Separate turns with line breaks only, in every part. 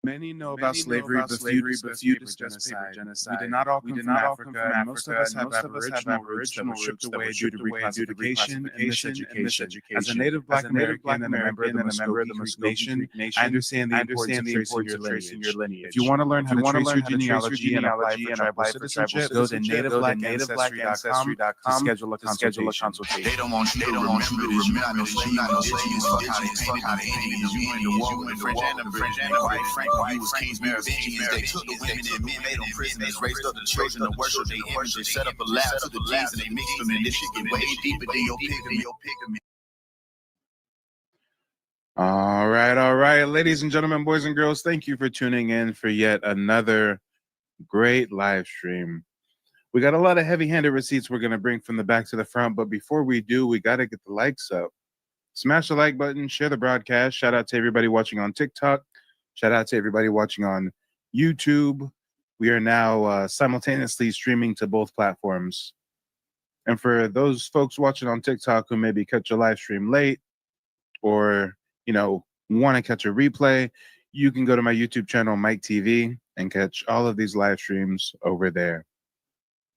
Many know about slavery, but few discuss paper genocide. We did not all come from Africa, and most of us have aboriginal roots that were stripped away due to reclassification and miseducation. As a native Black American and a member of the Muscogee Creek Nation, I understand the importance of tracing your lineage. If you want to learn how to trace your genealogy and apply for tribal citizenship, go to nativeblack.ancestry.com to schedule a consultation.
They don't want you to remember this. You're not no slave, not no Indians. Fuck how the Indians. You in the war with the French and the British. And quite frankly, you was kings, Merovingians. They took the women and men, made them prisoners, raised up the children to worship their image. They set up a lab to the genes and they mixed them, and this shit get way deeper than your pigment.
All right, ladies and gentlemen, boys and girls, thank you for tuning in for yet another great live stream. We got a lot of heavy-handed receipts we're going to bring from the back to the front, but before we do, we got to get the likes up. Smash the like button, share the broadcast. Shout out to everybody watching on TikTok. Shout out to everybody watching on YouTube. We are now simultaneously streaming to both platforms. And for those folks watching on TikTok who maybe catch a live stream late or, want to catch a replay, you can go to my YouTube channel, Mike TV, and catch all of these live streams over there.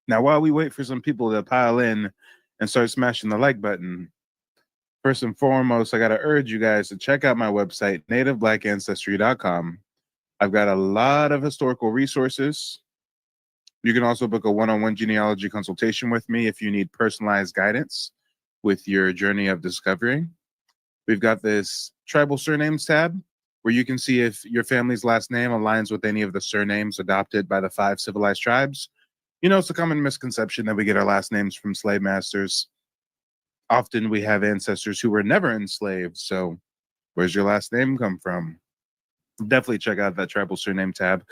Now, while we wait for some people to pile in and start smashing the like button, first and foremost, I got to urge you guys to check out my website, nativeblack.ancestry.com. I've got a lot of historical resources. You can also book a one-on-one genealogy consultation with me if you need personalized guidance with your journey of discovery. We've got this tribal surnames tab where you can see if your family's last name aligns with any of the surnames adopted by the 5 civilized tribes. It's a common misconception that we get our last names from slave masters. Often we have ancestors who were never enslaved, so where's your last name come from? Definitely check out that tribal surname tab.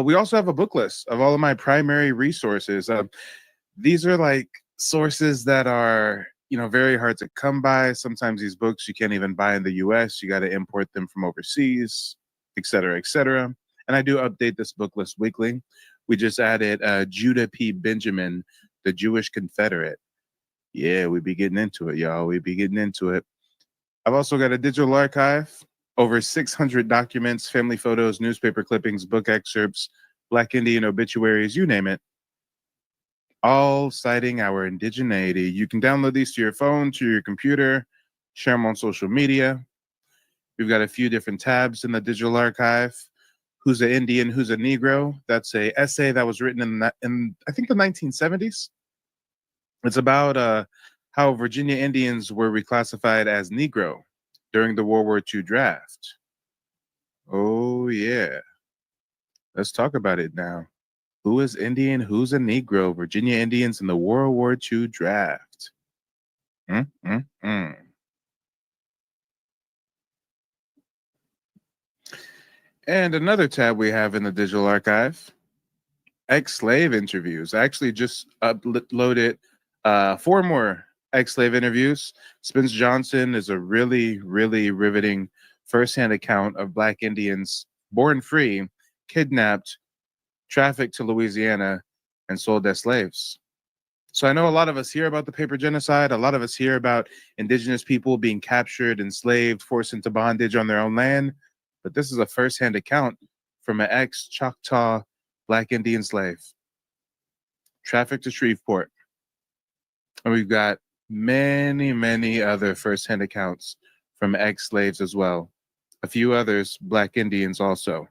We also have a book list of all of my primary resources. These are like sources that are, very hard to come by. Sometimes these books you can't even buy in the US. You got to import them from overseas, et cetera, et cetera. And I do update this book list weekly. We just added Judah P. Benjamin, the Jewish Confederate. Yeah, we be getting into it, y'all. We be getting into it. I've also got a digital archive, over 600 documents, family photos, newspaper clippings, book excerpts, Black Indian obituaries, you name it, all citing our indigeneity. You can download these to your phone, to your computer, share them on social media. We've got a few different tabs in the digital archive. Who's an Indian, who's a Negro? That's an essay that was written in I think the 1970s. It's about how Virginia Indians were reclassified as Negro during the World War II draft. Oh, yeah. Let's talk about it now. Who is Indian? Who's a Negro? Virginia Indians in the World War II draft. And another tab we have in the digital archive, ex-slave interviews. I actually just uploaded 4 more ex-slave interviews. Spence Johnson is a really, really riveting firsthand account of Black Indians born free, kidnapped, trafficked to Louisiana, and sold as slaves. So I know a lot of us hear about the paper genocide. A lot of us hear about indigenous people being captured, enslaved, forced into bondage on their own land. But this is a firsthand account from an ex-Choctaw Black Indian slave, trafficked to Shreveport. And we've got many, many other firsthand accounts from ex-slaves as well. A few others, Black Indians also.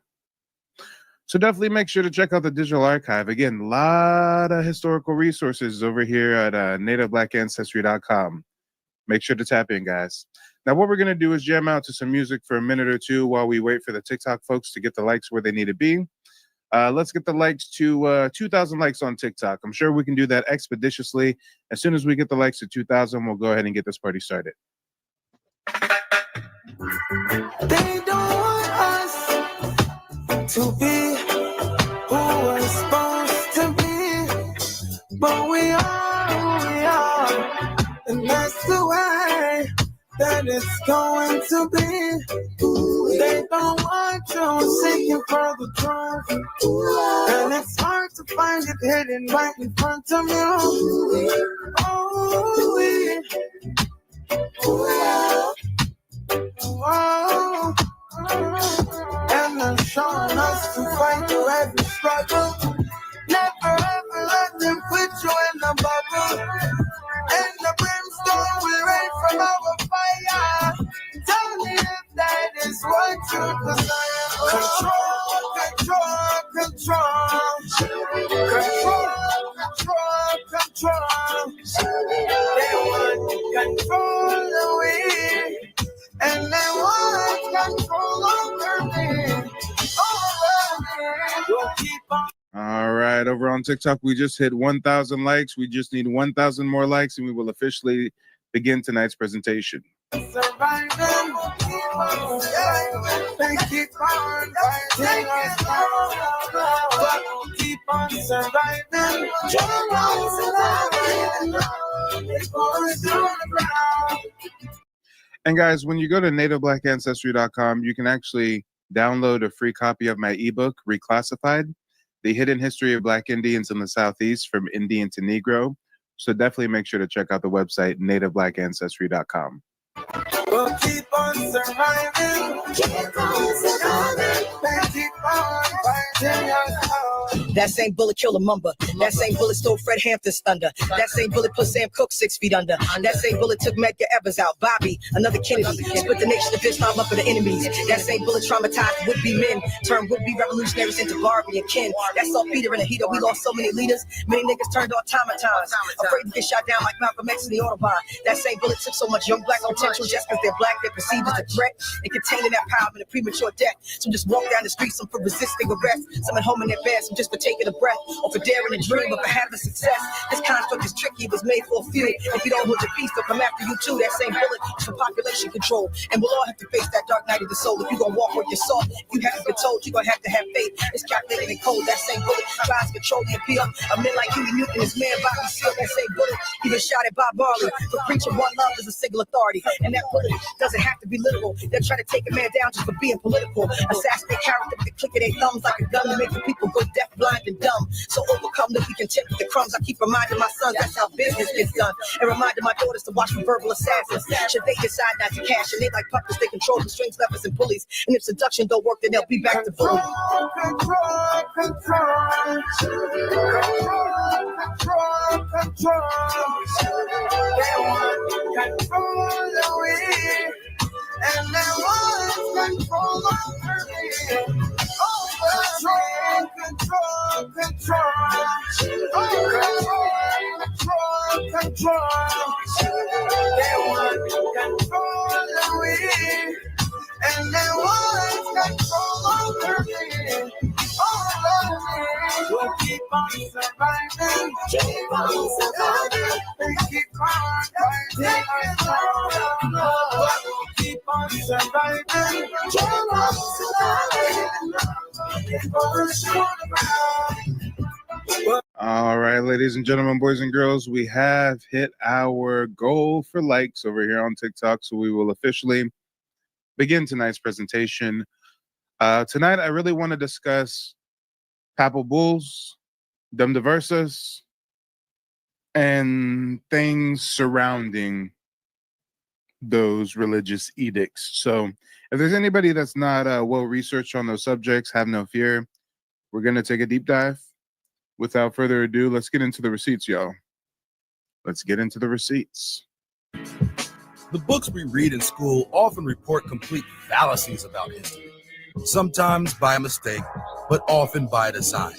So definitely make sure to check out the digital archive. Again, a lot of historical resources over here at nativeblack.ancestry.com. Make sure to tap in, guys. Now, what we're going to do is jam out to some music for a minute or two while we wait for the TikTok folks to get the likes where they need to be. Let's get the likes to 2,000 likes on TikTok. I'm sure we can do that expeditiously. As soon as we get the likes to 2,000, we'll go ahead and get this party started.
They don't want us to be who we're supposed to be, but we are who we are, and that's the way that it's going to be. They don't want you seeking for the truth, and it's hard to find it hidden right in front of you. Oh, and the shown us to fight through every struggle. Never ever let them put you in the bubble. And the brimstone will rain from our fire. Tell me if that is what you desire. Control. They want to control the way. And they want control over me. We'll keep on.
All right, over on TikTok, we just hit 1,000 likes. We just need 1,000 more likes, and we will officially begin tonight's presentation.
Surviving, keep on surviving, they keep on fighting us now. But we'll keep on surviving, keep on surviving, keep on through the ground.
And guys, when you go to nativeblackancestry.com, you can actually download a free copy of my ebook, Reclassified, The Hidden History of Black Indians in the Southeast from Indian to Negro. So definitely make sure to check out the website, nativeblackancestry.com.
We'll keep on surviving, keep on surviving, they keep on fighting us out.
That same bullet killed a Mumba. That same bullet stole Fred Hampton's thunder. That same bullet put Sam Cooke 6 feet under. That same bullet took Medgar Evers out. Bobby, another Kennedy, split the nation of Islam up for the enemies. That same bullet traumatized would-be men, turned would-be revolutionaries into Barbie and Ken. That saw Peter and Ahita. We lost so many leaders. Many niggas turned automatons, afraid to get shot down like Malcolm X in the Autobahn. That same bullet took so much young black potential just because they're black, they're perceived as a threat and containing that power in a premature death. Some just walk down the street, some for resisting arrest, some at home in their bed, some just for taking a breath or for daring to dream of having success. This construct is tricky, it was made for a few. If you don't hold your peace, they'll come after you too. That same bullet is for population control, and we'll all have to face that dark night of the soul. If you're gonna walk with your soul, you haven't been told, you're gonna have to have faith. It's calculated and cold. That same bullet tries to control the appeal of men like Huey Newton, his man Bobby Seale. That same bullet even shot at Bob Marley for preaching one love is a single authority. And that bullet doesn't have to be literal. They're trying to take a man down just for being political. Assassinate character with the click of their thumbs like a gun to make the people go deaf, blind, and dumb. So overcome to be content with the crumbs. I keep reminding my sons that's how business gets done. And reminding my daughters to watch for verbal assassins. Should they decide not to cash and they like puppets, they control the strings, levers, and pulleys. And if seduction don't work, then they'll be back to bullying.
Control. They want control the way. And they want control over me. Control. They want control the way. And they want control over me. We'll keep on surviving, keep on surviving, they keep on fighting us out. We'll keep on surviving, keep on surviving, keep on surviving.
All right, ladies and gentlemen, boys and girls, we have hit our goal for likes over here on TikTok, so we will officially begin tonight's presentation. Tonight, I really want to discuss Papal bulls, dem diversas, and things surrounding those religious edicts. So if there's anybody that's not well-researched on those subjects, have no fear. We're going to take a deep dive. Without further ado, let's get into the receipts, y'all. Let's get into the receipts.
The books we read in school often report complete fallacies about history, sometimes by mistake, but often by design.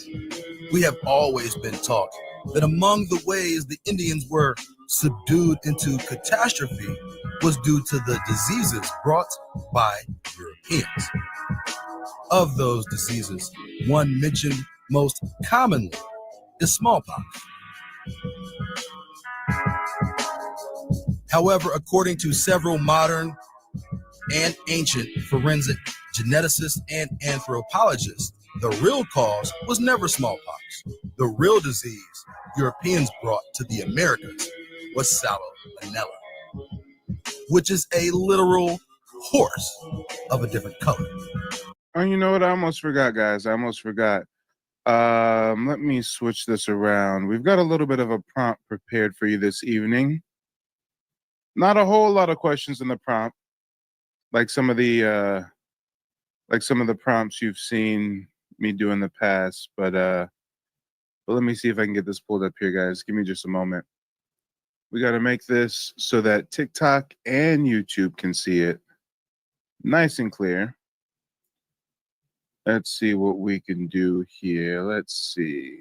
We have always been taught that among the ways the Indians were subdued into catastrophe was due to the diseases brought by Europeans. Of those diseases, one mentioned most commonly is smallpox. However, according to several modern and ancient forensic geneticists and anthropologists, the real cause was never smallpox. The real disease Europeans brought to the Americas was Salmonella, which is a literal horse of a different color.
Oh, you know what? I almost forgot, guys. I almost forgot. Let me switch this around. We've got a little bit of a prompt prepared for you this evening. Not a whole lot of questions in the prompt, like some of the like some of the prompts you've seen me do in the past, but let me see if I can get this pulled up here, guys. Give me just a moment. We got to make this so that TikTok and YouTube can see it nice and clear. Let's see what we can do here. Let's see.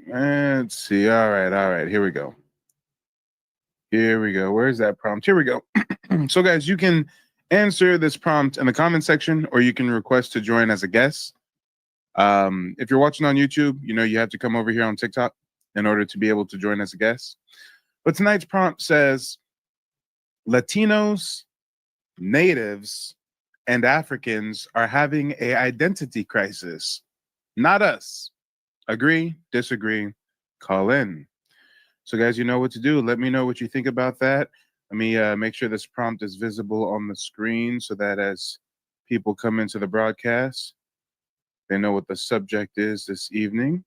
All right. Here we go. Where's that prompt? Here we go. So, guys, you can answer this prompt in the comment section, or you can request to join as a guest. If you're watching on YouTube, you know you have to come over here on TikTok in order to be able to join as a guest. But tonight's prompt says, Latinos, natives, and Africans are having an identity crisis. Not us. Agree, disagree, call in. So, guys, you know what to do. Let me know what you think about that. Let me make sure this prompt is visible on the screen so that as people come into the broadcast, they know what the subject is this evening.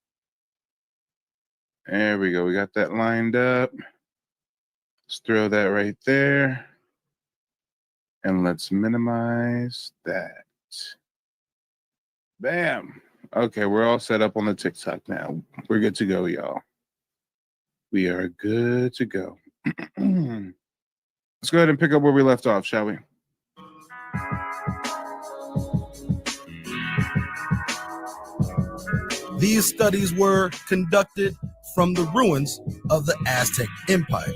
There we go. We got that lined up. Let's throw that right there. And let's minimize that. Bam. Okay, we're all set up on the TikTok now. We're good to go, y'all. We are good to go. Let's go ahead and pick up where we left off, shall we?
These studies were conducted from the ruins of the Aztec Empire,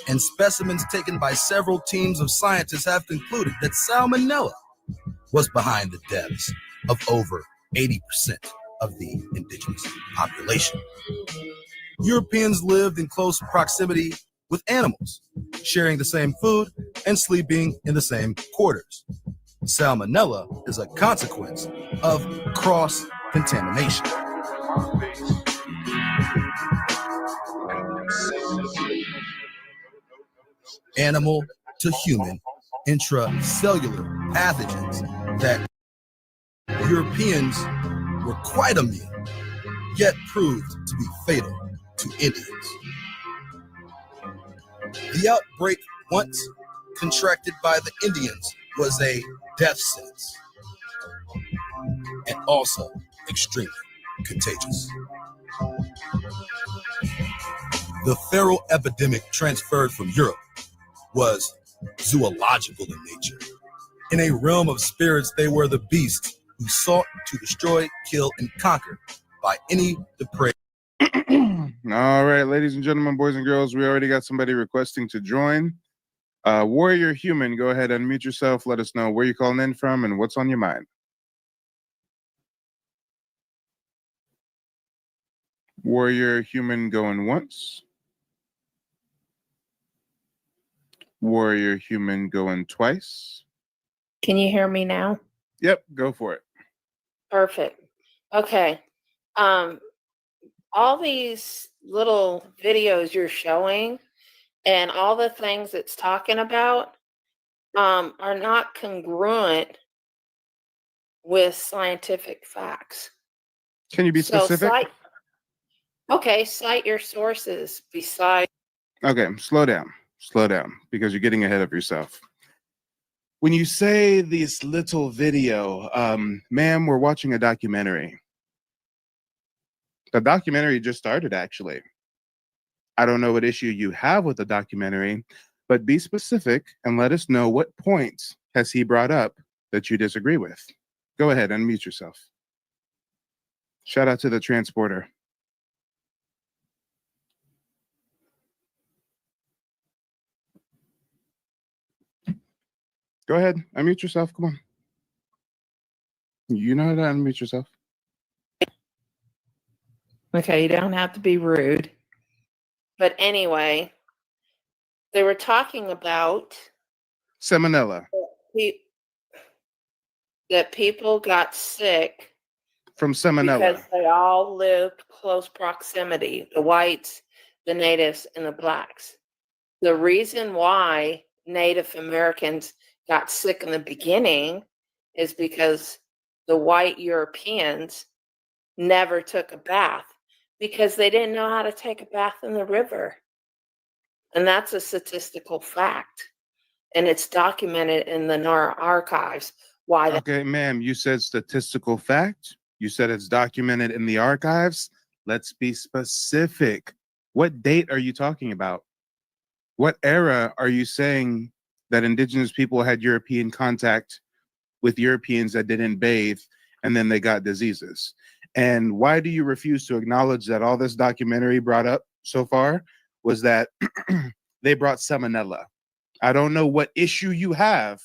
and specimens taken by several teams of scientists have concluded that Salmonella was behind the deaths of over 80% of the indigenous population. Europeans lived in close proximity with animals, sharing the same food and sleeping in the same quarters. Salmonella is a consequence of cross-contamination. Animal to human intracellular pathogens that Europeans were quite immune, yet proved to be fatal to Indians. The outbreak, once contracted by the Indians, was a death sentence and also extremely contagious. The feral epidemic transferred from Europe was zoological in nature. In a realm of spirits, they were the beasts who sought to destroy, kill, and conquer by any depraved.
All right, ladies and gentlemen, boys and girls, we already got somebody requesting to join. Warrior Human, go ahead and unmute yourself. Let us know where you're calling in from and what's on your mind. Warrior Human going once. Warrior Human going twice.
Can you hear me now?
Yep, go for it.
Perfect. Okay. All these little videos you're showing and all the things it's talking about are not congruent with scientific facts.
Can you be specific?
Cite your sources besides.
Okay, slow down, because you're getting ahead of yourself. When you say this little video, ma'am, we're watching a documentary. The documentary just started, actually. I don't know what issue you have with the documentary, but be specific and let us know what points has he brought up that you disagree with. Go ahead, unmute yourself. Shout out to the transporter. Go ahead, unmute yourself. Come on. You know how to unmute yourself.
Okay, you don't have to be rude. But anyway, they were talking about
Salmonella.
That people got sick
from salmonella
because they all lived close proximity, the whites, the natives, and the blacks. The reason why Native Americans got sick in the beginning is because the white Europeans never took a bath because they didn't know how to take a bath in the river. And that's a statistical fact. and it's documented in the NAR archives why that.
Okay, ma'am, you said statistical fact. You said it's documented in the archives. Let's be specific. What date are you talking about? What era are you saying that indigenous people had European contact with Europeans that didn't bathe and then they got diseases? And why do you refuse to acknowledge that all this documentary brought up so far was that they brought salmonella? I don't know what issue you have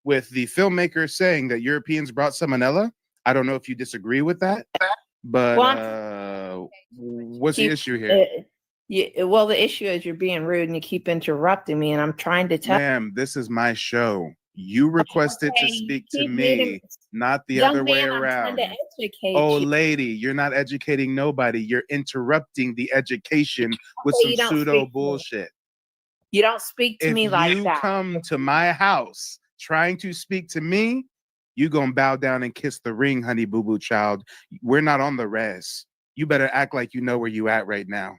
with the filmmaker saying that Europeans brought salmonella. I don't know if you disagree with that, but what's the issue here?
Well, the issue is you're being rude and you keep interrupting me, and I'm trying to tell.
Ma'am, this is my show. You requested to speak to me, not the
Young
other way
man,
around.
I'm trying to educate
Oh,
you.
lady, you're not educating nobody. You're interrupting the education with
Okay, you
some
don't
pseudo
speak to me.
bullshit.
You don't speak to me like
If you
that.
come to my house trying to speak to me, you gonna bow down and kiss the ring, honey boo boo child. We're not on the res. You better act like you know where you at right now.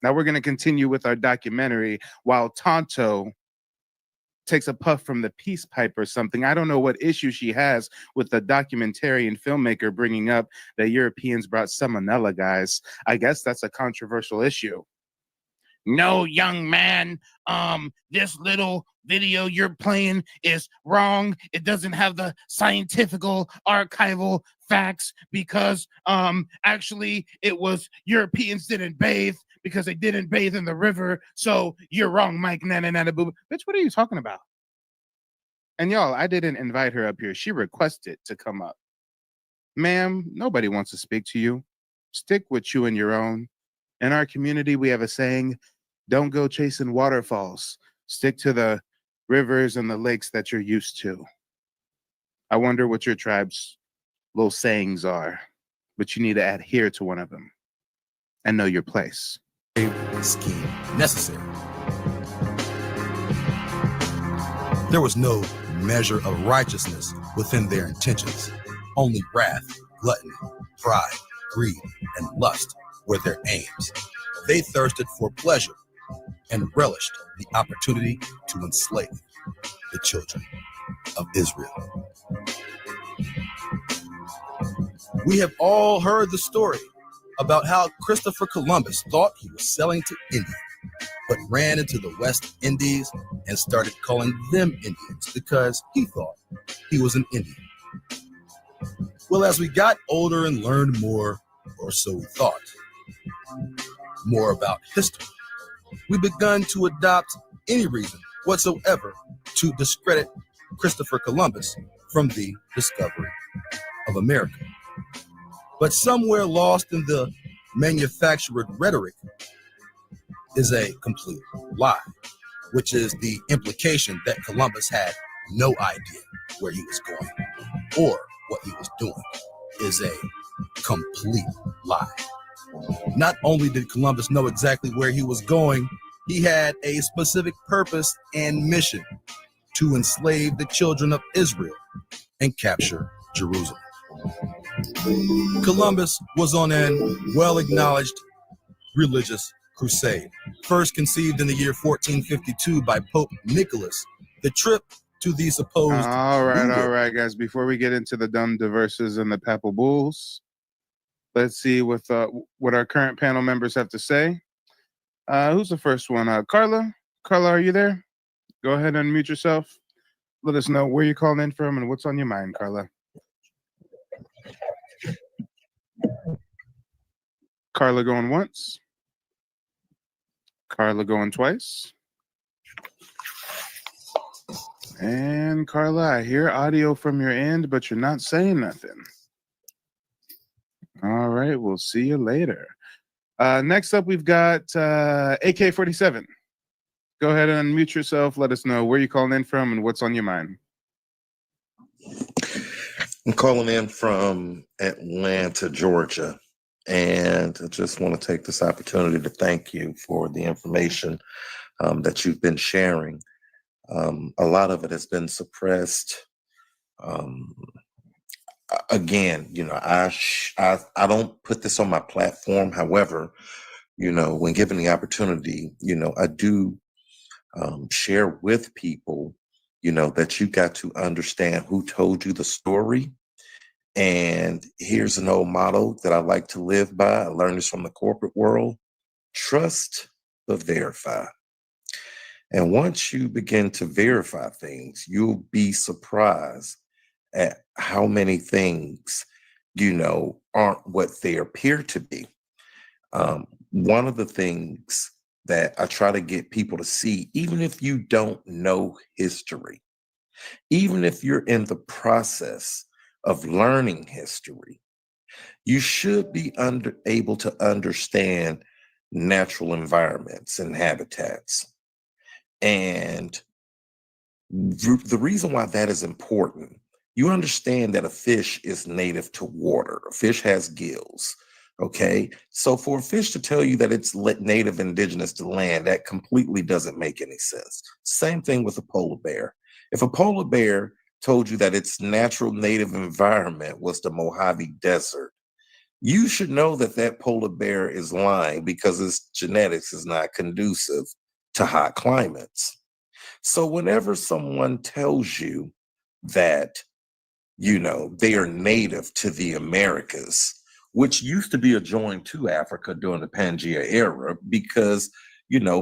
Now we're gonna continue with our documentary while Tonto takes a puff from the peace pipe or something. I don't know what issue she has with the documentarian filmmaker bringing up that Europeans brought salmonella, guys. I guess that's a controversial issue. No, young man, this little video you're playing is wrong. It doesn't have the scientific archival facts because actually it was Europeans didn't bathe because they didn't bathe in the river. So you're wrong, Mike. Nana nana boo. Bitch, what are you talking about? And y'all, I didn't invite her up here. She requested to come up. Ma'am, nobody wants to speak to you. Stick with you and your own. In our community, we have a saying, don't go chasing waterfalls. Stick to the rivers and the lakes that you're used to. I wonder what your tribe's little sayings are, but you need to adhere to one of them and know your place.
Scheme necessary. There was no measure of righteousness within their intentions. Only wrath, gluttony, pride, greed, and lust were their aims. They thirsted for pleasure and relished the opportunity to enslave the children of Israel. We have all heard the story about how Christopher Columbus thought he was sailing to India, but ran into the West Indies and started calling them Indians because he thought he was an Indian. Well, as we got older and learned more, or so we thought, more about history, we begun to adopt any reason whatsoever to discredit Christopher Columbus from the discovery of America. But somewhere lost in the manufactured rhetoric is a complete lie, which is the implication that Columbus had no idea where he was going or what he was doing is a complete lie. Not only did Columbus know exactly where he was going, he had a specific purpose and mission to enslave the children of Israel and capture Jerusalem. Columbus was on an well-acknowledged religious crusade. First conceived in the year 1452 by Pope Nicholas, the trip to the supposed...
All right, guys. Before we get into the dumb diverses and the papal bulls, let's see what our current panel members have to say. Who's the first one? Carla? Carla, are you there? Go ahead and unmute yourself. Let us know where you're calling in from and what's on your mind, Carla. Carla going once. Carla going twice. And Carla, I hear audio from your end, but you're not saying nothing. All right, we'll see you later. Next up, we've got AK-47. Go ahead and unmute yourself. Let us know where you're calling in from and what's on your mind.
I'm calling in from Atlanta, Georgia, and I just want to take this opportunity to thank you for the information that you've been sharing. A lot of it has been suppressed. Again, you know, I don't put this on my platform. However, you know, when given the opportunity, you know, I do share with people, that you got to understand who told you the story. And here's an old motto that I like to live by. I learned this from the corporate world: trust but verify. And once you begin to verify things, you'll be surprised at how many things, aren't what they appear to be. One of the things that I try to get people to see, even if you don't know history, even if you're in the process of learning history, you should be able to understand natural environments and habitats. And the reason why that is important, you understand that a fish is native to water. A fish has gills. Okay. So for a fish to tell you that it's native indigenous to land, that completely doesn't make any sense. Same thing with a polar bear. If a polar bear told you that its natural native environment was the Mojave Desert, you should know that that polar bear is lying, because its genetics is not conducive to hot climates. So whenever someone tells you that, they are native to the Americas, which used to be adjoined to Africa during the Pangea era, because,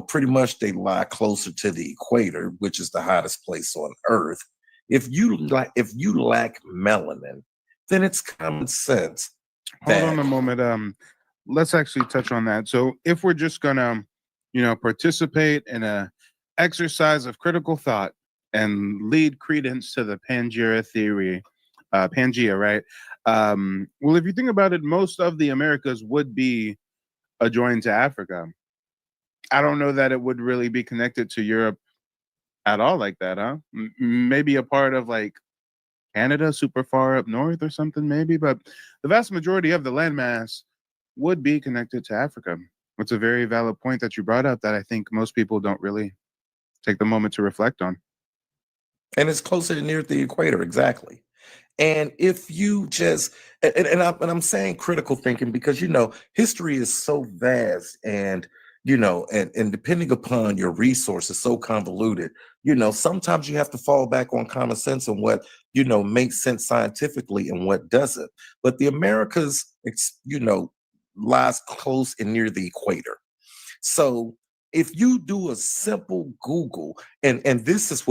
pretty much they lie closer to the equator, which is the hottest place on Earth. If you lack melanin, then it's common sense.
Hold on a moment. Let's actually touch on that. So if we're just gonna, participate in a exercise of critical thought and lead credence to the Pangea theory, Pangea, right? Well, if you think about it, most of the Americas would be adjoined to Africa. I don't know that it would really be connected to Europe at all like that, huh? Maybe a part of like Canada, super far up north or something, maybe, but the vast majority of the landmass would be connected to Africa. It's a very valid point that you brought up that I think most people don't really take the moment to reflect on.
And it's closer to near the equator, exactly. And if you just, I'm saying critical thinking because, history is so vast, and, and depending upon your resources, so convoluted, sometimes you have to fall back on common sense and what, makes sense scientifically and what doesn't. But the Americas, lies close and near the equator. So if you do a simple Google, and this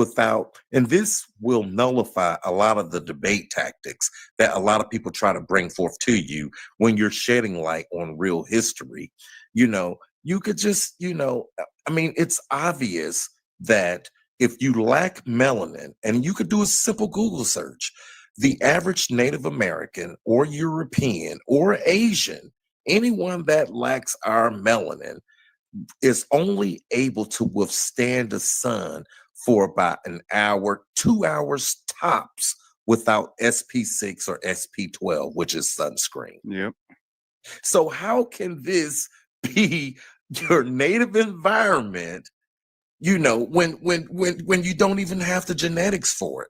will nullify a lot of the debate tactics that a lot of people try to bring forth to you when you're shedding light on real history. You could just, it's obvious that if you lack melanin, and you could do a simple Google search, the average Native American or European or Asian, anyone that lacks our melanin, is only able to withstand the sun for about an hour, 2 hours tops, without SP6 or SP12, which is sunscreen.
Yep.
So how can this be your native environment, when you don't even have the genetics for it?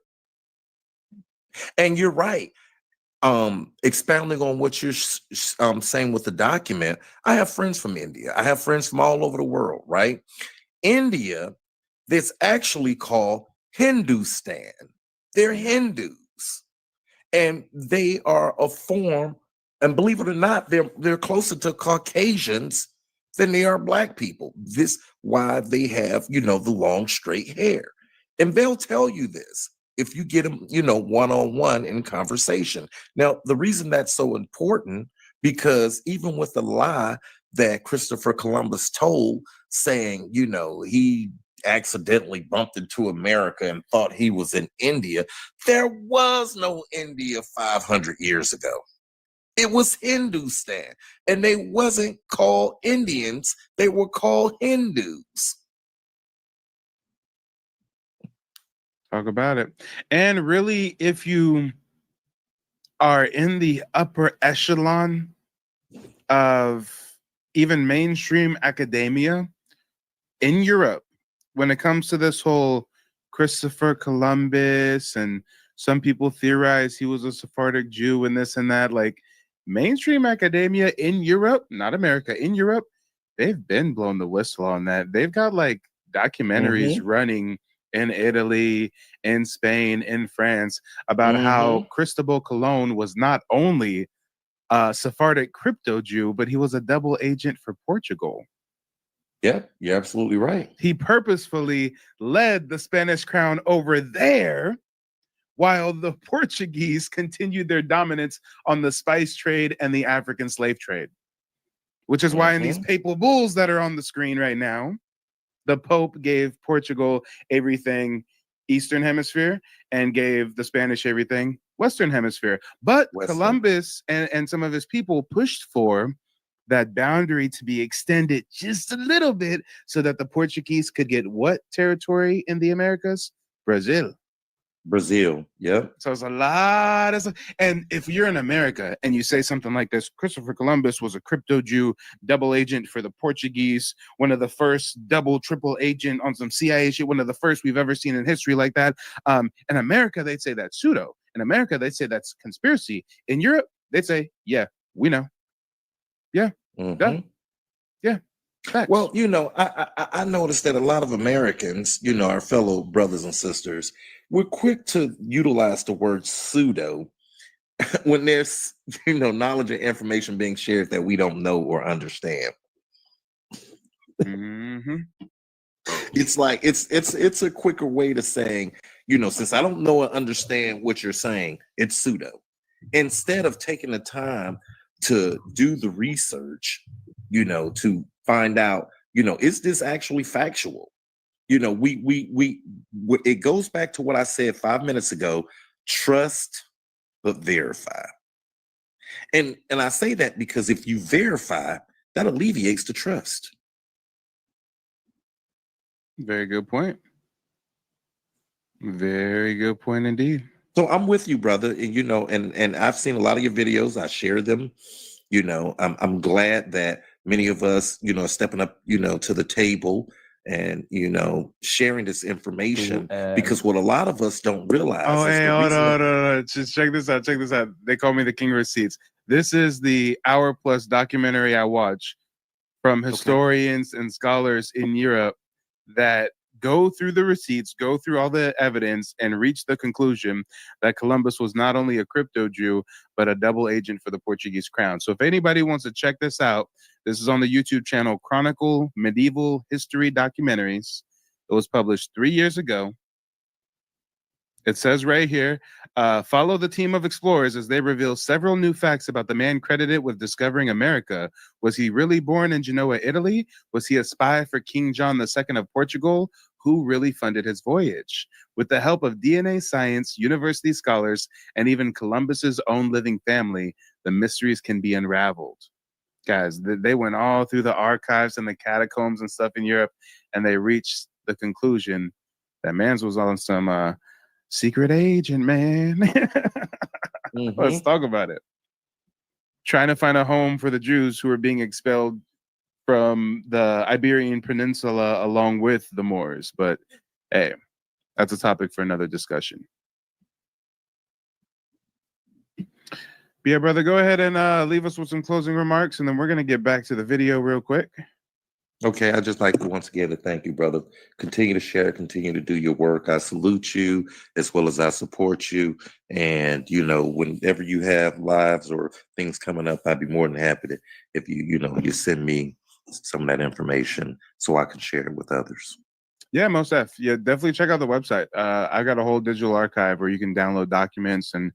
And you're right. Expounding on what you're saying with the document, I have friends from India. I have friends from all over the world, right? India, that's actually called Hindustan. They're Hindus, and they are a form, and believe it or not, they're closer to Caucasians than they are Black people. This why they have, the long straight hair. And they'll tell you this if you get them, one-on-one in conversation. Now, the reason that's so important, because even with the lie that Christopher Columbus told, saying, he accidentally bumped into America and thought he was in India, there was no India 500 years ago. It was Hindustan, and they wasn't called Indians, they were called Hindus.
Talk about it. And really, if you are in the upper echelon of even mainstream academia in Europe, when it comes to this whole Christopher Columbus, and some people theorize he was a Sephardic Jew and this and that, like mainstream academia in Europe, not America, in Europe, they've been blown the whistle on that. They've got like documentaries running in Italy, in Spain, in France about how Cristobal Colon was not only a Sephardic crypto Jew, but he was a double agent for Portugal.
Yep, you're absolutely right.
He purposefully led the Spanish crown over there while the Portuguese continued their dominance on the spice trade and the African slave trade. Which is why in these papal bulls that are on the screen right now, the Pope gave Portugal everything Eastern Hemisphere and gave the Spanish everything Western Hemisphere. But Columbus and some of his people pushed for that boundary to be extended just a little bit so that the Portuguese could get what territory in the Americas? Brazil.
Yep.
So it's a lot of stuff. And if you're in America and you say something like this, Christopher Columbus was a crypto Jew, double agent for the Portuguese, one of the first double, triple agent on some CIA shit, one of the first we've ever seen in history like that. In America, they'd say that's pseudo. In America, they'd say that's conspiracy. In Europe, they'd say, yeah, we know. Yeah. Yeah. Facts.
Well, you know, I noticed that a lot of Americans, you know, our fellow brothers and sisters, we're quick to utilize the word pseudo when there's, you know, knowledge and information being shared that we don't know or understand. It's like it's a quicker way to saying, you know, since I don't know or understand what you're saying, it's pseudo. Instead of taking the time to do the research, you know, to find out, you know, is this actually factual? You know, it goes back to what I said 5 minutes ago: trust but verify. And I say that because if you verify, that alleviates the trust.
Very good point. Very good point indeed.
So I'm with you, brother. And you know, and I've seen a lot of your videos. I share them. You know, I'm glad that many of us, you know, are stepping up, you know, to the table and, you know, sharing this information, because what a lot of us don't realize.
Oh, hey, hold on. Just check this out. Check this out. They call me the King of Receipts. This is the hour-plus documentary I watch from historians and scholars in Europe that go through the receipts, go through all the evidence, and reach the conclusion that Columbus was not only a crypto Jew, but a double agent for the Portuguese crown. So if anybody wants to check this out, this is on the YouTube channel Chronicle Medieval History Documentaries. It was published 3 years ago. It says right here, follow the team of explorers as they reveal several new facts about the man credited with discovering America. Was he really born in Genoa, Italy? Was he a spy for King John II of Portugal? Who really funded his voyage? With the help of DNA science, university scholars, and even Columbus's own living family, the mysteries can be unraveled. Guys, they went all through the archives and the catacombs and stuff in Europe, and they reached the conclusion that man's was on some secret agent, man. Let's talk about it. Trying to find a home for the Jews who were being expelled from the Iberian Peninsula along with the Moors. But hey, that's a topic for another discussion. But yeah, brother, go ahead and leave us with some closing remarks, and then we're going to get back to the video real quick.
Okay, I'd just like to once again to thank you, brother. Continue to share, continue to do your work. I salute you as well as I support you. And, you know, whenever you have lives or things coming up, I'd be more than happy to, if you send me some of that information so I can share it with others.
Yeah, most def. Yeah, definitely check out the website. I got a whole digital archive where you can download documents and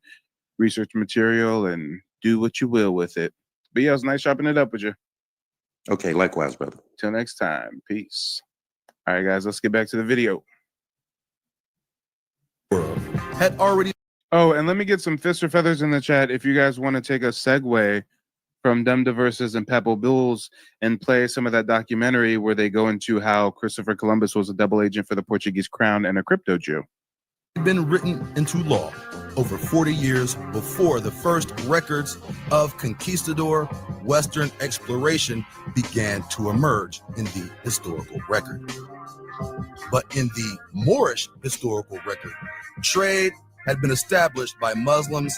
research material and do what you will with it. But yeah, it was nice chopping it up with you.
Okay, likewise, brother.
Till next time. Peace. All right, guys, let's get back to the video.
Had already.
Oh, and let me get some fist or feathers in the chat if you guys want to take a segue from Dumb Diverses and Papal Bulls and play some of that documentary where they go into how Christopher Columbus was a double agent for the Portuguese crown and a crypto Jew.
Been written into law over 40 years before the first records of conquistador Western exploration began to emerge in the historical record. But in the Moorish historical record, trade had been established by Muslims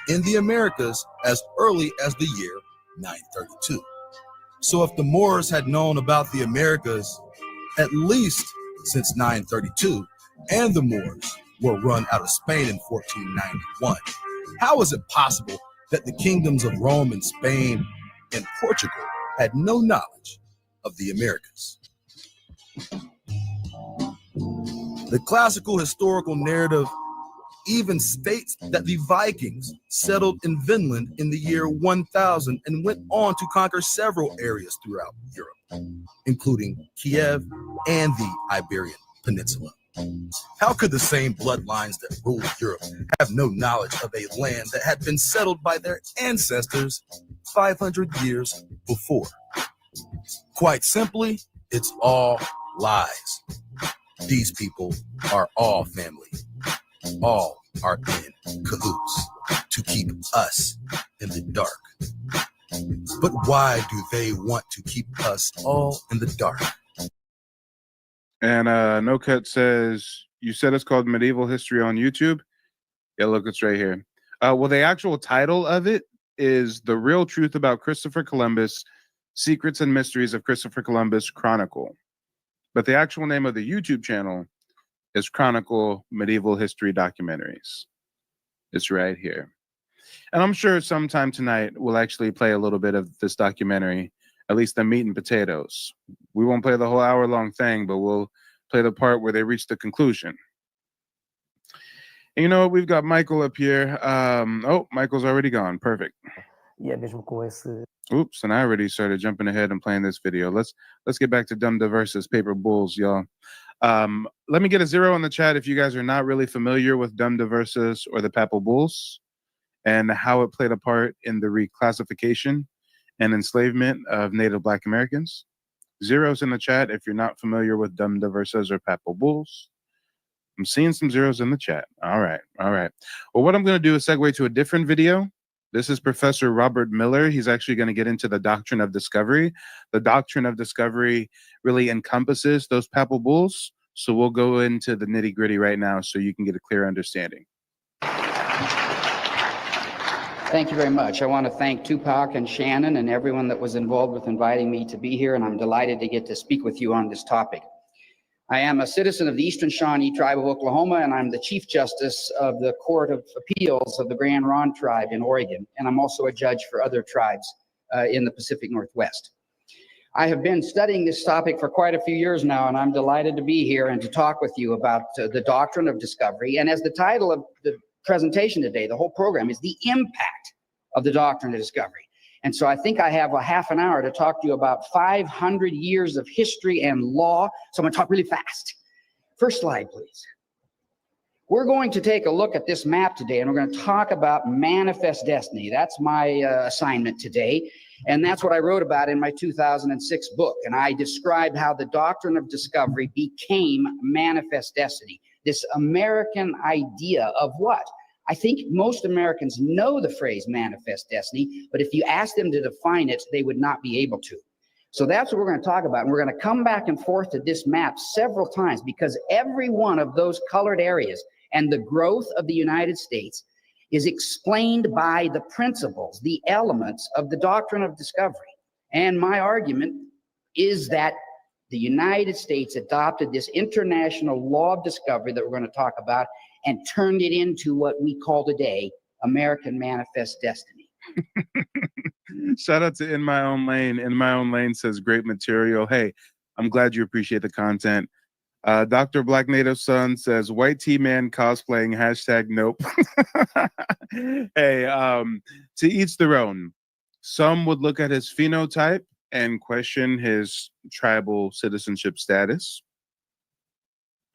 in the Americas as early as the year 932. So if the Moors had known about the Americas at least since 932, and the Moors were run out of Spain in 1491. How is it possible that the kingdoms of Rome and Spain and Portugal had no knowledge of the Americas? The classical historical narrative even states that the Vikings settled in Vinland in the year 1000 and went on to conquer several areas throughout Europe, including Kiev and the Iberian Peninsula. How could the same bloodlines that ruled Europe have no knowledge of a land that had been settled by their ancestors 500 years before? Quite simply, it's all lies. These people are all family. All are in cahoots to keep us in the dark. But why do they want to keep us all in the dark?
And No Cut says, you said it's called Medieval History on YouTube? Yeah, look, it's right here. Well, the actual title of it is The Real Truth About Christopher Columbus, Secrets and Mysteries of Christopher Columbus Chronicle. But the actual name of the YouTube channel is Chronicle Medieval History Documentaries. It's right here. And I'm sure sometime tonight we'll actually play a little bit of this documentary, at least the meat and potatoes. We won't play the whole hour-long thing, but we'll play the part where they reach the conclusion. And you know what? We've got Michael up here. Oh, Michael's already gone. Perfect. Oops, and I already started jumping ahead and playing this video. Let's get back to Dumb versus Paper Bulls, y'all. Let me get a 0 in the chat if you guys are not really familiar with Dumb versus or the Papal Bulls and how it played a part in the reclassification and enslavement of Native Black Americans. 0s in the chat if you're not familiar with Dumb versus or Papal Bulls. I'm seeing some 0s in the chat. All right. Well, what I'm going to do is segue to a different video. This is Professor Robert Miller. He's actually going to get into the Doctrine of Discovery. The Doctrine of Discovery really encompasses those Papal Bulls. So we'll go into the nitty-gritty right now so you can get a clear understanding.
Thank you very much. I want to thank Tupac and Shannon and everyone that was involved with inviting me to be here, and I'm delighted to get to speak with you on this topic. I am a citizen of the Eastern Shawnee Tribe of Oklahoma, and I'm the Chief Justice of the Court of Appeals of the Grand Ronde Tribe in Oregon, and I'm also a judge for other tribes in the Pacific Northwest. I have been studying this topic for quite a few years now, and I'm delighted to be here and to talk with you about the doctrine of discovery. And as the title of the presentation today, the whole program, is the impact of the doctrine of discovery. And so I think I have a half an hour to talk to you about 500 years of history and law. So I'm going to talk really fast. First slide, please. We're going to take a look at this map today, and we're going to talk about manifest destiny. That's my assignment today. And that's what I wrote about in my 2006 book. And I described how the doctrine of discovery became manifest destiny. This American idea of what? I think most Americans know the phrase manifest destiny, but if you ask them to define it, they would not be able to. So that's what we're going to talk about. And we're going to come back and forth to this map several times because every one of those colored areas and the growth of the United States is explained by the principles, the elements of the doctrine of discovery. And my argument is that the United States adopted this international law of discovery that we're going to talk about and turned it into what we call today American manifest destiny.
Shout out to In My Own Lane. In My Own Lane says great material. Hey, I'm glad you appreciate the content. Dr. Black Native Son says white T-man cosplaying # nope. Hey, to each their own. Some would look at his phenotype and question his tribal citizenship status.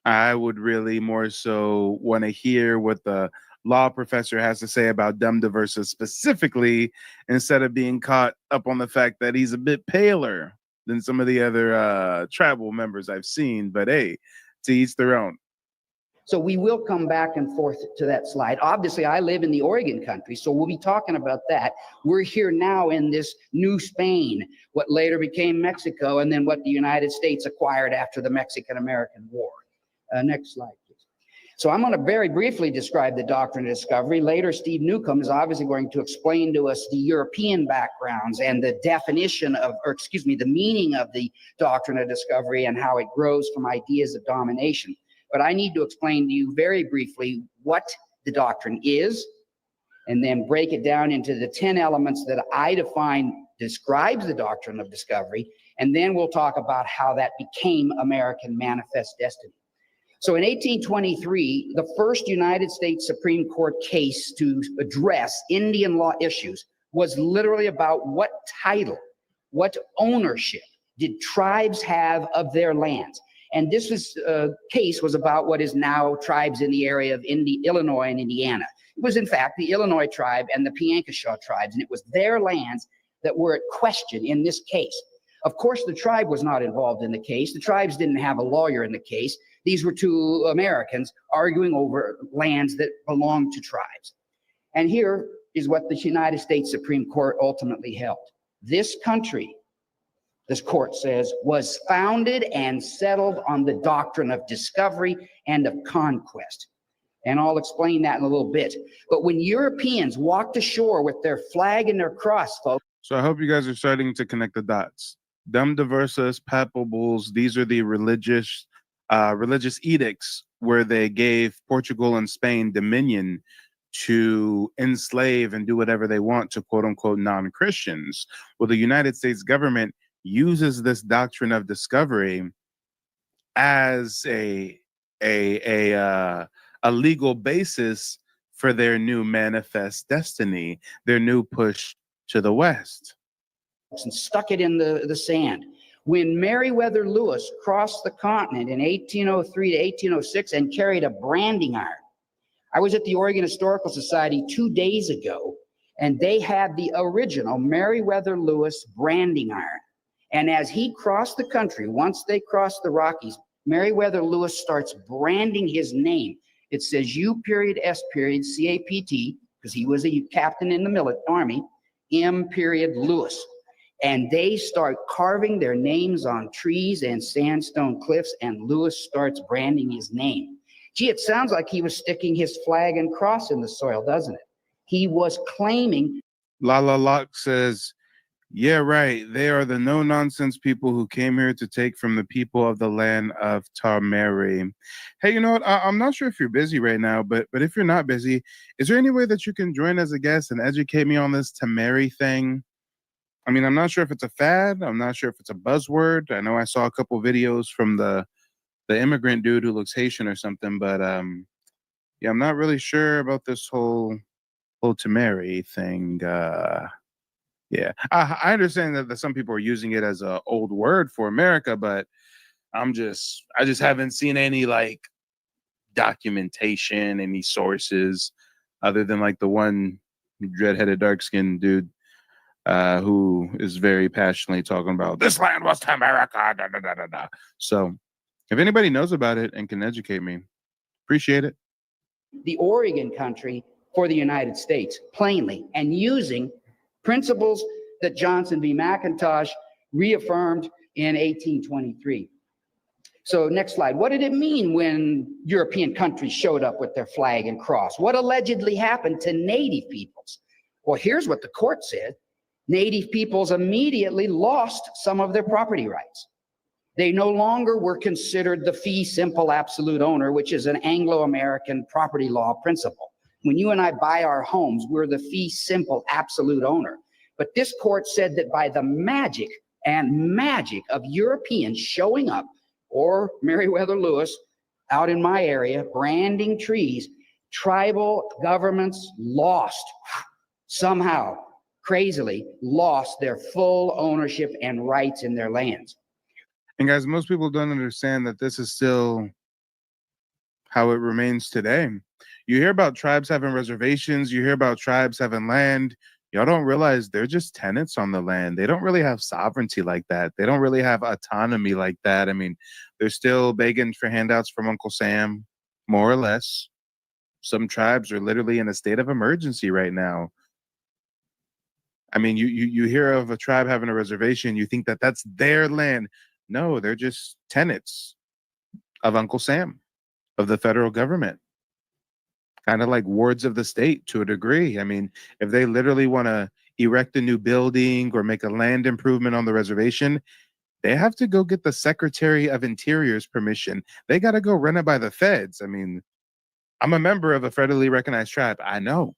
I would really more so want to hear what the law professor has to say about Dumb versus specifically, instead of being caught up on the fact that he's a bit paler than some of the other tribal members I've seen. But hey, to each their own.
So we will come back and forth to that slide. Obviously, I live in the Oregon country, so we'll be talking about that. We're here now in this new Spain, what later became Mexico, and then what the United States acquired after the Mexican-American War. Next slide, please. So I'm going to very briefly describe the doctrine of discovery. Later, Steve Newcomb is obviously going to explain to us the European backgrounds and the definition of, or excuse me, the meaning of the doctrine of discovery and how it grows from ideas of domination. But I need to explain to you very briefly what the doctrine is, and then break it down into the 10 elements that I define describes the doctrine of discovery. And then we'll talk about how that became American manifest destiny. So in 1823, the first United States Supreme Court case to address Indian law issues was literally about what title, what ownership did tribes have of their lands. And this case was about what is now tribes in the area of Illinois and Indiana. It was, in fact, the Illinois tribe and the Piankashaw tribes, and it was their lands that were at question in this case. Of course, the tribe was not involved in the case. The tribes didn't have a lawyer in the case. These were two Americans arguing over lands that belonged to tribes. And here is what the United States Supreme Court ultimately held. This country, this court says, was founded and settled on the doctrine of discovery and of conquest. And I'll explain that in a little bit. But when Europeans walked ashore with their flag and their cross, folks.
So I hope you guys are starting to connect the dots. Dum diversas, papal bulls, these are the religious edicts where they gave Portugal and Spain dominion to enslave and do whatever they want to quote unquote non-Christians. Well, the United States government uses this doctrine of discovery as a legal basis for their new manifest destiny, their new push to the West.
And stuck it in the sand. When Meriwether Lewis crossed the continent in 1803 to 1806 and carried a branding iron. I was at the Oregon Historical Society 2 days ago, and they had the original Meriwether Lewis branding iron. And as he crossed the country, once they crossed the Rockies, Meriwether Lewis starts branding his name. It says U.S. CAPT, because he was a captain in the Army, M. Lewis. And they start carving their names on trees and sandstone cliffs, and Lewis starts branding his name. Gee, it sounds like he was sticking his flag and cross in the soil, doesn't it? He was claiming.
Lala Locke says, yeah, right. They are the no-nonsense people who came here to take from the people of the land of Tamari. Hey, you know what? I'm not sure if you're busy right now, but if you're not busy, is there any way that you can join as a guest and educate me on this Tamari thing? I mean, I'm not sure if it's a fad. I'm not sure if it's a buzzword. I know I saw a couple videos from the immigrant dude who looks Haitian or something, but yeah, I'm not really sure about this whole Tamari thing. Yeah, I understand that some people are using it as an old word for America, but I just haven't seen any like documentation, any sources other than like the one dread-headed dark-skinned dude who is very passionately talking about this land was to America. Da, da, da, da, da. So if anybody knows about it and can educate me, appreciate it.
The Oregon country for the United States, plainly, and using principles that Johnson v. McIntosh reaffirmed in 1823. So next slide. What did it mean when European countries showed up with their flag and cross? What allegedly happened to Native peoples? Well, here's what the court said. Native peoples immediately lost some of their property rights. They no longer were considered the fee simple absolute owner, which is an Anglo-American property law principle. When you and I buy our homes, we're the fee simple absolute owner. But this court said that by the magic of Europeans showing up, or Meriwether Lewis out in my area, branding trees, tribal governments somehow, crazily, lost their full ownership and rights in their lands.
And guys, most people don't understand that this is still how it remains today. You hear about tribes having reservations, you hear about tribes having land. Y'all don't realize they're just tenants on the land. They don't really have sovereignty like that. They don't really have autonomy like that. I mean, they're still begging for handouts from Uncle Sam, more or less. Some tribes are literally in a state of emergency right now. I mean, you hear of a tribe having a reservation, you think that that's their land. No, they're just tenants of Uncle Sam, of the federal government. kind of like wards of the state to a degree. I mean, if they literally want to erect a new building or make a land improvement on the reservation, they have to go get the Secretary of Interior's permission. They got to go run it by the feds. I mean, I'm a member of a federally recognized tribe. I know.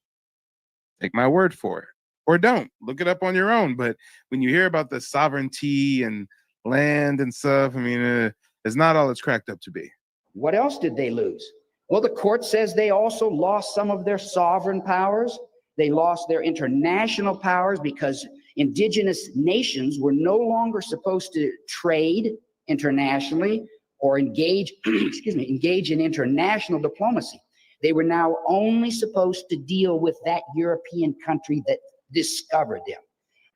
Take my word for it. Or don't. Look it up on your own. But when you hear about the sovereignty and land and stuff, I mean, it's not all it's cracked up to be.
What else did they lose? Well, the court says they also lost some of their sovereign powers. They lost their international powers because indigenous nations were no longer supposed to trade internationally or engage in international diplomacy. They were now only supposed to deal with that European country that discovered them.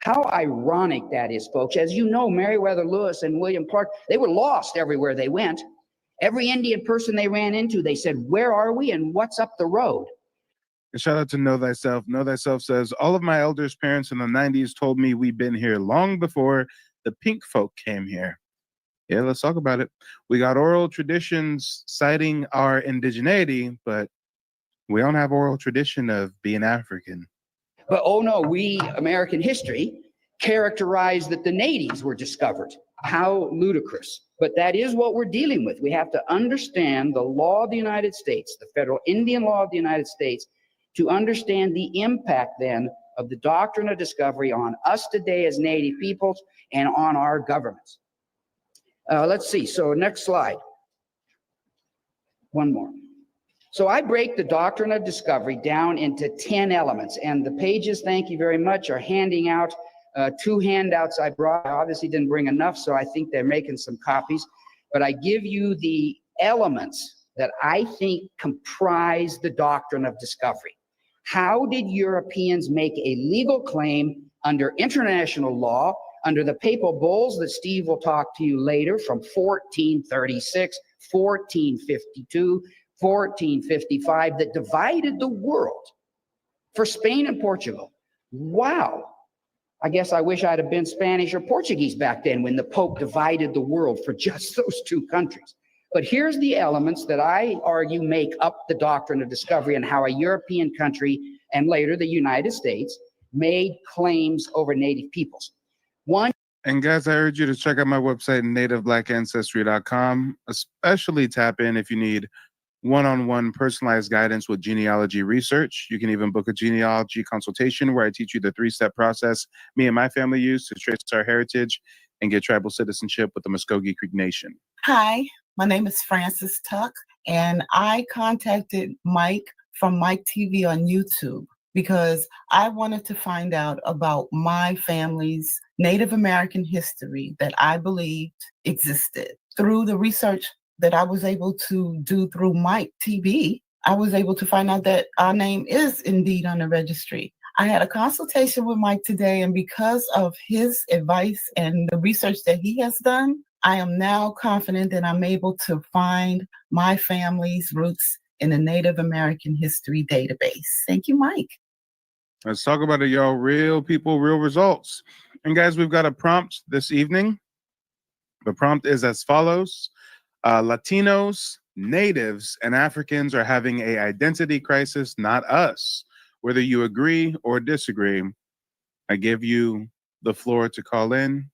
How ironic that is, folks. As you know, Meriwether Lewis and William Clark, they were lost everywhere they went. Every Indian person they ran into, they said, where are we and what's up the road?
And shout out to Know Thyself. Know Thyself says, all of my elders' parents in the 90s told me we've been here long before the pink folk came here. Yeah, let's talk about it. We got oral traditions citing our indigeneity, but we don't have oral tradition of being African.
But oh no, we, American history, characterized that the natives were discovered. How ludicrous. But that is what we're dealing with. We have to understand the law of the United States, the federal Indian law of the United States, to understand the impact then of the doctrine of discovery on us today as Native peoples and on our governments. Let's see. So next slide. One more. So I break the doctrine of discovery down into 10 elements, and the pages, thank you very much, are handing out 2 handouts I brought. I obviously didn't bring enough, so I think they're making some copies. But I give you the elements that I think comprise the doctrine of discovery. How did Europeans make a legal claim under international law, under the papal bulls that Steve will talk to you later from 1436, 1452, 1455, that divided the world for Spain and Portugal? Wow. I guess I wish I'd have been Spanish or Portuguese back then when the Pope divided the world for just those 2 countries. But here's the elements that I argue make up the doctrine of discovery and how a European country and later the United States made claims over Native peoples. One.
And guys, I urge you to check out my website, nativeblackancestry.com, especially tap in if you need one-on-one personalized guidance with genealogy research. You can even book a genealogy consultation where I teach you the 3-step process me and my family use to trace our heritage and get tribal citizenship with the Muskogee Creek Nation.
Hi, my name is Frances Tuck, and I contacted Mike from Mike TV on YouTube because I wanted to find out about my family's Native American history that I believed existed. Through the research that I was able to do through Mike TV, I was able to find out that our name is indeed on the registry. I had a consultation with Mike today, and because of his advice and the research that he has done, I am now confident that I'm able to find my family's roots in the Native American History database. Thank you, Mike.
Let's talk about it, y'all. Real people, real results. And guys, we've got a prompt this evening. The prompt is as follows. Latinos, Natives, and Africans are having an identity crisis, not us. Whether you agree or disagree, I give you the floor to call in.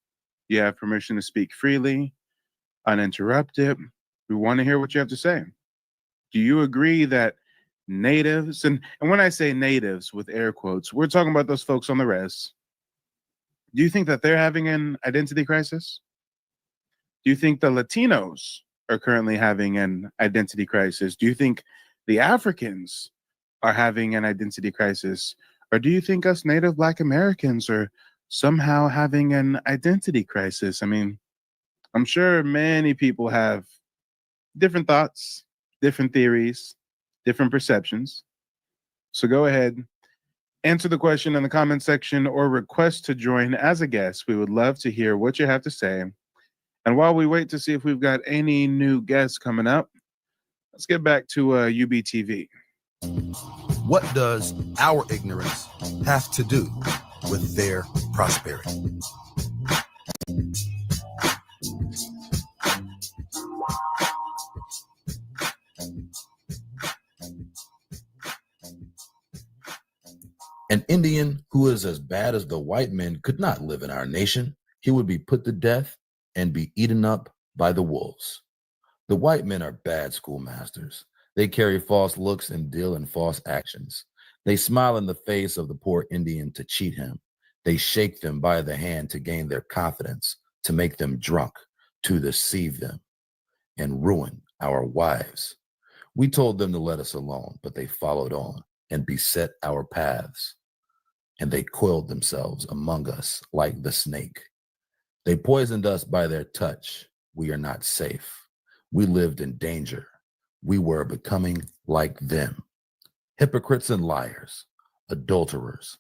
You have permission to speak freely, uninterrupted. We want to hear what you have to say. Do you agree that Natives, and when I say natives with air quotes, we're talking about those folks on the res. Do you think that they're having an identity crisis? Do you think the Latinos are currently having an identity crisis? Do you think the Africans are having an identity crisis? Or do you think us Native Black Americans are somehow having an identity crisis? I mean, I'm sure many people have different thoughts, different theories, different perceptions. So go ahead, answer the question in the comment section or request to join as a guest. We would love to hear what you have to say. And while we wait to see if we've got any new guests coming up, let's get back to UBTV.
What does our ignorance have to do with their prosperity? An Indian who is as bad as the white men could not live in our nation. He would be put to death and be eaten up by the wolves. The white men are bad schoolmasters. They carry false looks and deal in false actions. They smile in the face of the poor Indian to cheat him. They shake them by the hand to gain their confidence, to make them drunk, to deceive them and ruin our wives. We told them to let us alone, but they followed on and beset our paths. And they coiled themselves among us like the snake. They poisoned us by their touch. We are not safe. We lived in danger. We were becoming like them. Hypocrites and liars, adulterers.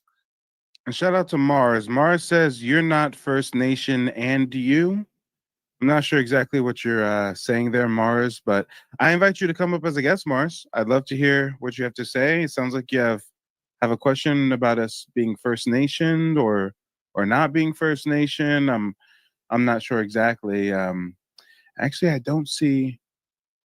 And shout out to Mars. Mars says, "You're not First Nation, and you." I'm not sure exactly what you're saying there, Mars, but I invite you to come up as a guest, Mars. I'd love to hear what you have to say. It sounds like you have a question about us being First Nation or not being First Nation. I'm not sure exactly. Actually, I don't see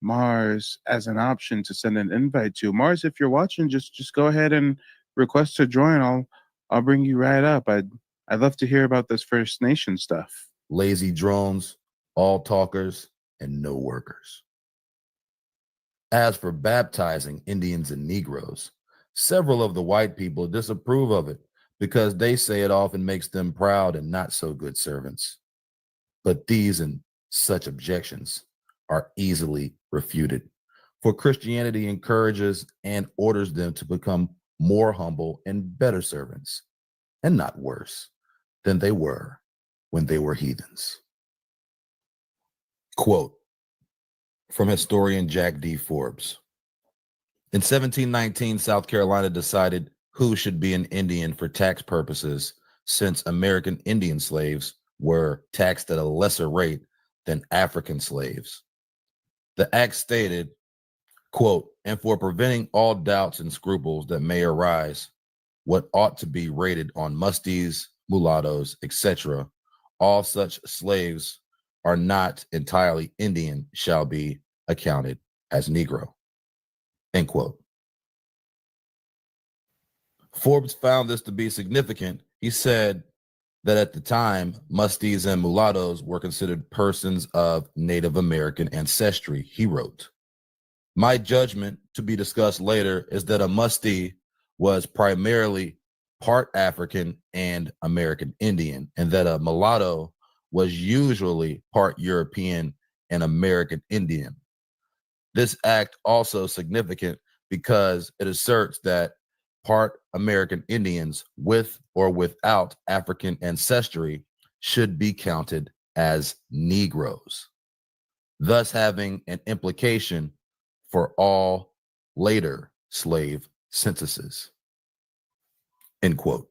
Mars as an option to send an invite to. Mars, if you're watching, just go ahead and request to join. I'll bring you right up. I'd love to hear about this First Nation stuff.
Lazy drones, all talkers, and no workers. As for baptizing Indians and Negroes, several of the white people disapprove of it because they say it often makes them proud and not so good servants. But these and such objections are easily refuted, for Christianity encourages and orders them to become more humble and better servants, and not worse than they were when they were heathens. Quote from historian Jack D. Forbes. In 1719, South Carolina decided who should be an Indian for tax purposes, since American Indian slaves were taxed at a lesser rate than African slaves. The act stated, quote, "And for preventing all doubts and scruples that may arise, what ought to be rated on musties, mulattoes, etc., all such slaves are not entirely Indian shall be accounted as Negro," end quote. Forbes found this to be significant. He said that at the time, musties and mulattoes were considered persons of Native American ancestry. He wrote, "My judgment, to be discussed later, is that a mustee was primarily part African and American Indian, and that a mulatto was usually part European and American Indian. This act also significant because it asserts that part American Indians with or without African ancestry should be counted as Negroes, thus having an implication for all later slave censuses," end quote.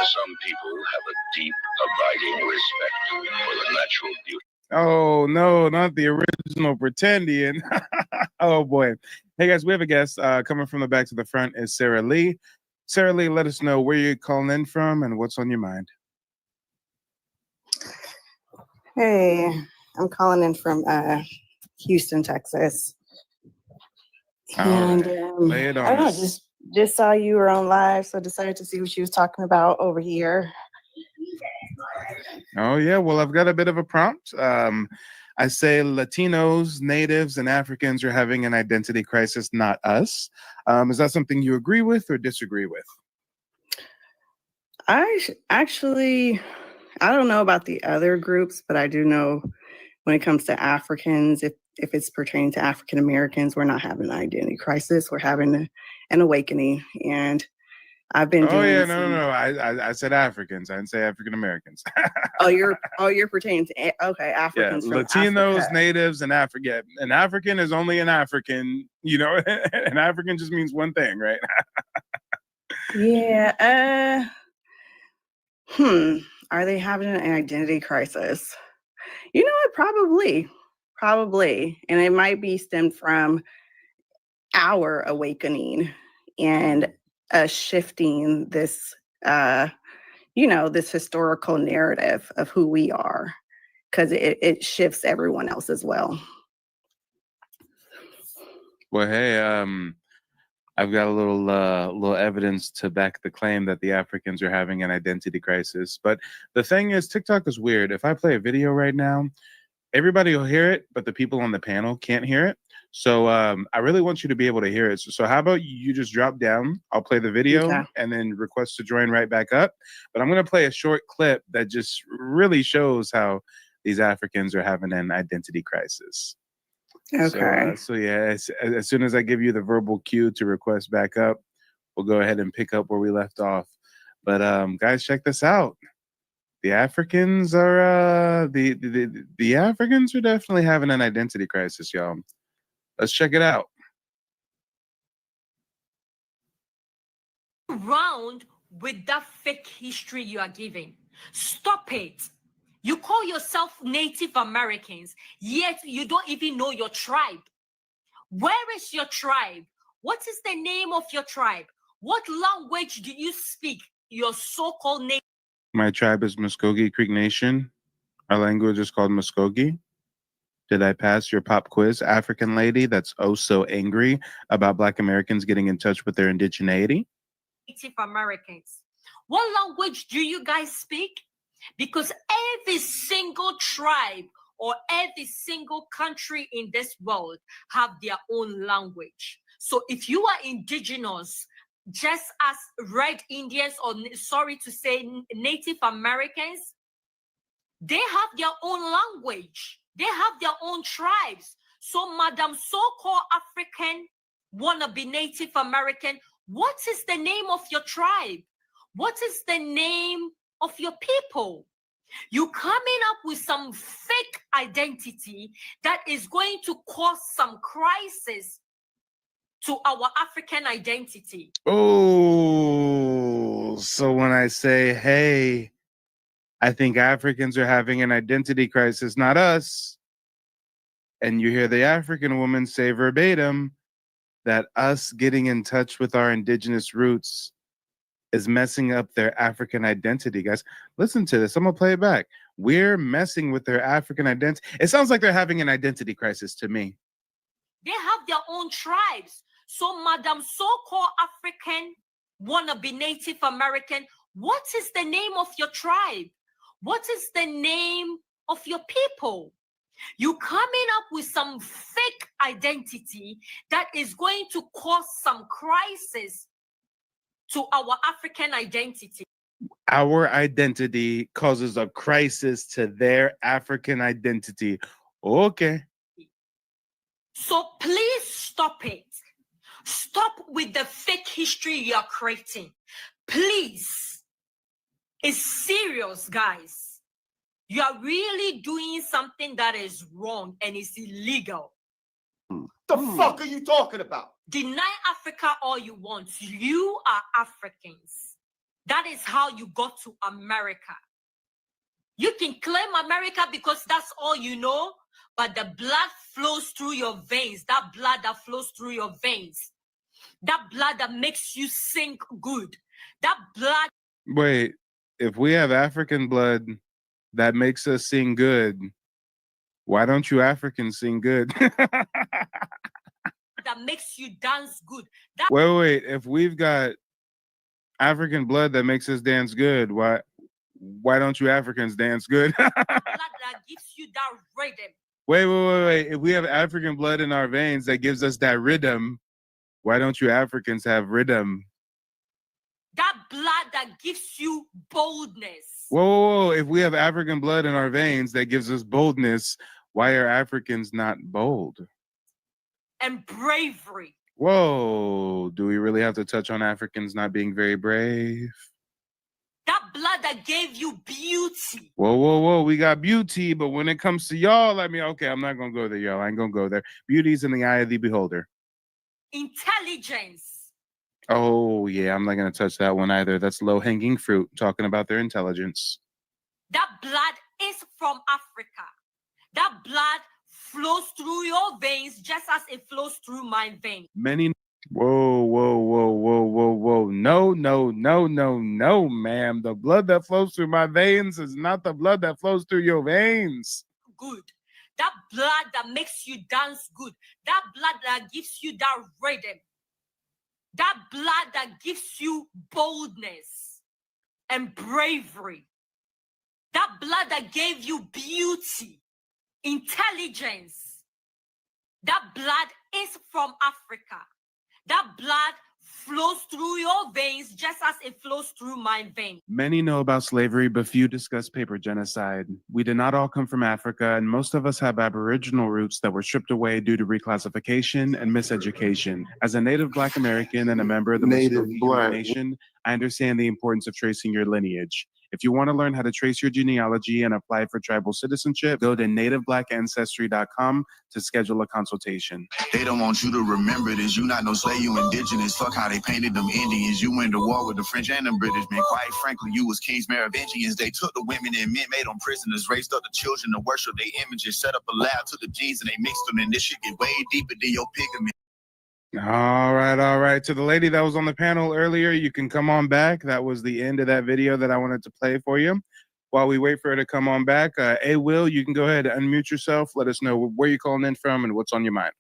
Some people have a deep, abiding respect for the natural beauty.
Oh, no, not the original Pretendian. Oh, boy. Hey, guys, we have a guest coming from the back to the front is Sarah Lee. Sarah Lee, let us know where you're calling in from and what's on your mind.
Hey, I'm calling in from Houston, Texas. And
Lay it on
I don't know,
us.
just saw you were on live, so decided to see what she was talking about over here.
Oh, yeah. Well, I've got a bit of a prompt. I say Latinos, Natives, and Africans are having an identity crisis, not us. Is that something you agree with or disagree with?
I don't know about the other groups, but I do know when it comes to Africans, if it's pertaining to African Americans, we're not having an identity crisis. We're having an awakening. And I've been doing.
Oh yeah, no. I said Africans. I didn't say African Americans.
you're pertaining to Africans.
Yeah,
from
Latinos,
Africa.
Natives, and Africa. An African is only an African. You know, an African just means one thing, right?
Yeah. Are they having an identity crisis? You know what? Probably. And it might be stemmed from our awakening and shifting this, this historical narrative of who we are, because it shifts everyone else as well.
Well, hey, I've got a little evidence to back the claim that the Africans are having an identity crisis. But the thing is, TikTok is weird. If I play a video right now, everybody will hear it, but the people on the panel can't hear it. So I really want you to be able to hear it. So how about you just drop down? I'll play the video and then request to join right back up. But I'm going to play a short clip that just really shows how these Africans are having an identity crisis.
Okay.
So yeah, as soon as I give you the verbal cue to request back up, we'll go ahead and pick up where we left off. But guys, check this out. The Africans are the Africans are definitely having an identity crisis, y'all. Let's check it out.
Round with that fake history you are giving. Stop it. You call yourself Native Americans, yet you don't even know your tribe. Where is your tribe? What is the name of your tribe? What language do you speak? Your so-called name.
My tribe is Muskogee Creek Nation. Our language is called Muskogee. Did I pass your pop quiz, African lady that's oh so angry about Black Americans getting in touch with their indigeneity?
Native Americans. What language do you guys speak? Because every single tribe or every single country in this world have their own language. So if you are indigenous, just as Red Indians, or sorry to say Native Americans, they have their own language. They have their own tribes. So Madam so-called African, wanna be Native American, what is the name of your tribe? What is the name of your people? You coming up with some fake identity that is going to cause some crisis to our African identity.
Oh, so when I say, hey, I think Africans are having an identity crisis, not us, and you hear the African woman say verbatim that us getting in touch with our indigenous roots is messing up their African identity. Guys, listen to this. I'm gonna play it back. We're messing with their African identity. It sounds like they're having an identity crisis to me.
They have their own tribes. So Madam so-called African, wanna be Native American, what is the name of your tribe? What is the name of your people? You coming up with some fake identity that is going to cause some crisis to our African identity.
Our identity causes a crisis to their African identity. Okay.
So please stop it. Stop with the fake history you are creating. Please. It's serious, guys. You are really doing something that is wrong and is illegal.
The fuck are you talking about?
Deny Africa all you want. You are Africans. That is how you got to America. You can claim America because that's all you know, but the blood flows through your veins. That blood that flows through your veins. That blood that makes you sing good. That blood.
Wait, if we have African blood that makes us sing good, why don't you Africans sing good?
That makes you dance good.
Wait. If we've got African blood that makes us dance good, why don't you Africans dance good?
Blood that gives you that rhythm.
Wait. If we have African blood in our veins that gives us that rhythm, why don't you Africans have rhythm?
That blood that gives you boldness.
Whoa. If we have African blood in our veins that gives us boldness, why are Africans not bold?
And bravery.
Whoa. Do we really have to touch on Africans not being very brave?
That blood that gave you beauty.
Whoa. We got beauty, but when it comes to y'all, okay, I'm not going to go there, y'all. I ain't going to go there. Beauty's in the eye of the beholder.
Intelligence.
Oh, yeah, I'm not going to touch that one either. That's low-hanging fruit, talking about their intelligence.
That blood is from Africa. That blood flows through your veins just as it flows through my veins.
Many... Whoa, whoa, whoa, whoa, whoa, whoa. No, no, no, no, no, ma'am. The blood that flows through my veins is not the blood that flows through your veins.
Good. That blood that makes you dance good. That blood that gives you that rhythm. That blood that gives you boldness and bravery. That blood that gave you beauty, intelligence. That blood is from Africa. That blood flows through your veins just as it flows through my veins.
Many know about slavery, but few discuss paper genocide. We did not all come from Africa, and most of us have Aboriginal roots that were stripped away due to reclassification and miseducation. As a native Black American and a member of the Muscogee Huron Nation, I understand the importance of tracing your lineage. If you want to learn how to trace your genealogy and apply for tribal citizenship, go to nativeblackancestry.com to schedule a consultation.
They don't want you to remember this. You not no slave, you indigenous. Fuck how they painted them Indians. You went to war with the French and the British, man. Quite frankly, you was kings Merovingians. They took the women and men, made them prisoners, raised up the children to worship their images, set up a lab, took the genes and they mixed them, and this shit get way deeper than your pigment.
All right. To the lady that was on the panel earlier, you can come on back. That was the end of that video that I wanted to play for you. While we wait for her to come on back, hey, Will, you can go ahead and unmute yourself. Let us know where you're calling in from and what's on your mind.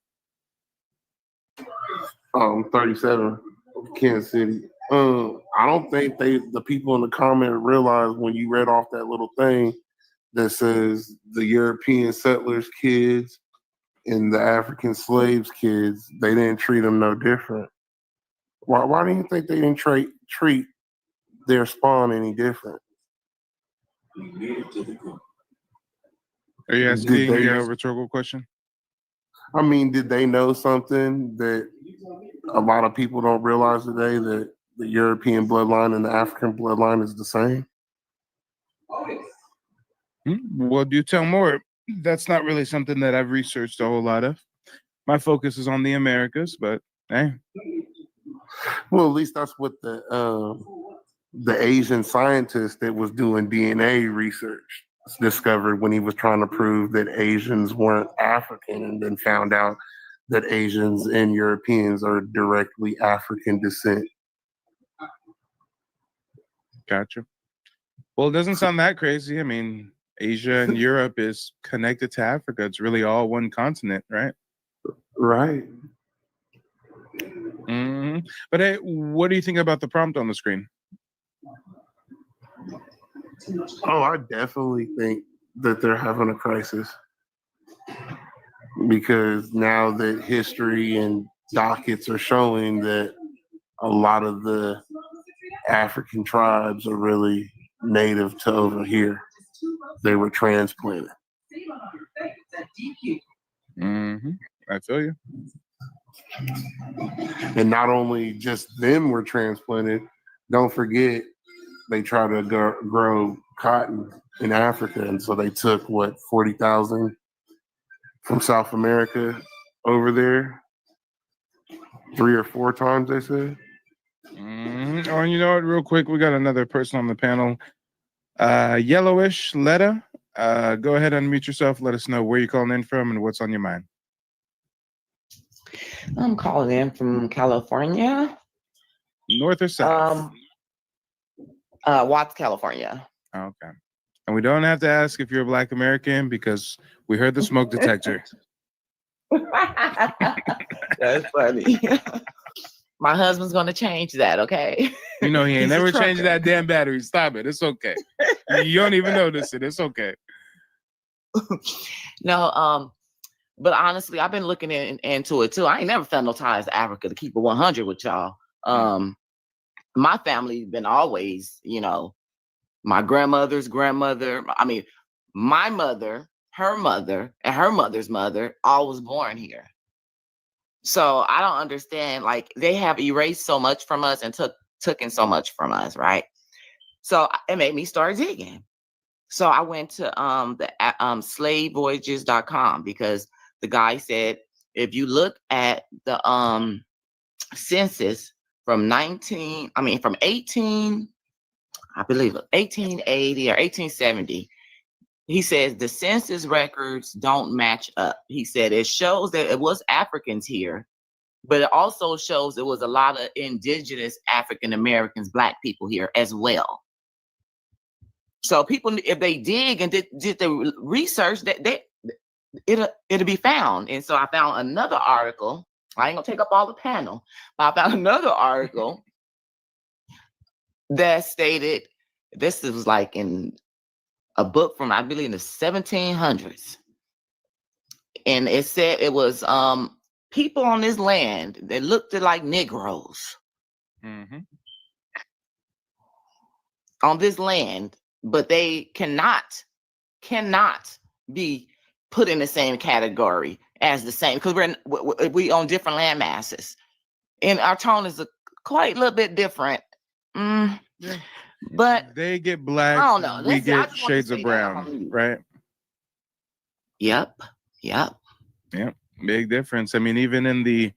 37, Kansas City. I don't think the people in the comment realize when you read off that little thing that says the European settlers' kids and the African slaves' kids, they didn't treat them no different. Why do you think they didn't treat their spawn any different?
Are you asking a rhetorical question?
I mean, did they know something that a lot of people don't realize today, that the European bloodline and the African bloodline is the same?
Well, do tell more. That's not really something that I've researched a whole lot of. My focus is on the Americas, but hey.
Well, at least that's what the Asian scientist that was doing DNA research discovered when he was trying to prove that Asians weren't African, and then found out that Asians and Europeans are directly African descent.
Gotcha. Well, it doesn't sound that crazy. I mean, Asia and Europe is connected to Africa. It's really all one continent, right?
Right.
Mm-hmm. But hey, what do you think about the prompt on the screen?
Oh, I definitely think that they're having a crisis, because now that history and dockets are showing that a lot of the African tribes are really native to over here. They were transplanted.
Mm-hmm. I feel you.
And not only just them were transplanted, don't forget they tried to grow cotton in Africa, and so they took 40,000 from South America over there, 3 or 4 times, they said.
Mm-hmm. Oh, and you know what? Real quick, we got another person on the panel. Yellowish Letta. Go ahead and unmute yourself. Let us know where you're calling in from and what's on your mind.
I'm calling in from California.
North or south?
Watts, California.
Okay. And we don't have to ask if you're a Black American, because we heard the smoke detector.
That's funny. My husband's going to change that, okay?
You know, he ain't
He's a
never
trucker.
changed that damn battery. Stop it. It's okay. You don't even notice it. It's okay.
No, but honestly, I've been looking into it too. I ain't never felt no ties to Africa, to keep it 100 with y'all. My family been always, my grandmother's grandmother. I mean, my mother, her mother, and her mother's mother all was born here. So I don't understand. Like, they have erased so much from us and taken so much from us, right? So it made me start digging. So I went to the slavevoyages.com, because the guy said, if you look at the census from 18, I believe 1880 or 1870. He says the census records don't match up. He said it shows that it was Africans here, but it also shows it was a lot of indigenous African Americans, Black people here as well. So people, if they dig and did the research, it'll be found. And so I found another article. I ain't gonna take up all the panel, but I found another article that stated, this was like in a book from, I believe, in the 1700s. And it said it was people on this land that looked like Negroes on this land, but they cannot be put in the same category as the same, because we own different land masses, and our tone is quite a little bit different. But
they get black.
I don't know.
We get shades of brown, right?
Yep.
Big difference. I mean, even in the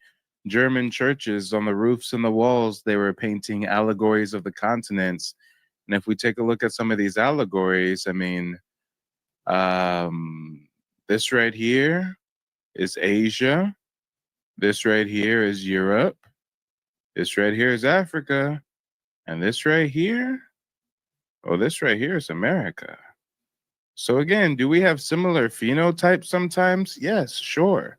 German churches, on the roofs and the walls, they were painting allegories of the continents. And if we take a look at some of these allegories, I mean, this right here is Asia. This right here is Europe. This right here is Africa. And this right here, this right here is America. So again, do we have similar phenotypes sometimes? Yes, sure.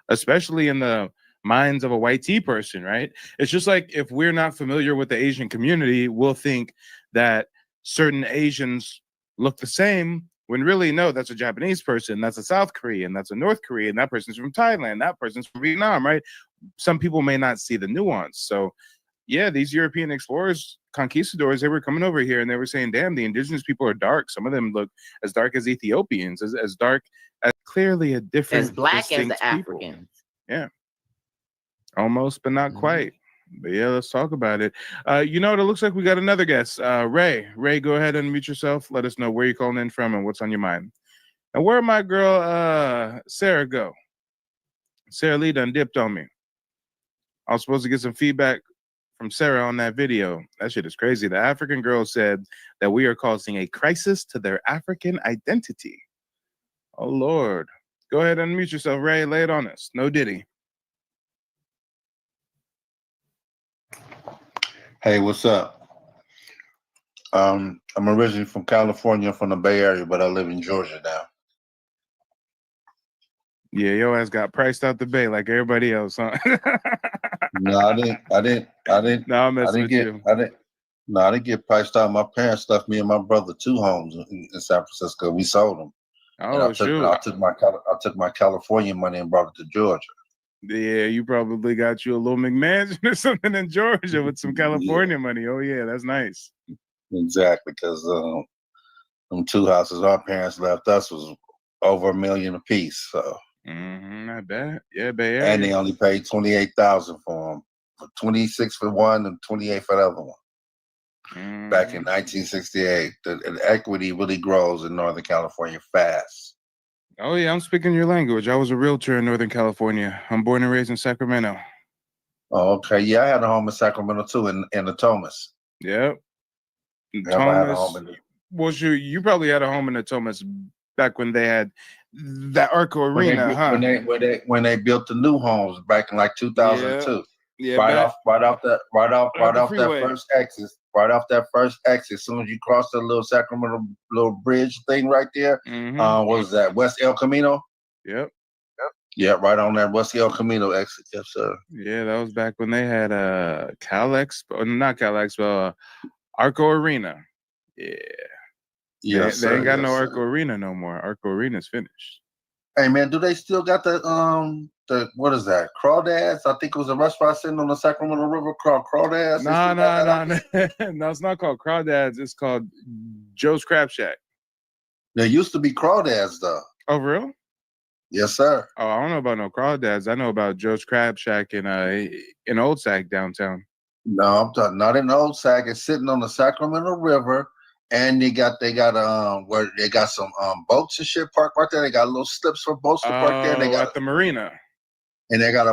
Especially in the minds of a white tea person, right? It's just like if we're not familiar with the Asian community, we'll think that certain Asians look the same, when really, no, that's a Japanese person, that's a South Korean, that's a North Korean, that person's from Thailand, that person's from Vietnam, right? Some people may not see the nuance. So yeah, these European explorers, conquistadors, they were coming over here and they were saying, damn, the indigenous people are dark. Some of them look as dark as Ethiopians, as dark as clearly a different,
as Black as the
people.
Africans.
Yeah. Almost, but not quite. But yeah, let's talk about it. You know what? It looks like we got another guest. Ray. Ray, go ahead and unmute yourself. Let us know where you're calling in from and what's on your mind. And where'd my girl Sarah go? Sarah Lee done dipped on me. I was supposed to get some feedback from Sarah on that video. That shit is crazy. The African girl said that we are causing a crisis to their African identity. Oh, Lord. Go ahead and unmute yourself, Ray. Lay it on us. No Diddy.
Hey, what's up? I'm originally from California, from the Bay Area, but I live in Georgia now.
Yeah, your ass got priced out the Bay like everybody else, huh?
No, I didn't.
No, I'm messing with you.
I didn't get priced out. My parents left me and my brother 2 homes in San Francisco. We sold them.
Oh,
and I took my California money and brought it to Georgia.
Yeah, you probably got you a little McMansion or something in Georgia with some California money. Oh yeah, that's nice.
Exactly, because them 2 houses our parents left us was over $1 million a piece. So.
I bet. Yeah, Bay Area.
And they only paid $28,000 for them, for 26 for one and 28 for the other one. Back in 1968, the equity really grows in Northern California fast.
Oh yeah, I'm speaking your language. I was a realtor in Northern California. I'm born and raised in Sacramento.
Oh, okay. Yeah, I had a home in Sacramento too, in the Thomas.
Yep.
I had a home in
well, you probably had a home in the Thomas back when they had that Arco Arena,
when they built the new homes back in like 2002.
Yeah,
right off that first exit. Right off that first exit, as soon as you cross the little Sacramento little bridge thing right there, what was that? West El Camino?
Yep.
Yeah, right on that West El Camino exit. Yes, sir.
Yeah, that was back when they had not Cal Expo, Arco Arena. Yeah.
Yes,
they ain't got no Arco Arena no more. Arco Arena's finished.
Hey man, do they still got the what is that? Crawdads? I think it was a restaurant sitting on the Sacramento River called Crawdads.
No, it's not called Crawdads. It's called Joe's Crab Shack.
There used to be Crawdads though.
Oh, real?
Yes, sir.
Oh, I don't know about no Crawdads. I know about Joe's Crab Shack in Old Sac downtown.
No, I'm talking not in Old Sac. It's sitting on the Sacramento River. And they got where they got some boats and shit parked right there. They got little slips for boats to park there. They got
at the marina.
and they got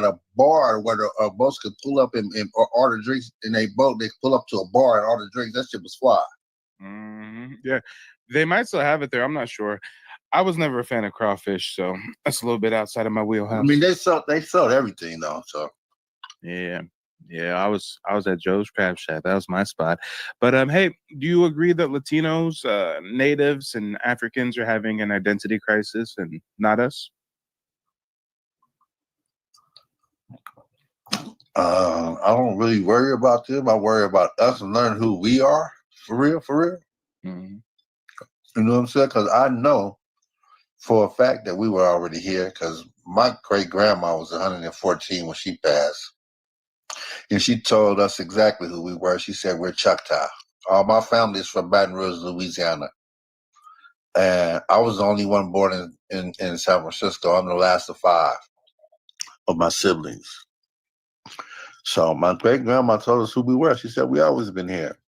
a bar where the boats could pull up and order drinks in a boat. They pull up to a bar and order drinks. That shit was fly.
Yeah, they might still have it there. I'm not sure. I was never a fan of crawfish, so that's a little bit outside of my wheelhouse.
I mean, they sold everything though. So
yeah, I was at Joe's Crab Shack. That was my spot. But hey, do you agree that Latinos, natives, and Africans are having an identity crisis, and not us?
I don't really worry about them. I worry about us and learn who we are for real.
Mm-hmm.
You know what I'm saying? Because I know for a fact that we were already here. Because my great grandma was 114 when she passed, and she told us exactly who we were. She said we're Choctaw. All my family is from Baton Rouge, Louisiana, and I was the only one born in San Francisco. I'm the last of 5 of my siblings. So my great grandma told us who we were. She said we always been here.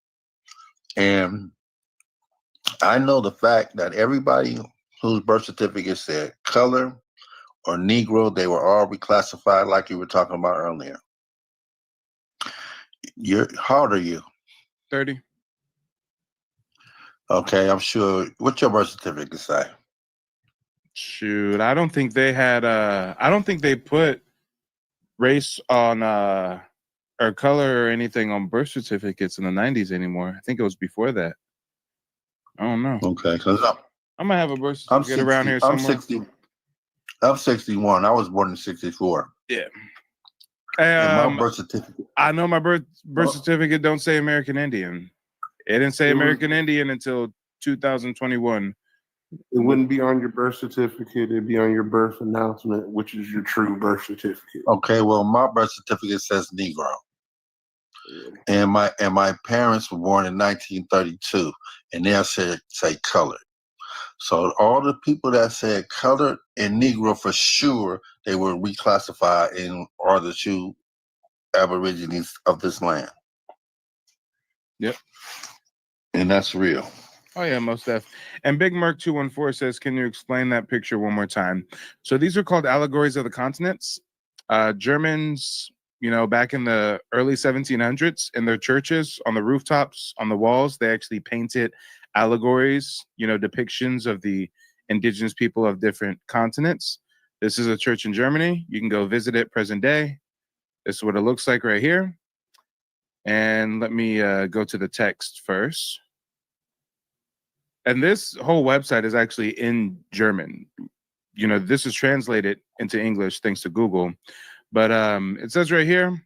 And I know the fact that everybody whose birth certificate said color or Negro, they were all reclassified like you were talking about earlier. How old are you?
30.
Okay, I'm sure. What's your birth certificate say?
Shoot, I don't think they had I don't think they put race on or color or anything on birth certificates in the 90s anymore. I think it was before that. I don't know.
Okay, because
I'm gonna have a birth certificate around here somewhere.
I'm 61. I was born in 64.
Yeah.
And my birth certificate.
I know my birth certificate don't say American Indian. It didn't say American Indian until 2021.
It wouldn't be on your birth certificate. It'd be on your birth announcement, which is your true birth certificate.
Okay, well, my birth certificate says Negro. And my parents were born in 1932, and they'll say colored. So all the people that said colored and Negro, for sure, they were reclassified and are the true Aborigines of this land.
Yep.
And that's real.
Oh yeah, most def. And Big Merc 214 says, "Can you explain that picture one more time?" So these are called allegories of the continents. Germans, back in the early 1700s, in their churches, on the rooftops, on the walls, they actually painted allegories, depictions of the indigenous people of different continents. This is a church in Germany. You can go visit it present day. This is what it looks like right here. And let me go to the text first. And this whole website is actually in German. This is translated into English thanks to Google. But it says right here,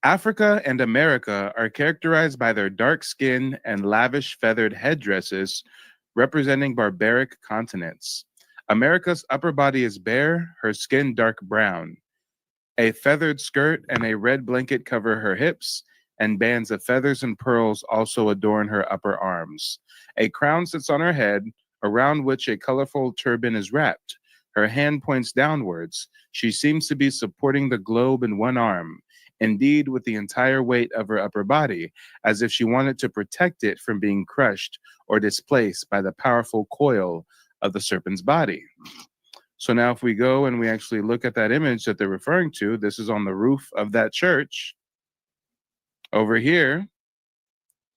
Africa and America are characterized by their dark skin and lavish feathered headdresses representing barbaric continents. America's upper body is bare, her skin dark brown. A feathered skirt and a red blanket cover her hips, and bands of feathers and pearls also adorn her upper arms. A crown sits on her head, around which a colorful turban is wrapped. Her hand points downwards. She seems to be supporting the globe in one arm, indeed with the entire weight of her upper body, as if she wanted to protect it from being crushed or displaced by the powerful coil of the serpent's body. So now if we go and we actually look at that image that they're referring to, this is on the roof of that church. Over here,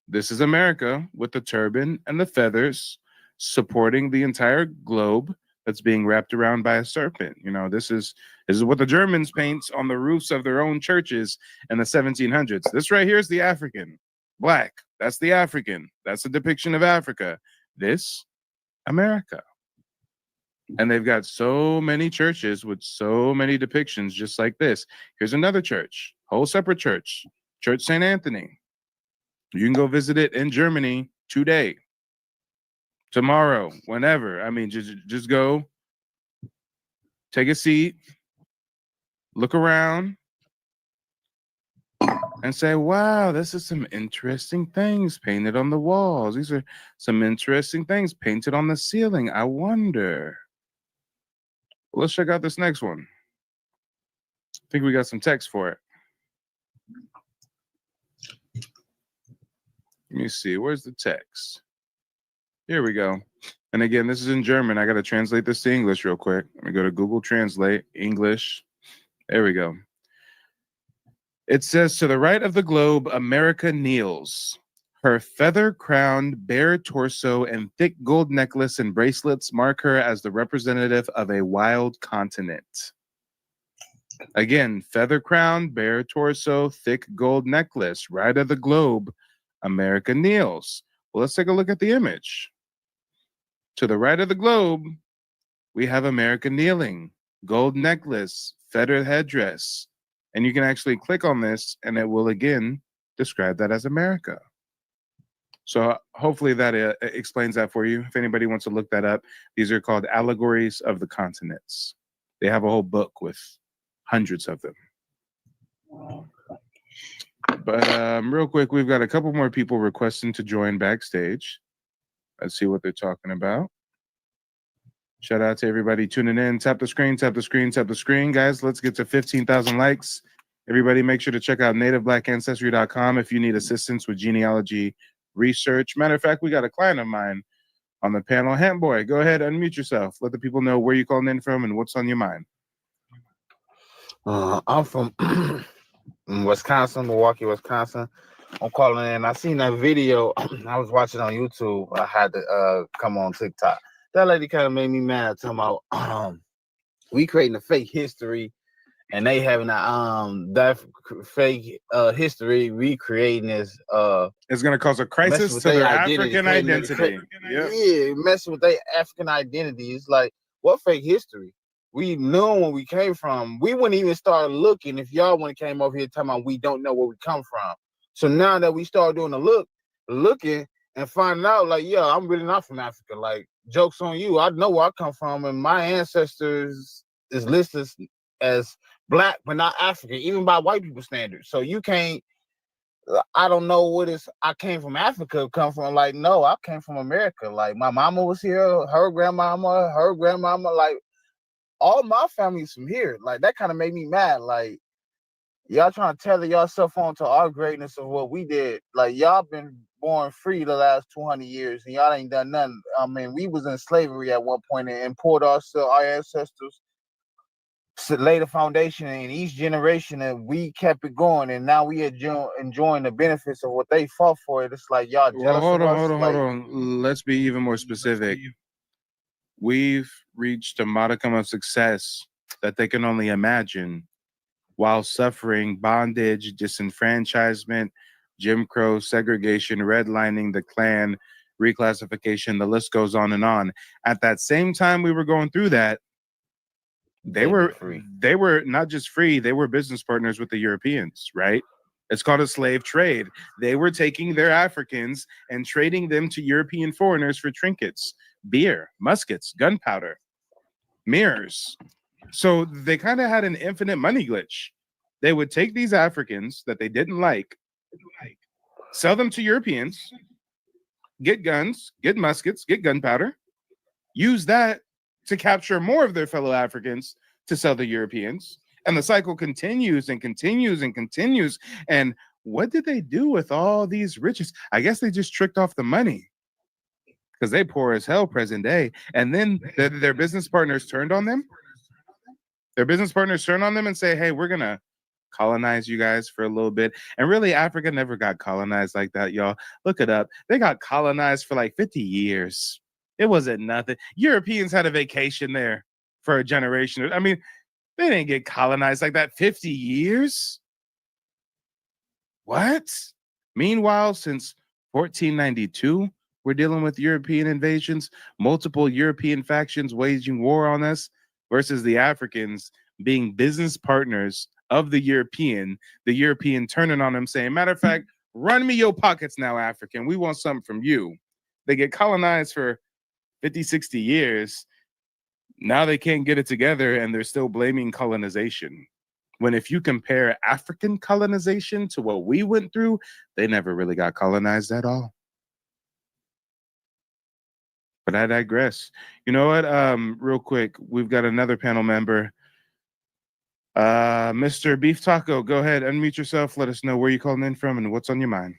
this is America with the turban and the feathers supporting the entire globe that's being wrapped around by a serpent. This is what the Germans paint on the roofs of their own churches in the 1700s. This right here is the African. Black, that's the African. That's a depiction of Africa. This, America. And they've got so many churches with so many depictions just like this. Here's another church, whole separate church, Church St. Anthony. You can go visit it in Germany today, tomorrow, whenever. I mean, just go, take a seat, look around, and say, wow, this is some interesting things painted on the walls. These are some interesting things painted on the ceiling. I wonder. Let's check out this next one. I think we got some text for it. Let me see. Where's the text? Here we go. And again, this is in German. I got to translate this to English real quick. Let me go to Google Translate, English. There we go. It says, to the right of the globe, America kneels. Her feather-crowned, bare torso and thick gold necklace and bracelets mark her as the representative of a wild continent. Again, feather-crowned, bare torso, thick gold necklace, right of the globe, America kneels. Well, let's take a look at the image. To the right of the globe, we have America kneeling, gold necklace, feathered headdress. And you can actually click on this and it will again describe that as America. So hopefully that explains that for you. If anybody wants to look that up, these are called allegories of the continents. They have a whole book with hundreds of them. But real quick, we've got a couple more people requesting to join backstage. Let's see what they're talking about. Shout out to everybody tuning in. Tap the screen, tap the screen, tap the screen. Guys, let's get to 15,000 likes. Everybody make sure to check out nativeblack.ancestry.com if you need assistance with genealogy research. Matter of fact, we got a client of mine on the panel. Handboy, go ahead, unmute yourself. Let the people know where you're calling in from and what's on your mind.
I'm from Wisconsin, Milwaukee, Wisconsin. I'm calling in. I seen that video. I was watching on YouTube. I had to come on TikTok. That lady kind of made me mad, talking about we creating a fake history and they having that fake history recreating this
it's gonna cause a crisis to their African identity.
Yeah, messing with their African identity. It's like, what fake history? We knew when we came from. We wouldn't even start looking if y'all when it came over here talking about we don't know where we come from. So now that we start doing the looking and finding out, like, yeah, I'm really not from Africa. Like, joke's on you. I know where I come from, and my ancestors is listed as Black, but not African, even by white people standards. So you can't. I don't know what is. I came from Africa. Come from like no, I came from America. Like my mama was here, her grandmama, like all my family's from here. Like that kind of made me mad. Like y'all trying to tether yourself onto our greatness of what we did. Like y'all been born free the last 200 years and y'all ain't done nothing. I mean, we was in slavery at one point and poured our ancestors to lay the foundation in each generation, and we kept it going, and now we are enjoying the benefits of what they fought for. It's like y'all jealous
hold
of us.
Hold on. Let's be even more specific. We've reached a modicum of success that they can only imagine while suffering bondage, disenfranchisement, Jim Crow, segregation, redlining, the Klan, reclassification, the list goes on and on. At that same time we were going through that, they were not just free, they were business partners with the Europeans, right? It's called a slave trade. They were taking their Africans and trading them to European foreigners for trinkets, beer, muskets, gunpowder, mirrors. So they kind of had an infinite money glitch. They would take these Africans that they didn't like, sell them to Europeans, get guns, get muskets, get gunpowder, use that to capture more of their fellow Africans to sell to Europeans. And the cycle continues and continues and continues. And what did they do with all these riches? I guess they just tricked off the money because they poor as hell present day. And then their business partners turned on them. Their business partners turn on them and say, hey, we're going to colonize you guys for a little bit. And really, Africa never got colonized like that, y'all. Look it up. They got colonized for like 50 years. It wasn't nothing. Europeans had a vacation there for a generation. I mean, they didn't get colonized like that. 50 years? What? Meanwhile, since 1492, we're dealing with European invasions, multiple European factions waging war on us versus the Africans being business partners of the European turning on them saying, matter of fact, run me your pockets now, African. We want something from you. They get colonized for 50, 60 years. Now they can't get it together and they're still blaming colonization. When if you compare African colonization to what we went through, they never really got colonized at all. But I digress. You know what? Real quick, we've got another panel member. Mr. Beef Taco, go ahead, unmute yourself. Let us know where you're calling in from and what's on your mind.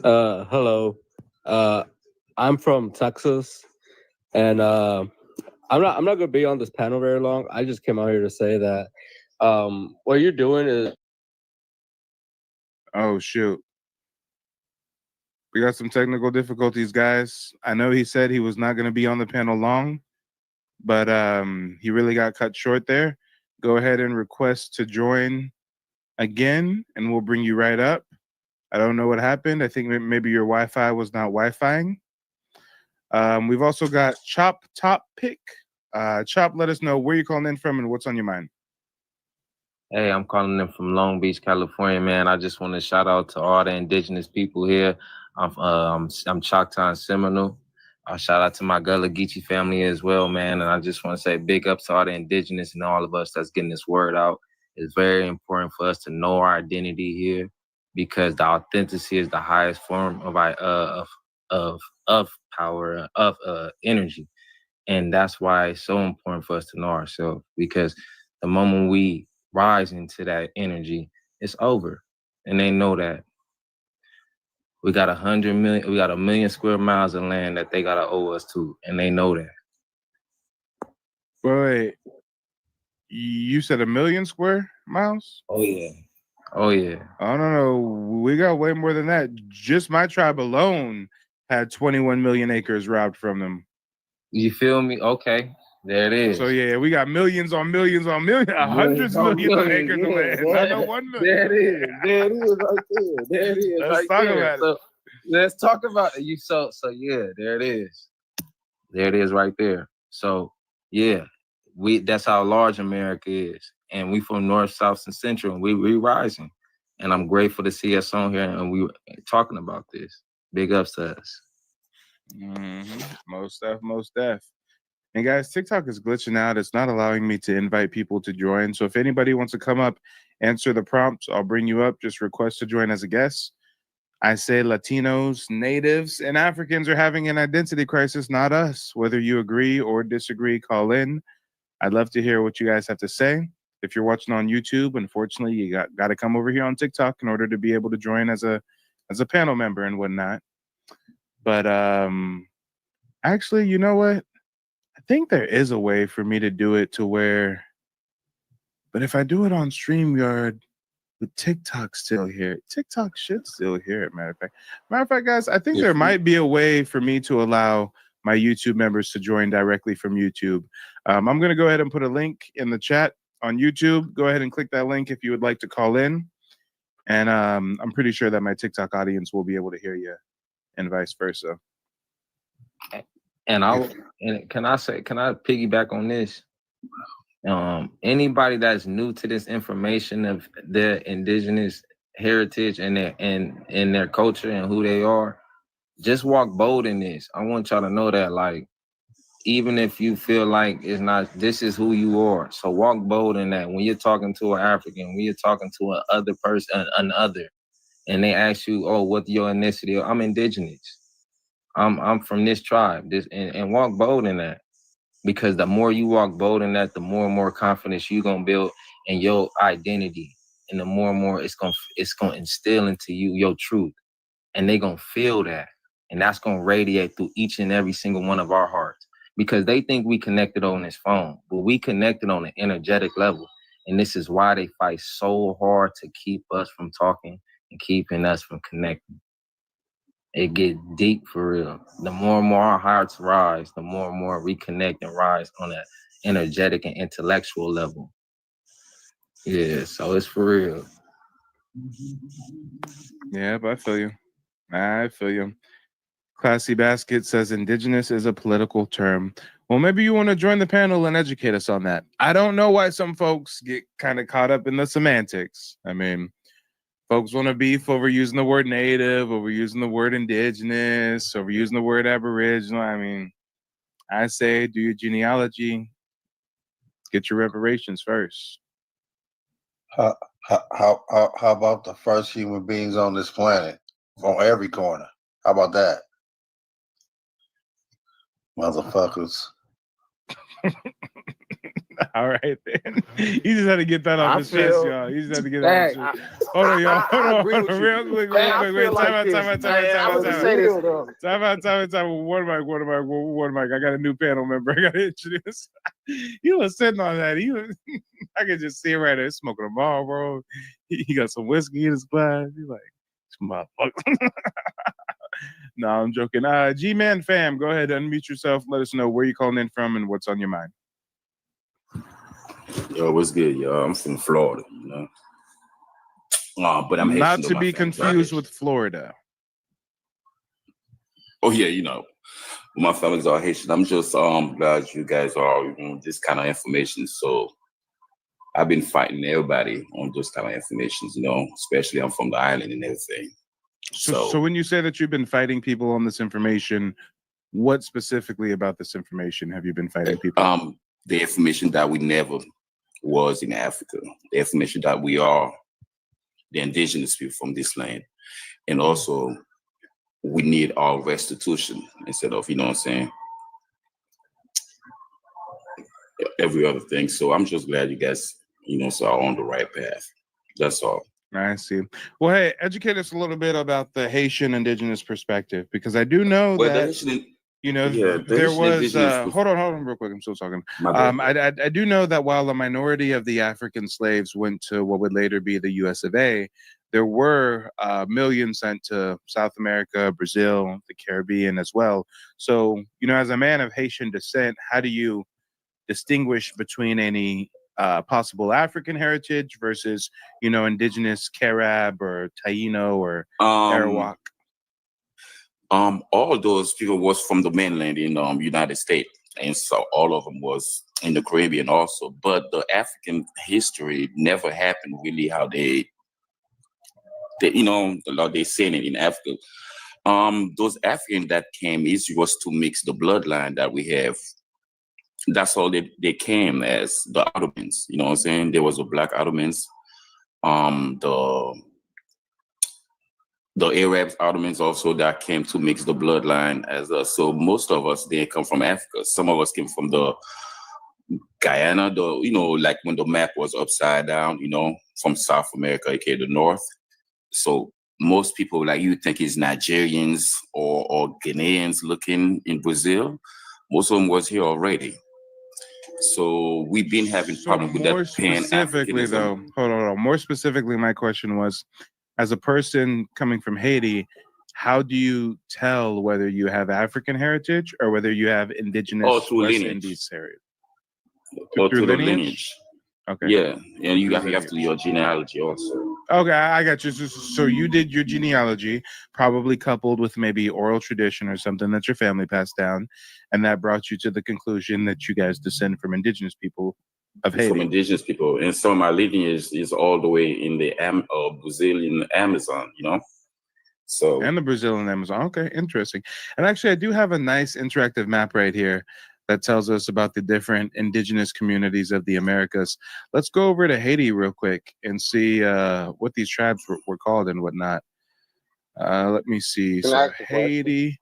Hello. I'm from Texas, and I'm not gonna be on this panel very long. I just came out here to say that what you're doing is.
Oh shoot. We got some technical difficulties, guys. I know he said he was not going to be on the panel long, but he really got cut short there. Go ahead and request to join again, and we'll bring you right up. I don't know what happened. I think maybe your Wi-Fi was not Wi-Fiing. We've also got Chop Top Pick. Chop, let us know where you're calling in from and what's on your mind.
Hey, I'm calling in from Long Beach, California, man. I just want to shout out to all the indigenous people here. I'm Choctaw and Seminole. Shout out to my Gullah Geechee family as well, man. And I just want to say big ups to all the indigenous and all of us that's getting this word out. It's very important for us to know our identity here, because the authenticity is the highest form of power, of energy. And that's why it's so important for us to know ourselves, because the moment we rise into that energy, it's over. And they know that. We got 100 million, we got 1 million square miles of land that they gotta owe us to, and they know that.
Wait, you said 1 million square miles?
Oh yeah. Oh yeah.
I don't know. We got way more than that. Just my tribe alone had 21 million acres robbed from them.
You feel me? Okay. There it is.
So yeah, we got millions on millions on millions, hundreds of millions of acres of land. Not no 1 million.
There it is. There it is right there. There it is.
Let's
right
talk
there.
about it.
So let's talk about it. So yeah, there it is. There it is right there. So yeah, that's how large America is. And we from North, South, and Central, and we rising. And I'm grateful to see us on here and we talking about this. Big ups to us.
Most def. And guys, TikTok is glitching out. It's not allowing me to invite people to join. So if anybody wants to come up, answer the prompts, I'll bring you up. Just request to join as a guest. I say Latinos, Natives, and Africans are having an identity crisis, not us. Whether you agree or disagree, call in. I'd love to hear what you guys have to say. If you're watching on YouTube, unfortunately, you got to come over here on TikTok in order to be able to join as a panel member and whatnot. But actually, you know what? I think there is a way for me to do it to where, but if I do it on StreamYard, with TikTok still here, TikTok should still hear it. Matter of fact, guys, I think there might be a way for me to allow my YouTube members to join directly from YouTube. I'm going to go ahead and put a link in the chat on YouTube. Go ahead and click that link if you would like to call in. And I'm pretty sure that my TikTok audience will be able to hear you and vice versa.
And can I piggyback on this? Anybody that's new to this information of their indigenous heritage and their culture and who they are, just walk bold in this. I want y'all to know that, like, even if you feel like it's not, this is who you are. So walk bold in that. When you're talking to an African, when you're talking to another person, and they ask you, oh, what's your ethnicity? I'm indigenous. I'm from this tribe. And walk bold in that. Because the more you walk bold in that, the more and more confidence you're gonna build in your identity. And the more and more it's gonna instill into you your truth. And they're gonna feel that. And that's gonna radiate through each and every single one of our hearts. Because they think we connected on this phone, but we connected on an energetic level. And this is why they fight so hard to keep us from talking and keeping us from connecting. It get deep for real. The more and more our hearts rise, the more and more we connect and rise on an energetic and intellectual level. Yeah, so it's for real.
Yeah, but I feel you. Classy Basket says indigenous is a political term. Well, maybe you want to join the panel and educate us on that. I don't know why some folks get kind of caught up in the semantics. I mean, folks want to beef over using the word native, over using the word indigenous, over using the word aboriginal. I mean, I say do your genealogy, get your reparations first.
How about the first human beings on this planet on every corner? How about that? Motherfuckers.
All right, then. You just had to get that off
I
his chest,
feel.
y'all. You just had to get it off his
Dang,
chest. Hold on, y'all. Hold on,
agree
hold
with
on.
you.
Real quick,
Hey,
real
I
quick.
feel
Wait,
like
time out,
this.
time out, time out,
Hey,
time
I
out,
was
time
gonna say this.
out. Time out. One mic. I got a new panel member. I got to introduce. He was sitting on that. I could just see him right there smoking a ball, bro. He got some whiskey in his glass. He's like, motherfucker. No, I'm joking. G-Man fam, go ahead, unmute yourself. Let us know where you're calling in from and what's on your mind.
Yo, what's good, yo? I'm from Florida, you know. But I'm Haitian.
Not
though
to
my
be
family's not
confused
Haitian.
with Florida.
Oh yeah, you know, my family's all Haitian. I'm just glad you guys are this kind of information. So I've been fighting everybody on those kind of informations, you know, especially I'm from the island and everything.
So when you say that you've been fighting people on this information, what specifically about this information have you been fighting people?
The information that we never was in Africa, the information that we are the indigenous people from this land, and also we need our restitution instead of, you know what I'm saying, every other thing. So I'm just glad you guys, you know, so are on the right path. That's all.
I see. Well, hey, educate us a little bit about the Haitian indigenous perspective, because I do know
Well,
that, there was, hold on real quick. I'm still talking. I do know that while a minority of the African slaves went to what would later be the US of A, there were millions sent to South America, Brazil, the Caribbean as well. So, you know, as a man of Haitian descent, how do you distinguish between any possible African heritage versus, you know, indigenous Carib or Taino or Arawak?
All those people was from the mainland in United States, and so all of them was in the Caribbean also. But the African history never happened really how they you know, they saying it in Africa. Those Africans that came is was to mix the bloodline that we have. That's all they came as the Ottomans. You know what I'm saying? There was a black Ottomans. The Arabs Ottomans also that came to mix the bloodline as us. So most of us didn't come from Africa. Some of us came from the Guyana, you know, like when the map was upside down, you know, from South America, aka the North. So most people, like you think is Nigerians or Ghanaians looking in Brazil. Most of them was here already. So we've been having problems with that
Specifically, though,
Pan-Africanism.
hold on. More specifically, my question was, as a person coming from Haiti, how do you tell whether you have African heritage or whether you have indigenous
through
West
lineage.
Indies heritage?
Or
Through
to the
lineage?
lineage.
Okay.
Yeah, and you
Through
have to do your genealogy also.
Okay, I got you. So you did your genealogy, probably coupled with maybe oral tradition or something that your family passed down, and that brought you to the conclusion that you guys descend from indigenous people of Haiti.
From indigenous people, and so my lineage is all the way in the Brazilian Amazon, you know. So
and the Brazilian Amazon. Okay, interesting. And actually, I do have a nice interactive map right here that tells us about the different indigenous communities of the Americas. Let's go over to Haiti real quick and see what these tribes were called and whatnot. Let me see. So Haiti,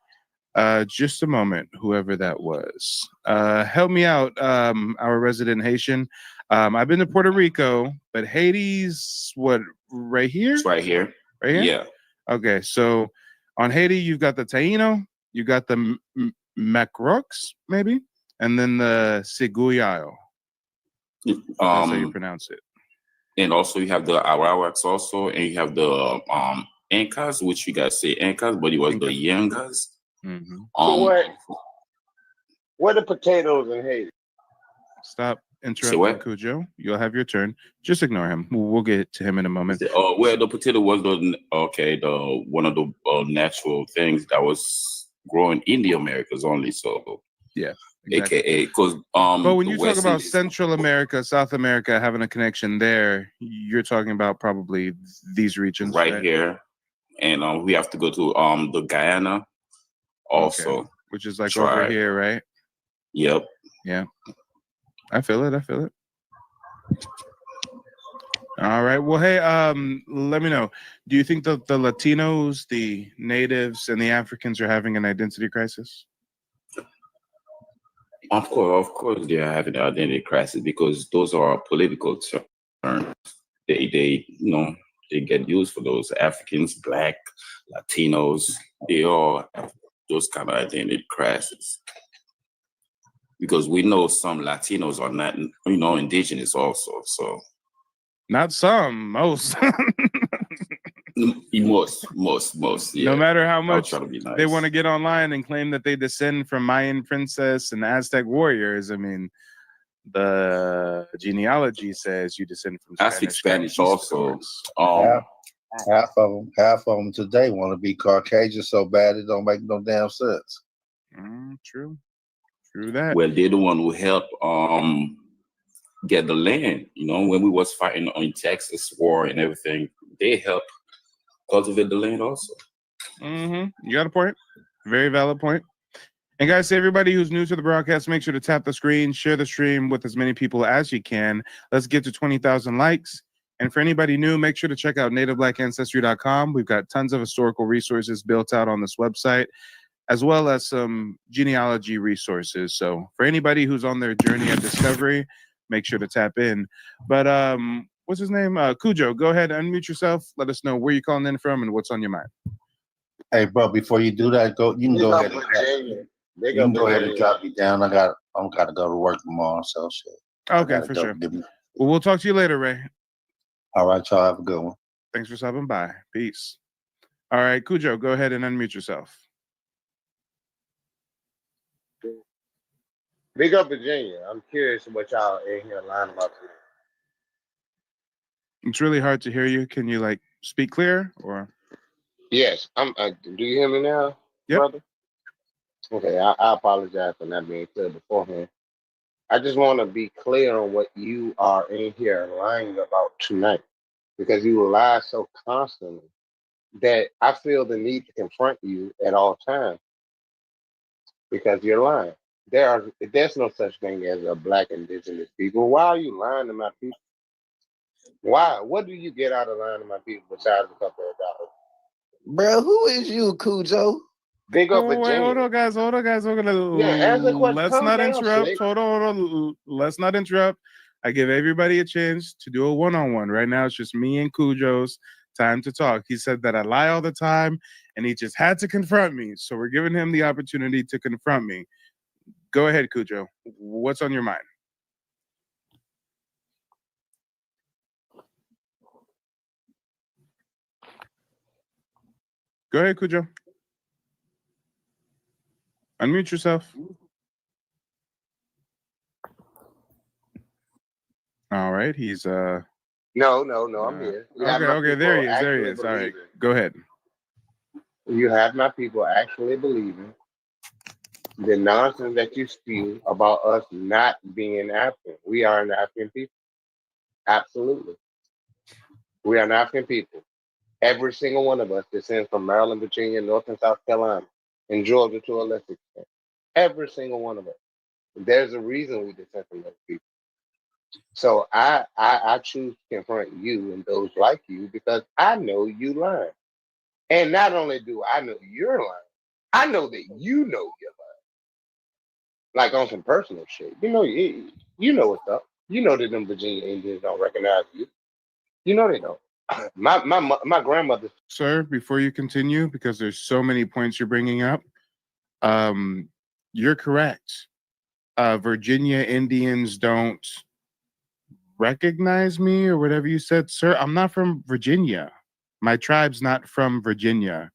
just a moment, whoever that was. Help me out, our resident Haitian. I've been to Puerto Rico, but Haiti's what, right here?
It's right here.
Right here?
Yeah.
Okay, so on Haiti, you've got the Taino, you got the Macrox, maybe, and then the Seguyayo. That's how you pronounce it.
And also you have the Arawaks also, and you have the Incas, which you guys say Incas, but it was the Yangas.
So what are potatoes in Haiti?
Stop interrupting, Cujo. You'll have your turn. Just ignore him. We'll get to him in a moment.
Well, the potato was the one of the natural things that was growing in the Americas only. So
yeah, exactly.
AKA because
but when you talk about Central America, South America having a connection there, you're talking about probably these regions
right here, and we have to go to the Guyana also,
which is like over here, right?
Yep.
Yeah. I feel it. All right. Well, hey, let me know. Do you think that the Latinos, the natives, and the Africans are having an identity crisis?
Of course, they are having an identity crisis because those are political terms. They they get used for those. Africans, Black, Latinos, they all have those kind of identity crises. Because we know some Latinos are not, indigenous also. So
not some, most.
most. Yeah.
No matter how
I'll
much
try to be nice.
they want to get online and claim that they descend from Mayan princess and Aztec warriors, I mean, the genealogy says you descend from
I speak Spanish also.
Half of them today want to be Caucasian so bad it don't make no damn sense.
True that.
Well, they're the one who helped get the land. When we was fighting on Texas war and everything, they helped cultivate the land also.
You got a point. Very valid point. And guys, to everybody who's new to the broadcast, make sure to tap the screen, share the stream with as many people as you can. Let's get to 20,000 likes. And for anybody new, make sure to check out nativeblackancestry.com. We've got tons of historical resources built out on this website, as well as some genealogy resources. So for anybody who's on their journey of discovery, make sure to tap in. But what's his name? Cujo, go ahead, unmute yourself. Let us know where you're calling in from and what's on your mind.
Hey, bro, before you do that, you can go ahead and drop me down. I got to go to work tomorrow, so shit.
Okay, for sure. Well, we'll talk to you later, Ray.
All right, y'all have a good one.
Thanks for stopping by. Peace. All right, Cujo, go ahead and unmute yourself.
Big up Virginia. I'm curious what y'all in here lying about today.
It's really hard to hear you. Can you speak clear or?
Yes, do you hear me now, brother? Okay, I apologize for not being clear beforehand. I just want to be clear on what you are in here lying about tonight, because you lie so constantly that I feel the need to confront you at all times because you're lying. There's no such thing as a Black indigenous people. Why are you lying to my people? Why? What do you get out of lying to my people besides a couple of dollars?
Bro, who is you, Cujo?
Big up Virginia.
Hold on, guys. We're gonna
answer the question.
Let's
Calm
not
down,
interrupt.
Snake.
Hold on. Let's not interrupt. I give everybody a chance to do a one-on-one. Right now, it's just me and Cujo's time to talk. He said that I lie all the time, and he just had to confront me. So we're giving him the opportunity to confront me. Go ahead, Cujo. What's on your mind? Go ahead, Cujo. Unmute yourself. All right, he's
No, I'm here.
Okay, there he is. All right, go ahead.
You have my people actually believing the nonsense that you spew about us not being African. We are an African people. Absolutely. We are an African people. Every single one of us descends from Maryland, Virginia, North and South Carolina, and Georgia to a lesser extent. Every single one of us. There's a reason we descend from those people. So I choose to confront you and those like you because I know you lying. And not only do I know you're lying, I know that you know you're lying. Like on some personal shit. You know what's up. You know that them Virginia Indians don't recognize you. You know they don't. My grandmother.
Sir, before you continue, because there's so many points you're bringing up, you're correct. Virginia Indians don't recognize me or whatever you said. Sir, I'm not from Virginia. My tribe's not from Virginia.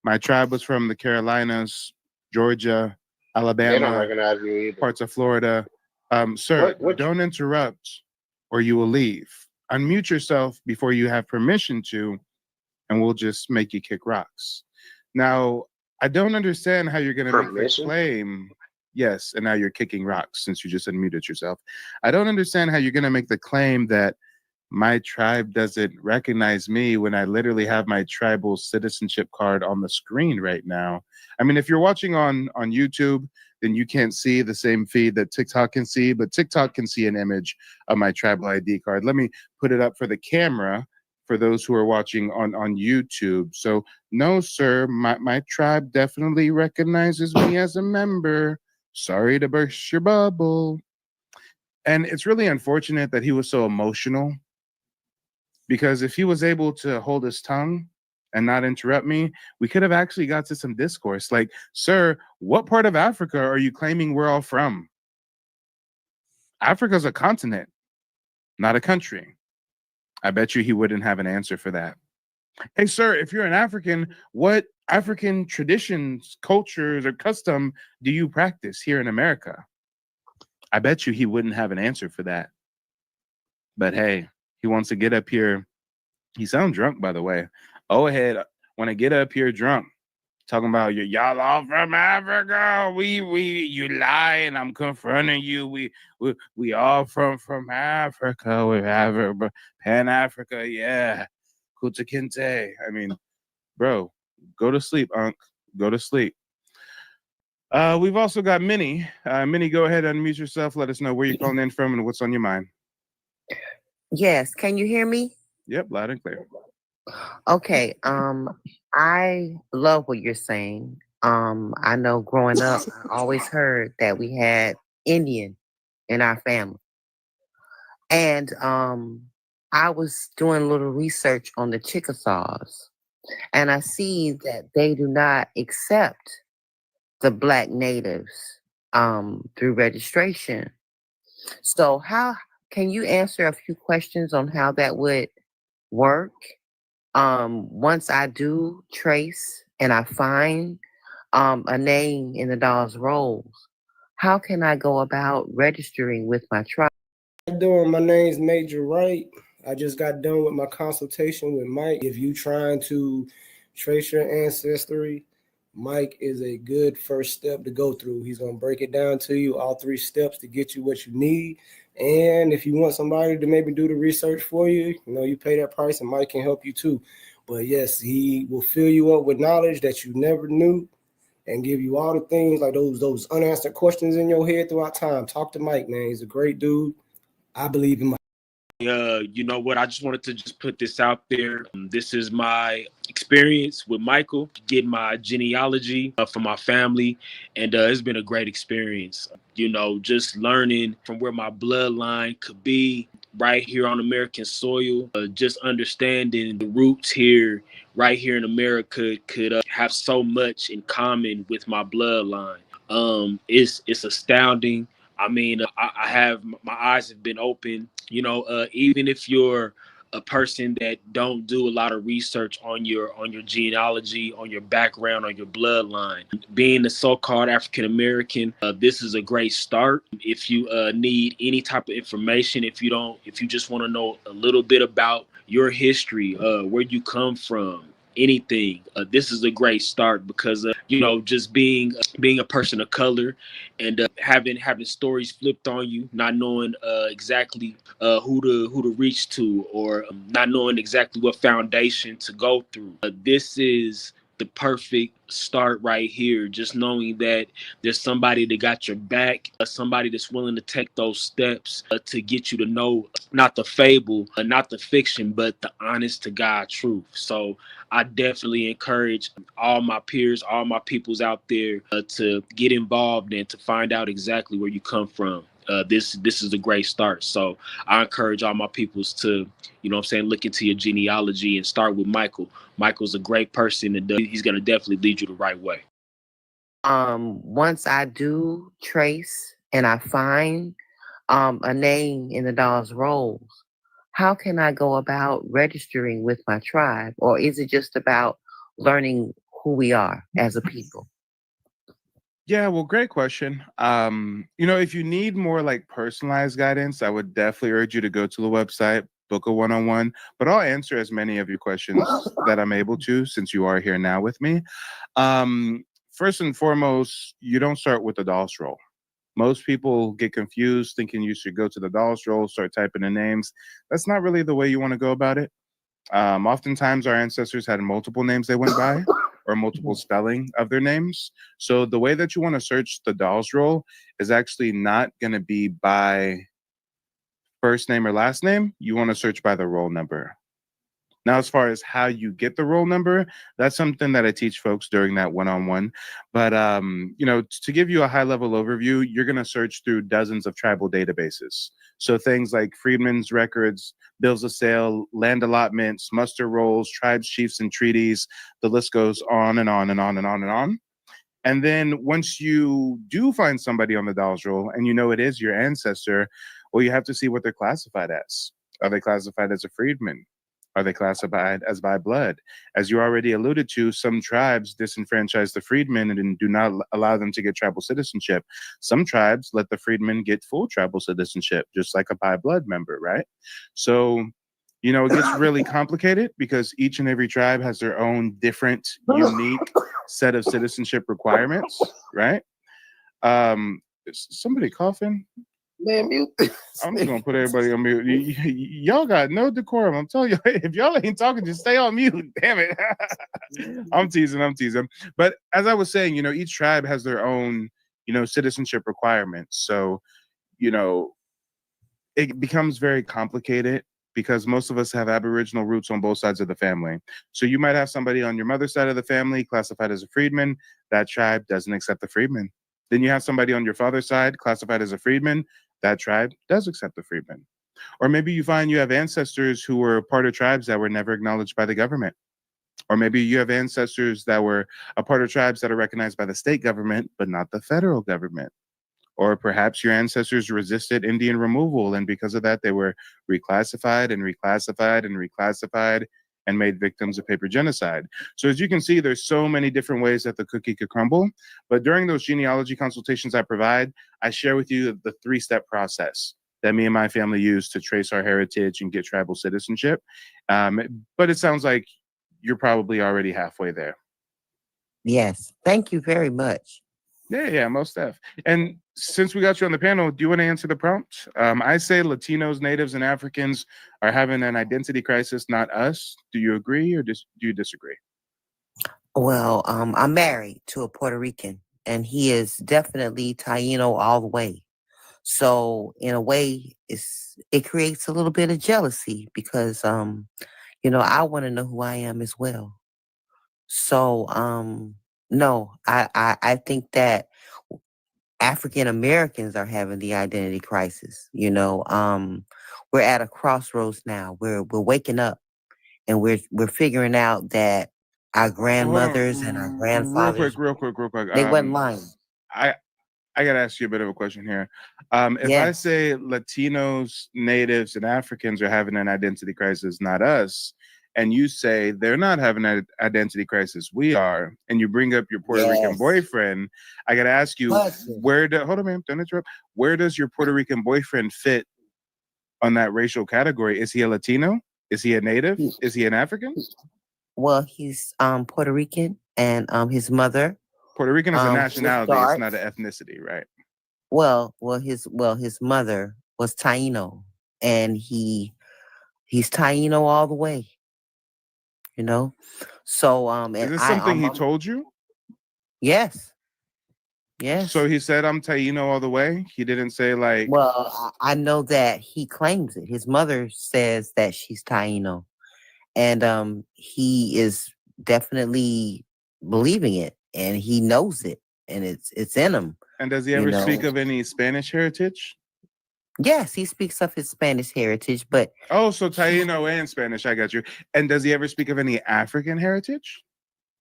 My tribe was from the Carolinas, Georgia, Alabama,
They don't recognize you either.
parts of Florida. Sir, don't interrupt or you will leave. Unmute yourself before you have permission to, and we'll just make you kick rocks. Now, I don't understand how you're going to make the claim. Yes, and now you're kicking rocks since you just unmuted yourself. I don't understand how you're going to make the claim that my tribe doesn't recognize me when I literally have my tribal citizenship card on the screen right now. I mean, if you're watching on YouTube, then you can't see the same feed that TikTok can see, but TikTok can see an image of my tribal ID card. Let me put it up for the camera for those who are watching on YouTube. So no, sir, my tribe definitely recognizes me as a member Sorry to burst your bubble. And it's really unfortunate that he was so emotional, because if he was able to hold his tongue and not interrupt me, we could have actually got to some discourse. Like, sir, what part of Africa are you claiming we're all from? Africa's a continent, not a country. I bet you he wouldn't have an answer for that. Hey, sir, if you're an African, what African traditions, cultures, or custom do you practice here in America? I bet you he wouldn't have an answer for that. But hey, he wants to get up here. He sounds drunk, by the way. Oh, ahead. Want to get up here drunk, talking about y'all all from Africa. You lie, and I'm confronting you. We all from Africa. We're Pan Africa, yeah. Kuta Kinte. I mean, bro, go to sleep, Unc. Go to sleep. We've also got Minnie. Minnie, go ahead and unmute yourself. Let us know where you're calling in from and what's on your mind.
Yes, can you hear me?
Yep, loud and clear.
Okay, I love what you're saying. I know growing up, I always heard that we had Indian in our family. And I was doing a little research on the Chickasaws, and I see that they do not accept the Black natives through registration. So how can you answer a few questions on how that would work? Once I do trace and I find a name in the dollar's rolls, how can I go about registering with my tribe?
How you doing? My name's Major Wright. I just got done with my consultation with Mike. If you trying to trace your ancestry, Mike is a good first step to go through. He's going to break it down to you, all 3 steps to get you what you need. And if you want somebody to maybe do the research for you, you pay that price and Mike can help you too. But yes, he will fill you up with knowledge that you never knew and give you all the things like those unanswered questions in your head throughout time. Talk to Mike, man. He's a great dude. I believe in Mike.
You know what? I just wanted to just put this out there. This is my experience with Michael, getting my genealogy for my family, and it's been a great experience. Just learning from where my bloodline could be right here on American soil, just understanding the roots here, right here in America, could have so much in common with my bloodline. It's astounding. I mean, I have my eyes have been open. Even if you're a person that don't do a lot of research on your genealogy, on your background, on your bloodline, being a so-called African American, this is a great start. If you need any type of information, if you just want to know a little bit about your history, where you come from, anything, this is a great start because just being a person of color and having stories flipped on you, not knowing exactly who to reach to, or not knowing exactly what foundation to go through. This is the perfect start right here. Just knowing that there's somebody that got your back, somebody that's willing to take those steps to get you to know not the fable, not the fiction, but the honest to God truth. So I definitely encourage all my peers, all my peoples out there to get involved and to find out exactly where you come from. This is a great start. So I encourage all my peoples to, look into your genealogy and start with Michael. Michael's a great person, and he's going to definitely lead you the right way.
Once I do trace and I find a name in the dollar's rolls, how can I go about registering with my tribe? Or is it just about learning who we are as a people?
Yeah, well, great question. If you need more like personalized guidance, I would definitely urge you to go to the website, book a one-on-one, but I'll answer as many of your questions that I'm able to, since you are here now with me. First and foremost, you don't start with the Dolls roll. Most people get confused thinking you should go to the Dolls roll, start typing in names. That's not really the way you want to go about it. Oftentimes our ancestors had multiple names they went by or multiple spelling of their names. So the way that you want to search the Dolls roll is actually not going to be by first name or last name. You want to search by the roll number. Now, as far as how you get the roll number, that's something that I teach folks during that one-on-one. But to give you a high-level overview, you're going to search through dozens of tribal databases. So things like freedmen's records, bills of sale, land allotments, muster rolls, tribes, chiefs, and treaties. The list goes on and on and on and on and on. And then once you do find somebody on the Dolls roll and you know it is your ancestor, well, you have to see what they're classified as. Are they classified as a freedman? Are they classified as by blood? As you already alluded to, some tribes disenfranchise the freedmen and do not allow them to get tribal citizenship. Some tribes let the freedmen get full tribal citizenship, just like a by blood member, right? So, it gets really complicated because each and every tribe has their own different, unique set of citizenship requirements, right? Is somebody coughing?
Man, mute.
I'm just gonna put everybody on mute. Y'all got no decorum. I'm telling you, if y'all ain't talking, just stay on mute. Damn it. I'm teasing. But as I was saying, each tribe has their own, citizenship requirements. So, it becomes very complicated because most of us have Aboriginal roots on both sides of the family. So you might have somebody on your mother's side of the family classified as a freedman. That tribe doesn't accept the freedman. Then you have somebody on your father's side classified as a freedman. That tribe does accept the freedman. Or maybe you find you have ancestors who were part of tribes that were never acknowledged by the government. Or maybe you have ancestors that were a part of tribes that are recognized by the state government, but not the federal government. Or perhaps your ancestors resisted Indian removal, and because of that, they were reclassified and made victims of paper genocide. So as you can see, there's so many different ways that the cookie could crumble. But during those genealogy consultations I provide, I share with you the three-step process that me and my family use to trace our heritage and get tribal citizenship. But it sounds like you're probably already halfway there.
Yes. Thank you very much.
Yeah, most def. And since we got you on the panel, do you want to answer the prompt? I say Latinos, Natives, and Africans are having an identity crisis, not us. Do you agree or do you disagree?
Well, I'm married to a Puerto Rican, and he is definitely Taino all the way. So in a way, it creates a little bit of jealousy because I want to know who I am as well. So no, I think that African Americans are having the identity crisis. We're at a crossroads now. We're waking up, and we're figuring out that our grandmothers and our grandfathers
Real quick.
they wasn't lying.
I gotta ask you a bit of a question here. If I say Latinos, Natives, and Africans are having an identity crisis, not us, and you say they're not having an identity crisis, we are, and you bring up your Puerto Rican boyfriend, I gotta ask you, hold on, man, don't interrupt. Where does your Puerto Rican boyfriend fit on that racial category? Is he a Latino? Is he a Native? Is he an African?
Well, he's Puerto Rican, and his mother.
Puerto Rican is a nationality. It's not an ethnicity, right?
Well, his mother was Taino, and he's Taino all the way. So and
is this something he told you?
Yes.
So he said, "I'm Taino all the way." He didn't say like.
Well, I know that he claims it. His mother says that she's Taino, and he is definitely believing it, and he knows it, and it's in him.
And does he ever speak of any Spanish heritage?
Yes, he speaks of his Spanish heritage, but
so Taino and Spanish, I got you. And does he ever speak of any African heritage?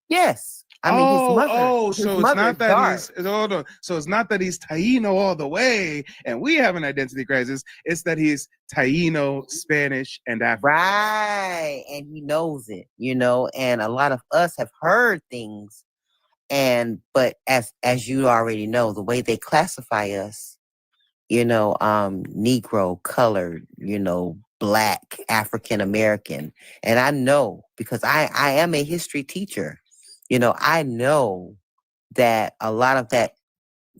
Yes. I mean, his mother.
So it's not that So it's not that he's Taino all the way, and we have an identity crisis. It's that he's Taino, Spanish, and African.
Right, and he knows it. And a lot of us have heard things, but as you already know, the way they classify us. Negro, colored, Black, African American. And I know because I am a history teacher. I know that a lot of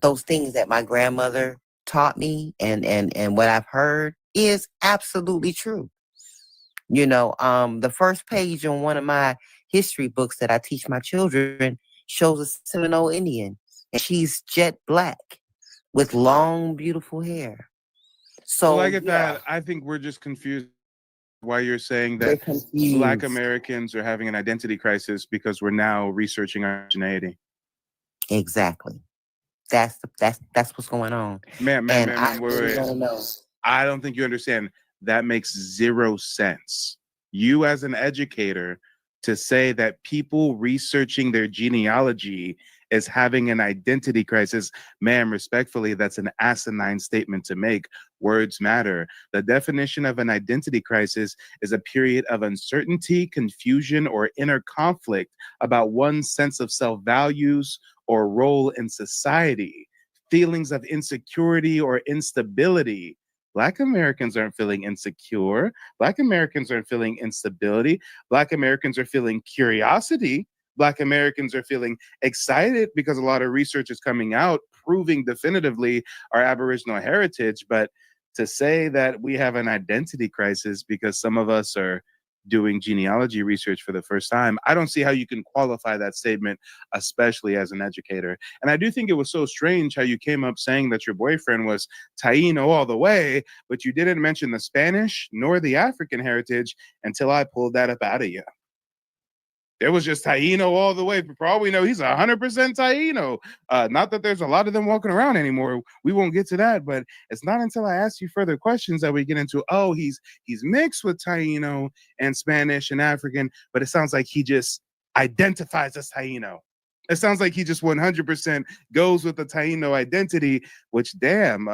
those things that my grandmother taught me and what I've heard is absolutely true. The first page on one of my history books that I teach my children shows a Seminole Indian, and she's jet black. With long, beautiful hair. So
I get that. I think we're just confused why you're saying
They're
that
confused.
Black Americans are having an identity crisis because we're now researching our indigeneity.
Exactly. That's what's going on.
Ma'am,
And I
wait,
really
wait.
want to know.
I don't think you understand. That makes zero sense. You as an educator to say that people researching their genealogy is having an identity crisis, ma'am, respectfully, that's an asinine statement to make. Words matter. The definition of an identity crisis is a period of uncertainty, confusion, or inner conflict about one's sense of self-values or role in society. Feelings of insecurity or instability. Black Americans aren't feeling insecure. Black Americans aren't feeling instability. Black Americans are feeling curiosity. Black Americans are feeling excited because a lot of research is coming out proving definitively our Aboriginal heritage. But to say that we have an identity crisis because some of us are doing genealogy research for the first time, I don't see how you can qualify that statement, especially as an educator. And I do think it was so strange how you came up saying that your boyfriend was Taino all the way, but you didn't mention the Spanish nor the African heritage until I pulled that up out of you. There was just Taino all the way. For all we know, he's 100% Taino. Not that there's a lot of them walking around anymore. We won't get to that, but it's not until I ask you further questions that we get into, oh, he's mixed with Taino and Spanish and African, but it sounds like he just identifies as Taino. It sounds like he just 100% goes with the Taino identity, which, damn,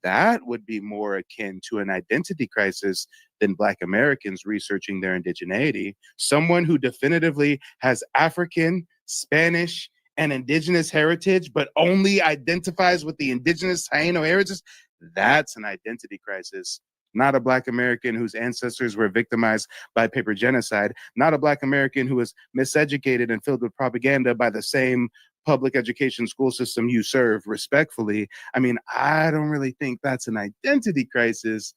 that would be more akin to an identity crisis than Black Americans researching their indigeneity. Someone who definitively has African, Spanish, and indigenous heritage, but only identifies with the indigenous Taino heritage, that's an identity crisis. Not a Black American whose ancestors were victimized by paper genocide. Not a Black American who was miseducated and filled with propaganda by the same public education school system you serve, respectfully. I mean, I don't really think that's an identity crisis,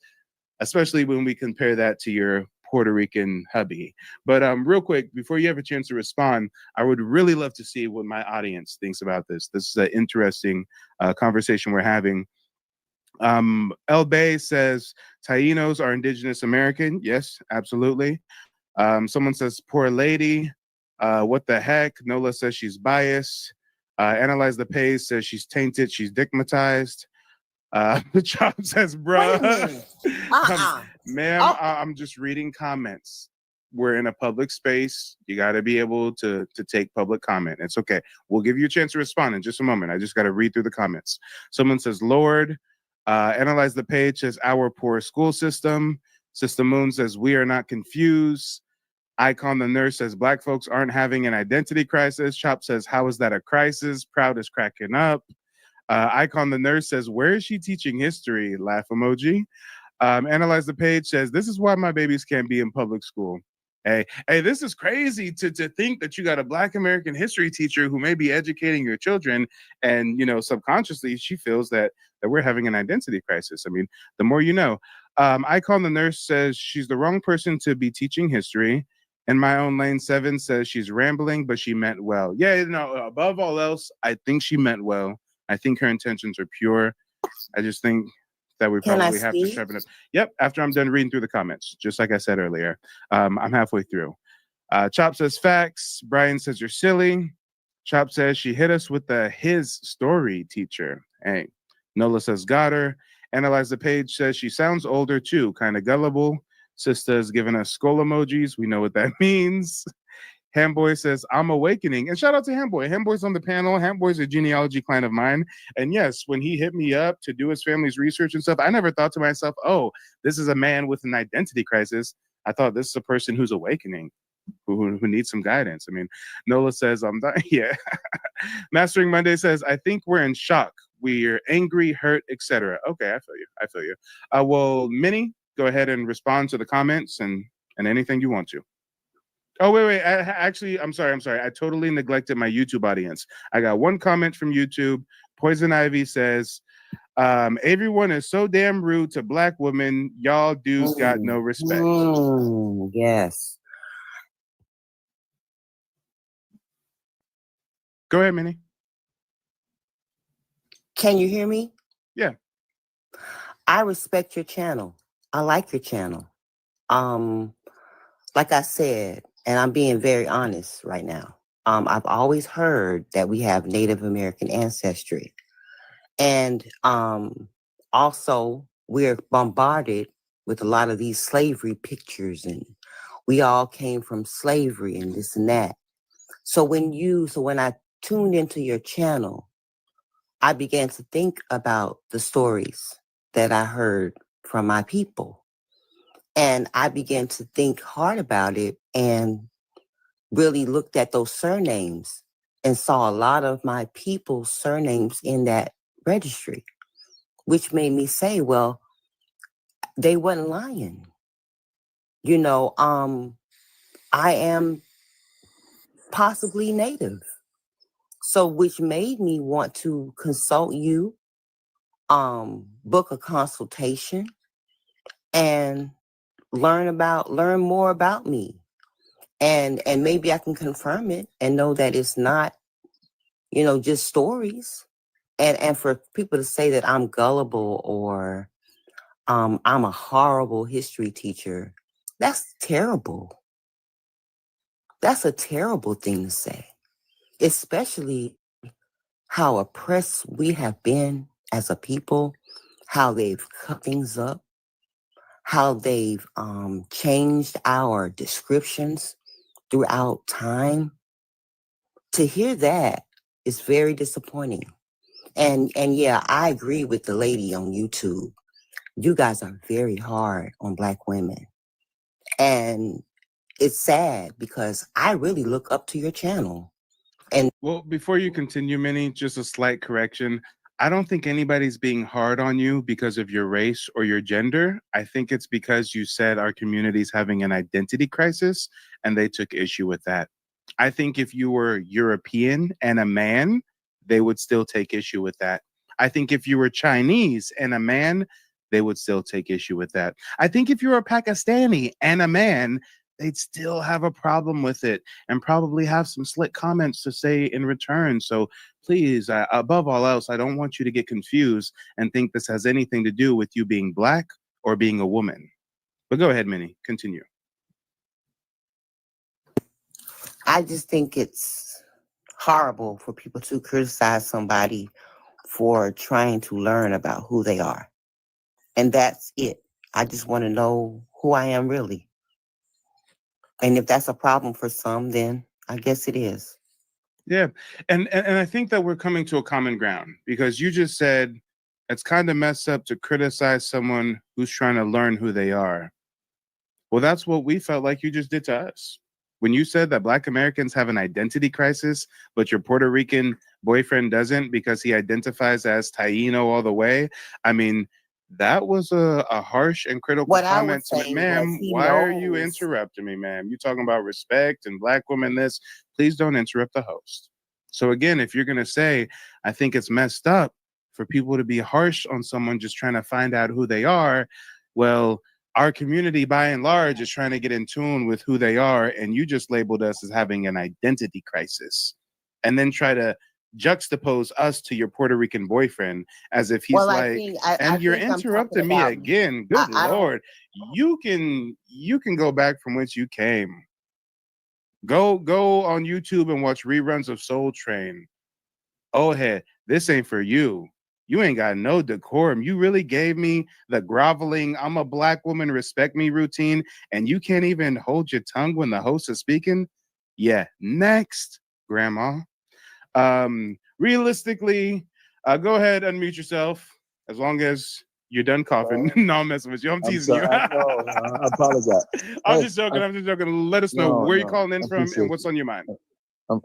especially when we compare that to your Puerto Rican hubby. But real quick, before you have a chance to respond, I would really love to see what my audience thinks about this. This is an interesting conversation we're having. El Bay says, Tainos are indigenous American. Yes, absolutely. Someone says, poor lady. What the heck? Nola says she's biased. Analyze the Page says she's tainted, she's digmatized. The Chop says, bruh. Ma'am, I'm just reading comments. We're in a public space. You got to be able to take public comment. It's okay. We'll give you a chance to respond in just a moment. I just got to read through the comments. Someone says, Lord. Analyze the Page says, our poor school system. Sister Moon says, we are not confused. Icon the Nurse says, Black folks aren't having an identity crisis. Chop says, how is that a crisis? Proud is cracking up. Icon the Nurse says, where is she teaching history? Laugh emoji. Analyze the Page says, this is why my babies can't be in public school. Hey, this is crazy to think that you got a Black American history teacher who may be educating your children, and subconsciously she feels that we're having an identity crisis. I mean, the more you know. Icon the Nurse says she's the wrong person to be teaching history. And My Own Lane 7 says she's rambling, but she meant well. Yeah, above all else, I think she meant well. I think her intentions are pure. I just think that we probably have to sharpen up. Yep, after I'm done reading through the comments, just like I said earlier. I'm halfway through. Chop says facts. Brian says you're silly. Chop says she hit us with the his story teacher. Hey, Nola says got her. Analyze the Page says she sounds older too, kind of gullible. Sister's giving us skull emojis. We know what that means. Hamboy says, I'm awakening. And shout out to Hamboy. Hamboy's on the panel. Hamboy's a genealogy client of mine. And yes, when he hit me up to do his family's research and stuff, I never thought to myself, oh, this is a man with an identity crisis. I thought this is a person who's awakening, who needs some guidance. I mean, Nola says, I'm done. Yeah. Mastering Monday says, I think we're in shock. We're angry, hurt, etc. Okay, I feel you. Well, Minnie, go ahead and respond to the comments and anything you want to. Oh, wait. I'm sorry. I totally neglected my YouTube audience. I got one comment from YouTube. Poison Ivy says, everyone is so damn rude to Black women. Y'all dudes got no respect.
Yes.
Go ahead, Minnie.
Can you hear me?
Yeah.
I respect your channel. I like your channel. Like I said, and I'm being very honest right now, I've always heard that we have Native American ancestry. And also, we're bombarded with a lot of these slavery pictures, and we all came from slavery and this and that. So when I tuned into your channel, I began to think about the stories that I heard from my people. And I began to think hard about it and really looked at those surnames and saw a lot of my people's surnames in that registry, which made me say, well, they wasn't lying. You know, I am possibly Native. So which made me want to consult you, book a consultation, and learn more about me. And maybe I can confirm it and know that it's not, just stories. And for people to say that I'm gullible or I'm a horrible history teacher, that's terrible. That's a terrible thing to say, especially how oppressed we have been as a people, how they've cut things up, how they've changed our descriptions throughout time. To hear that is very disappointing. And yeah, I agree with the lady on YouTube. You guys are very hard on Black women. And it's sad because I really look up to your channel. And
well, before you continue, Minnie, just a slight correction. I don't think anybody's being hard on you because of your race or your gender. I think it's because you said our community's having an identity crisis and they took issue with that. I think if you were European and a man, they would still take issue with that. I think if you were Chinese and a man, they would still take issue with that. I think if you're a Pakistani and a man, they'd still have a problem with it and probably have some slick comments to say in return. So please, above all else, I don't want you to get confused and think this has anything to do with you being Black or being a woman. But go ahead, Minnie, continue.
I just think it's horrible for people to criticize somebody for trying to learn about who they are. And that's it. I just want to know who I am really. And if that's a problem for some, then I guess it is.
Yeah. And I think that we're coming to a common ground because you just said it's kind of messed up to criticize someone who's trying to learn who they are. Well, that's what we felt like you just did to us. When you said that Black Americans have an identity crisis, but your Puerto Rican boyfriend doesn't because he identifies as Taino all the way, I mean, that was a harsh and critical comment to me. Ma'am, why are you interrupting me, ma'am? You're talking about respect and Black women this. Please don't interrupt the host. So again, if you're going to say, I think it's messed up for people to be harsh on someone just trying to find out who they are, well, our community by and large is trying to get in tune with who they are, and you just labeled us as having an identity crisis and then try to juxtapose us to your Puerto Rican boyfriend as if he's you're interrupting me again. Good Lord. You can go back from whence you came. Go on YouTube and watch reruns of Soul Train. Oh, hey, this ain't for you. You ain't got no decorum. You really gave me the groveling, I'm a Black woman, respect me routine, and you can't even hold your tongue when the host is speaking? Yeah, next, Grandma. Realistically, go ahead, unmute yourself, as long as you're done coughing. No, I'm messing with you. I'm teasing you.
I apologize.
I'm just joking. Let us know where you're calling in from and what's on your mind.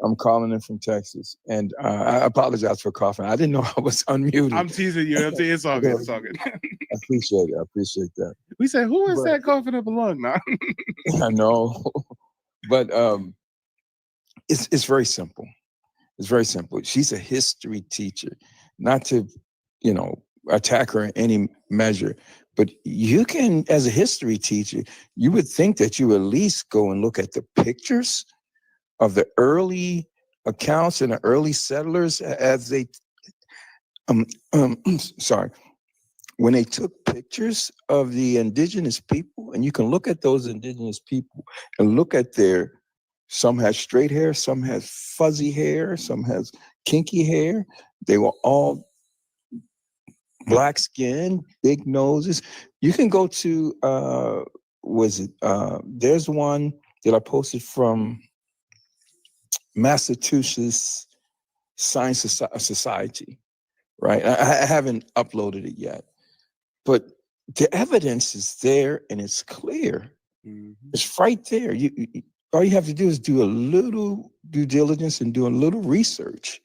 I'm calling in from Texas, and I apologize for coughing. I didn't know I was unmuted.
I'm teasing you. It's all good. It's all good.
I appreciate it. I appreciate that.
We said, who is that coughing up a lung now?
I know, but it's very simple. It's very simple. She's a history teacher, not to, attack her in any measure, but you can, as a history teacher, you would think that you at least go and look at the pictures of the early accounts and the early settlers as they, when they took pictures of the indigenous people, and you can look at those indigenous people and look at some has straight hair, some has fuzzy hair, some has kinky hair. They were all black skin, big noses. You can go to, there's one that I posted from Massachusetts Science Society, right? I haven't uploaded it yet, but the evidence is there and it's clear. It's right there. All you have to do is do a little due diligence and do a little research.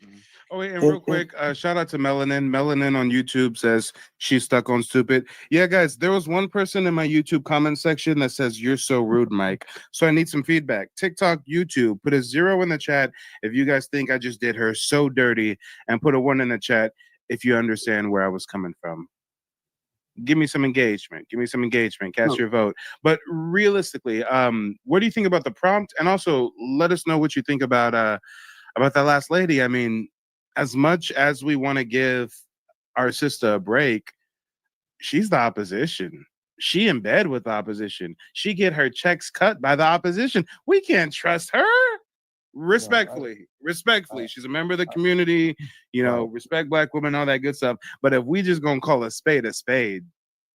Oh, wait, and real quick, shout out to Melanin. Melanin on YouTube says she's stuck on stupid. Yeah, guys, there was one person in my YouTube comment section that says, "You're so rude, Mike." So I need some feedback. TikTok, YouTube, put a 0 in the chat if you guys think I just did her so dirty, and put a 1 in the chat if you understand where I was coming from. Give me some engagement. Give me some engagement. Cast your vote. But realistically, what do you think about the prompt? And also, let us know what you think about that last lady. I mean, as much as we want to give our sister a break, she's the opposition. She in bed with the opposition. She get her checks cut by the opposition. We can't trust her. Respectfully, she's a member of the community, respect Black women, all that good stuff. But if we just gonna call a spade,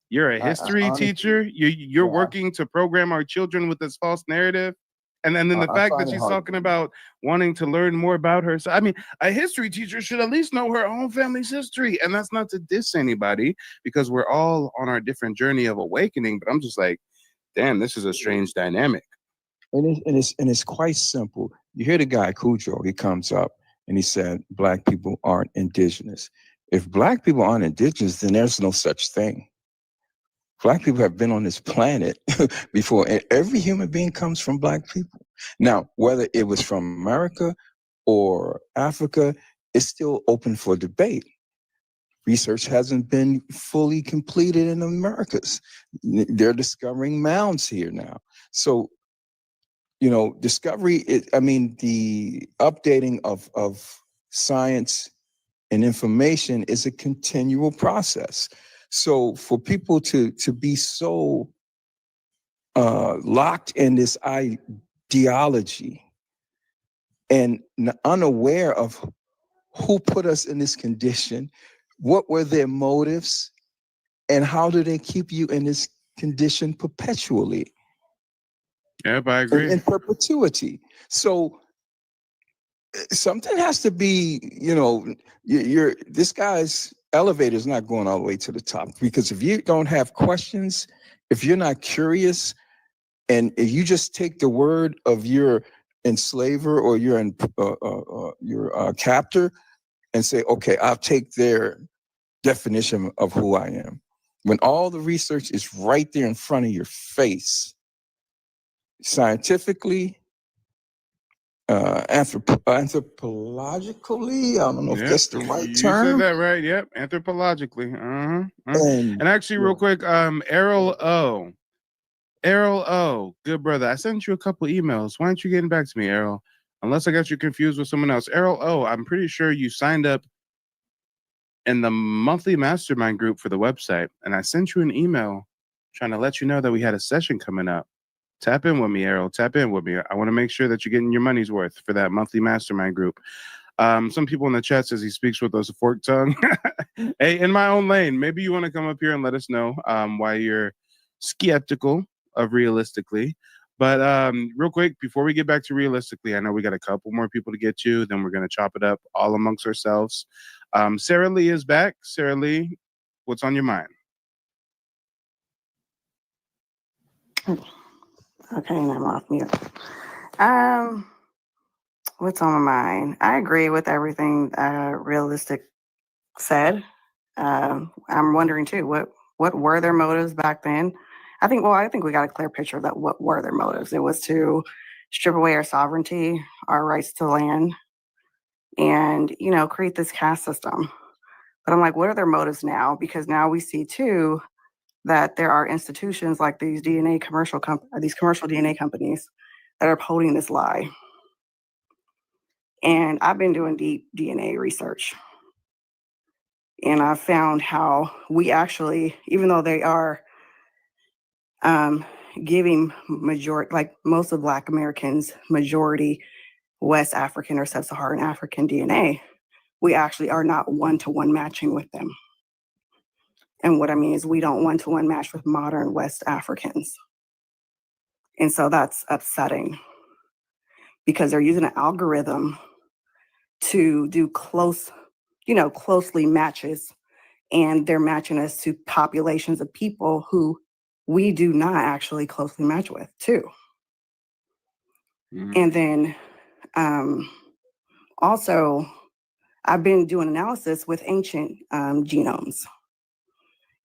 you're a history teacher. You're working to program our children with this false narrative. And then the fact that she's talking about wanting to learn more about her. So, I mean, a history teacher should at least know her own family's history. And that's not to diss anybody, because we're all on our different journey of awakening. But I'm just like, damn, this is a strange dynamic.
And it's quite simple. You hear the guy, Cujo, he comes up and he said, Black people aren't indigenous. If Black people aren't indigenous, then there's no such thing. Black people have been on this planet before, and every human being comes from Black people. Now, whether it was from America or Africa, it's still open for debate. Research hasn't been fully completed in the Americas. They're discovering mounds here now. So, discovery, the updating of science and information is a continual process. So for people to be so locked in this ideology and unaware of who put us in this condition, what were their motives, and how do they keep you in this condition perpetually?
Yep, I agree.
In perpetuity. So something has to be, this guy's elevator is not going all the way to the top, because if you don't have questions, if you're not curious, and if you just take the word of your enslaver or your captor and say, okay, I'll take their definition of who I am, when all the research is right there in front of your face, scientifically, anthropologically, I don't know if that's the right term.
You said that right. Yep, anthropologically. And actually, real quick, Errol O, good brother. I sent you a couple emails. Why aren't you getting back to me, Errol? Unless I got you confused with someone else. Errol O, I'm pretty sure you signed up in the monthly mastermind group for the website, and I sent you an email trying to let you know that we had a session coming up. Tap in with me, Errol. Tap in with me. I want to make sure that you're getting your money's worth for that monthly mastermind group. Some people in the chat says he speaks with us a forked tongue. Hey, in my own lane, maybe you want to come up here and let us know why you're skeptical of realistically. But real quick, before we get back to realistically, I know we got a couple more people to get to. Then we're going to chop it up all amongst ourselves. Sarah Lee is back. Sarah Lee, what's on your mind?
Okay, and I'm off mute. What's on my mind? I agree with everything Realistic said. I'm wondering too, what were their motives back then? I think we got a clear picture of that. What were their motives? It was to strip away our sovereignty, our rights to land, and create this caste system. But I'm like, what are their motives now? Because now we see too that there are institutions like these commercial DNA companies that are upholding this lie. And I've been doing deep DNA research. And I found how we actually, even though they are giving majority, like most of Black Americans, majority West African or Sub-Saharan African DNA, we actually are not one-to-one matching with them. And what I mean is we don't one-to-one match with modern West Africans. And so that's upsetting because they're using an algorithm to do closely matches, and they're matching us to populations of people who we do not actually closely match with too. And then also, I've been doing analysis with ancient genomes,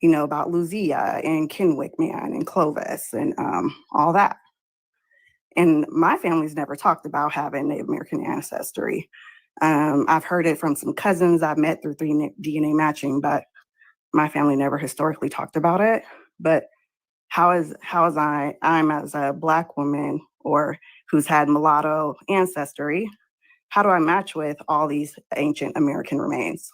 about Lucia and Kenwick Man and Clovis and all that. And my family's never talked about having Native American ancestry. I've heard it from some cousins I've met through DNA matching, but my family never historically talked about it. But I'm as a Black woman or who's had mulatto ancestry, how do I match with all these ancient American remains?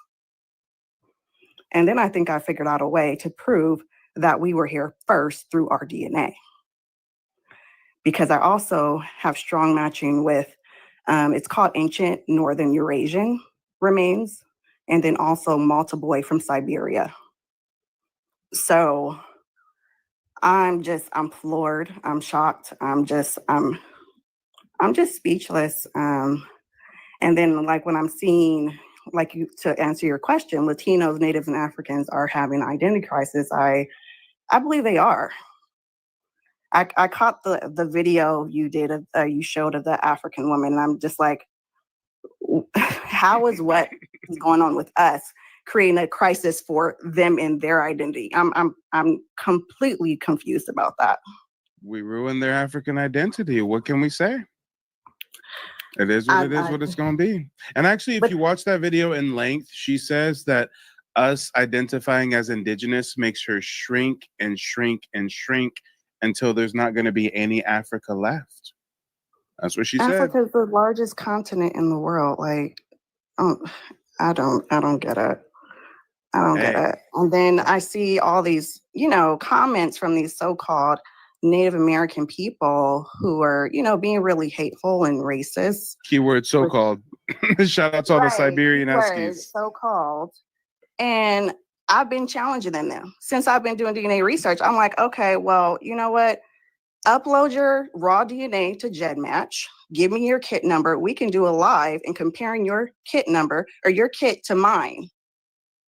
And then I think I figured out a way to prove that we were here first through our DNA. Because I also have strong matching with, it's called ancient Northern Eurasian remains, and then also Malta from Siberia. So I'm floored, I'm shocked, I'm just speechless. And then like when I'm seeing, to answer your question, Latinos, Natives, and Africans are having identity crisis, I believe they are. I caught the video you showed of the African woman, and I'm just like, how is what is going on with us creating a crisis for them in their identity? I'm completely confused about that.
We ruined their African identity. What can we say? It is what it is, what it's going to be. And actually, if you watch that video in length, she says that us identifying as indigenous makes her shrink and shrink and shrink until there's not going to be any Africa left. That's what she said.
Africa is the largest continent in the world. Like, I don't get it. I don't get it. And then I see all these, comments from these so-called Native American people who are, being really hateful and racist.
Keyword so-called. Shout out to all the Siberian Eskies.
So-called. And I've been challenging them since I've been doing DNA research. I'm like, okay, well, you know what? Upload your raw DNA to GEDmatch. Give me your kit number. We can do a live and comparing your kit number or your kit to mine.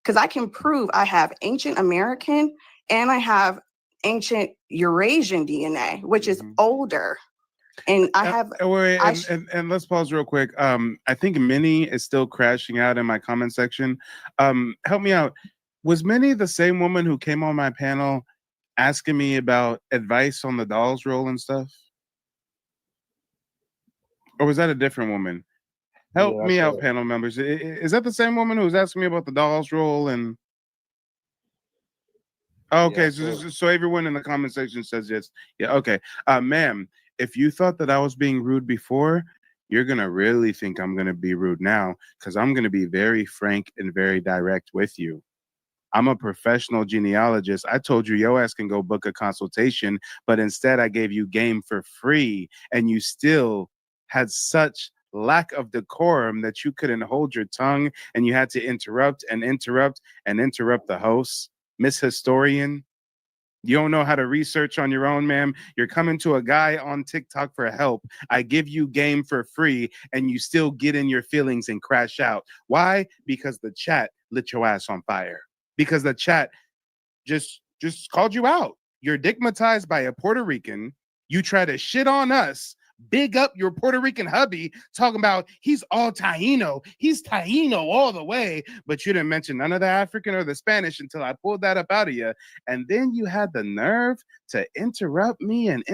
Because I can prove I have ancient American and I have ancient Eurasian DNA, which is older. And I have.
And let's pause real quick. I think Minnie is still crashing out in my comment section. Help me out. Was Minnie the same woman who came on my panel asking me about advice on the dolls roll and stuff? Or was that a different woman? Help me out, panel members. Is that the same woman who was asking me about the dolls roll and? Okay, so everyone in the comment section says yes. Yeah, okay. Ma'am, if you thought that I was being rude before, you're gonna really think I'm gonna be rude now, because I'm gonna be very frank and very direct with you. I'm a professional genealogist. I told you your ass can go book a consultation, but instead I gave you game for free, and you still had such lack of decorum that you couldn't hold your tongue, and you had to interrupt the host. Miss Historian, you don't know how to research on your own, ma'am. You're coming to a guy on TikTok for help. I give you game for free, and you still get in your feelings and crash out. Why? Because the chat lit your ass on fire. Because the chat just called you out. You're digmatized by a Puerto Rican. You try to shit on us. Big up your Puerto Rican hubby, talking about he's all Taino. He's Taino all the way. But you didn't mention none of the African or the Spanish until I pulled that up out of you. And then you had the nerve to interrupt me. And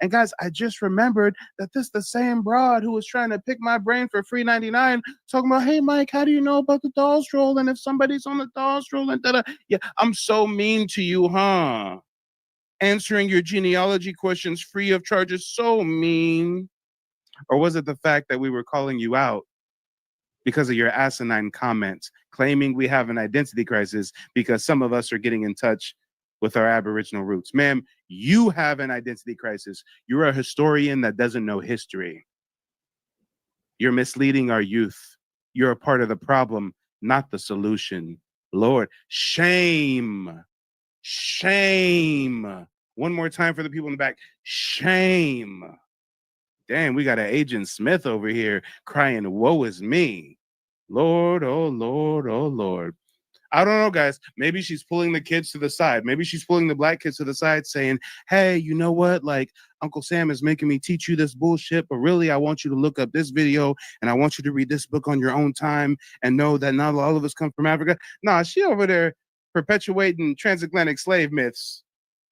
guys, I just remembered that this the same broad who was trying to pick my brain for free 99, talking about, hey, Mike, how do you know about the dolls roll? And if somebody's on the dolls roll and da-da. Yeah, I'm so mean to you, huh? Answering your genealogy questions free of charge is so mean. Or was it the fact that we were calling you out because of your asinine comments claiming we have an identity crisis because some of us are getting in touch with our Aboriginal roots. Ma'am, you have an identity crisis. You're a historian that doesn't know history. You're misleading our youth. You're a part of the problem, not the solution. Lord, shame. Shame. One more time for the people in the back. Shame. Damn, we got an Agent Smith over here crying, woe is me. Lord, oh Lord, oh Lord. I don't know, guys. Maybe she's pulling the kids to the side. Maybe she's pulling the black kids to the side saying, hey, you know what? Like, Uncle Sam is making me teach you this bullshit, but really, I want you to look up this video and I want you to read this book on your own time and know that not all of us come from Africa. Nah, she over there perpetuating transatlantic slave myths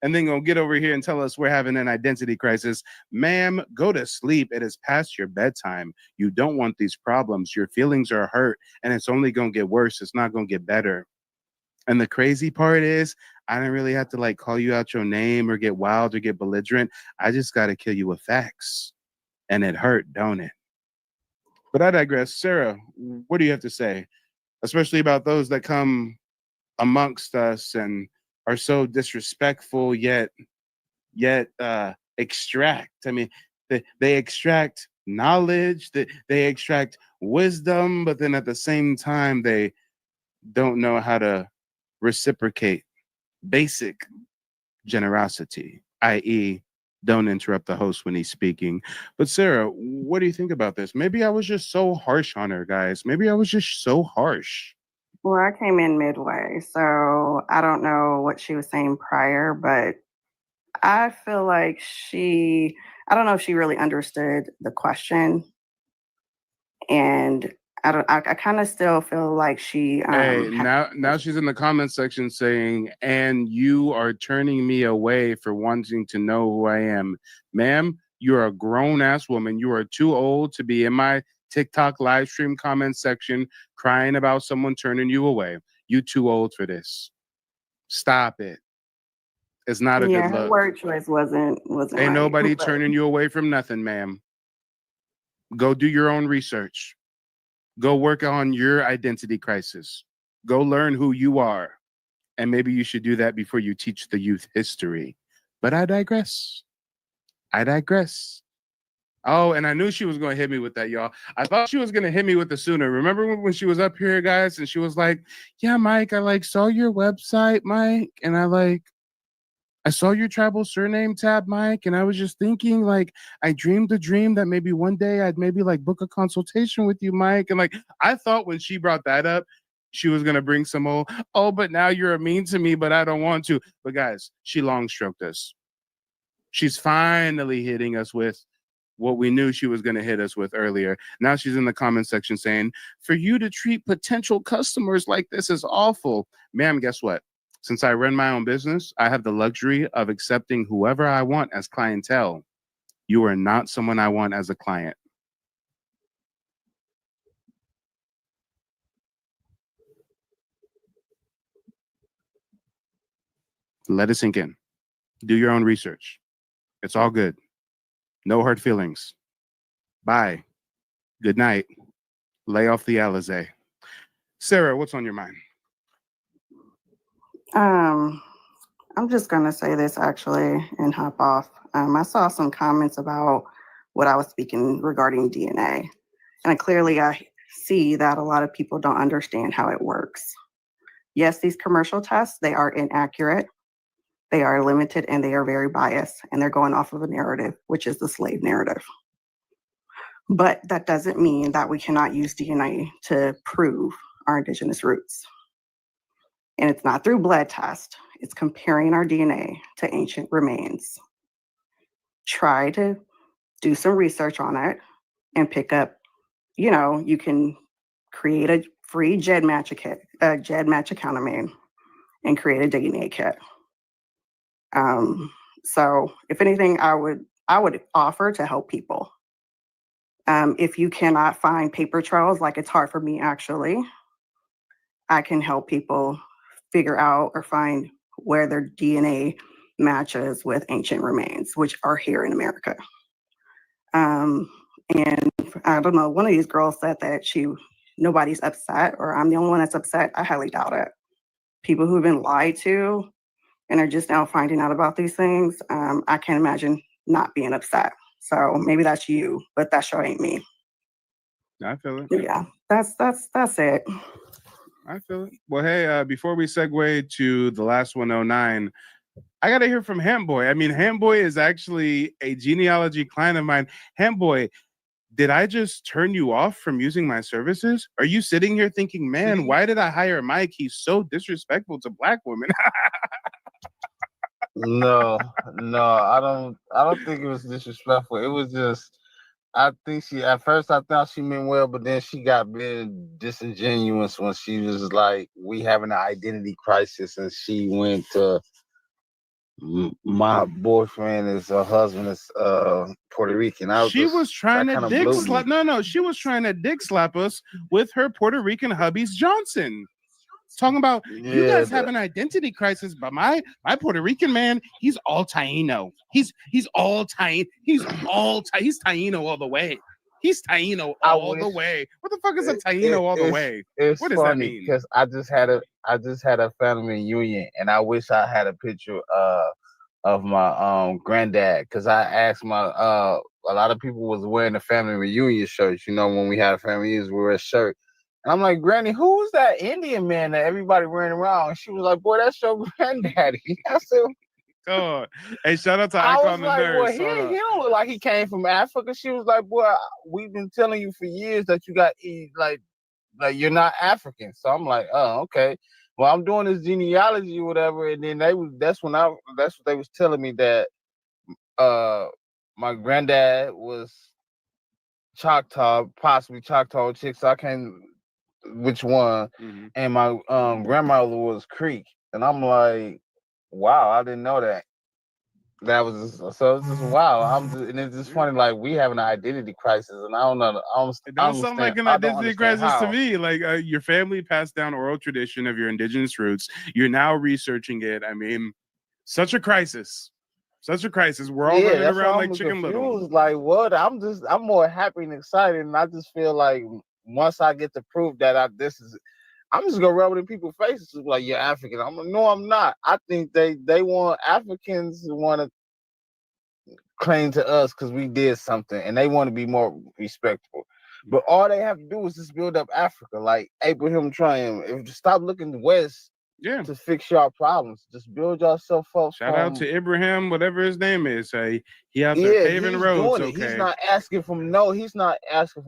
and then gonna get over here and tell us we're having an identity crisis. Ma'am, go to sleep. It is past your bedtime. You don't want these problems. Your feelings are hurt and it's only gonna get worse. It's not gonna get better. And the crazy part is, I didn't really have to like call you out your name or get wild or get belligerent. I just got to kill you with facts. And it hurt, don't it? But I digress. Sarah, what do you have to say? Especially about those that come amongst us and are so disrespectful, yet extract. I mean, they extract knowledge, they extract wisdom, but then at the same time, they don't know how to reciprocate basic generosity, i.e., don't interrupt the host when he's speaking. But Sarah, what do you think about this? Maybe I was just so harsh on her, guys. Maybe I was just so harsh.
Well, I came in midway, so I don't know what she was saying prior, but I feel like I don't know if she really understood the question. And I kind of still feel like she
Hey, now she's in the comment section saying, and you are turning me away for wanting to know who I am. Ma'am, you're a grown-ass woman. You are too old to be in my TikTok live stream comment section crying about someone turning you away. You too old for this. Stop it. It's not a good
her
look.
word choice wasn't
Ain't
right,
nobody
but
turning you away from nothing, ma'am. Go do your own research. Go work on your identity crisis. Go learn who you are. And maybe you should do that before you teach the youth history. But I digress. Oh, and I knew she was going to hit me with that, y'all. I thought she was going to hit me with the sooner. Remember when she was up here, guys, and she was like, yeah, Mike, I saw your website, Mike, and I saw your tribal surname tab, Mike, and I was just thinking, I dreamed a dream that maybe one day I'd maybe book a consultation with you, Mike. And I thought when she brought that up, she was going to bring some but now you're mean to me, but I don't want to. But guys, she long stroked us. She's finally hitting us with what we knew she was going to hit us with earlier. Now she's in the comment section saying, for you to treat potential customers like this is awful. Ma'am, guess what? Since I run my own business, I have the luxury of accepting whoever I want as clientele. You are not someone I want as a client. Let it sink in. Do your own research. It's all good. No hurt feelings. Bye. Good night. Lay off the Alizé. Sarah, what's on your mind?
I'm just gonna say this actually and hop off. I saw some comments about what I was speaking regarding DNA, and I see that a lot of people don't understand how it works. Yes, these commercial tests, they are inaccurate, they are limited, and they are very biased, and they're going off of a narrative, which is the slave narrative. But that doesn't mean that we cannot use DNA to prove our indigenous roots. And it's not through blood test. It's comparing our DNA to ancient remains. Try to do some research on it and pick up, you can create a free GEDmatch account and create a DNA kit. So if anything, I would offer to help people. If you cannot find paper trails, like it's hard for me actually, I can help people figure out or find where their DNA matches with ancient remains, which are here in America. And I don't know, one of these girls said that she nobody's upset or I'm the only one that's upset, I highly doubt it. People who've been lied to and are just now finding out about these things, I can't imagine not being upset. So maybe that's you, but that sure ain't me.
I feel it.
Yeah, that's it.
I feel it. Well, hey, before we segue to the last 109, I got to hear from Handboy. I mean, Handboy is actually a genealogy client of mine. Handboy, did I just turn you off from using my services? Are you sitting here thinking, man, why did I hire Mike? He's so disrespectful to Black women.
No, I don't think it was disrespectful. It was just, I think at first I thought she meant well, but then she got very disingenuous when she was like, we having an identity crisis, and she went to, my boyfriend is her husband is Puerto Rican.
She was trying to dick slap. No, she was trying to dick slap us with her Puerto Rican hubby's Johnson. Talking about you guys have an identity crisis, but my Puerto Rican man, he's all Taino. He's all Taino. He's Taino all the way. He's Taino all the way. What the fuck is a Taino all the way? What does that mean?
Because I just had a family reunion, and I wish I had a picture of my granddad, because I asked my a lot of people was wearing the family reunion shirts. You know, when we had a family reunion, we wear a shirt. And I'm like, Granny, who's that Indian man that everybody ran around? And she was like, boy, that's your granddaddy. I said,
oh, hey, shout out to Icon the Nurse.
Well, he don't look like he came from Africa. She was like, boy, we've been telling you for years that you got like you're not African. So I'm like, oh, okay. Well, I'm doing this genealogy or whatever, and then that's what they was telling me, that my granddad was Choctaw, possibly Choctaw Chicks. So I can't which one, and my grandmother was Creek, and I'm like, wow, I didn't know that. That was so it's just wow. And it's just funny, like we have an identity crisis, and I don't know.
It don't sound like an identity crisis to me. Like your family passed down oral tradition of your indigenous roots. You're now researching it. I mean, such a crisis. Such a crisis. We're all running around like Chicken Little.
Like what? I'm more happy and excited, and I just feel like once I get to prove that I'm just gonna rub it in people's faces like, you're African. No, I'm not. I think they want Africans to want to claim to us because we did something, and they want to be more respectful. But all they have to do is just build up Africa, like Abraham trying. Stop looking west.
Yeah,
to fix your problems. Just build yourself up.
Shout out to Ibrahim, whatever his name is. He out there paving roads. Okay,
he's not asking for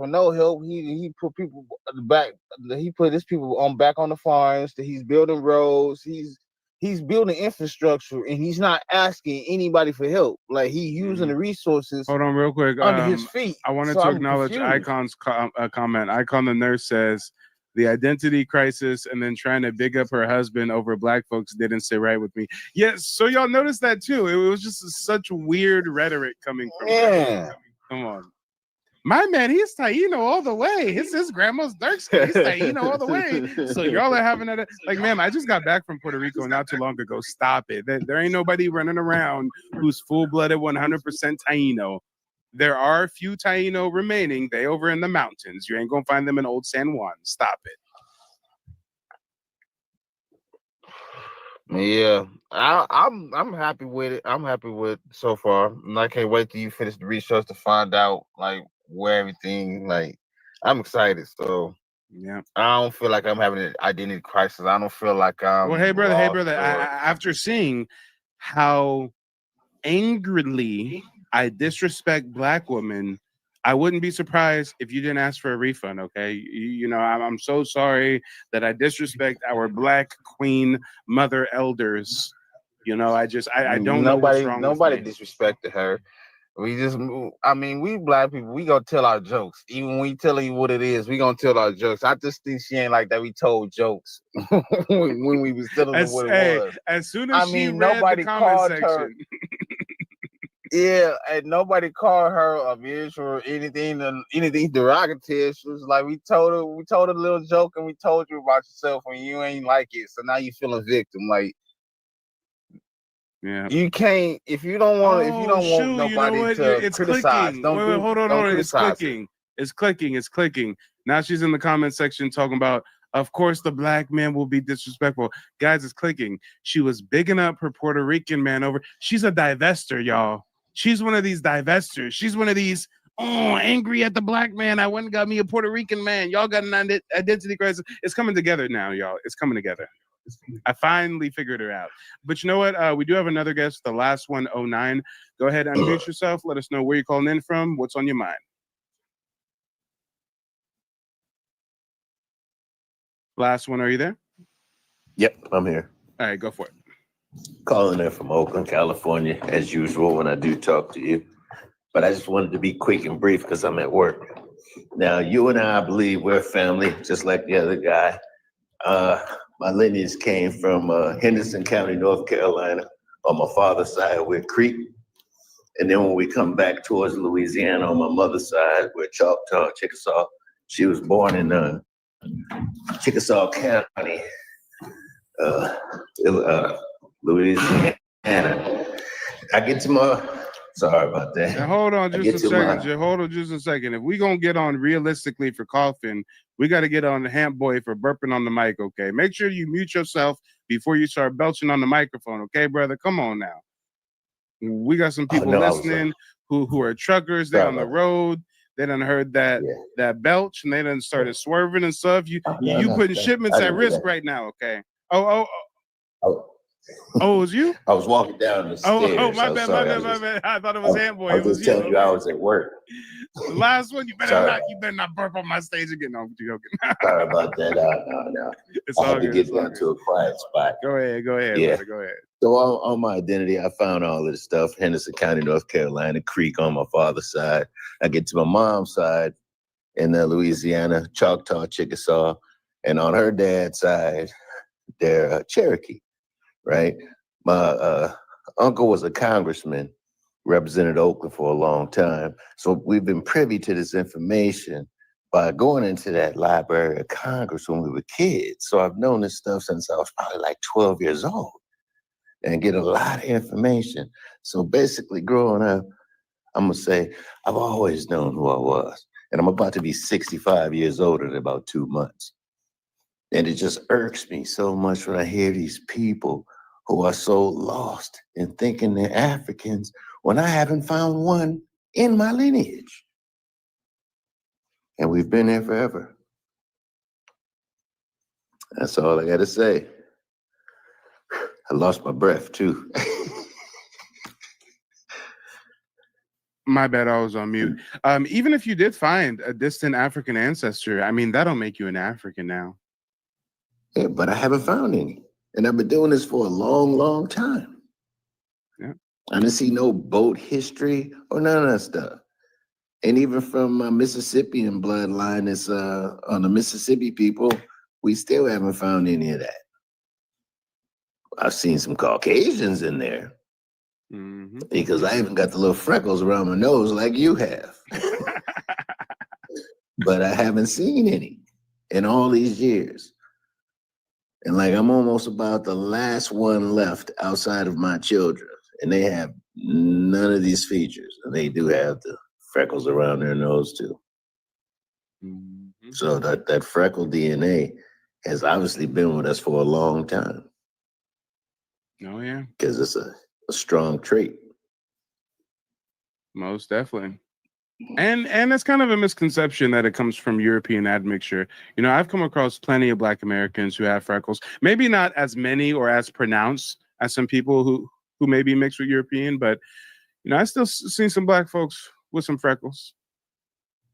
no help. He put people back. He put his people back on the farms. He's building roads. He's building infrastructure, and he's not asking anybody for help. Like he's using the resources.
Hold on, real quick.
Under his feet.
I wanted to acknowledge Icon's comment. Icon the Nurse says, the identity crisis and then trying to big up her husband over Black folks didn't sit right with me. Yes, so y'all noticed that too. It was just such weird rhetoric coming from her. Come on. My man, he's Taino all the way. His grandma's dark skin. He's Taino all the way. So y'all are having that. Like, ma'am, I just got back from Puerto Rico not too long ago. Stop it. There ain't nobody running around who's full-blooded 100% Taino. There are a few Taino remaining. They over in the mountains. You ain't gonna find them in Old San Juan. Stop it.
Yeah, I'm happy with it. I'm happy with so far, and I can't wait till you finish the research to find out like where everything. Like, I'm excited. So
yeah,
I don't feel like I'm having an identity crisis. I don't feel like I'm.
Well, hey brother. After seeing how angrily I disrespect Black women, I wouldn't be surprised if you didn't ask for a refund. Okay, you know, I'm so sorry that I disrespect our Black queen mother elders. You know, I don't know what's wrong.
Nobody disrespected her. We Black people, we gonna tell our jokes. Even when we tell you what it is, we gonna tell our jokes. I just think she ain't like that. We told jokes when we was telling her what it was.
As soon as
nobody called her. Yeah, and nobody called her a bitch or anything derogatory. She was like, we told her a little joke, and we told you about yourself, and you ain't like it. So now you feel a victim. Like,
yeah,
you can't if you don't want nobody to
it's
criticize.
Clicking.
Don't
Wait, hold on.
It's
clicking. It's clicking. Now she's in the comment section talking about, of course, the black man will be disrespectful. Guys, it's clicking. She was bigging up her Puerto Rican man over. She's a divester, y'all. She's one of these divestors. She's one of these, angry at the black man. I went and got me a Puerto Rican man. Y'all got an identity crisis. It's coming together now, y'all. It's coming together. I finally figured her out. But you know what? We do have another guest, the last one, 09. Go ahead, unmute yourself. Let us know where you're calling in from. What's on your mind? Last one, are you there?
Yep, I'm here.
All right, go for it.
Calling in from Oakland, California, as usual when I do talk to you. But I just wanted to be quick and brief because I'm at work. Now, you and I believe we're family, just like the other guy. My lineage came from Henderson County, North Carolina. On my father's side, we're Creek. And then when we come back towards Louisiana, on my mother's side, we're Choctaw, Chickasaw. She was born in Chickasaw County, Louisiana. I get to my, sorry about that.
Now, hold on just a second, Jay. Hold on just a second. If we gonna get on realistically for coughing, we got to get on the Hamp Boy for burping on the mic, okay? Make sure you mute yourself before you start belching on the microphone, okay, brother? Come on now. We got some people listening who are truckers. They're on the road. They done heard that belch, and they done started swerving and stuff. You putting shipments at risk right now, okay? Oh, it was you?
I was walking down the stairs.
Oh, my bad. I thought it was Hamp Boy.
I was just telling you I was at work.
The last one, you better not burp on my stage again. No, I'm joking.
Sorry about that. No.
It's
I
all
had to
good.
get down to a quiet spot.
Go ahead.
Yeah.
Brother, go ahead.
So on my identity, I found all of the stuff. Henderson County, North Carolina, Creek on my father's side. I get to my mom's side in Louisiana, Choctaw, Chickasaw. And on her dad's side, they're Cherokee, right? My uncle was a congressman, represented Oakland for a long time. So we've been privy to this information by going into that Library of Congress when we were kids. So I've known this stuff since I was probably like 12 years old and get a lot of information. So basically growing up, I'm gonna say, I've always known who I was. And I'm about to be 65 years old in about 2 months. And it just irks me so much when I hear these people who are so lost in thinking they're Africans when I haven't found one in my lineage. And we've been there forever. That's all I gotta say. I lost my breath too.
My bad, I was on mute. Even if you did find a distant African ancestor, I mean, that'll make you an African now.
Yeah, but I haven't found any. And I've been doing this for a long, long time.
Yeah.
I didn't see no boat history or none of that stuff. And even from my Mississippian bloodline, it's on the Mississippi people, we still haven't found any of that. I've seen some Caucasians in there.
Mm-hmm.
Because I even got the little freckles around my nose like you have. But I haven't seen any in all these years. And like I'm almost about the last one left outside of my children. And they have none of these features. And they do have the freckles around their nose too.
Mm-hmm.
So that freckle DNA has obviously been with us for a long time.
Oh yeah.
Because it's a strong trait.
Most definitely. And it's kind of a misconception that it comes from European admixture. You know, I've come across plenty of Black Americans who have freckles. Maybe not as many or as pronounced as some people who may be mixed with European, but you know, I still see some Black folks with some freckles.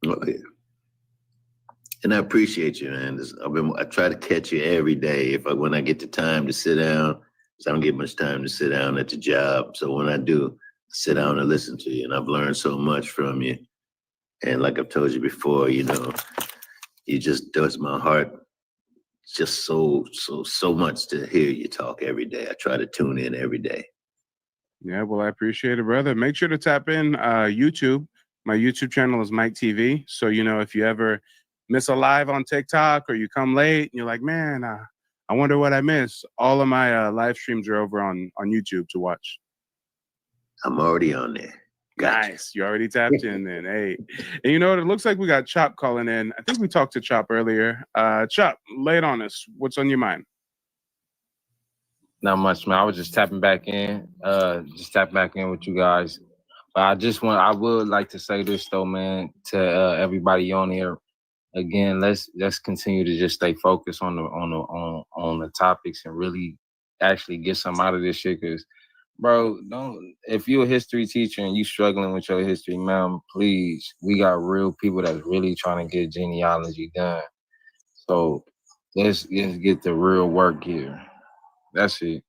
Oh yeah. And I appreciate you, man. I try to catch you every day when I get the time to sit down. I don't get much time to sit down at the job. So when I do, sit down and listen to you. And I've learned so much from you. And like I've told you before, you know, it just does my heart just so much to hear you talk every day. I try to tune in every day.
Yeah, well, I appreciate it, brother. Make sure to tap in YouTube. My YouTube channel is Mike TV. So, you know, if you ever miss a live on TikTok or you come late and you're like, man, I wonder what I missed. All of my live streams are over on YouTube to watch.
I'm already on there.
Nice. You already tapped in then. Hey. And you know what? It looks like we got Chop calling in. I think we talked to Chop earlier. Chop, lay it on us. What's on your mind?
Not much, man. I was just tapping back in. With you guys. But I would like to say this though, man, to everybody on here. Again, let's continue to just stay focused on the topics and really actually get some out of this shit. Cause, bro, if you're a history teacher and you struggling with your history, man, please, we got real people that's really trying to get genealogy done. So let's get the real work here. That's it.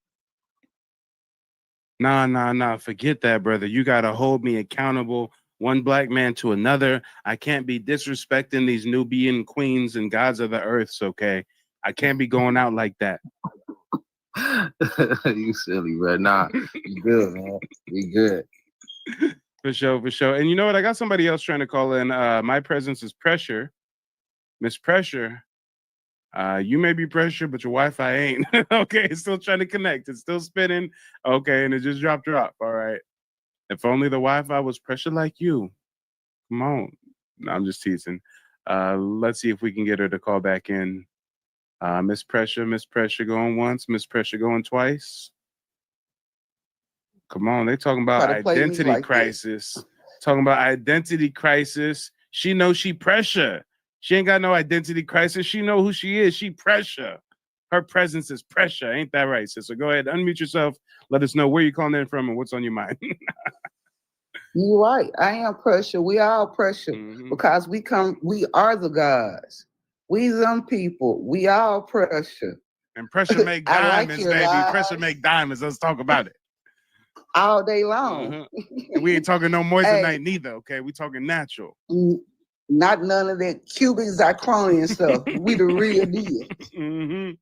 Nah. Forget that, brother. You gotta hold me accountable. One black man to another. I can't be disrespecting these Nubian queens and gods of the earths, okay? I can't be going out like that.
You silly, bro. Nah, you good, man. We good.
For sure. And you know what? I got somebody else trying to call in. My presence is pressure. Miss Pressure. You may be pressure, but your Wi-Fi ain't. Okay, it's still trying to connect. It's still spinning. Okay, and it just dropped. All right. If only the Wi-Fi was pressure like you. Come on. No, I'm just teasing. Let's see if we can get her to call back in. Miss Pressure going once, Miss Pressure going twice. Come on, they talking about identity crisis. Talking about identity crisis. She knows she pressure. She ain't got no identity crisis. She know who she is. She pressure. Her presence is pressure. Ain't that right, sister? Go ahead, unmute yourself. Let us know where you're calling in from and what's on your mind.
You're right. I am pressure. We all pressure because we are the gods. We them people. We all pressure.
And pressure make diamonds, baby. Lies. Pressure make diamonds. Let's talk about it.
All day long.
And we ain't talking no moissanite neither, okay? We talking natural.
Not none of that cubic zirconium stuff. We the real deal.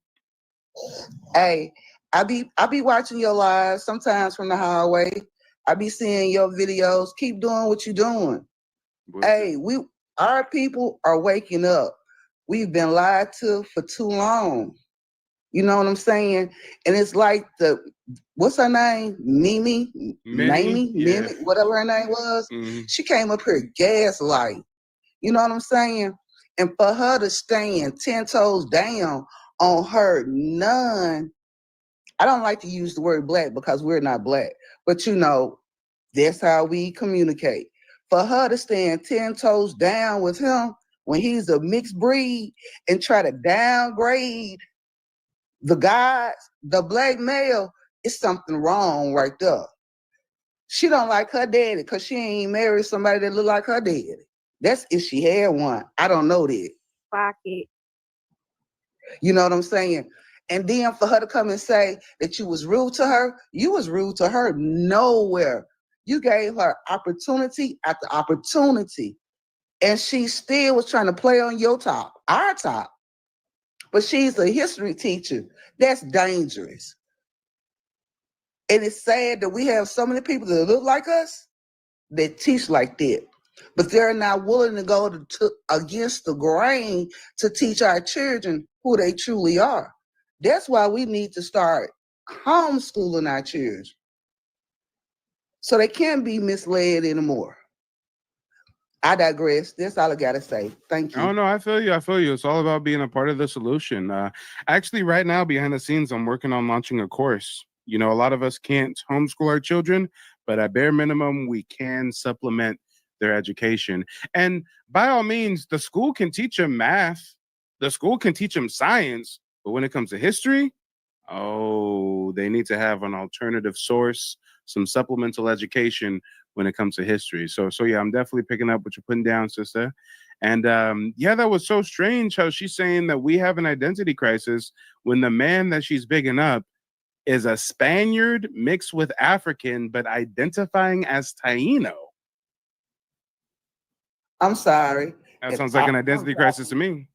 Hey, I be watching your lives sometimes from the hallway. I be seeing your videos. Keep doing what you're doing. Hey, our people are waking up. We've been lied to for too long. You know what I'm saying? And it's like what's her name? Mimi, whatever her name was. She came up here gaslight. You know what I'm saying? And for her to stand 10 toes down on her I don't like to use the word black because we're not black, but you know, that's how we communicate. For her to stand 10 toes down with him when he's a mixed breed and try to downgrade the guys, the black male, it's something wrong right there. She don't like her daddy because she ain't married somebody that look like her daddy. That's if she had one. I don't know that.
Fuck it.
You know what I'm saying? And then for her to come and say that you was rude to her, you was rude to her nowhere. You gave her opportunity after opportunity. And she still was trying to play on your top, our top. But she's a history teacher. That's dangerous. And it's sad that we have so many people that look like us that teach like that. But they're not willing to go against the grain to teach our children who they truly are. That's why we need to start homeschooling our children so they can't be misled anymore. I digress. That's all I got to say. Thank you.
Oh, no, I feel you. It's all about being a part of the solution. Actually, right now, behind the scenes, I'm working on launching a course. You know, a lot of us can't homeschool our children, but at bare minimum, we can supplement their education. And by all means, the school can teach them math. The school can teach them science. But when it comes to history, they need to have an alternative source, some supplemental education when it comes to history. So yeah, I'm definitely picking up what you're putting down, sister. And that was so strange how she's saying that we have an identity crisis when the man that she's bigging up is a Spaniard mixed with African, but identifying as Taino.
I'm sorry.
That sounds like an identity crisis to me.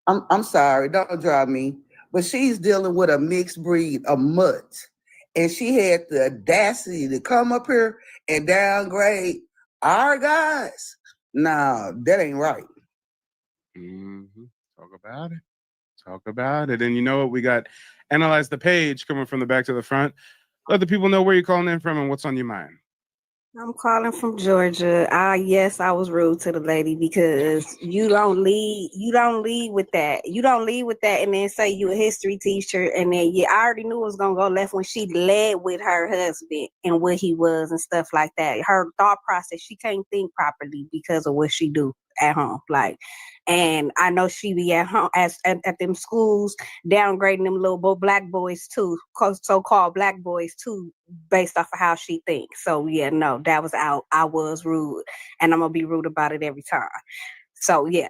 I'm sorry, don't drive me. But she's dealing with a mixed breed, a mutt. And she had the audacity to come up here and downgrade our guys. No, that ain't right.
Talk about it. And you know what? We got Analyze the Page coming from the back to the front. Let the people know where you're calling in from and what's on your mind.
I'm calling from Georgia. Yes, I was rude to the lady because you don't lead with that. You don't lead with that and then say you a history teacher and then I already knew it was gonna go left when she led with her husband and what he was and stuff like that. Her thought process, she can't think properly because of what she do at home. And I know she be at home at them schools downgrading them little black boys too, so-called black boys too, based off of how she thinks. So yeah, no, that was out. I was rude, and I'm gonna be rude about it every time. So yeah,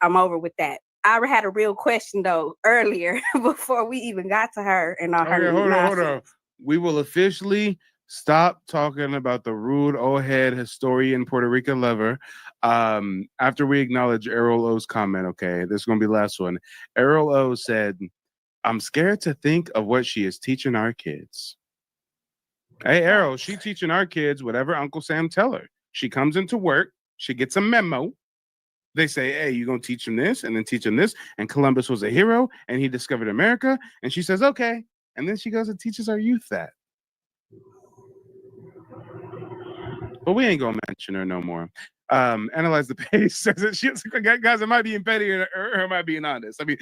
I'm over with that. I had a real question though earlier before we even got to her and all her.
Hold on. We will officially stop talking about the rude old head historian Puerto Rican lover after we acknowledge Errol O's comment. Okay, this is gonna be the last one. Errol O said, "I'm scared to think of what she is teaching our kids." Hey, Errol, she teaching our kids whatever Uncle Sam tell her. She comes into work, she gets a memo. They say, hey, you're going to teach them this and then teach them this. And Columbus was a hero and he discovered America. And she says, okay. And then she goes and teaches our youth that. But we ain't going to mention her no more. Analyze the Page says that guys, am I being petty or am I being honest? I mean,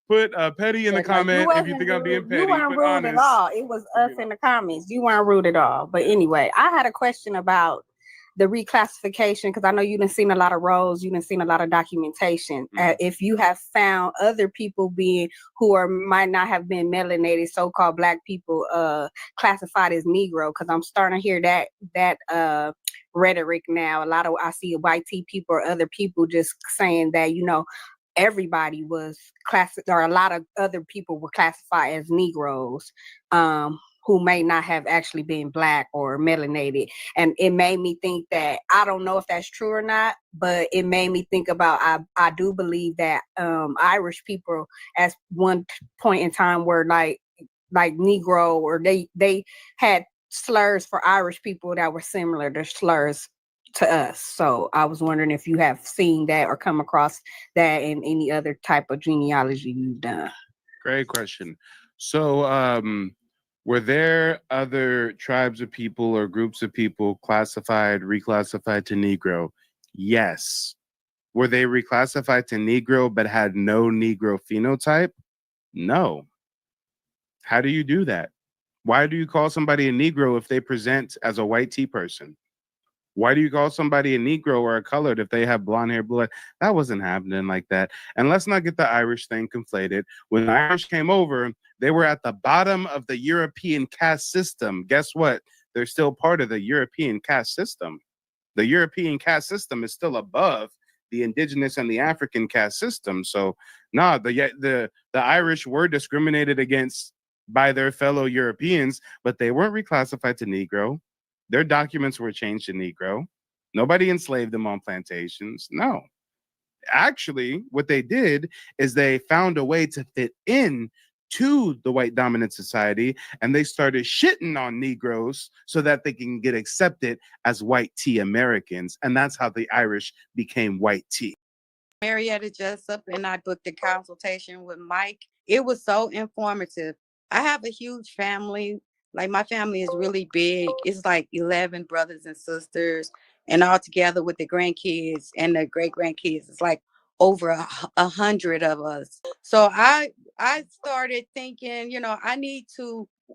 put petty in the comment if you think I'm being petty.
You weren't rude at all. It was us in the comments. You weren't rude at all. But anyway, I had a question about the reclassification because I know you done seen a lot of roles, you done seen a lot of documentation. If you have found other people who might not have been melanated, so-called black people, classified as Negro, because I'm starting to hear that rhetoric now. I see white people or other people just saying that everybody was classified, or a lot of other people were classified as Negroes. Who may not have actually been black or melanated. And it made me think that, I don't know if that's true or not, but it made me think about, I do believe that Irish people at one point in time were like Negro, or they had slurs for Irish people that were similar to slurs to us. So I was wondering if you have seen that or come across that in any other type of genealogy you've done.
Great question. So, were there other tribes of people or groups of people reclassified to Negro? Yes. Were they reclassified to Negro but had no Negro phenotype? No. How do you do that? Why do you call somebody a Negro if they present as a white T person? Why do you call somebody a Negro or a colored if they have blonde hair, blood? That wasn't happening like that. And let's not get the Irish thing conflated. When the Irish came over, they were at the bottom of the European caste system. Guess what? They're still part of the European caste system. The European caste system is still above the indigenous and the African caste system. So, the Irish were discriminated against by their fellow Europeans, but they weren't reclassified to Negro. Their documents were changed to Negro. Nobody enslaved them on plantations. No. Actually, what they did is they found a way to fit in to the white dominant society, and they started shitting on Negroes so that they can get accepted as white tea Americans. And that's how the Irish became white tea.
Marietta Jessup, and I booked a consultation with Mike. It was so informative. I have a huge family. Like, my family is really big. It's like 11 brothers and sisters, and all together with the grandkids and the great grandkids, it's like over 100 of us. So I started thinking,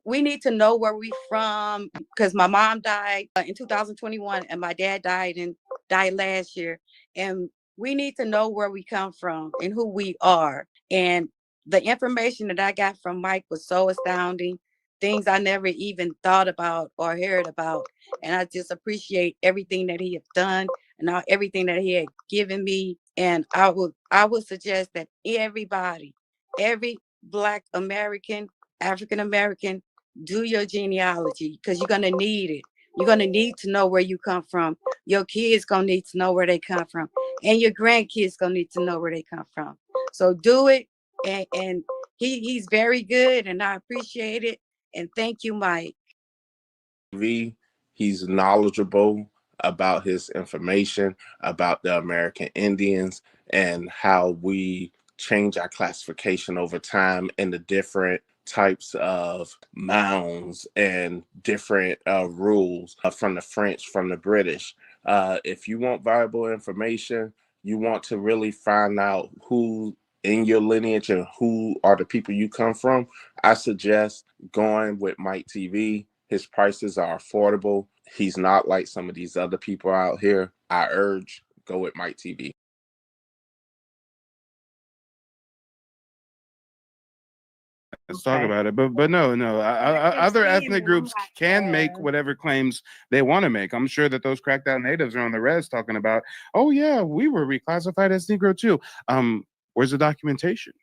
we need to know where we from, because my mom died in 2021 and my dad died last year, and we need to know where we come from and who we are. And the information that I got from Mike was so astounding, things I never even thought about or heard about. And I just appreciate everything that he has done and everything that he had given me. And I would suggest that everybody, every Black American, African American, do your genealogy, because you're going to need it. You're going to need to know where you come from. Your kids going to need to know where they come from. And your grandkids going to need to know where they come from. So do it. And he's very good, and I appreciate it. And thank you, Mike.
He's knowledgeable about his information about the American Indians and how we change our classification over time in the different types of mounds and different rules from the French, from the British. If you want viable information, you want to really find out who in your lineage and who are the people you come from, I suggest going with Mike TV. His prices are affordable. He's not like some of these other people out here. I urge, go with Mike TV.
Let's talk about it. But no, other ethnic groups can make whatever claims they want to make. I'm sure that those cracked out natives are on the res talking about, oh yeah, we were reclassified as Negro too. Where's the documentation?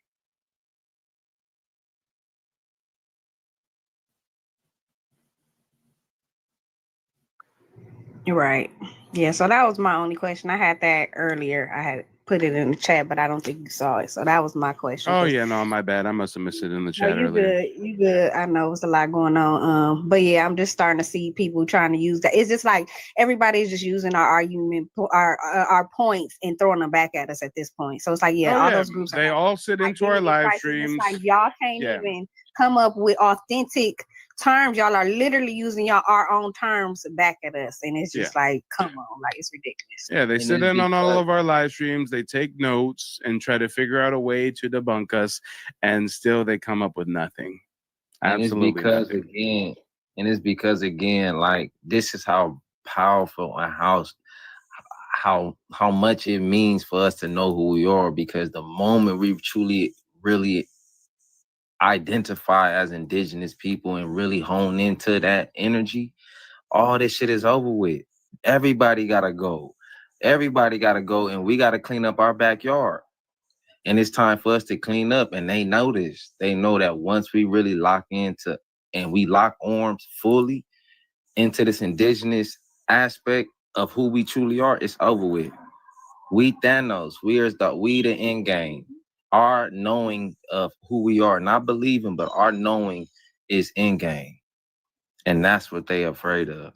Right. Yeah, so that was my only question. I had that earlier. I had put it in the chat, but I don't think you saw it. So that was my question.
Oh yeah, no, my bad. I must have missed it in the
No,
chat
you
earlier.
good. You good. I know it's a lot going on. But yeah, I'm just starting to see people trying to use that. It's just like everybody's just using our argument, our points, and throwing them back at us at this point. So it's like, yeah, all those groups.
They all sit into our live streams.
It's like y'all can't even come up with authentic terms. Y'all are literally using our own terms back at us, and it's just like, come on, like it's ridiculous.
Yeah, they sit in on all of our live streams. They take notes and try to figure out a way to debunk us, and still they come up with nothing. Absolutely.
It's because again, like this is how powerful and how much it means for us to know who we are. Because the moment we truly, really identify as indigenous people and really hone into that energy, all this shit is over with. Everybody gotta go. Everybody gotta go, and we gotta clean up our backyard. And it's time for us to clean up. And they know this. They know that once we really lock into and we lock arms fully into this indigenous aspect of who we truly are, it's over with. We Thanos. We the end game. Our knowing of who we are, not believing, but our knowing is end game. And that's what they're afraid of.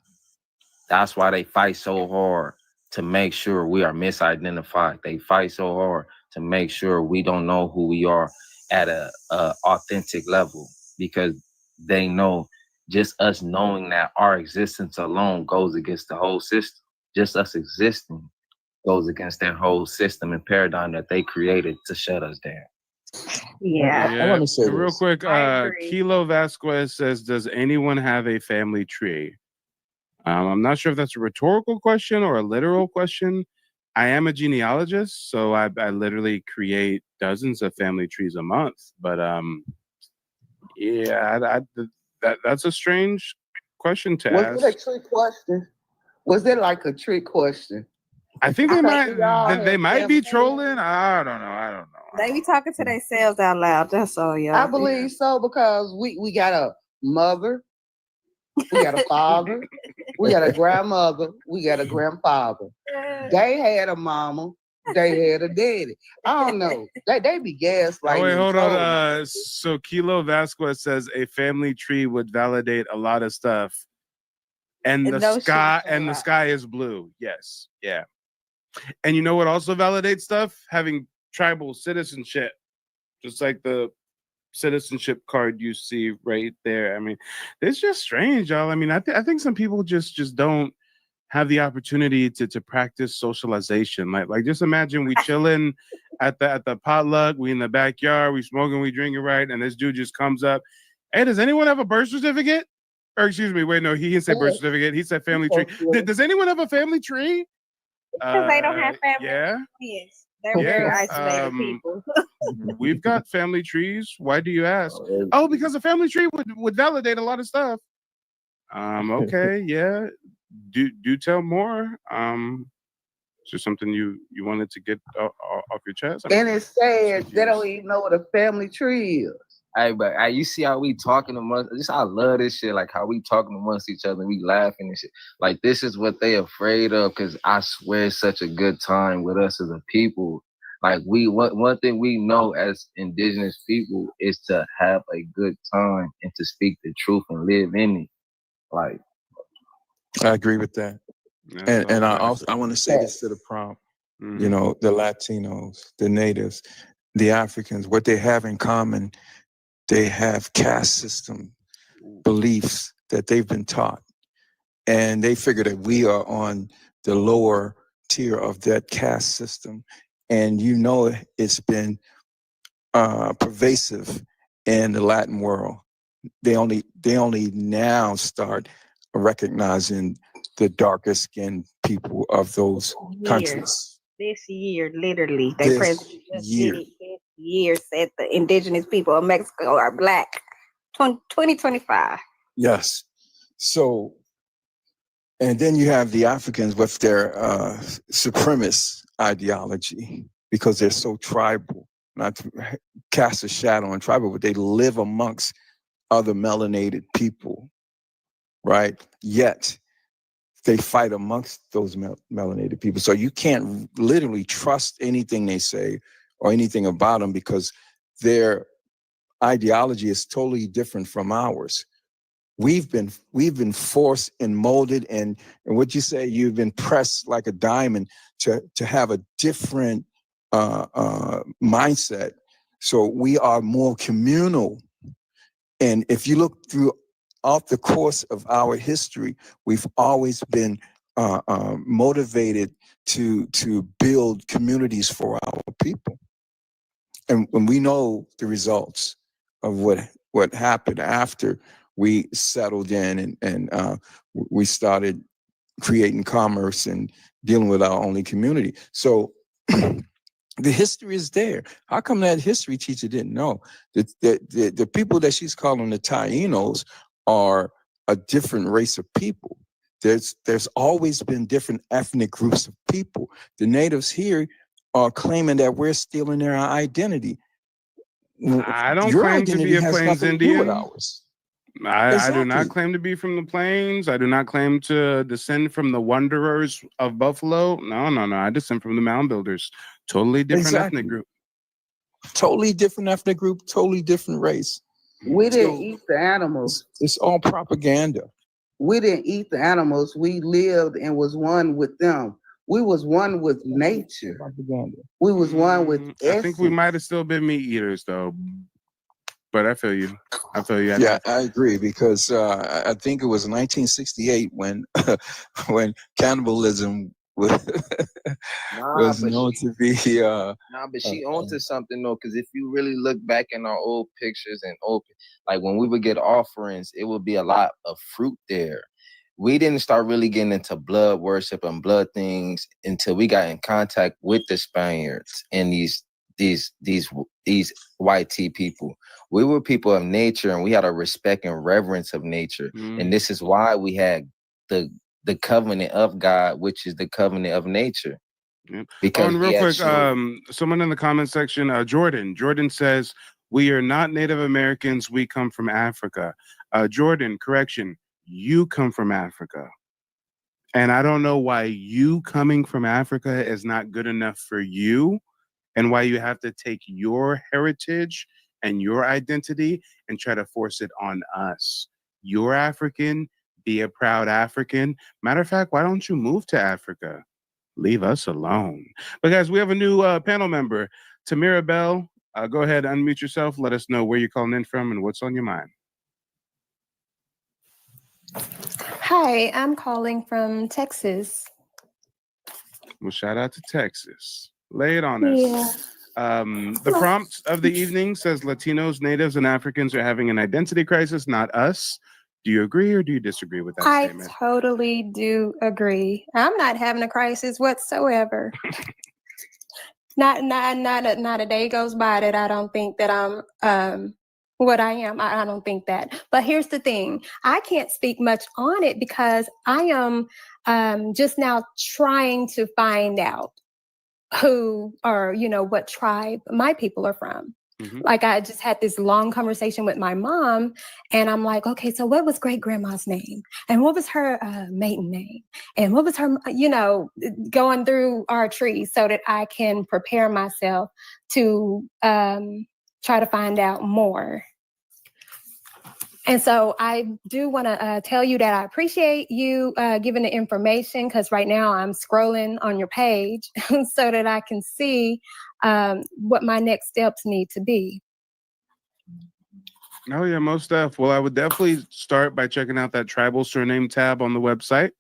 That's why they fight so hard to make sure we are misidentified. They fight so hard to make sure we don't know who we are at a authentic level, because they know just us knowing that our existence alone goes against the whole system. Just us existing goes against their whole system and paradigm that they created to shut us down.
I
want to say
real
this.
quick. Kilo Vasquez says, "Does anyone have a family tree?" I'm not sure if that's a rhetorical question or a literal question. I am a genealogist, so I literally create dozens of family trees a month. But that's a strange question to ask.
Was it a trick question? Was it like a trick question?
I think they might be trolling. I don't know.
They be talking to themselves out loud. That's all, y'all.
I believe so, because we got a mother, we got a father, we got a grandmother, we got a grandfather. They had a mama, they had a daddy. I don't know. They be gaslighting.
Oh wait, hold on. So Kilo Vasquez says a family tree would validate a lot of stuff, and the sky is blue. Yes, yeah. And you know what also validates stuff? Having tribal citizenship, just like the citizenship card you see right there. I mean, it's just strange, y'all. I mean, I think some people just don't have the opportunity to practice socialization. Like just imagine we chilling at the potluck, we in the backyard, we smoking, we drinking, right? And this dude just comes up. Hey, does anyone have a birth certificate? Or excuse me, wait, no, he didn't say birth certificate. He said family tree. Does anyone have a family tree?
Because they don't have family.
Yeah.
Yes. They're very isolated people.
We've got family trees. Why do you ask? Oh, because a family tree would validate a lot of stuff. Okay, yeah. Do tell more. Is there something you wanted to get off your chest?
And it's sad they don't even know what a family tree is.
Hey, but you see how we talking amongst this? I love this shit. Like how we talking amongst each other, and we laughing and shit. Like this is what they afraid of, because I swear it's such a good time with us as a people. Like one thing we know as indigenous people is to have a good time and to speak the truth and live in it. Like
I agree with that. And I want to say this to the prompt. You know, the Latinos, the natives, the Africans, what they have in common they have caste system beliefs that they've been taught. And they figure that we are on the lower tier of that caste system. And you know it's been pervasive in the Latin world. They only now start recognizing the darker skinned people of those countries.
This year, literally, they
This
president just
year.
did it this year, said the indigenous people of Mexico are black. 2025.
Yes. So, and then you have the Africans with their supremacist ideology because they're so tribal, not to cast a shadow on tribal, but they live amongst other melanated people, right? Yet they fight amongst those melanated people. So you can't literally trust anything they say or anything about them because their ideology is totally different from ours. We've been forced and molded, and what you say, you've been pressed like a diamond to have a different mindset. So we are more communal. And if you look throughout the course of our history, we've always been motivated to build communities for our people. And when we know the results of what happened after we settled in and we started creating commerce and dealing with our only community. So the history is there. How come that history teacher didn't know? The people that she's calling the Tainos are a different race of people. There's always been different ethnic groups of people. The natives here are claiming that we're stealing their identity.
I don't
Your
claim to be
identity
a
has
Plains
nothing to do with
Indian.
ours.
I do not
Exactly.
claim to be from the plains. I do not claim to descend from the wanderers of Buffalo. No. I descend from the mound builders. Totally different ethnic group.
Totally different ethnic group, totally different race.
We didn't
So
eat the animals.
it's all propaganda.
We didn't eat the animals. We lived and was one with them. We was one with nature.
Propaganda.
We was one with
I think we
essence.
might have still been meat eaters though. But I feel you.
Yeah, I agree because I think it was 1968 when when cannibalism was
Nah, but
known to be.
she onto something though, because if you really look back in our old pictures and like when we would get offerings, it would be a lot of fruit there. We didn't start really getting into blood worship and blood things until we got in contact with the Spaniards and these white tea people. We were people of nature, and we had a respect and reverence of nature. And this is why we had the covenant of God, which is the covenant of nature.
Yep.
Because
and real quick, someone in the comment section, Jordan says, we are not Native Americans, we come from Africa. Jordan, correction, you come from Africa. And I don't know why you coming from Africa is not good enough for you, and why you have to take your heritage and your identity and try to force it on us. You're African, be a proud African. Matter of fact, why don't you move to Africa? Leave us alone. But guys, we have a new panel member, Tamira Bell. Go ahead, unmute yourself. Let us know where you're calling in from and what's on your mind.
Hi, I'm calling from Texas.
Well, shout out to Texas. Lay it on us.
Yeah.
The prompt of the evening says Latinos, Natives, and Africans are having an identity crisis, not us. Do you agree or do you disagree with that
I
statement?
totally do agree. I'm not having a crisis whatsoever. not a day goes by that I don't think that I'm what I am. I don't think that. But here's the thing. I can't speak much on it because I am just now trying to find out who or, what tribe my people are from.
Mm-hmm.
Like I just had this long conversation with my mom and I'm like, okay, so what was great grandma's name? And what was her maiden name? And what was her, going through our tree so that I can prepare myself to try to find out more. And so I do want to tell you that I appreciate you giving the information because right now I'm scrolling on your page so that I can see what my next steps need to be.
Oh yeah, most def. Well, I would definitely start by checking out that tribal surname tab on the website.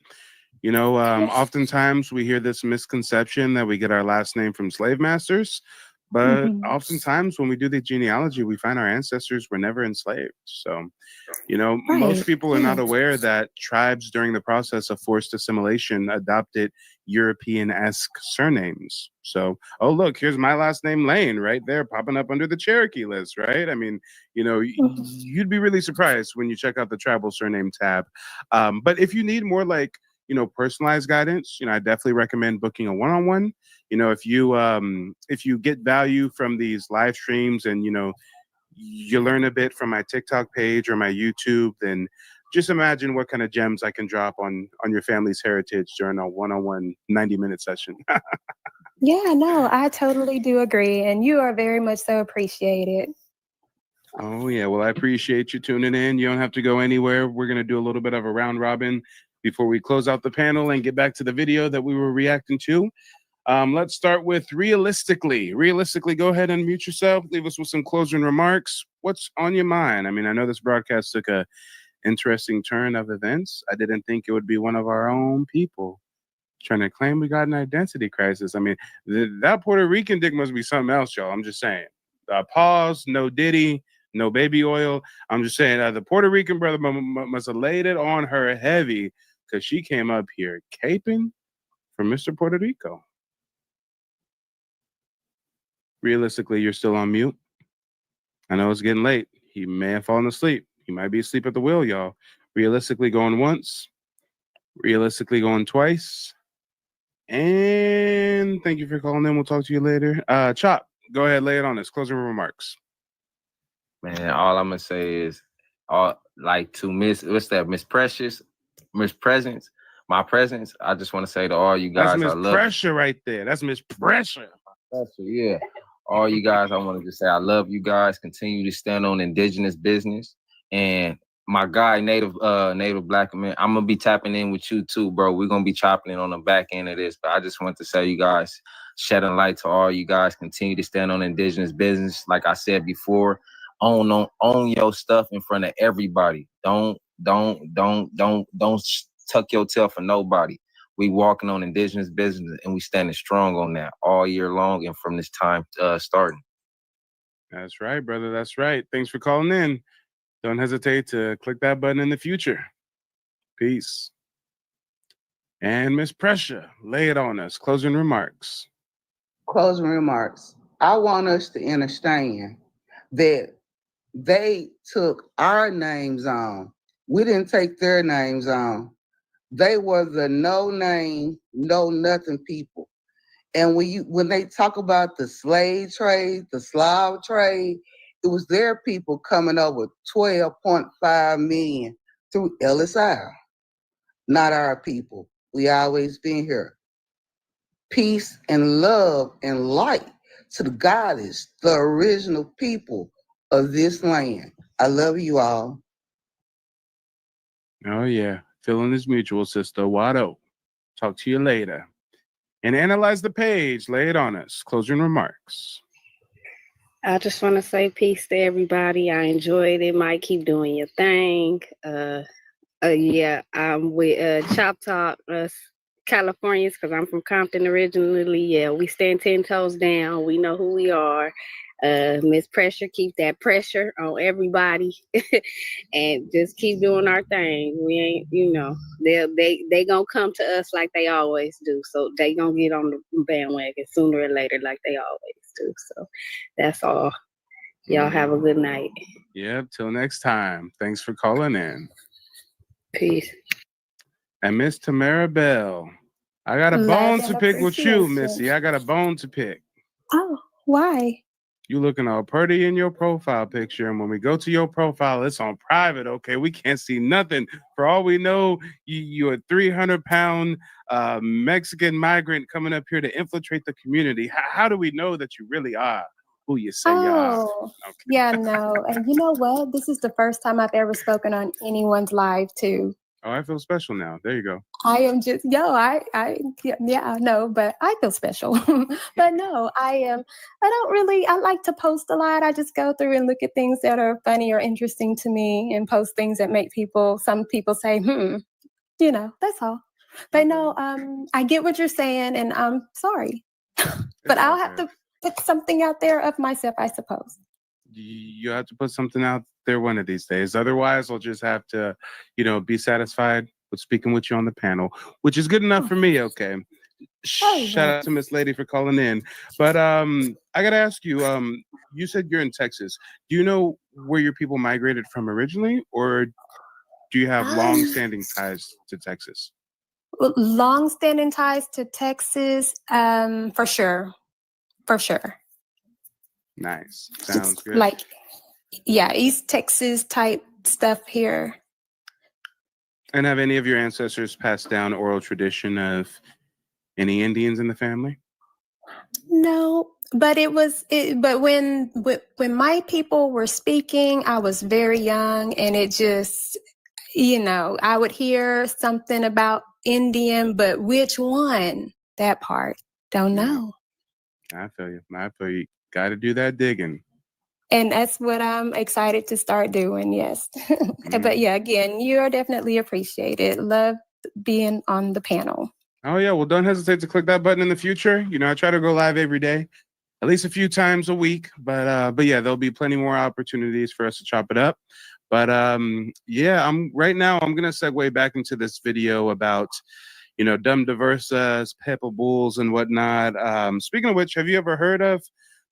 You know, oftentimes we hear this misconception that we get our last name from slave masters, but oftentimes when we do the genealogy, we find our ancestors were never enslaved. So, you know, most
Right.
people are not
Yeah.
aware that tribes during the process of forced assimilation adopted European-esque surnames. So, oh, look, here's my last name, Lane, right there, popping up under the Cherokee list, right? I mean, you know, you'd be really surprised when you check out the tribal surname tab. But if you need more like, you know, personalized guidance, you know, I definitely recommend booking a one-on-one. You know, if you get value from these live streams and, you know, you learn a bit from my TikTok page or my YouTube, then just imagine what kind of gems I can drop on your family's heritage during a one-on-one 90-minute session.
Yeah, no, I totally do agree. And you are very much so appreciated.
Oh yeah, well I appreciate you tuning in. You don't have to go anywhere. We're gonna do a little bit of a round robin before we close out the panel and get back to the video that we were reacting to. Let's start with realistically. Realistically, go ahead and mute yourself. Leave us with some closing remarks. What's on your mind? I mean, I know this broadcast took a interesting turn of events. I didn't think it would be one of our own people trying to claim we got an identity crisis. I mean, that Puerto Rican dick must be something else, y'all. I'm just saying. Pause, no Diddy, no baby oil. I'm just saying the Puerto Rican brother must have laid it on her heavy because she came up here caping for Mr. Puerto Rico. Realistically, you're still on mute. I know it's getting late. He may have fallen asleep. He might be asleep at the wheel, y'all. Realistically going once. Realistically going twice. And thank you for calling in. We'll talk to you later. Chop, go ahead, lay it on us. Closing remarks.
Man, all I'm gonna say is, like to Miss Precious, Miss Presence, my presence. I just want to say to all you
That's
guys,
Miss
I love
Pressure right there. That's Miss Pressure.
Yeah, all you guys, I want to just say I love you guys. Continue to stand on indigenous business. And my guy, native black man, I'm gonna be tapping in with you too, bro. We're gonna be chopping in on the back end of this. But I just want to say, you guys, shedding light to all you guys. Continue to stand on indigenous business. Like I said before, own your stuff in front of everybody. Don't tuck your tail for nobody. We walking on indigenous business and we standing strong on that all year long and from this time starting.
That's right, brother. That's right. Thanks for calling in. Don't hesitate to click that button in the future. Peace. And Miss Pressure, lay it on us. Closing remarks.
Closing remarks. I want us to understand that they took our names on. We didn't take their names on. They were the no name, no nothing people. And when they talk about the slave trade, the Slav trade, it was their people coming over 12.5 million through Ellis Isle, not our people. We always been here. Peace and love and light to the goddess, the original people of this land. I love you all.
Oh, yeah. Feeling is mutual, sister. Wado. Talk to you later. And analyze the page. Lay it on us. Closing remarks.
I just want to say peace to everybody. I enjoyed it. Mike, keep doing your thing. Yeah, I'm with Chop Talk, us Californians, because I'm from Compton originally. Yeah, we stand 10 toes down. We know who we are. Miss Pressure, keep that pressure on everybody, and just keep doing our thing. We ain't, you know, they gonna come to us like they always do. So they gonna get on the bandwagon sooner or later, like they always do. So that's all. Y'all have a good night.
Yep. Till next time. Thanks for calling in.
Peace.
And Miss Tamara Bell, I got a
Love
bone
and
to pick with you,
appreciation.
Missy. I got a bone to pick.
Oh, why?
You looking all pretty in your profile picture, and when we go to your profile, it's on private. Okay, we can't see nothing. For all we know, you're a 300-pound Mexican migrant coming up here to infiltrate the community. How do we know that you really are who you say you are?
Oh, yeah, no. And you know what? This is the first time I've ever spoken on anyone's live too.
Oh, I feel special now. There you go.
I am just yeah, no, but I feel special. But no, I like to post a lot. I just go through and look at things that are funny or interesting to me and post things that make some people say, that's all. But no, I get what you're saying and I'm sorry. But I'll have to put something out there of myself, I suppose.
You have to put something out there one of these days. Otherwise, I'll just have to, be satisfied with speaking with you on the panel, which is good enough for me. Okay. Shout out to Miss Lady for calling in. But I gotta ask you, you said you're in Texas. Do you know where your people migrated from originally, or do you have long-standing ties to Texas?
Long-standing ties to Texas, for sure. For sure.
Nice. Sounds good.
Like, yeah, East Texas type stuff here.
And have any of your ancestors passed down oral tradition of any Indians in the family?
No, but but when my people were speaking, I was very young and it just, I would hear something about Indian, but which one? That part, don't know.
I feel you. Got to do that digging.
And that's what I'm excited to start doing, yes. But yeah, again, you are definitely appreciated. Love being on the panel.
Oh, yeah. Well, don't hesitate to click that button in the future. I try to go live every day, at least a few times a week. But yeah, there'll be plenty more opportunities for us to chop it up. But yeah, right now I'm going to segue back into this video about, dumb diversas, Papal bulls and whatnot. Speaking of which, have you ever heard of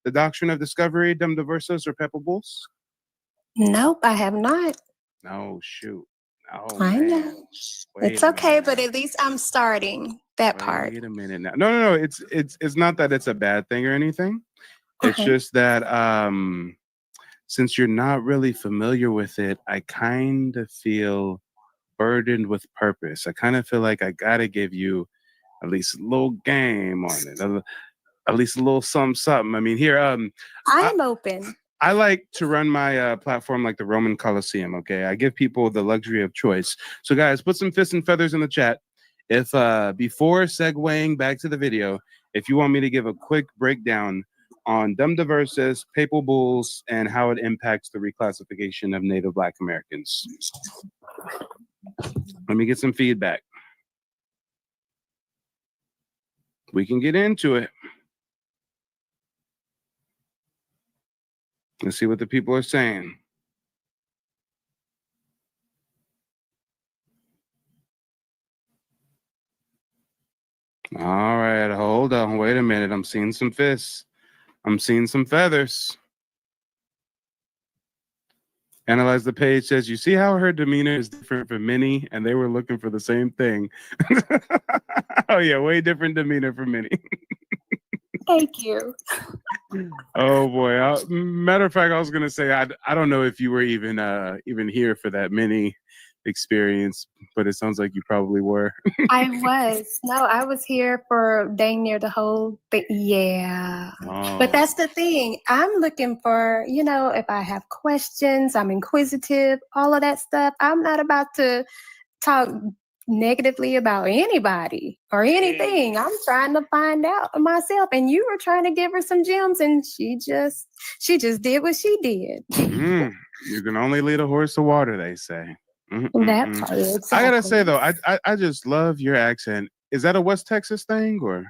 the Doctrine of Discovery, dumb diversas or Papal bulls?
Nope, I have not.
Oh, shoot. Oh,
I
man.
know.
Wait
It's
a
okay,
minute.
but at least I'm starting that part.
Wait a minute now. No. It's not that it's a bad thing or anything. It's just that since you're not really familiar with it, I kind of feel burdened with purpose. I kind of feel like I gotta give you at least a little game on it, at least a little something. I mean, here,
I'm open.
I like to run my platform like the Roman Colosseum. Okay, I give people the luxury of choice. So, guys, put some fists and feathers in the chat. If before segueing back to the video, if you want me to give a quick breakdown on dumb diversas, Papal bulls, and how it impacts the reclassification of Native Black Americans. Let me get some feedback. We can get into it. Let's see what the people are saying. All right, hold on. Wait a minute. I'm seeing some fists. I'm seeing some feathers. Analyze the page says, you see how her demeanor is different from Minnie, and they were looking for the same thing. Oh, yeah, way different demeanor from Minnie.
Thank you.
Oh boy! Matter of fact, I was gonna say I don't know if you were even here for that mini experience, but it sounds like you probably were.
I was. No, I was here for dang near the whole thing. Yeah.
Oh.
But that's the thing. I'm looking for, if I have questions, I'm inquisitive, all of that stuff. I'm not about to talk negatively about anybody or anything. I'm trying to find out myself. And you were trying to give her some gems and she just did what she did.
You can only lead a horse to water, they say.
That part, exactly.
I gotta say though, I just love your accent. Is that a West Texas thing or?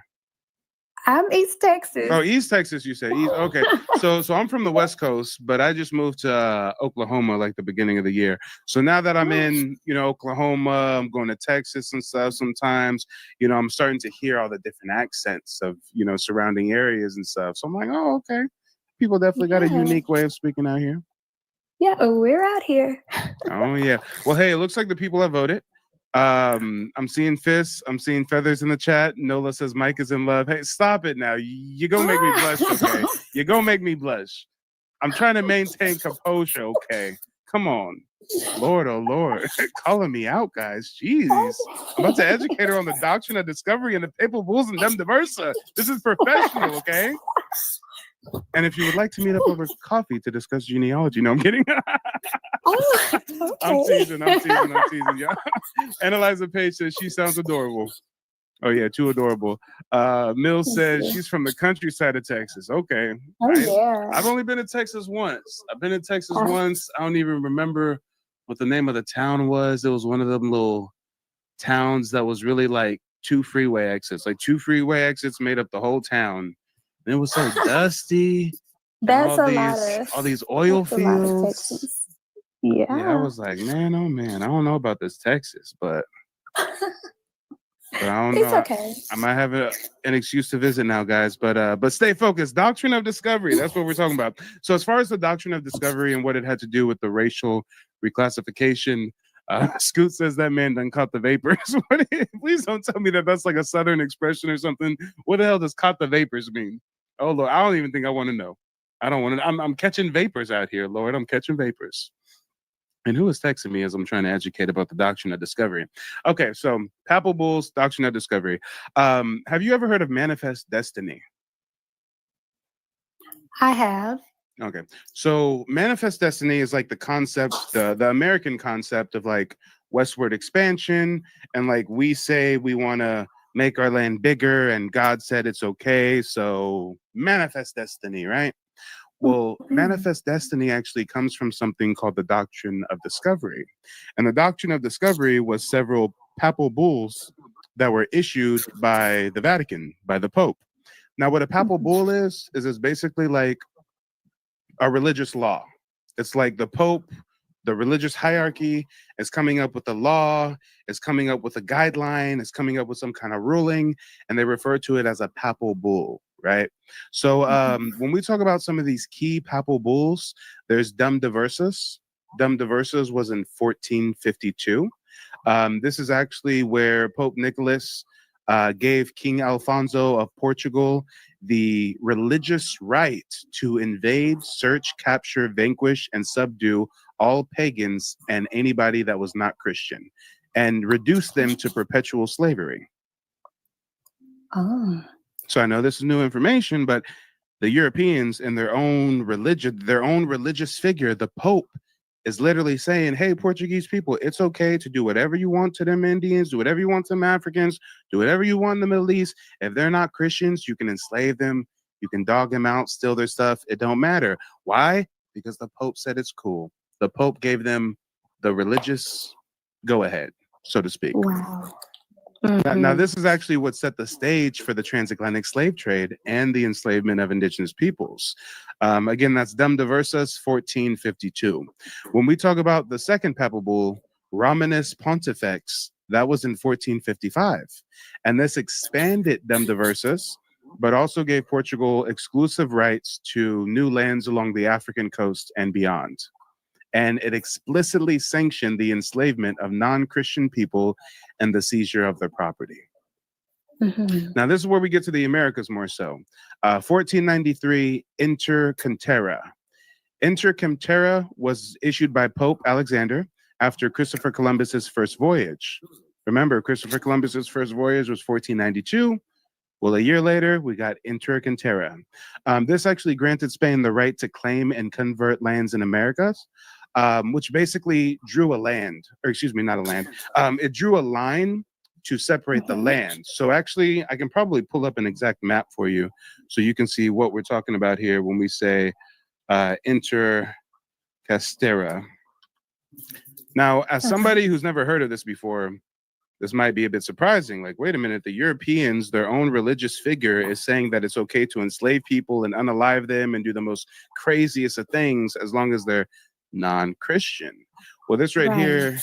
I'm East Texas.
Oh, East Texas, you said. East, okay. So I'm from the West Coast, but I just moved to Oklahoma like the beginning of the year. So now that I'm in, Oklahoma, I'm going to Texas and stuff sometimes, I'm starting to hear all the different accents of, surrounding areas and stuff. So I'm like, oh, okay. People definitely got a unique way of speaking out here.
Yeah, we're out here.
Oh, yeah. Well, hey, it looks like the people have voted. I'm seeing fists. I'm seeing feathers in the chat. Nola says Mike is in love. Hey, stop it now. You're going to make me blush, okay? You're going to make me blush. I'm trying to maintain composure, okay? Come on. Lord, oh, Lord. Calling me out, guys. Jeez. I'm about to educate her on the Doctrine of Discovery and the Papal bulls and dumb diversa. This is professional, okay? And if you would like to meet up over coffee to discuss genealogy, no, I'm kidding. I'm teasing. Yeah. Analyze the page says she sounds adorable. Oh yeah, too adorable. Mills says she's from the countryside of Texas. Okay. I've only been to Texas once. I've been to Texas once. I don't even remember what the name of the town was. It was one of them little towns that was really like two freeway exits. Like two freeway exits made up the whole town. And it was so dusty.
That's
all these oil
that's a lot of
fields.
Texas.
Yeah, I
Yeah.
was like, man, oh man, I don't know about this Texas, but I don't
It's
know.
okay.
I might have an excuse to visit now, guys. But stay focused. Doctrine of discovery. That's what we're talking about. So as far as the doctrine of discovery and what it had to do with the racial reclassification, Scoot says that man done caught the vapors. Please don't tell me that that's like a Southern expression or something. What the hell does caught the vapors mean? Oh Lord, I don't even think I want to know. I don't want to. I'm catching vapors out here, Lord. I'm catching vapors. And who is texting me as I'm trying to educate about the doctrine of discovery? Okay, so Papal Bulls, doctrine of discovery. Have you ever heard of manifest destiny?
I have.
Okay, so manifest destiny is like the concept, the American concept of like westward expansion, and like we say we want to make our land bigger, and God said it's okay, so manifest destiny, right? Well, manifest destiny actually comes from something called the doctrine of discovery. And the doctrine of discovery was several papal bulls that were issued by the Vatican, by the Pope. Now, what a papal bull is it's basically like a religious law. It's like the Pope, the religious hierarchy is coming up with a law, is coming up with a guideline, is coming up with some kind of ruling, and they refer to it as a papal bull. Right. So when we talk about some of these key papal bulls, there's Dum Diversas. Dum Diversas was in 1452. This is actually where Pope Nicholas gave King Alfonso of Portugal the religious right to invade, search, capture, vanquish, and subdue all pagans and anybody that was not Christian, and reduce them to perpetual slavery.
Oh.
So I know this is new information, but the Europeans in their own religion, their own religious figure, the Pope, is literally saying, hey, Portuguese people, it's okay to do whatever you want to them Indians, do whatever you want to them Africans, do whatever you want in the Middle East. If they're not Christians, you can enslave them, you can dog them out, steal their stuff. It don't matter. Why? Because the Pope said it's cool. The Pope gave them the religious go-ahead, so to speak.
Wow.
Now, this is actually what set the stage for the transatlantic slave trade and the enslavement of indigenous peoples. Again, that's Dum Diversas, 1452. When we talk about the second papal bull, Romanus Pontifex, that was in 1455. And this expanded Dum Diversas, but also gave Portugal exclusive rights to new lands along the African coast and beyond. And it explicitly sanctioned the enslavement of non-Christian people and the seizure of their property. Now, this is where we get to the Americas more so. 1493, Inter Cantera. Inter Cantera was issued by Pope Alexander after Christopher Columbus's first voyage. Remember, Christopher Columbus's first voyage was 1492. Well, a year later, we got Inter Cantera. This actually granted Spain the right to claim and convert lands in Americas, which basically drew a land, or excuse me, not a land. It drew a line to separate the land. So actually, I can probably pull up an exact map for you so you can see what we're talking about here when we say Inter Castera. Now, as somebody who's never heard of this before, this might be a bit surprising. Like, wait a minute, the Europeans, their own religious figure is saying that it's okay to enslave people and unalive them and do the most craziest of things as long as they're non-Christian. Well, this right here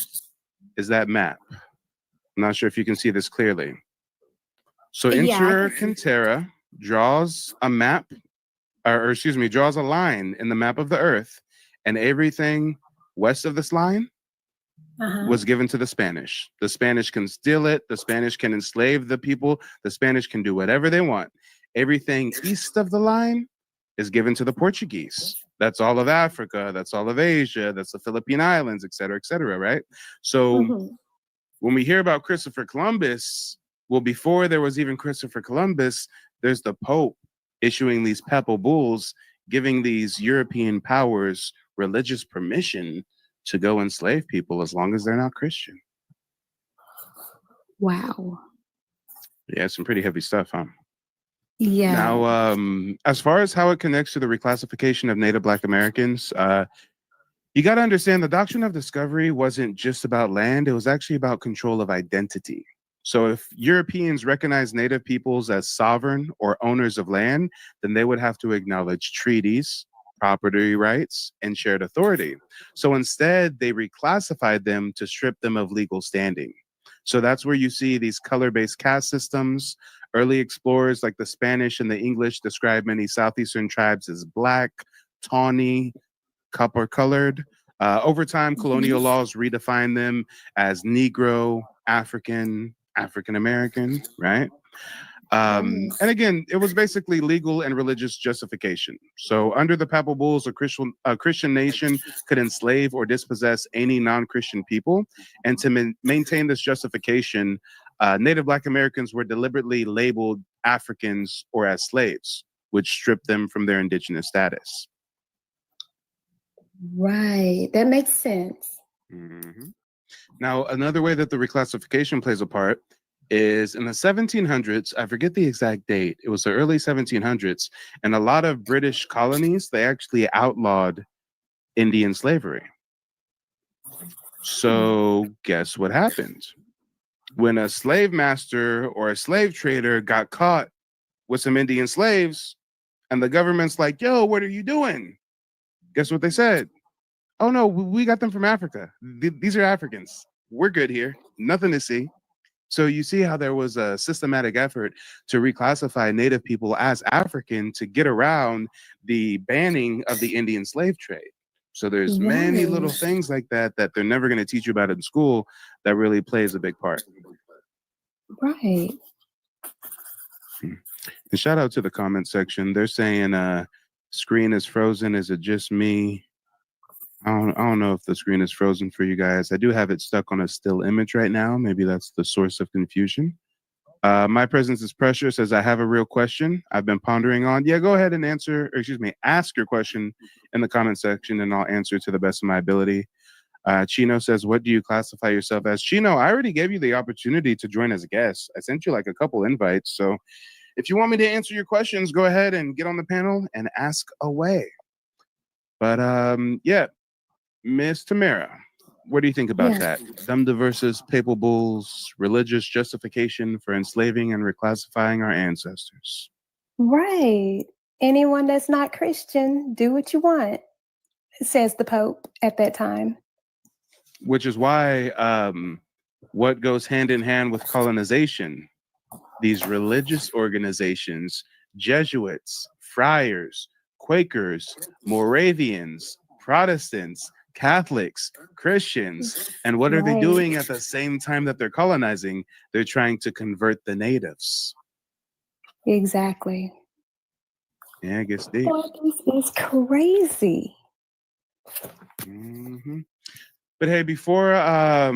is that map. I'm not sure if you can see this clearly. So Inter Cantera draws a map, or excuse me, draws a line in the map of the earth, and everything west of this line was given to the Spanish. The Spanish can steal it. The Spanish can enslave the people. The Spanish can do whatever they want. Everything east of the line is given to the Portuguese. That's all of Africa. That's all of Asia. That's the Philippine Islands, et cetera, right? So when we hear about Christopher Columbus, well, before there was even Christopher Columbus, there's the Pope issuing these papal bulls, giving these European powers religious permission to go enslave people as long as they're not Christian.
Wow.
Yeah, some pretty heavy stuff, huh?
Yeah.
Now, as far as how it connects to the reclassification of Native Black Americans, you got to understand the doctrine of discovery wasn't just about land, it was actually about control of identity. So if Europeans recognized Native peoples as sovereign or owners of land, then they would have to acknowledge treaties, property rights, and shared authority. So instead, they reclassified them to strip them of legal standing. So that's where you see these color-based caste systems. Early explorers like the Spanish and the English described many southeastern tribes as black, tawny, copper-colored. Over time, colonial laws redefined them as Negro, African, African-American, right? And again, it was basically legal and religious justification. So under the Papal Bulls, a Christian nation could enslave or dispossess any non-Christian people. And to maintain this justification, Native Black Americans were deliberately labeled Africans or as slaves, which stripped them from their indigenous status.
Right. That makes sense.
Mm-hmm. Now, another way that the reclassification plays a part is in the 1700s, I forget the exact date, it was the early 1700s, and a lot of British colonies, they actually outlawed Indian slavery. So guess what happened? When a slave master or a slave trader got caught with some Indian slaves, and the government's like, yo, what are you doing? Guess what they said? Oh no, we got them from Africa. These are Africans. We're good here. Nothing to see. So you see how there was a systematic effort to reclassify Native people as African to get around the banning of the Indian slave trade. So there's many little things like that that they're never going to teach you about in school that really plays a big part.
Right.
And shout out to the comment section. They're saying screen is frozen. Is it just me? I don't know if the screen is frozen for you guys. I do have it stuck on a still image right now. Maybe that's the source of confusion. My presence is pressure says, I have a real question I've been pondering on. Yeah, go ahead and ask your question in the comment section and I'll answer to the best of my ability. Chino says, what do you classify yourself as? Chino, I already gave you the opportunity to join as a guest. I sent you like a couple invites. So if you want me to answer your questions, go ahead and get on the panel and ask away. But yeah. Miss Tamara, what do you think about that? Dumda versus Papal Bulls, religious justification for enslaving and reclassifying our ancestors.
Right. Anyone that's not Christian, do what you want, says the Pope at that time.
Which is why what goes hand in hand with colonization, these religious organizations, Jesuits, friars, Quakers, Moravians, Protestants, Catholics, Christians, and what are they doing at the same time that they're colonizing? They're trying to convert the natives.
Exactly.
Yeah, it gets deep.
This is crazy.
Mm-hmm. But hey, before I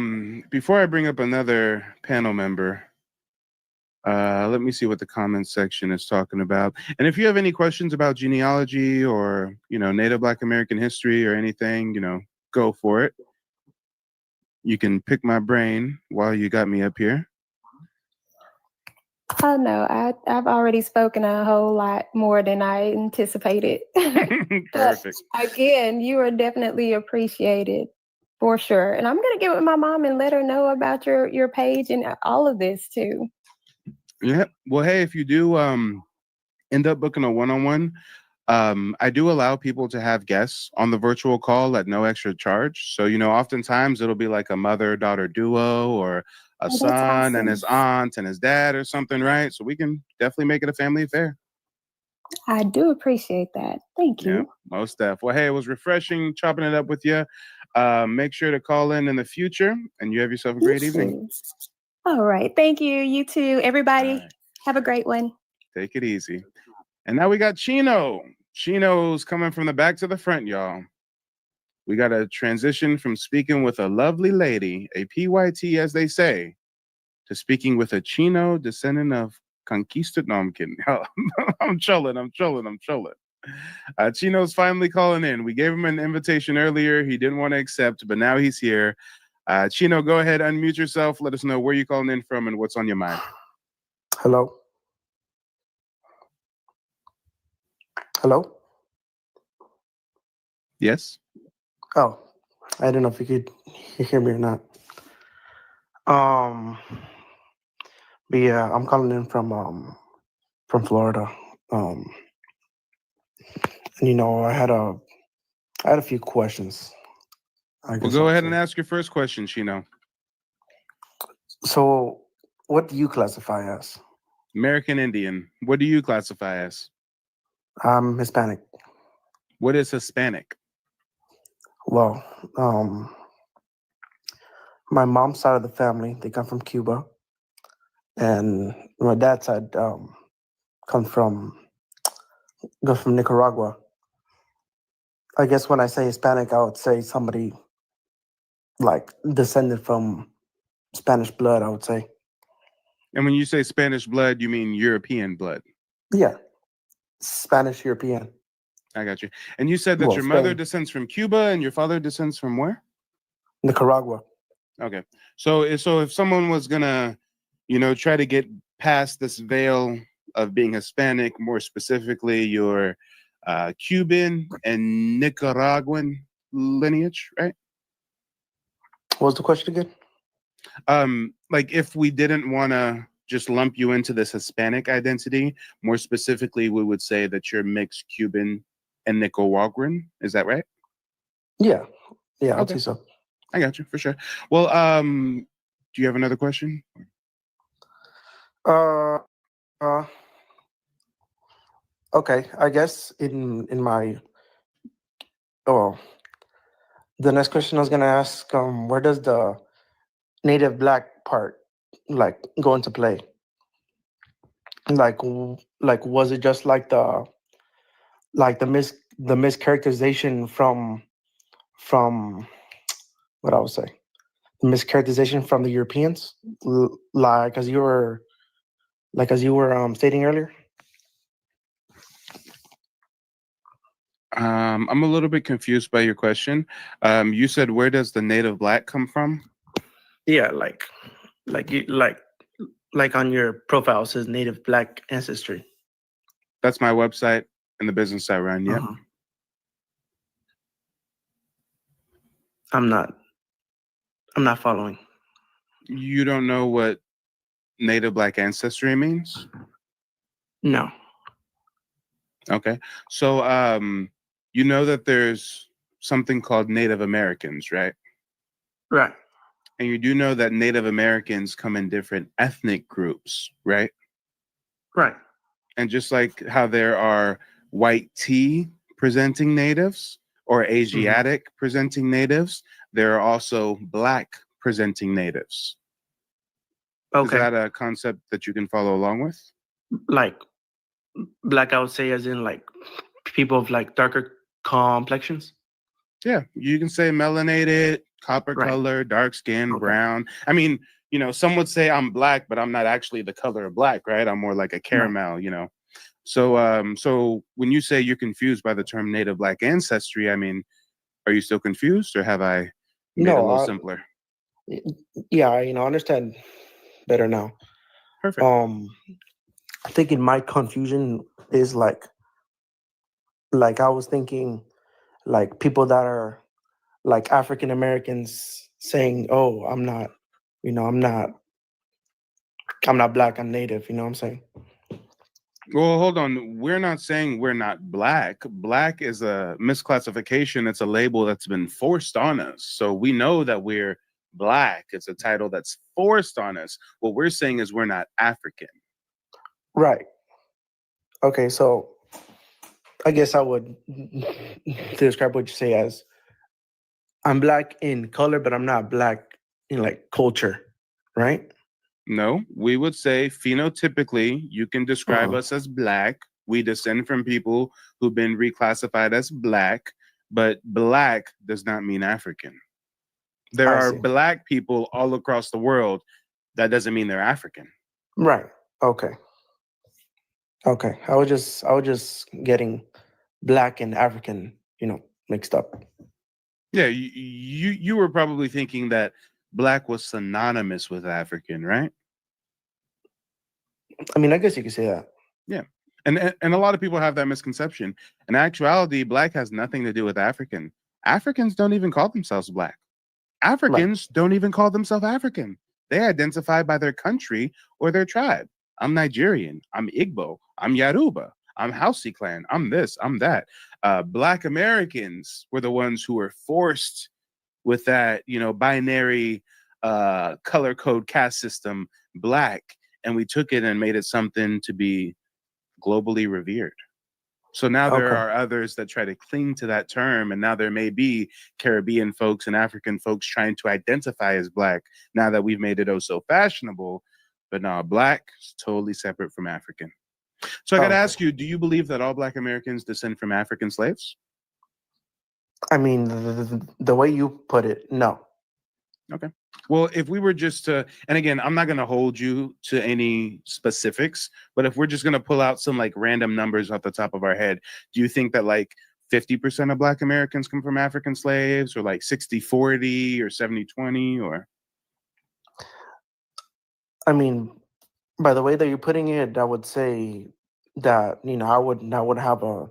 bring up another panel member, let me see what the comment section is talking about. And if you have any questions about genealogy or, Native Black American history or anything, go for it. You can pick my brain while you got me up here.
Oh no, I've already spoken a whole lot more than I anticipated.
Perfect.
Again, you are definitely appreciated for sure. And I'm gonna get with my mom and let her know about your page and all of this too.
Yeah. Well, hey, if you do end up booking a one-on-one, I do allow people to have guests on the virtual call at no extra charge. So, oftentimes it'll be like a mother-daughter duo or a son and his aunt and his dad or something, right? So we can definitely make it a family affair.
I do appreciate that. Thank you.
Yeah, most def. Well, hey, it was refreshing chopping it up with you. Make sure to call in the future and you have yourself a great evening.
All right. Thank you. You too. Everybody, have a great one.
Take it easy. And now we got Chino. Chino's coming from the back to the front, y'all. We got to transition from speaking with a lovely lady, a PYT as they say, to speaking with a Chino descendant of conquistad. No, I'm kidding. I'm trolling. Chino's finally calling in. We gave him an invitation earlier. He didn't want to accept, but now he's here. Chino, go ahead, unmute yourself. Let us know where you're calling in from and what's on your mind.
Hello. Hello.
Yes.
Oh, I don't know if you could hear me or not. But yeah, I'm calling in from Florida. And I had a few questions.
Well, go ahead and ask your first question, Chino.
So, what do you classify as?
American Indian. What do you classify as?
I'm Hispanic.
What is Hispanic?
Well, my mom's side of the family, they come from Cuba, and my dad's side goes from Nicaragua. I guess when I say Hispanic, I would say somebody like descended from Spanish blood, I would say.
And when you say Spanish blood, you mean European blood?
Yeah, Spanish European.
I got you. And you said that
Well,
your mother
Spain.
descends from Cuba and your father descends from where?
Nicaragua.
Okay. So if someone was gonna, try to get past this veil of being Hispanic, more specifically your Cuban and Nicaraguan lineage, right?
What was the question again?
Like if we didn't want to just lump you into this Hispanic identity, more specifically, we would say that you're mixed Cuban and Nicaraguan. Is that right?
Yeah, I would
Okay.
say so.
I got you for sure. Well, do you have another question?
Okay, I guess in my the next question I was gonna ask, where does the native black part go into play? Like was it just like the mischaracterization from what I would say, the mischaracterization from the Europeans, like as you were stating earlier?
I'm a little bit confused by your question. You said, where does the native black come from?
Yeah, like on your profile it says native black ancestry.
That's my website and the business I run. Yeah.
I'm not following.
You don't know what native black ancestry means?
No.
Okay. So, you know that there's something called Native Americans, right?
Right.
And you do know that Native Americans come in different ethnic groups, right?
Right.
And just like how there are white tea presenting natives or Asiatic presenting natives, there are also black presenting natives.
Okay.
Is that a concept that you can follow along with?
Like black, I would say, as in like people of like darker complexions.
Yeah, you can say melanated, copper
Right.
color, dark skin, brown. I mean, some would say I'm black, but I'm not actually the color of black, right? I'm more like a caramel, So, so when you say you're confused by the term native black ancestry, I mean, are you still confused, or have I made it a little simpler?
Yeah, I understand better now.
Perfect.
I think in my confusion is like I was thinking like people that are like African Americans saying, "Oh, I'm not black, I'm native," you know what I'm saying?
Well, hold on. We're not saying we're not black. Black is a misclassification. It's a label that's been forced on us. So we know that we're black. It's a title that's forced on us. What we're saying is we're not African.
Right. Okay, so I guess I would describe what you say as I'm black in color, but I'm not black in like culture, right?
No, we would say phenotypically, you can describe us as black. We descend from people who've been reclassified as black, but black does not mean African. There are black people all across the world. That doesn't mean they're African.
Right. Okay. I was just getting black and African, mixed up.
Yeah, you were probably thinking that black was synonymous with African, right?
I mean, I guess you could say that.
Yeah. And a lot of people have that misconception. In actuality, black has nothing to do with African. Africans don't even call themselves black. Africans don't even call themselves African. They identify by their country or their tribe. I'm Nigerian. I'm Igbo. I'm Yoruba. I'm Hausa clan. I'm this. I'm that. Black Americans were the ones who were forced with that, binary color code caste system, black, and we took it and made it something to be globally revered. So now there are others that try to cling to that term, and now there may be Caribbean folks and African folks trying to identify as black now that we've made it oh so fashionable. But no, black is totally separate from African. So I got to ask you, do you believe that all black Americans descend from African slaves?
I mean, the way you put it, no.
Okay. Well, if we were just to, and again, I'm not going to hold you to any specifics, but if we're just going to pull out some like random numbers off the top of our head, do you think that like 50% of black Americans come from African slaves, or like 60-40 or 70-20, or?
I mean, by the way that you're putting it, I would say that, I would have a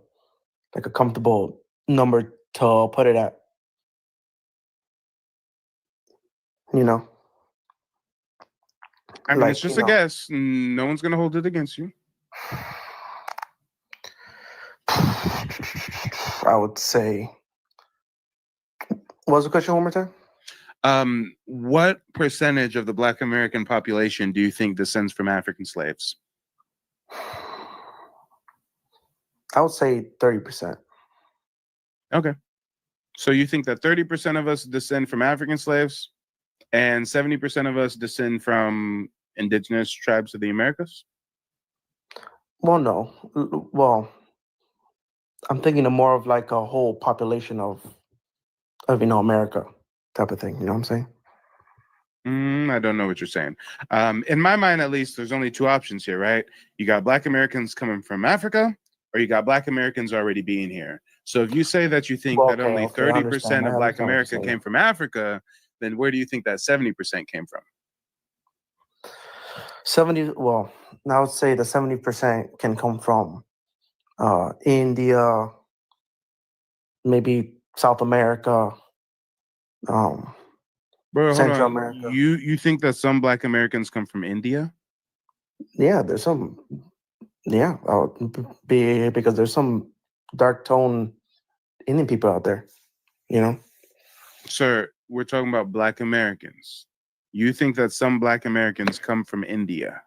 comfortable number to put it at.
I mean, it's just a guess. No one's going to hold it against you.
I would say, what was the question one more time?
What percentage of the black American population do you think descends from African slaves?
I would say 30%.
Okay. So you think that 30% of us descend from African slaves and 70% of us descend from indigenous tribes of the Americas?
Well, no. Well, I'm thinking of more of like a whole population of America type of thing. You know what I'm saying?
I don't know what you're saying. In my mind, at least, there's only two options here, right? You got black Americans coming from Africa, or you got black Americans already being here. So if you say that you think that only 30% of black America came from Africa, then where do you think that 70% came from?
70, well, I would say the 70% can come from India, maybe South America,
Bro,
Central
hold on.
America.
You think that some black Americans come from India?
Yeah, there's some. Yeah, because there's some dark tone Indian people out there.
Sir, we're talking about black Americans. You think that some black Americans come from India?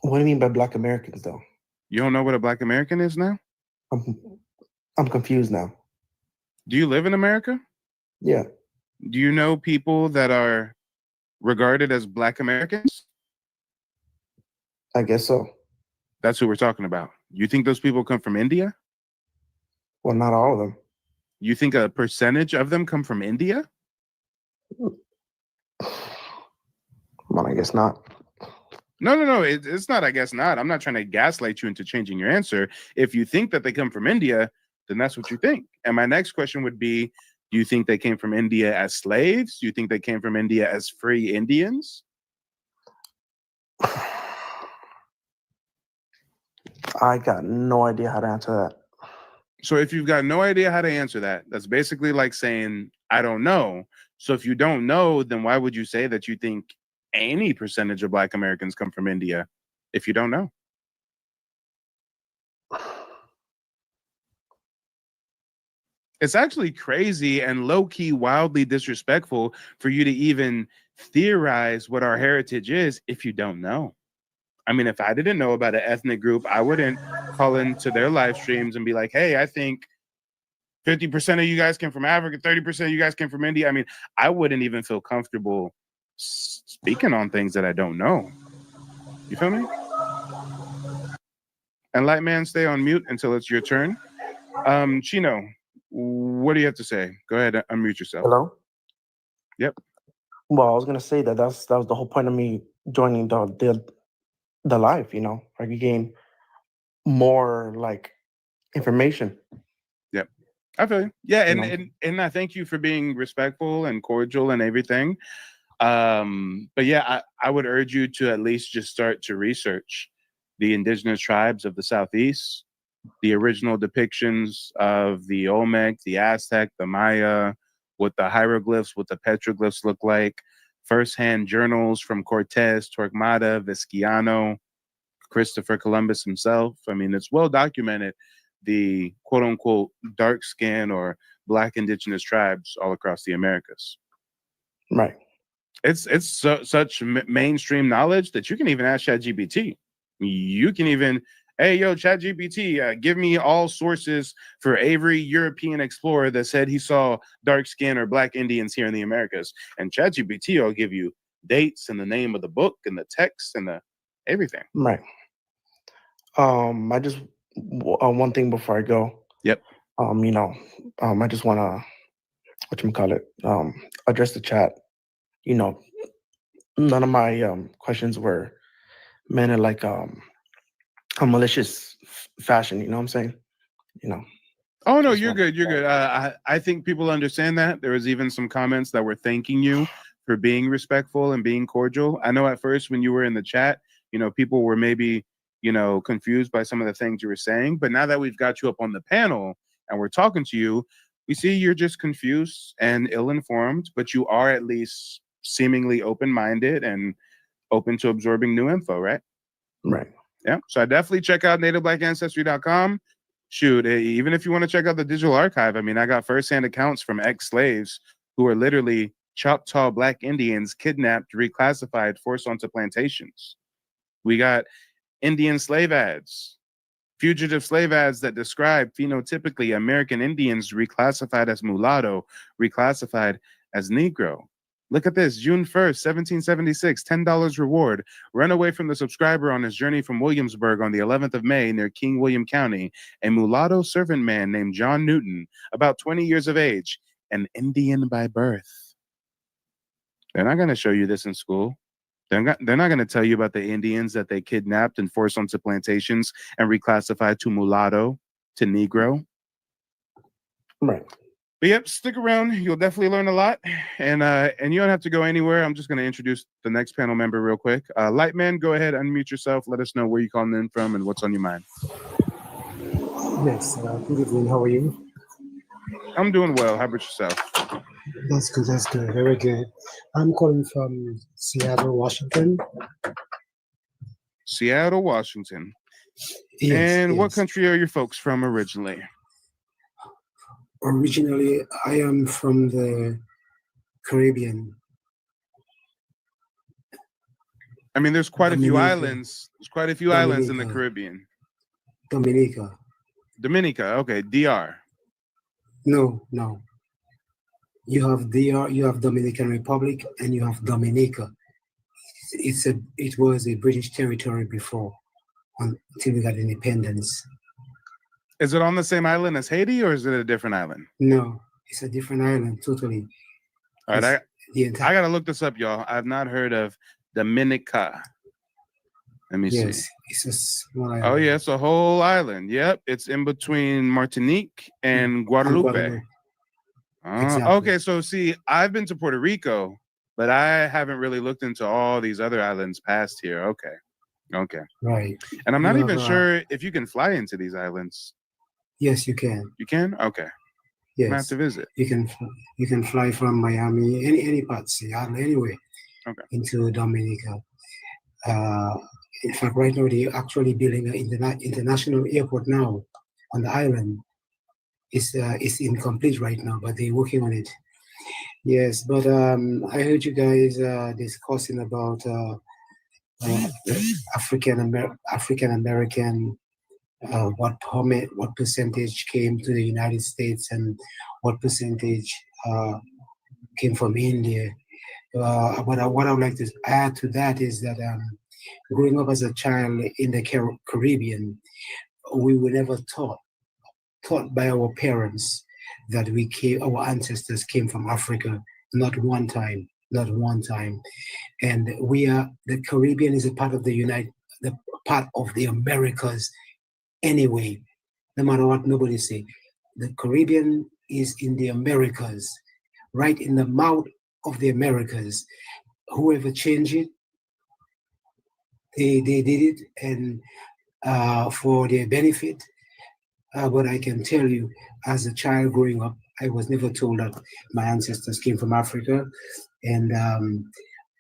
What do you mean by black Americans, though?
You don't know what a black American is now?
I'm confused now.
Do you live in America?
Yeah.
Do you know people that are regarded as black Americans?
I guess so.
That's who we're talking about. You think those people come from India?
Well, not all of them.
You think a percentage of them come from India?
Well, I guess not.
No. It's not, I guess not. I'm not trying to gaslight you into changing your answer. If you think that they come from India, then that's what you think. And my next question would be, do you think they came from India as slaves? Do you think they came from India as free Indians?
I got no idea how to answer that.
So if you've got no idea how to answer that, that's basically like saying, I don't know. So if you don't know, then why would you say that you think any percentage of black Americans come from India if you don't know? It's actually crazy and low-key wildly disrespectful for you to even theorize what our heritage is if you don't know. I mean, if I didn't know about an ethnic group, I wouldn't call into their live streams and be like, hey, I think 50% of you guys came from Africa, 30% of you guys came from India. I mean, I wouldn't even feel comfortable speaking on things that I don't know. You feel me? And Light Man, stay on mute until it's your turn. Chino, what do you have to say? Go ahead, unmute yourself.
Hello?
Yep.
Well, I was gonna say that was the whole point of me joining the live, like you gain more like information.
Yep. I feel you. Yeah,
You know?
and I thank you for being respectful and cordial and everything. But yeah, I would urge you to at least just start to research the indigenous tribes of the Southeast, the original depictions of the Olmec, the Aztec, the Maya, what the hieroglyphs, what the petroglyphs look like, firsthand journals from Cortez, Torquemada, Vizcaino, Christopher Columbus himself. I mean, it's well documented, the quote unquote dark skin or Black indigenous tribes all across the Americas.
Right.
It's such mainstream knowledge that you can even ask ChatGPT. You can even, hey, yo, ChatGPT, give me all sources for every European explorer that said he saw dark skin or Black Indians here in the Americas. And ChatGPT will give you dates and the name of the book and the text and the everything.
Right. I just one thing before I go.
Yep.
I just want to address the chat. None of my questions were meant in like a malicious fashion. You know what I'm saying?
Oh no, you're good. You're good. I think people understand that. There was even some comments that were thanking you for being respectful and being cordial. I know at first when you were in the chat, people were maybe confused by some of the things you were saying. But now that we've got you up on the panel and we're talking to you, we see you're just confused and ill-informed, but you are at least seemingly open-minded and open to absorbing new info, right?
Right.
Yeah. So I definitely check out nativeblackancestry.com. Shoot, even if you want to check out the digital archive, I mean, I got firsthand accounts from ex-slaves who are literally Choctaw Black Indians kidnapped, reclassified, forced onto plantations. We got Indian slave ads, fugitive slave ads that describe phenotypically American Indians reclassified as mulatto, reclassified as Negro. Look at this, June 1st, 1776, $10 reward. Run away from the subscriber on his journey from Williamsburg on the 11th of May near King William County. A mulatto servant man named John Newton, about 20 years of age, an Indian by birth. They're not going to show you this in school. They're not going to tell you about the Indians that they kidnapped and forced onto plantations and reclassified to mulatto, to Negro.
Right.
But yep, stick around. You'll definitely learn a lot. And you don't have to go anywhere. I'm just going to introduce the next panel member real quick. Lightman, go ahead, unmute yourself. Let us know where you're calling in from and what's on your mind.
Yes, good evening. How are you?
I'm doing well. How about yourself?
That's good. That's good. Very good. I'm calling from Seattle, Washington.
Seattle, Washington.
Yes,
and what
yes.
country are your folks from originally?
Originally, I am from the Caribbean.
I mean, there's quite a few
Dominica.
islands. There's quite a few islands in the Caribbean.
Dominica.
Dominica. Okay. DR.
No. You have DR, you have Dominican Republic, and you have Dominica. It was a British territory before, until we got independence.
Is it on the same island as Haiti, or is it a different island?
No, it's a different island, totally.
All right, I gotta look this up, y'all. I've not heard of Dominica. Let me see.
Yes, it's a small island.
Oh yeah, it's a whole island. Yep, it's in between Martinique and Guadeloupe.
Exactly.
Okay, so see, I've been to Puerto Rico, but I haven't really looked into all these other islands past here. Okay.
Right.
And I'm not
You
even
have,
sure if you can fly into these islands.
Yes, you can.
You can? Okay.
Yes.
I'm gonna have to visit.
You can fly from Miami, any part, Seattle, anywhere, into Dominica. In fact, right now they're actually building an international airport now on the island. It's incomplete right now, but they're working on it. Yes, but I heard you guys discussing about African American. What percentage came to the United States and what percentage came from India. What I would like to add to that is that growing up as a child in the Caribbean, we were never taught by our parents that our ancestors came from Africa. Not one time. And the Caribbean is a part of the part of the Americas anyway. no matter what nobody say. The Caribbean is in the Americas, right in the mouth of the Americas. Whoever changed it, they did it, and for their benefit. But I can tell you, as a child growing up, I was never told that my ancestors came from Africa, and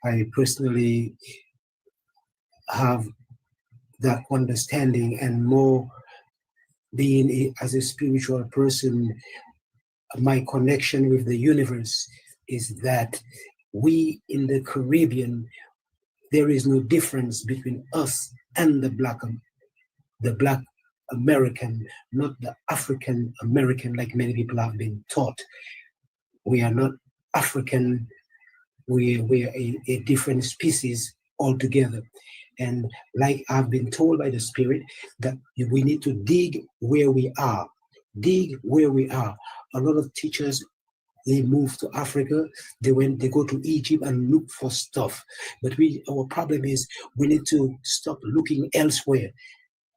I personally have that understanding, and more being as a spiritual person, my connection with the universe is that we in the Caribbean, there is no difference between us and the Black American, not the African American, like many people have been taught. We are not African, we are a different species altogether. And like I've been told by the Spirit, that we need to dig where we are. Dig where we are. A lot of teachers, they move to Africa, they go to Egypt and look for stuff. But our problem is we need to stop looking elsewhere.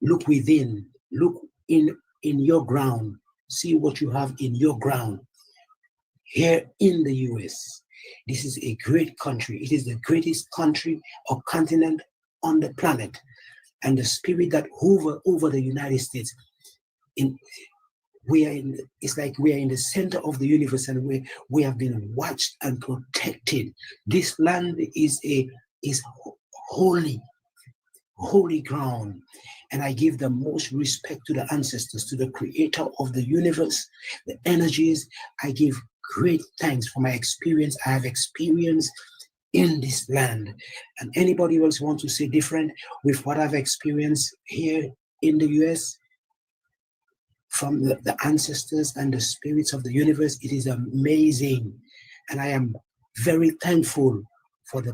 Look within, look in your ground, see what you have in your ground. Here in the US, this is a great country. It is the greatest country or continent on the planet. And the spirit that hover over the United States, it's like we are in the center of the universe, and we have been watched and protected. This land is holy ground. And I give the most respect to the ancestors, to the creator of the universe, the energies. I give great thanks for my experience. I have experienced in this land. And anybody else want to say different with what I've experienced here in the US from the ancestors and the spirits of the universe? It is amazing. And I am very thankful for the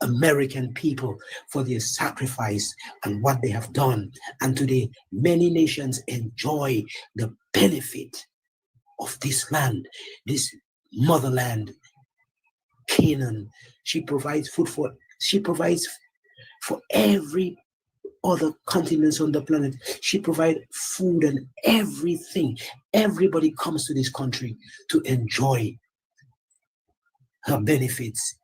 American people, for their sacrifice and what they have done. And today, many nations enjoy the benefit of this land, this motherland, Canaan. She provides for every other continents on the planet. She provides food and everything. Everybody comes to this country to enjoy her benefits.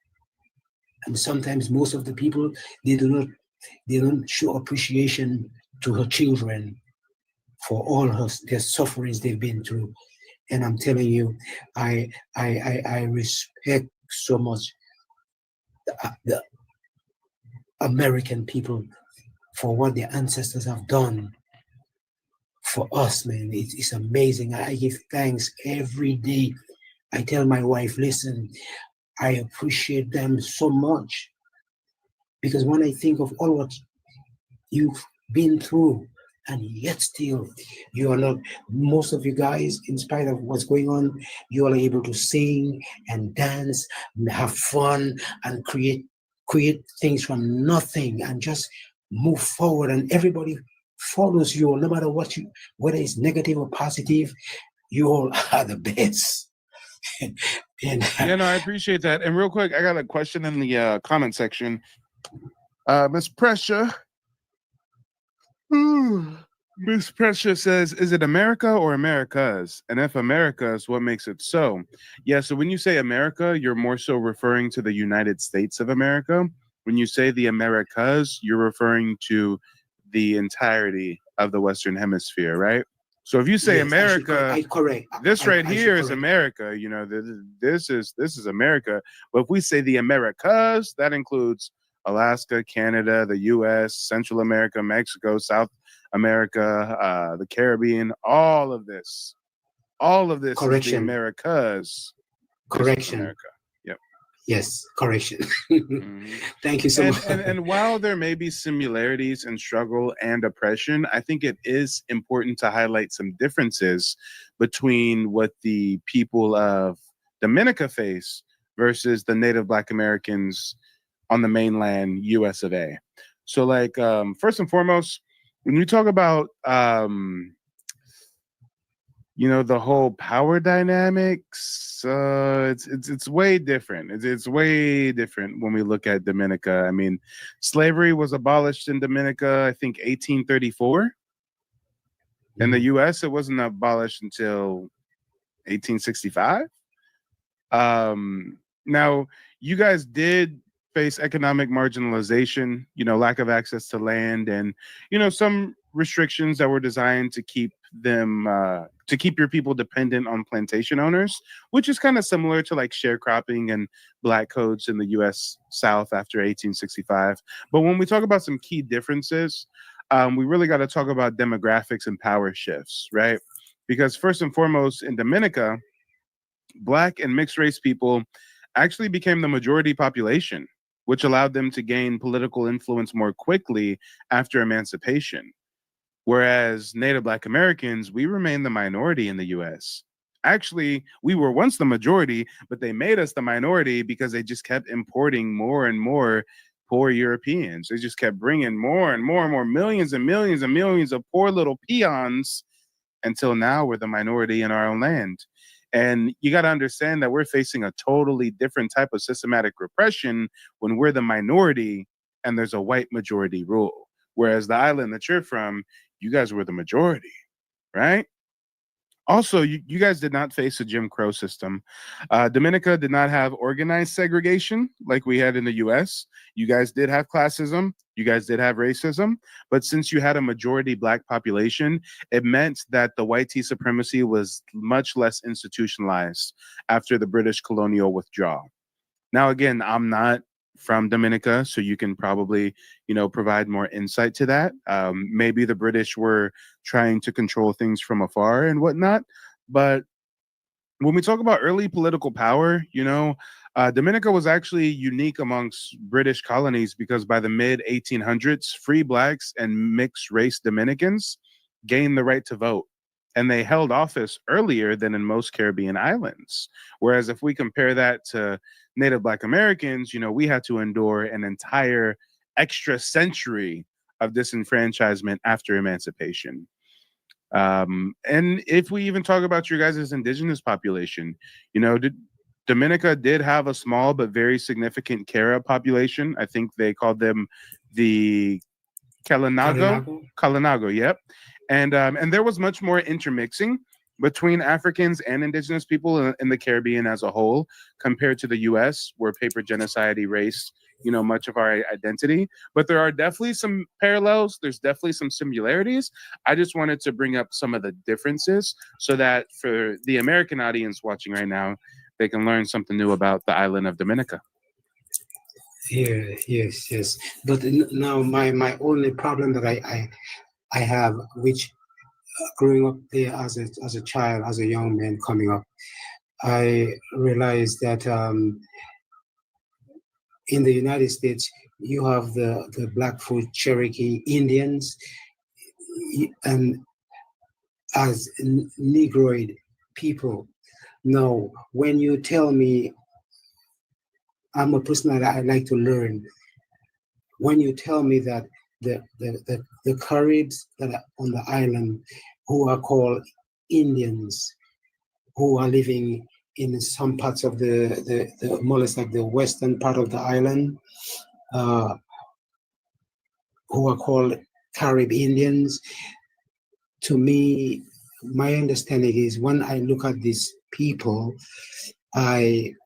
And sometimes most of the people, they don't show appreciation to her children for all their sufferings they've been through. And I'm telling you, I respect so much the American people for what their ancestors have done for us, man. It's amazing. I give thanks every day. I tell my wife, listen, I appreciate them so much, because when I think of all what you've been through, and yet still you are not, most of you guys, in spite of what's going on, you are able to sing and dance and have fun and create things from nothing and just move forward, and everybody follows you, no matter whether it's negative or positive. You all are the best.
Yeah, no, I appreciate that. And real quick, I got a question in the comment section. Miss Pressure. Miss Pressure says, is it America or Americas? And if Americas, what makes it so? Yeah, so when you say America, you're more so referring to the United States of America. When you say the Americas, you're referring to the entirety of the Western Hemisphere, right? So if you say
Yes,
America,
correct.
This
I
right
should
here is
correct.
America. You know, this is America. But if we say the Americas, that includes Alaska, Canada, the U.S., Central America, Mexico, South America, the Caribbean. All of this is the
Correction.
Americas. This is
Correction.
America. Yep.
Yes, correction.
Mhm.
Thank you so
And,
much.
and while there may be similarities in struggle and oppression, I think it is important to highlight some differences between what the people of Dominica face versus the Native Black Americans on the mainland US of A. So like first and foremost, when you talk about you know, the whole power dynamics, it's way different. It's way different when we look at Dominica. I mean, slavery was abolished in Dominica, I think 1834. In the U.S., it wasn't abolished until 1865. Now, you guys did face economic marginalization, lack of access to land, and some restrictions that were designed to keep your people dependent on plantation owners, which is kind of similar to like sharecropping and black codes in the U.S. South after 1865. But when we talk about some key differences, we really got to talk about demographics and power shifts, right? Because first and foremost, in Dominica, Black and mixed race people actually became the majority population, which allowed them to gain political influence more quickly after emancipation. Whereas Native Black Americans, we remain the minority in the US. Actually, we were once the majority, but they made us the minority because they just kept importing more and more poor Europeans. They just kept bringing more and more and more, millions and millions and millions of poor little peons, until now we're the minority in our own land. And you got to understand that we're facing a totally different type of systematic repression when we're the minority and there's a white majority rule. Whereas the island that you're from, you guys were the majority, right? Also, you guys did not face a Jim Crow system. Dominica did not have organized segregation like we had in the US. You guys did have classism. You guys did have racism. But since you had a majority Black population, it meant that the white supremacy was much less institutionalized after the British colonial withdrawal. Now, again, I'm not from Dominica, so you can probably, provide more insight to that. Maybe the British were trying to control things from afar and whatnot. But when we talk about early political power, Dominica was actually unique amongst British colonies because by the mid 1800s, free Blacks and mixed race Dominicans gained the right to vote. And they held office earlier than in most Caribbean islands. Whereas if we compare that to Native Black Americans, we had to endure an entire extra century of disenfranchisement after emancipation. And if we even talk about your guys' indigenous population, Dominica did have a small but very significant Carib population. I think they called them the Kalinago, yep. And there was much more intermixing between Africans and indigenous people in the Caribbean as a whole, compared to the US, where paper genocide erased, much of our identity. But there are definitely some parallels. There's definitely some similarities. I just wanted to bring up some of the differences so that for the American audience watching right now, they can learn something new about the island of Dominica.
Yeah, yes. But now my only problem that I have, which growing up there as a child, as a young man coming up, I realized that in the United States, you have the Blackfoot Cherokee Indians and as Negroid people. Now, when you tell me, I'm a person that I like to learn. When you tell me that the Caribs that are on the island, who are called Indians, who are living in some parts of the more or less like the western part of the island, who are called Carib Indians. To me, my understanding is when I look at these people,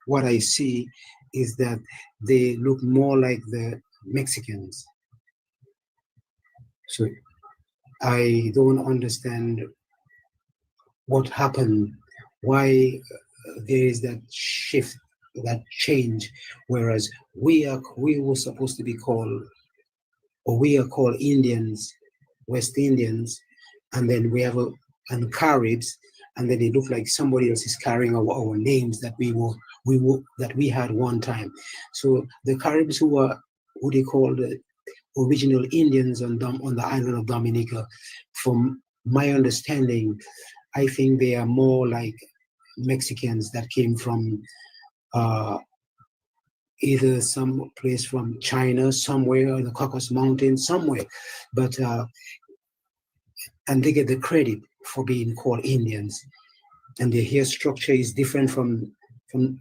what I see is that they look more like the Mexicans. So I don't understand what happened, why there is that shift, that change, whereas we were supposed to be called, or we are called Indians, West Indians, and then we have and Caribs, and then they look like somebody else is carrying our names that we had one time. So the Caribs who they call the original Indians on the island of Dominica, from my understanding, I think they are more like Mexicans that came from either some place from China, somewhere in the Caucasus Mountains, somewhere, but and they get the credit for being called Indians, and their hair structure is different from the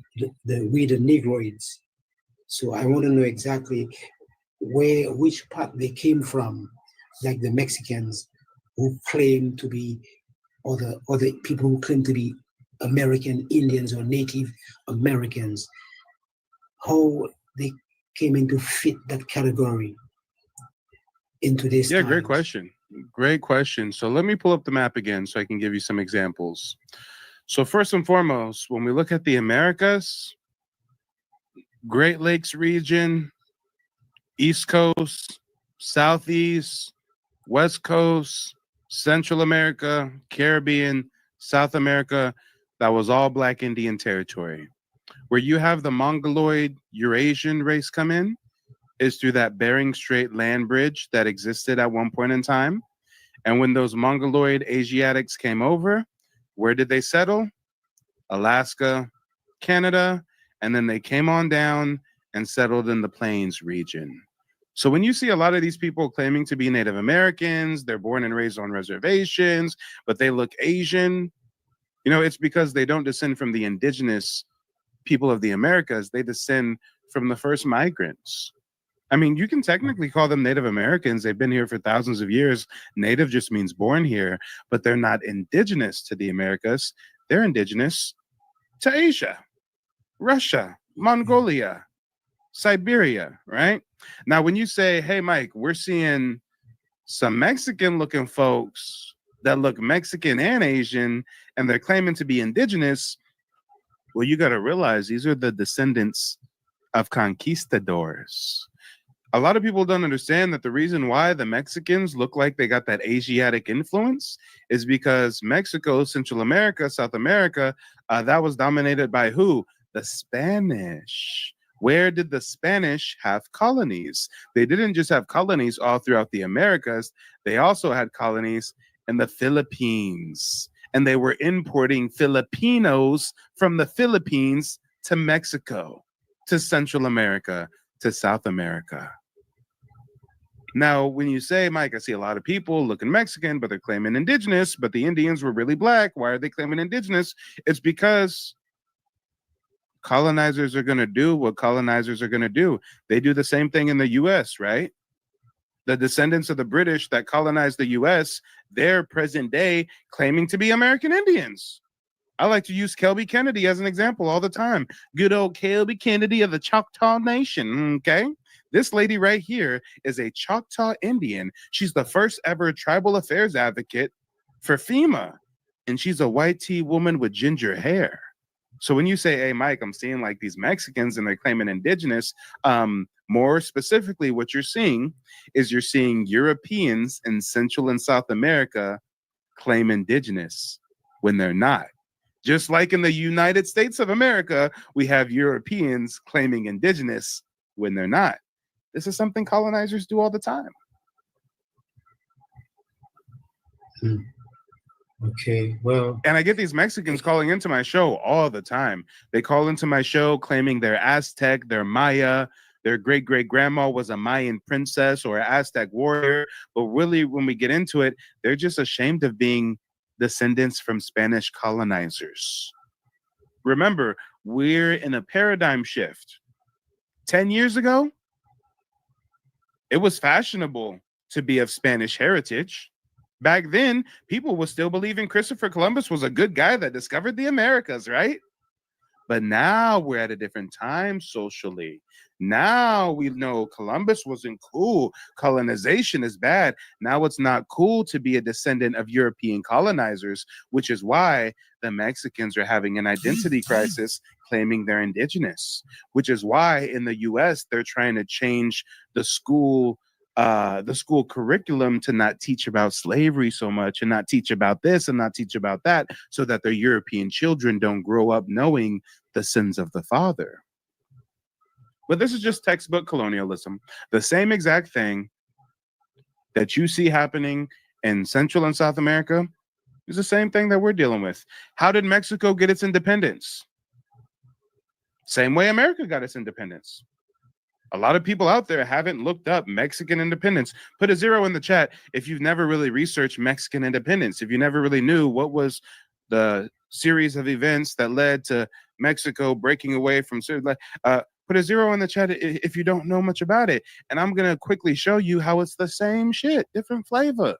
Negroids. So I want to know exactly which part they came from, like the Mexicans who claim to be, or the people who claim to be American Indians or Native Americans, how they came into fit that category in today's
Yeah,
times?
great question. Great question. So let me pull up the map again so I can give you some examples. So first and foremost, when we look at the Americas, Great Lakes region, East Coast, Southeast, West Coast, Central America, Caribbean, South America, that was all Black Indian territory. Where you have the Mongoloid Eurasian race come in is through that Bering Strait land bridge that existed at one point in time. And when those Mongoloid Asiatics came over, where did they settle? Alaska, Canada, and then they came on down and settled in the Plains region. So when you see a lot of these people claiming to be Native Americans, they're born and raised on reservations, but they look Asian, you know, it's because they don't descend from the indigenous people of the Americas. They descend from the first migrants. I mean, you can technically call them Native Americans. They've been here for thousands of years. Native just means born here, but they're not indigenous to the Americas. They're indigenous to Asia, Russia, Mongolia, Siberia, right? Now, when you say, hey, Mike, we're seeing some Mexican looking folks that look Mexican and Asian, and they're claiming to be indigenous, well, you got to realize these are the descendants of conquistadors. A lot of people don't understand that the reason why the Mexicans look like they got that Asiatic influence is because Mexico, Central America, South America, that was dominated by who? The Spanish. Where did the Spanish have colonies? They didn't just have colonies all throughout the Americas. They also had colonies in the Philippines. And they were importing Filipinos from the Philippines to Mexico, to Central America, to South America. Now, when you say, Mike, I see a lot of people looking Mexican, but they're claiming indigenous, but the Indians were really Black. Why are they claiming indigenous? It's because colonizers are going to do what colonizers are going to do. They do the same thing in the US, right? The descendants of the British that colonized the US, they're present day claiming to be American Indians. I like to use Kelby Kennedy as an example all the time. Good old Kelby Kennedy of the Choctaw Nation, okay? This lady right here is a Choctaw Indian. She's the first ever tribal affairs advocate for FEMA, and she's a white tea woman with ginger hair. So when you say, hey, Mike, I'm seeing like these Mexicans and they're claiming indigenous, more specifically, what you're seeing is you're seeing Europeans in Central and South America claim indigenous when they're not. Just like in the United States of America, we have Europeans claiming indigenous when they're not. This is something colonizers do all the time.
Okay, well.
And I get these Mexicans calling into my show all the time. They call into my show claiming they're Aztec, they're Maya, their great-great-grandma was a Mayan princess or an Aztec warrior. But really, when we get into it, they're just ashamed of being descendants from Spanish colonizers. Remember, we're in a paradigm shift. 10 years ago, it was fashionable to be of Spanish heritage. Back then, people were still believing Christopher Columbus was a good guy that discovered the Americas, right? But now we're at a different time socially. Now we know Columbus wasn't cool. Colonization is bad. Now it's not cool to be a descendant of European colonizers, which is why the Mexicans are having an identity crisis, claiming they're indigenous, which is why in the US, they're trying to change the school curriculum to not teach about slavery so much and not teach about this and not teach about that, so that their European children don't grow up knowing the sins of the father. But this is just textbook colonialism. The same exact thing that you see happening in Central and South America is the same thing that we're dealing with. How did Mexico get its independence? Same way America got its independence. A lot of people out there haven't looked up Mexican independence. Put a 0 in the chat if you've never really researched Mexican independence, if you never really knew what was the series of events that led to Mexico breaking away from put a 0 in the chat if you don't know much about it. And I'm going to quickly show you how it's the same shit, different flavor.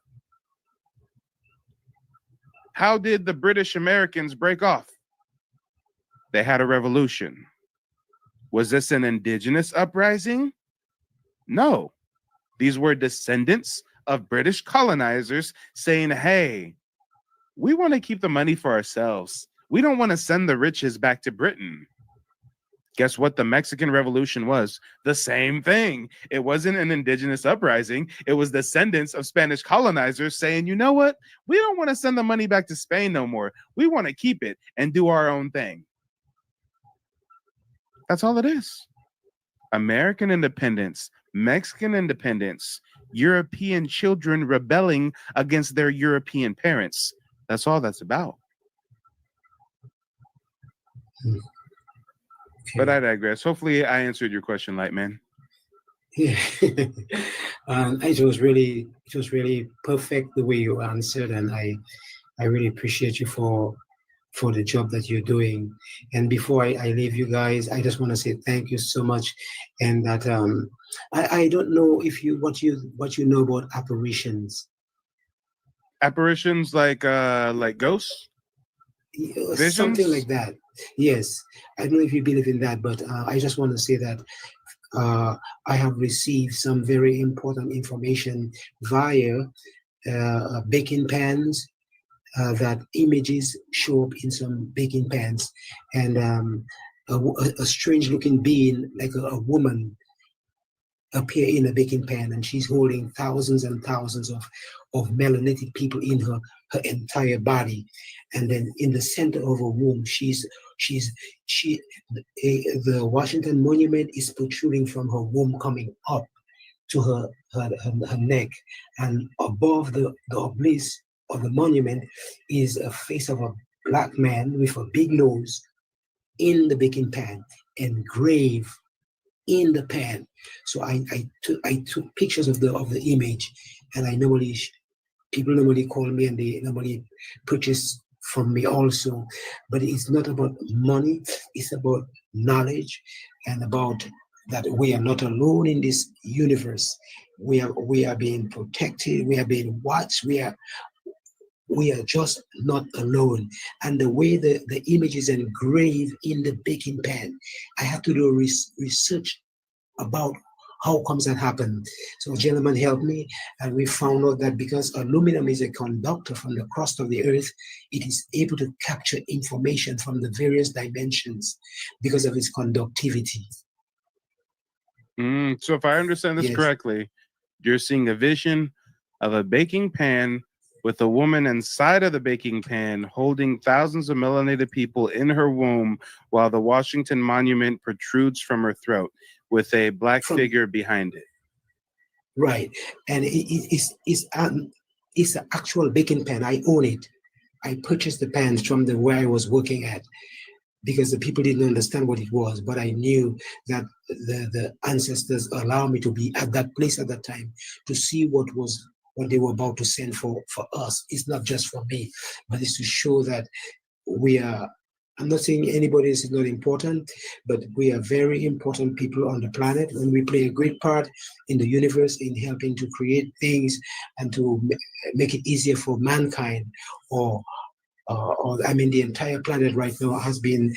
How did the British Americans break off? They had a revolution. Was this an indigenous uprising? No. These were descendants of British colonizers saying, hey, we want to keep the money for ourselves. We don't want to send the riches back to Britain. Guess what the Mexican Revolution was? The same thing. It wasn't an indigenous uprising. It was descendants of Spanish colonizers saying, you know what? We don't want to send the money back to Spain no more. We want to keep it and do our own thing. That's all it is. American independence, Mexican independence, European children rebelling against their European parents. That's all that's about. But I digress. Hopefully I answered your question, Lightman.
Yeah. It was really perfect the way you answered, and I really appreciate you for the job that you're doing. And before I leave you guys, I just want to say thank you so much. And that I don't know if what you know about apparitions.
Apparitions like ghosts? Visions?
Something like that. Yes. I don't know if you believe in that, but I just want to say that I have received some very important information via baking pans, that images show up in some baking pans, and a strange looking being like a woman appear in a baking pan, and she's holding thousands and thousands of melanated people in her entire body. And then in the center of her womb, the Washington Monument is protruding from her womb, coming up to her neck, and above the obelisk of the monument is a face of a black man with a big nose in the baking pan, engraved in the pan. So I took pictures of the image, and people normally call me and they normally purchase from me also. But it's not about money, it's about knowledge, and about that we are not alone in this universe. We are being protected, we are being watched, we are just not alone. And the way the image is engraved in the baking pan, I have to do research about how comes that happen. So a gentleman helped me, and we found out that because aluminum is a conductor from the crust of the earth, it is able to capture information from the various dimensions because of its conductivity.
So if I understand this correctly, you're seeing a vision of a baking pan with a woman inside of the baking pan holding thousands of melanated people in her womb while the Washington Monument protrudes from her throat with a black figure behind it.
Right. And it's an actual baking pan. I own it. I purchased the pans from where I was working at, because the people didn't understand what it was, but I knew that the ancestors allowed me to be at that place at that time to see what they were about to send for us. It's not just for me, but it's to show that I'm not saying anybody is not important, but we are very important people on the planet, and we play a great part in the universe in helping to create things and to make it easier for mankind, the entire planet right now has been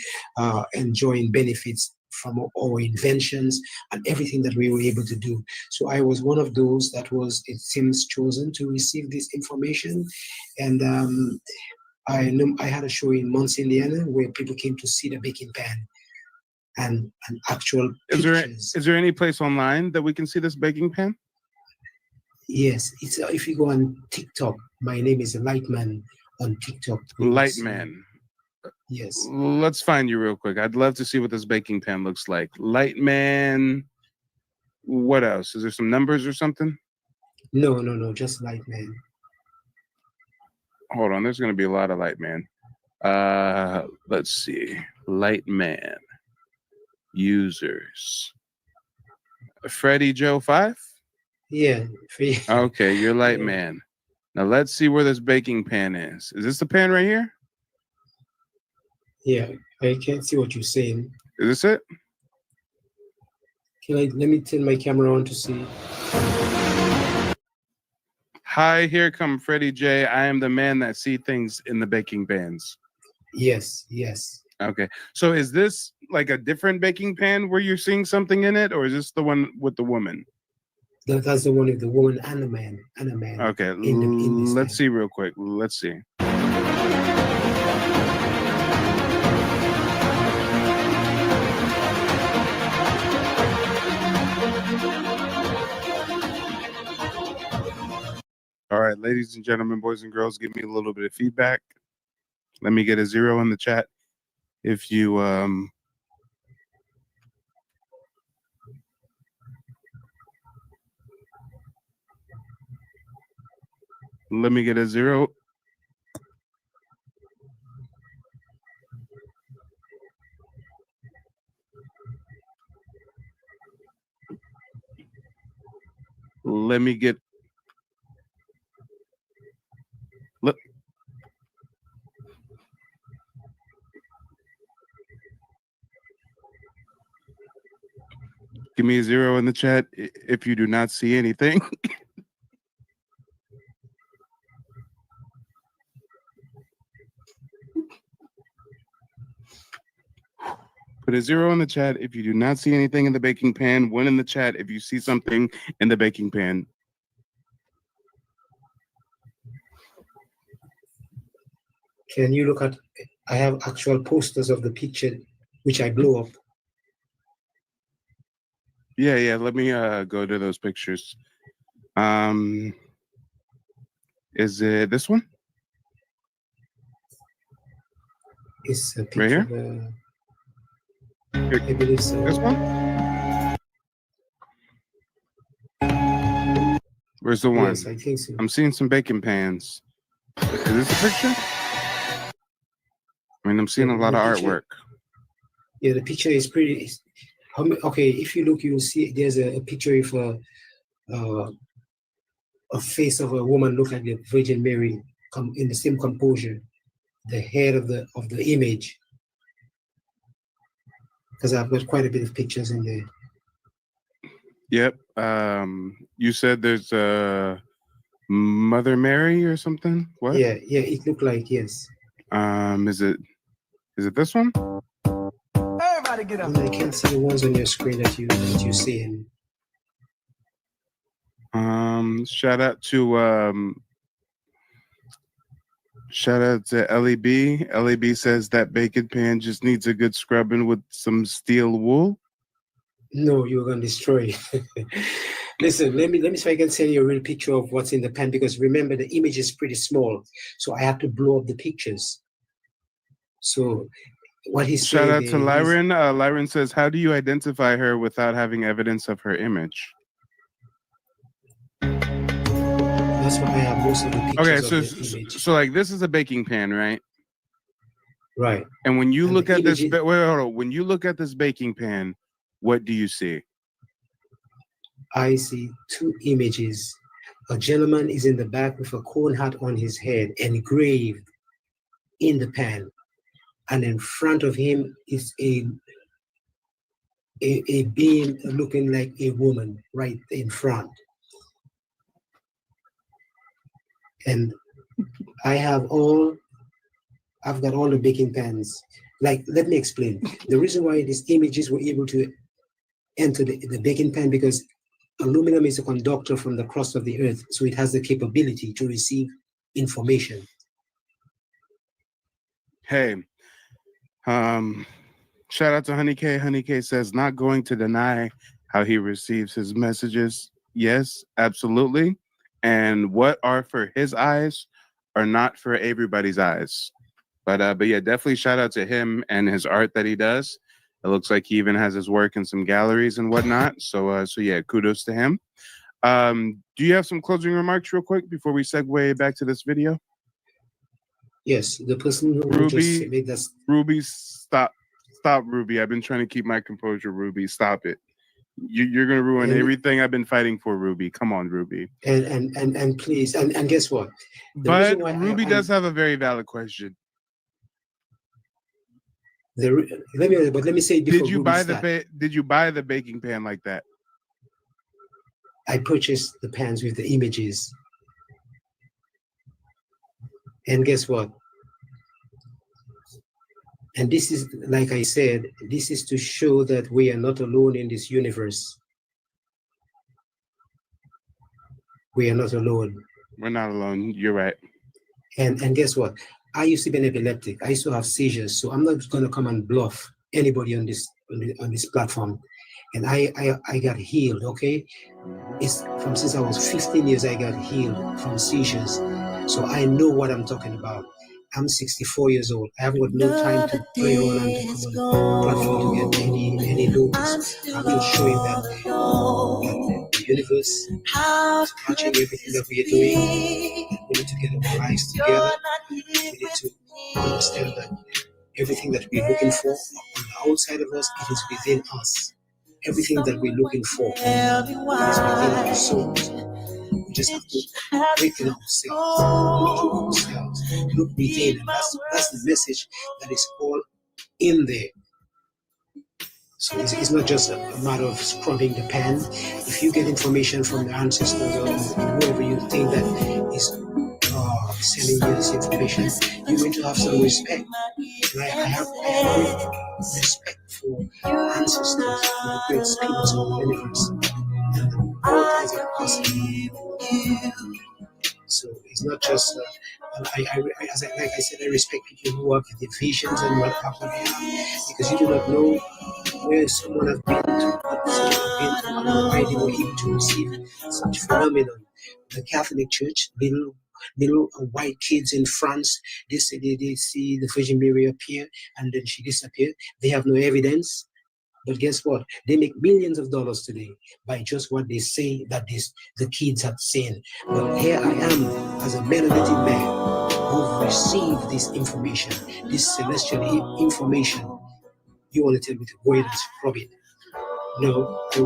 enjoying benefits from our inventions and everything that we were able to do. So I was one of those that was, it seems, chosen to receive this information. And I had a show in Mons, Indiana, where people came to see the baking pan and actual pictures.
Is there any place online that we can see this baking pan?
Yes, it's if you go on TikTok, my name is Lightman on TikTok.
Lightman.
Yes.
Let's find you real quick. I'd love to see what this baking pan looks like. Lightman. What else? Is there some numbers or something?
No, just Lightman.
Hold on, there's going to be a lot of Lightman. Let's see. Lightman. Users. Freddie Joe 5?
Yeah.
Okay, you're Lightman. Now let's see where this baking pan is. Is this the pan right here?
Yeah, I can't see what you're saying.
Is this it?
Let me turn my camera on to see.
Hi, here come Freddie J. I am the man that see things in the baking pans.
Yes, yes.
Okay. So is this like a different baking pan where you're seeing something in it, or is this the one with the woman?
That's the one with the woman and the man.
Okay,
in this
let's see real quick. Let's see. All right, ladies and gentlemen, boys and girls, give me a little bit of feedback. Let me get a 0 in the chat if you let me get a 0. Let me get look. Give me a 0 in the chat if you do not see anything. Put a 0 in the chat if you do not see anything in the baking pan. 1 in the chat if you see something in the baking pan.
Can you look at? I have actual posters of the picture, which I blew up.
Yeah. Let me go to those pictures. Is it this one?
It's a picture
Right here?
of a, I believe so.
This one? Where's the one?
Yes, I think so.
I'm seeing some baking pans. Is this a picture? I mean, I'm seeing a lot of artwork.
Yeah, the picture is pretty. Okay, if you look, you'll see there's a picture of a face of a woman look like the Virgin Mary, in the same composure, the head of the image. Because I've got quite a bit of pictures in there.
Yep. You said there's a Mother Mary or something? What?
Yeah, it looked like, yes.
Is it this one?
Everybody get up. I can't see the ones on your screen that you're seeing.
Shout out to LEB. LEB says that baking pan just needs a good scrubbing with some steel wool.
No, you're gonna destroy it. Listen, let me see if I can send you a real picture of what's in the pan, because remember the image is pretty small, so I have to blow up the pictures. So what he's
Shout
saying
out to Lyron. Lyron says, how do you identify her without having evidence of her image?
That's why I have most of the pictures of the image.
So like this is a baking pan, right?
Right.
And when you look at this, wait, hold on. When you look at this baking pan, what do you see?
I see two images. A gentleman is in the back with a cone hat on his head, engraved in the pan. And in front of him is a being looking like a woman right in front. And I've got all the baking pans. Like, let me explain. The reason why these images were able to enter the baking pan, because aluminum is a conductor from the crust of the earth, so it has the capability to receive information.
Hey, shout out to Honey K. Honey K says, not going to deny how he receives his messages. Yes, absolutely. And what are for his eyes are not for everybody's eyes. But yeah, definitely shout out to him and his art that he does. It looks like he even has his work in some galleries and whatnot. So yeah, kudos to him. Do you have some closing remarks real quick before we segue back to this video?
Yes, the person who just made that.
Ruby, stop, Ruby. I've been trying to keep my composure, Ruby. Stop it. You're gonna ruin everything I've been fighting for, Ruby. Come on, Ruby.
And please, and guess what?
But Ruby does have a very valid question.
Let me say it before.
Did you buy the baking pan like that?
I purchased the pans with the images. And guess what? And this is, like I said, this is to show that we are not alone in this universe. We are not alone.
We're not alone. You're right.
And guess what? I used to be an epileptic. I used to have seizures. So I'm not going to come and bluff anybody on this platform. And I got healed. Okay, it's from since I was 15 years I got healed from seizures. So I know what I'm talking about. I'm 64 years old. I haven't got no time to play around on the platform to get any loans. I'm just showing that the universe is watching everything that we are doing. We need to get our lives together. We need to understand that everything that we're looking for on the outside of us, it is within us. Everything that we're looking for is within our souls. We just have to awaken ourselves, look within. And that's the message that is all in there. So it's not just a matter of scrubbing the pan. If you get information from the ancestors or whoever you think that is sending you this information, you're going to have some respect. And I have respect for ancestors, for the great spirits of the universe, and all things are possible. So it's not just, like I said, I respect people who have the visions and what happened, because you do not know where someone has been to, why they were able to receive such phenomenon. The Catholic Church, little white kids in France, they say they see the Virgin Mary appear and then she disappeared. They have no evidence. But guess what? They make millions of dollars today by just what they say that the kids have seen. But here I am as a melanated man who received this information, this celestial information. You want to tell me to go ahead and scrub it? No, I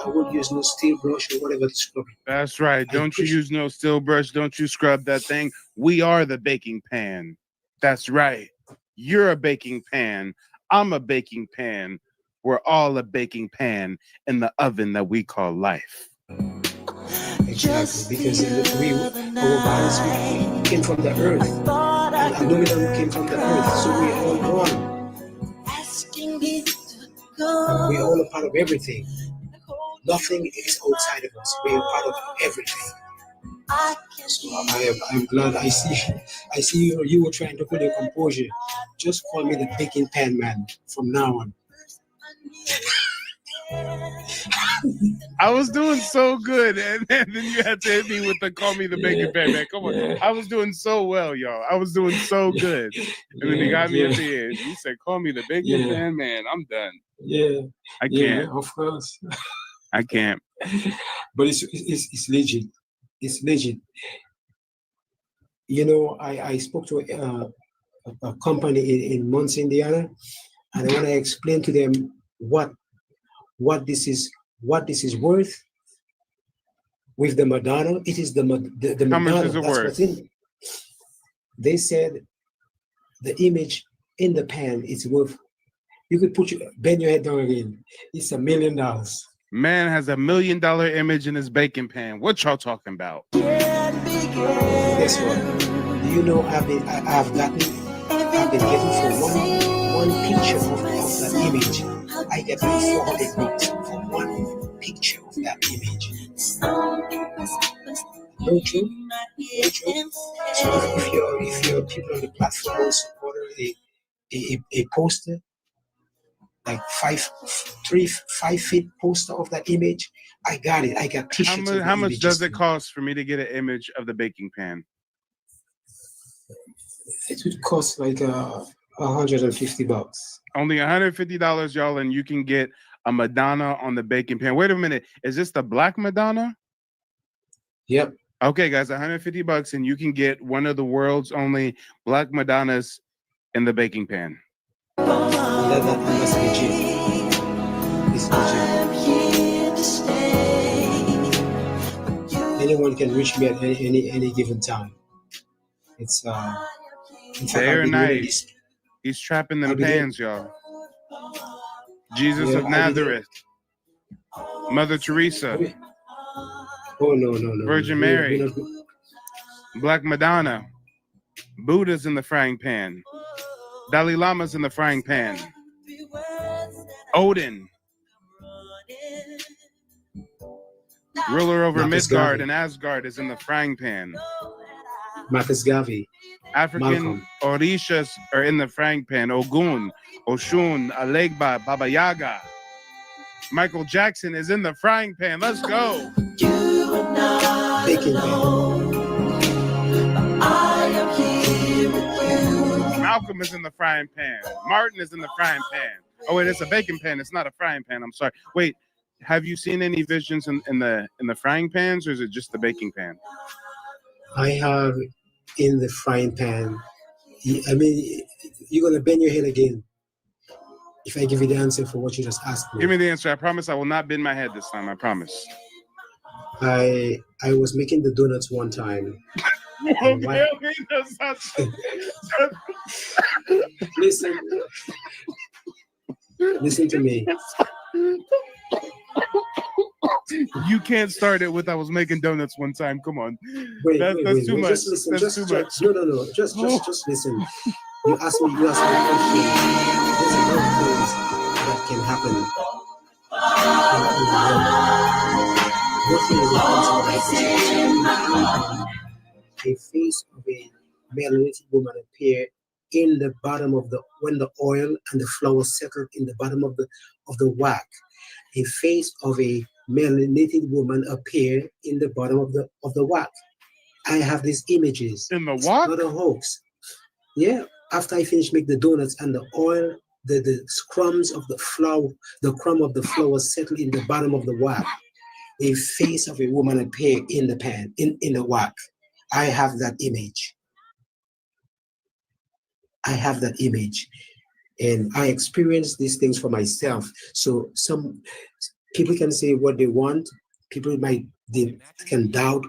won't use no steel brush or whatever to scrub it.
That's right. Don't you use no steel brush. Don't you scrub that thing. We are the baking pan. That's right. You're a baking pan. I'm a baking pan. We're all a baking pan in the oven that we call life.
Exactly, because our bodies came from the earth. And aluminum came from the earth, so we are all one. We are all a part of everything. Nothing is outside of us. We are part of everything. So I'm glad I see you were trying to put your composure. Just call me the baking pan man from now on.
I was doing so good, and then you had to hit me with the call me the baking pan man. Come on, I was doing so well, y'all. I was doing so good, and then you got me at the end. You said, "Call me the baking pan man." I'm done.
Yeah,
I can't.
Of course.
I can't.
But it's legit. It's legit. You know, I spoke to a company in Mons, Indiana, and when I explained to them what this is worth with the Madonna, it is the Madonna.
How much is it worth?
What's in. They said the image in the pan is worth. You could bend your head down again. It's $1 million.
Man has $1 million image in his baking pan. What y'all talking about?
Guess what? Do you know I've been getting for one picture of that image. I get like $400 for one picture of that image. No joke. So if you're people on the platform order a poster, like 5 feet poster of that image, I got it. I got t-shirts.
How much does it cost for me to get an image of the baking pan?
It would cost like $150.
Only $150, y'all, and you can get a Madonna on the baking pan. Wait a minute, is this the Black Madonna?
Yep.
Okay, guys, $150, and you can get one of the world's only Black Madonnas in the baking pan.
That's legit. It's legit. Anyone can reach me at any given time. It's
very nice. He's trapping them pans, y'all. Jesus of Nazareth, Mother Teresa,
no,
Virgin Mary, Black Madonna. Buddha's in the frying pan. Dalai Lama's in the frying pan. Odin, ruler over
Marcus
Midgard
Garvey.
and Asgard, is in the frying pan.
Marcus Garvey.
African
Malcolm.
Orishas are in the frying pan. Ogun, Oshun, Alegba, Baba Yaga. Michael Jackson is in the frying pan. Let's go.
Baking pan.
Malcolm is in the frying pan. Martin is in the frying pan. Oh wait, it's a baking pan. It's not a frying pan. I'm sorry. Wait, have you seen any visions in the frying pans, or is it just the baking pan?
I have in the frying pan. I mean, you're gonna bend your head again if I give you the answer for what you just asked me.
Give me the answer. I promise I will not bend my head this time. I promise.
I was making the donuts one time. Listen to me.
You can't start it with I was making donuts one time. Come on.
Wait,
that's too much.
Just listen.
That's too much.
No. Just listen. You asked me a question. There's a lot of things that can happen. A face of a melanated woman appear in the bottom of the when the oil and the flour settled in the bottom of the wok. A face of a melanated woman appear in the bottom of the wok. I have these images.
In the wok?
Not a hoax. Yeah. After I finish making the donuts and the oil, the crumbs of the flour, the crumb of the flour settle in the bottom of the wok. A face of a woman appear in the pan, in the wok. I have that image. I have that image. And I experience these things for myself. So some people can say what they want. People they can doubt.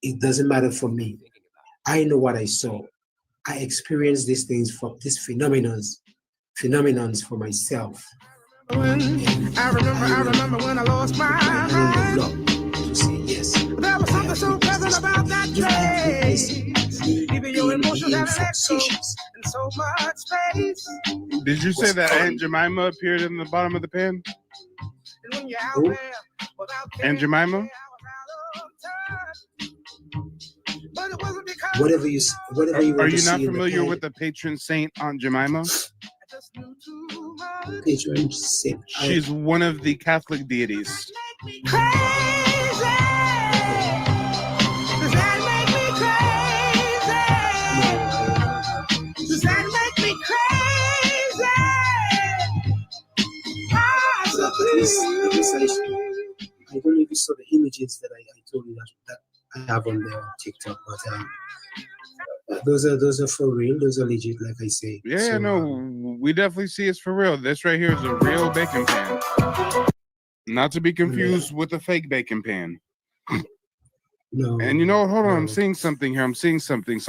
It doesn't matter for me. I know what I saw. I experienced these things for these phenomenons for myself.
I remember when I lost my mind.
To say yes.
There was something so pleasant about that day. Even your emotions have an echo in so much space.
Did you say that Aunt Jemima appeared in the bottom of the pan?
And when you're out there without
Aunt Jemima?
but it wasn't because
Whatever you
Are you not familiar with the patron saint Aunt Jemima?
Patron saint.
She's one of the Catholic deities.
Does that make me crazy?
I don't know if you saw the images that I told you that I have on there on TikTok, but those are for real. Those are legit, like I say.
Yeah,
So,
no, we definitely see it's for real. This right here is a real baking pan. Not to be confused with a fake baking pan.
No.
And you know, hold on, I'm seeing something here. I'm seeing something.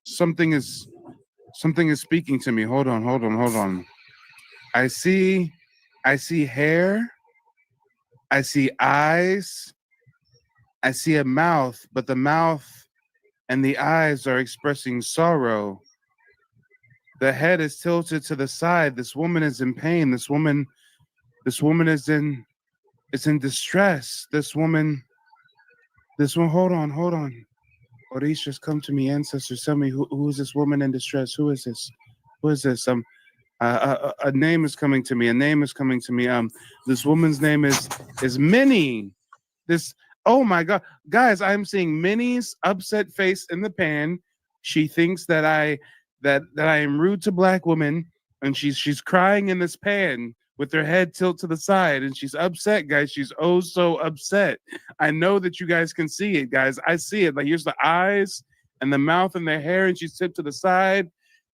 Something is speaking to me. Hold on. I see hair. I see eyes. I see a mouth, but the mouth and the eyes are expressing sorrow. The head is tilted to the side. This woman is in pain. This woman is in distress. This one, hold on. Orishas, come to me. Ancestors, tell me who is this woman in distress? Who is this? A name is coming to me. This woman's name is Minnie. Oh my God, guys, I'm seeing Minnie's upset face in the pan. She thinks that I am rude to Black women, and she's crying in this pan with her head tilted to the side, and she's upset, guys. She's oh so upset. I know that you guys can see it, guys. I see it. Like, here's the eyes and the mouth and the hair, and she's tipped to the side.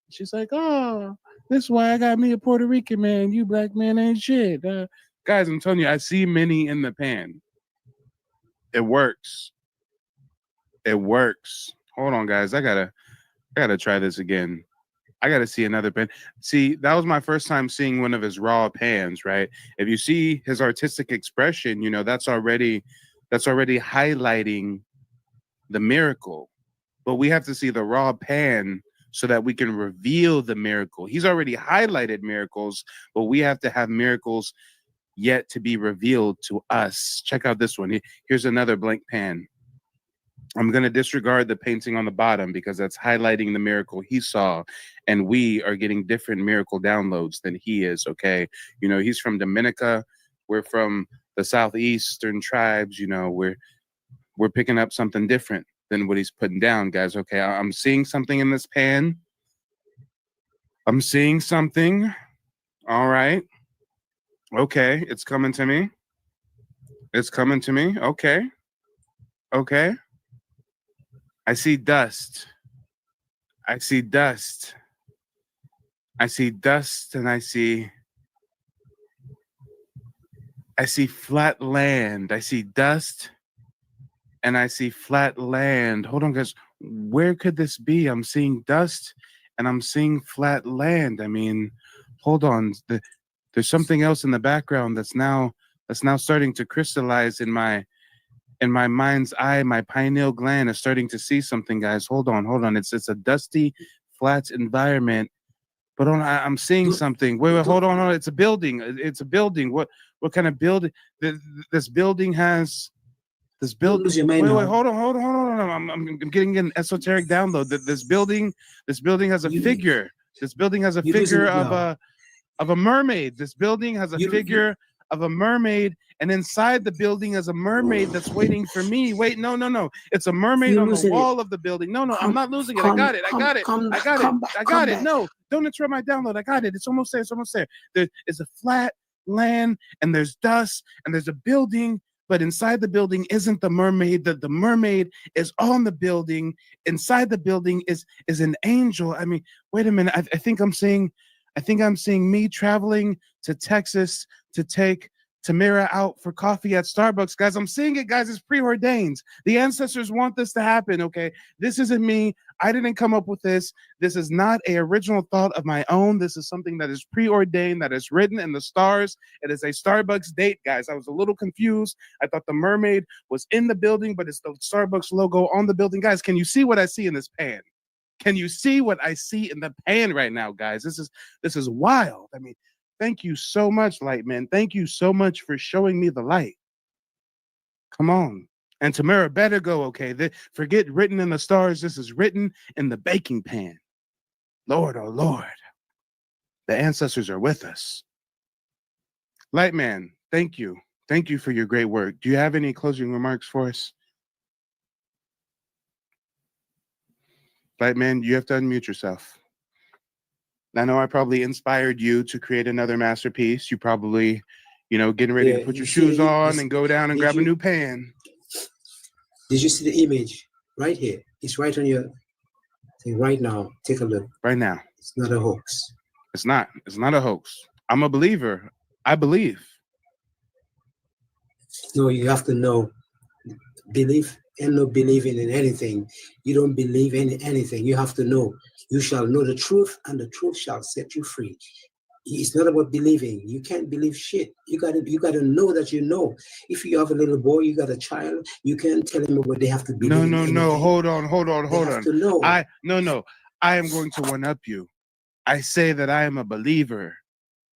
She's like, oh, this is why I got me a Puerto Rican man. You Black man ain't shit. Guys, I'm telling you, I see Minnie in the pan. It works. Hold on, guys. I gotta try this again. I gotta see another pan. See, that was my first time seeing one of his raw pans, right? If you see his artistic expression, you know, that's already highlighting the miracle. but we have to see the raw pan so that we can reveal the miracle. He's already highlighted miracles, but we have to have miracles yet to be revealed to us. Check out this one. Here's another blank pan. I'm going to disregard the painting on the bottom because that's highlighting the miracle he saw, and we are getting different miracle downloads than he is, okay? You know, he's from Dominica. We're from the southeastern tribes. You know, we're picking up something different than what he's putting down, guys, okay? I'm seeing something in this pan. I'm seeing something. All right. Okay, it's coming to me. It's coming to me. Okay. Okay. I see dust. I see dust. I see dust, and I see flat land. I see dust, and I see flat land. Hold on, guys. Where could this be? I'm seeing dust, and I'm seeing flat land. I mean, hold on. There's something else in the background that's now starting to crystallize in my mind's eye. My pineal gland is starting to see something, guys. Hold on. It's a dusty, flat environment. But I'm seeing something. Wait, hold on. It's a building. It's a building. What kind of building? This building has. This building. Wait, hold on. I'm getting an esoteric download. This building has a figure. This building has a figure of a mermaid. This building has a figure of a mermaid, and inside the building is a mermaid that's waiting for me. Wait, no. It's a mermaid on the wall of the building. No, I'm not losing it. I got it. No, don't interrupt my download. I got it. It's almost there. There is a flat land, and there's dust, and there's a building, but inside the building isn't the mermaid. The mermaid is on the building. Inside the building is an angel. I mean, wait a minute. I think I'm seeing me traveling to Texas to take Tamara out for coffee at Starbucks. Guys, I'm seeing it, guys. It's preordained. The ancestors want this to happen, okay? This isn't me. I didn't come up with this. This is not an original thought of my own. This is something that is preordained, that is written in the stars. It is a Starbucks date, guys. I was a little confused. I thought the mermaid was in the building, but it's the Starbucks logo on the building. Guys, can you see what I see in this pan? Can you see what I see in the pan right now, guys? This is wild. I mean, thank you so much, Lightman. Thank you so much for showing me the light. Come on. And Tamara better go, okay? Forget written in the stars. This is written in the baking pan. Lord, oh Lord. The ancestors are with us. Lightman, thank you. Thank you for your great work. Do you have any closing remarks for us? Lightman, you have to unmute yourself. I know I probably inspired you to create another masterpiece. You probably, getting ready to put your shoes on and go down and grab a new pan.
Did you see the image right here? It's right on your thing right now. Take a look.
Right now.
It's not a hoax.
It's not a hoax. I'm a believer. I believe.
No, you have to know. Believe and not believing in anything. You don't believe in anything. You have to know. You shall know the truth, and the truth shall set you free. It's not about believing. You can't believe shit. You gotta know that you know. If you have a little boy, you got a child, you can't tell them what they have to believe.
No. Hold on.
To know.
I am going to one up you. I say that I am a believer.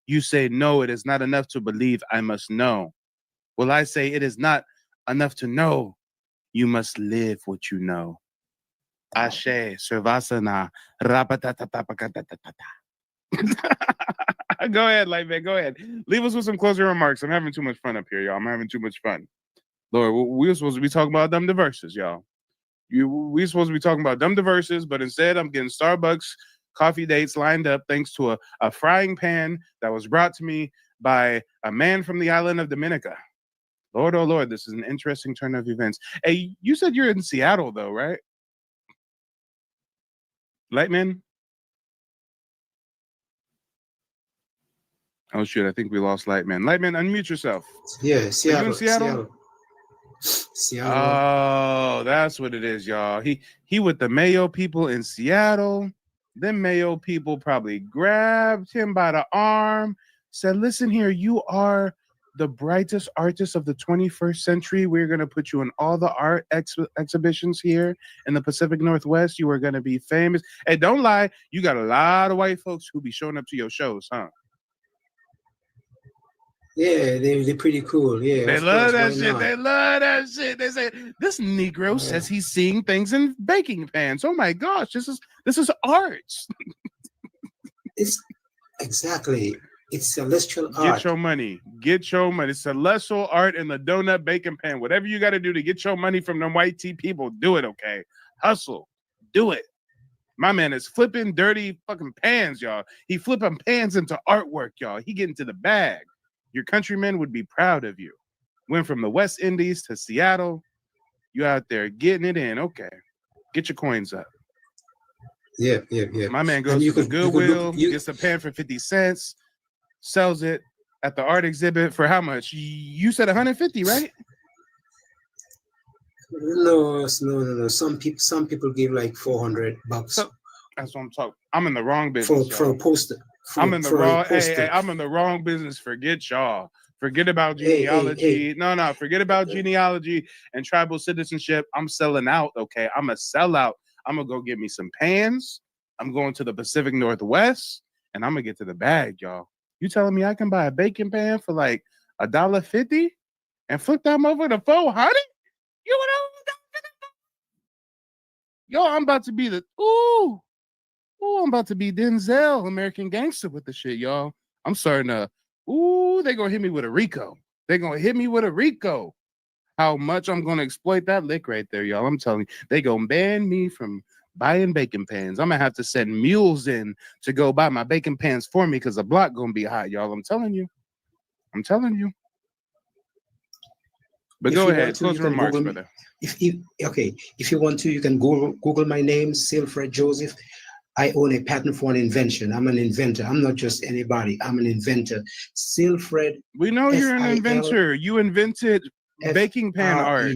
You say no, it is not enough to believe. I must know. Well, I say it is not enough to know. You must live what you know. Ashe, Sarvasana, Rapatatapakatatata. Go ahead, Lightman, go ahead. Leave us with some closing remarks. I'm having too much fun up here, y'all. I'm having too much fun. Lord, we were supposed to be talking about dumb diverses, y'all. We were supposed to be talking about dumb diverses, but instead I'm getting Starbucks coffee dates lined up thanks to a frying pan that was brought to me by a man from the island of Dominica. Lord, oh Lord, this is an interesting turn of events. Hey, you said you're in Seattle, though, right? Lightman? Oh, shoot, I think we lost Lightman. Lightman, unmute yourself.
Yeah, Seattle.
Are you in Seattle?
Seattle.
Oh, that's what it is, y'all. He with the Mayo people in Seattle. Them Mayo people probably grabbed him by the arm, said, listen here, you are the brightest artist of the 21st century. We're going to put you in all the art exhibitions here in the Pacific Northwest. You are going to be famous. Hey, don't lie. You got a lot of white folks who be showing up to your shows, huh?
Yeah, they're pretty cool. Yeah,
They
of
love
course,
that
why
shit.
not?
They love that shit. They say this Negro says he's seeing things in baking pans. Oh my gosh, this is art.
It's exactly. It's celestial
Get
art.
your money. Get your money. Celestial art in the donut baking pan. Whatever you got to do to get your money from them white tea people, do it, okay? Hustle. Do it. My man is flipping dirty fucking pans, y'all. He flipping pans into artwork, y'all. He getting to the bag. Your countrymen would be proud of you. Went from the West Indies to Seattle. You out there getting it in. Okay. Get your coins up.
Yeah.
My man
And
goes
you
to the
could look-
Goodwill,
you-
gets a pan for 50 cents, sells it at the art exhibit for how much? You said 150, right?
No. Some people give like $400.
So, that's what I'm talking. I'm in the wrong business.
for a poster.
I'm in the wrong. Hey, I'm in the wrong business. Forget y'all. Forget about genealogy. No. Forget about genealogy and tribal citizenship. I'm selling out. Okay, I'm a sellout. I'm gonna go get me some pans. I'm going to the Pacific Northwest, and I'm gonna get to the bag, y'all. You telling me I can buy a baking pan for like $1.50 and flip that over to $400? You know, yo, I'm about to be the I'm about to be Denzel, American Gangster with the shit, y'all. I'm starting to, they gonna hit me with a Rico. They gonna hit me with a Rico. How much I'm gonna exploit that lick right there, y'all. I'm telling you, they gonna ban me from buying baking pans. I'm gonna have to send mules in to go buy my baking pans for me because the block gonna be hot, y'all. I'm telling you. But go ahead, closing remarks, brother.
If you want to, you can Google my name, Silfred Joseph. I own a patent for an invention. I'm an inventor. I'm not just anybody. I'm an inventor. Silfred.
We know you're an inventor. You invented baking pan art.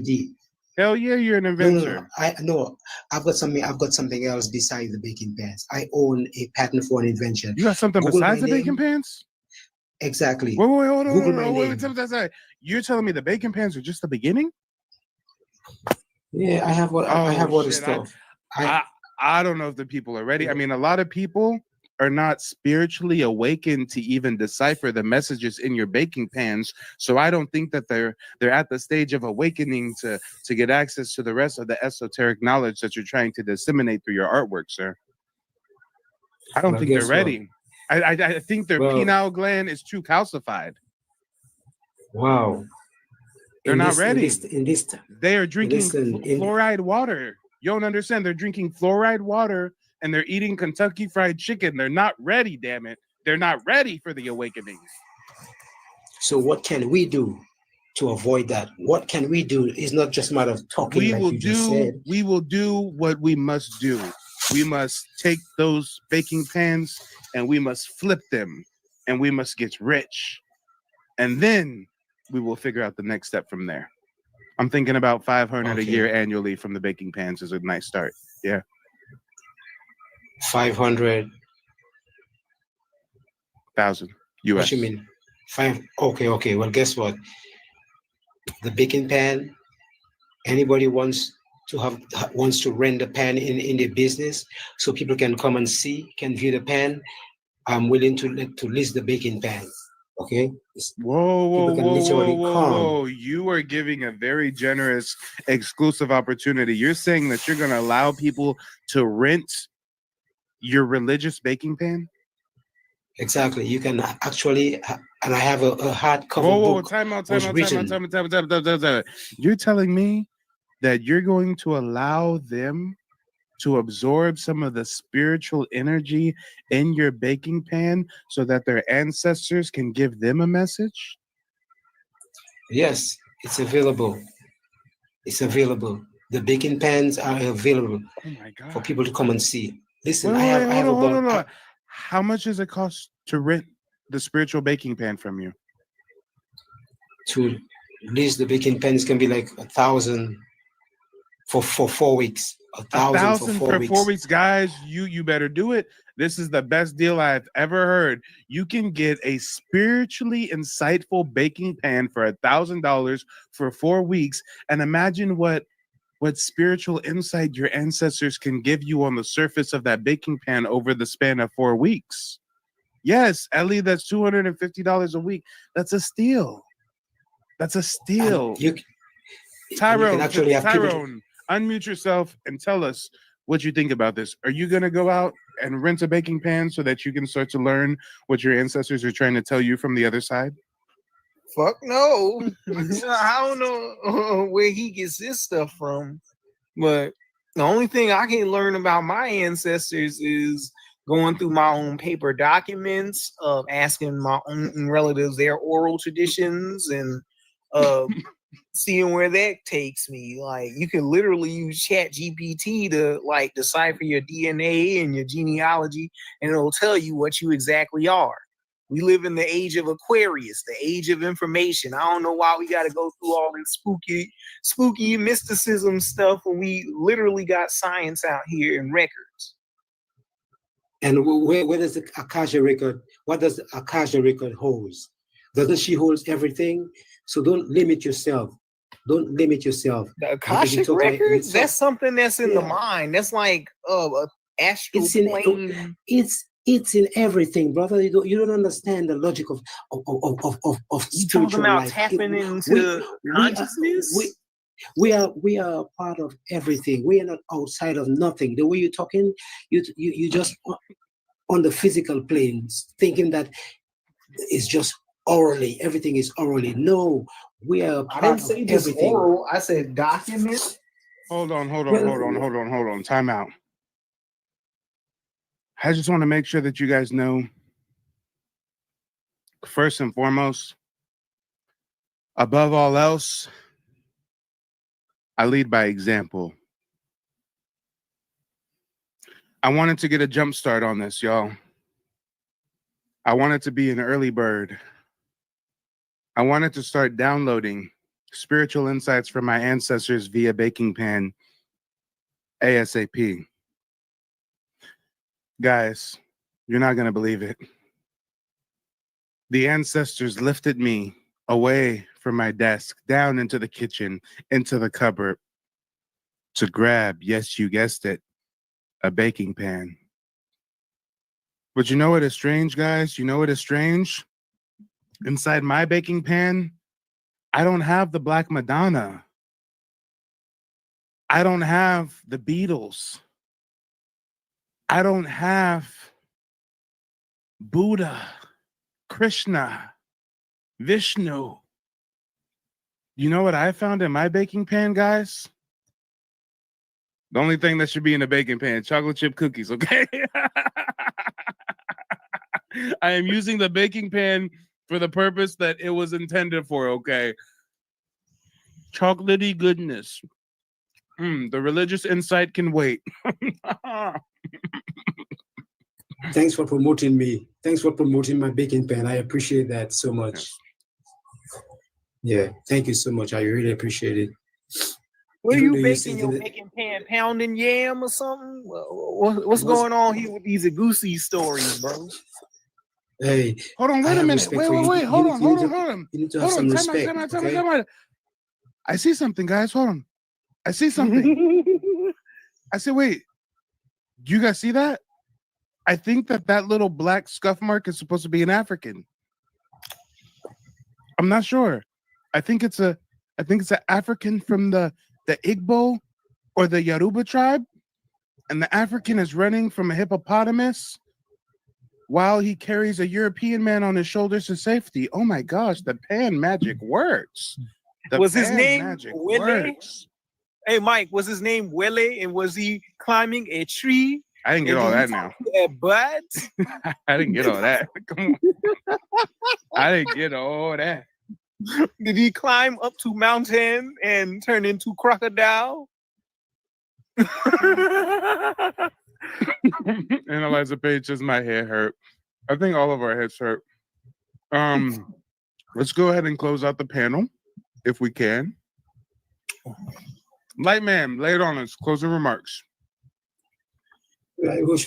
Hell yeah, you're an inventor.
No, I've got something else besides the baking pans. I own a patent for an invention.
You got something besides the baking pans?
Exactly.
Wait, hold on. You're telling me the baking pans are just the beginning?
Yeah, I have all the stuff.
I don't know if the people are ready. I mean, a lot of people are not spiritually awakened to even decipher the messages in your baking pans. So I don't think that they're at the stage of awakening to get access to the rest of the esoteric knowledge that you're trying to disseminate through your artwork, sir. I don't think they're ready. I think their pineal gland is too calcified.
Wow.
They're not ready. They are drinking fluoride water. You don't understand. They're drinking fluoride water and they're eating Kentucky Fried Chicken. They're not ready, damn it. They're not ready for the awakening.
So what can we do to avoid that? What can we do? It's not just a matter of talking
We will do what we must do. We must take those baking pans and we must flip them and we must get rich. And then we will figure out the next step from there. I'm thinking about $500 a year annually from the baking pans is a nice start. Yeah.
500,000
US.
What you mean? Okay. Well, guess what? The baking pan. Anybody wants to rent the pan in their business, so people can come and see, can view the pan. I'm willing to list the baking pan. Okay.
Whoa. You are giving a very generous, exclusive opportunity. You're saying that you're going to allow people to rent your religious baking pan?
Exactly. You can actually, and I have a hardcover book.
Time out. You're telling me that you're going to allow them to absorb some of the spiritual energy in your baking pan so that their ancestors can give them a message?
Yes, it's available. The baking pans are available for people to come and see. Listen,
hold on. How much does it cost to rent the spiritual baking pan from you?
To lease the baking pans can be like 1,000 for 4 weeks. 1,000 for 4 weeks.
4 weeks, guys. You better do it. This is the best deal I've ever heard. You can get a spiritually insightful baking pan for $1,000 for 4 weeks. And imagine what spiritual insight your ancestors can give you on the surface of that baking pan over the span of 4 weeks. Yes, Ellie, that's $250 a week. That's a steal. That's a steal. Tyrone, unmute yourself and tell us what you think about this. Are you going to go out and rent a baking pan so that you can start to learn what your ancestors are trying to tell you from the other side?
Fuck no. I don't know where he gets this stuff from, but the only thing I can learn about my ancestors is going through my own paper documents, asking my own relatives their oral traditions, and seeing where that takes me. Like, you can literally use Chat GPT to like decipher your DNA and your genealogy, and it'll tell you what you exactly are. We live in the age of Aquarius, the age of information. I don't know why we got to go through all this spooky mysticism stuff when we literally got science out here and records.
And where does the Akasha record, what does the Akasha record holds? Doesn't she hold everything? So don't limit yourself. Don't limit yourself.
The Akashic records, that's something that's in the mind. That's like astral plane.
It's in everything, brother. You don't understand the logic of spiritual life.
Tapping into consciousness.
We are part of everything. We are not outside of nothing. The way you're talking, you just on the physical planes, thinking that it's just orally. Everything is orally. No, we are part
I didn't say
of
just
everything.
oral. I said document.
Hold on. Time out. I just want to make sure that you guys know, first and foremost, above all else, I lead by example. I wanted to get a jump start on this, y'all. I wanted to be an early bird. I wanted to start downloading spiritual insights from my ancestors via baking pan ASAP. Guys, you're not going to believe it. The ancestors lifted me away from my desk, down into the kitchen, into the cupboard, to grab, yes, you guessed it, a baking pan. But you know what is strange, guys? You know what is strange? Inside my baking pan, I don't have the Black Madonna. I don't have the Beatles. I don't have Buddha, Krishna, Vishnu. You know what I found in my baking pan, guys? The only thing that should be in a baking pan, chocolate chip cookies, okay? I am using the baking pan for the purpose that it was intended for, okay? Chocolatey goodness. The religious insight can wait.
Thanks for promoting me. Thanks for promoting my baking pan. I appreciate that so much. Yeah, thank you so much. I really appreciate it.
What are you baking your baking pan? Pounding yam or something? What's going on here with these Agusi stories, bro?
Hey,
hold on, wait a minute. Wait. Hold on.
You need to have some respect.
Time out. I see something, guys. Hold on. I see something. I said, wait. Do you guys see that? I think that little black scuff mark is supposed to be an African. I'm not sure. I think it's an African from the Igbo or the Yoruba tribe, and the African is running from a hippopotamus while he carries a European man on his shoulders to safety. Oh my gosh, the pan magic works.
Was his name Wele? Hey, Mike, was his name Wele, and was he climbing a tree?
I didn't get all that now.
But
I didn't get all that. Come on. I didn't get all that.
Did he climb up to mountain and turn into crocodile?
Analyzer Page says my head hurt. I think all of our heads hurt. Let's go ahead and close out the panel if we can. Lightman, lay it on us. Closing remarks.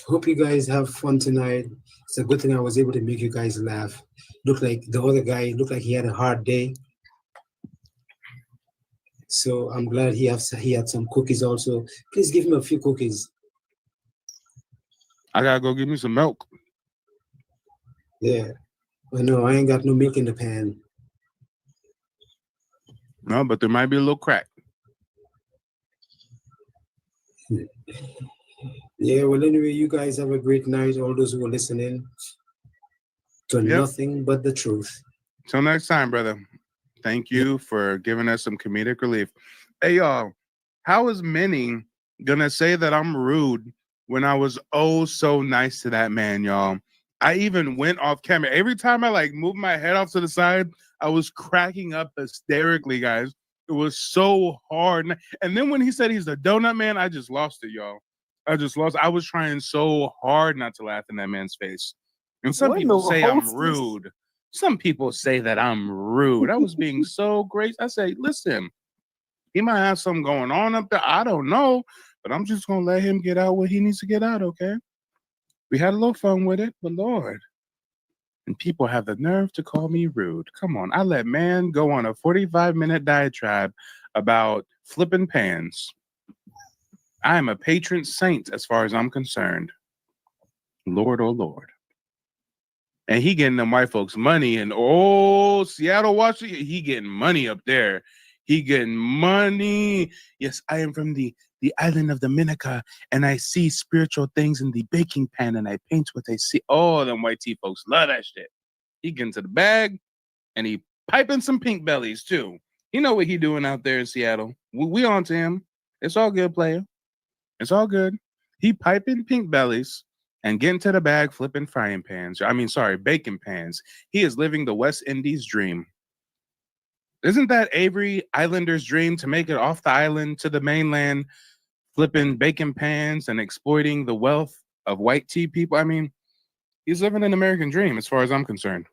Hope you guys have fun tonight. It's a good thing I was able to make you guys laugh. Looked like the other guy looked like he had a hard day. So I'm glad he had some cookies also. Please give him a few cookies.
I gotta go get me some milk.
Yeah. I know I ain't got no milk in the pan.
No, but there might be a little crack.
Yeah, well, anyway, you guys have a great night, all those who are listening to nothing but the truth.
Till next time, brother. Thank you for giving us some comedic relief. Hey, y'all, how is Minnie gonna say that I'm rude when I was oh so nice to that man, y'all? I even went off camera. Every time I like moved my head off to the side, I was cracking up hysterically, guys. It was so hard. And then when he said he's the donut man, I just lost it, y'all. I was trying so hard not to laugh in that man's face. And some people say I'm rude. Some people say that I'm rude. I was being so great. I say, listen, he might have something going on up there. I don't know, but I'm just going to let him get out what he needs to get out, okay? We had a little fun with it, but Lord. And people have the nerve to call me rude. Come on. I let man go on a 45-minute diatribe about flipping pans. I am a patron saint as far as I'm concerned. Lord, oh Lord. And he getting them white folks money and Seattle, Washington, he getting money up there. He getting money. Yes, I am from the island of Dominica, and I see spiritual things in the baking pan, and I paint what I see. Oh, them white tea folks love that shit. He getting to the bag, and he piping some pink bellies too. You know what he doing out there in Seattle. We on to him. It's all good, player. It's all good. He piping pink bellies and getting to the bag flipping frying pans. Baking pans. He is living the West Indies dream. Isn't that Avery Islander's dream to make it off the island to the mainland, flipping bacon pans and exploiting the wealth of white tea people? I mean, he's living an American dream as far as I'm concerned.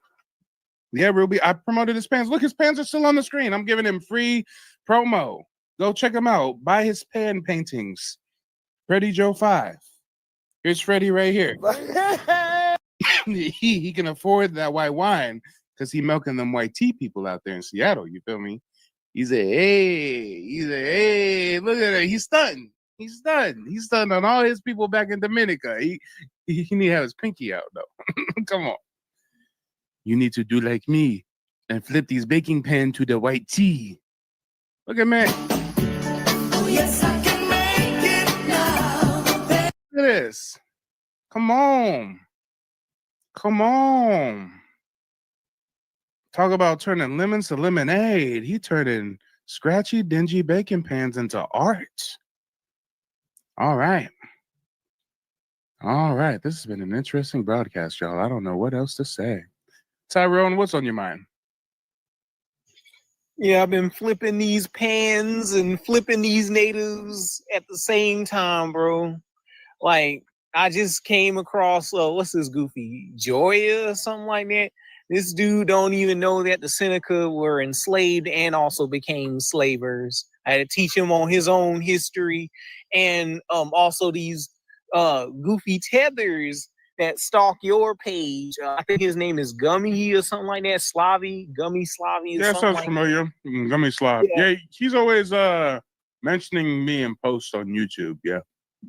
Yeah, Ruby, I promoted his pans. Look, his pans are still on the screen. I'm giving him free promo. Go check him out. Buy his pan paintings. Freddie Joe 5. Here's Freddie right here. he can afford that white wine because he milking them white tea people out there in Seattle. You feel me? He's a hey. Look at it. He's stunned. He's stunned on all his people back in Dominica. He need to have his pinky out though. Come on. You need to do like me and flip these baking pan to the white tea. Look at man.
Oh, yes, I can make it now.
Look at this. Come on. Talk about turning lemons to lemonade. He turning scratchy, dingy baking pans into art. All right. This has been an interesting broadcast, y'all. I don't know what else to say. Tyrone, what's on your mind?
Yeah, I've been flipping these pans and flipping these natives at the same time, bro. Like, I just came across, what's this goofy? Joya or something like that? This dude don't even know that the Seneca were enslaved and also became slavers. I had to teach him on his own history. And also these goofy tethers that stalk your page. I think his name is Gummy or something like that. Gummy Slavy.
Yeah, sounds familiar. Gummy Slav. Yeah, he's always mentioning me in posts on YouTube. Yeah.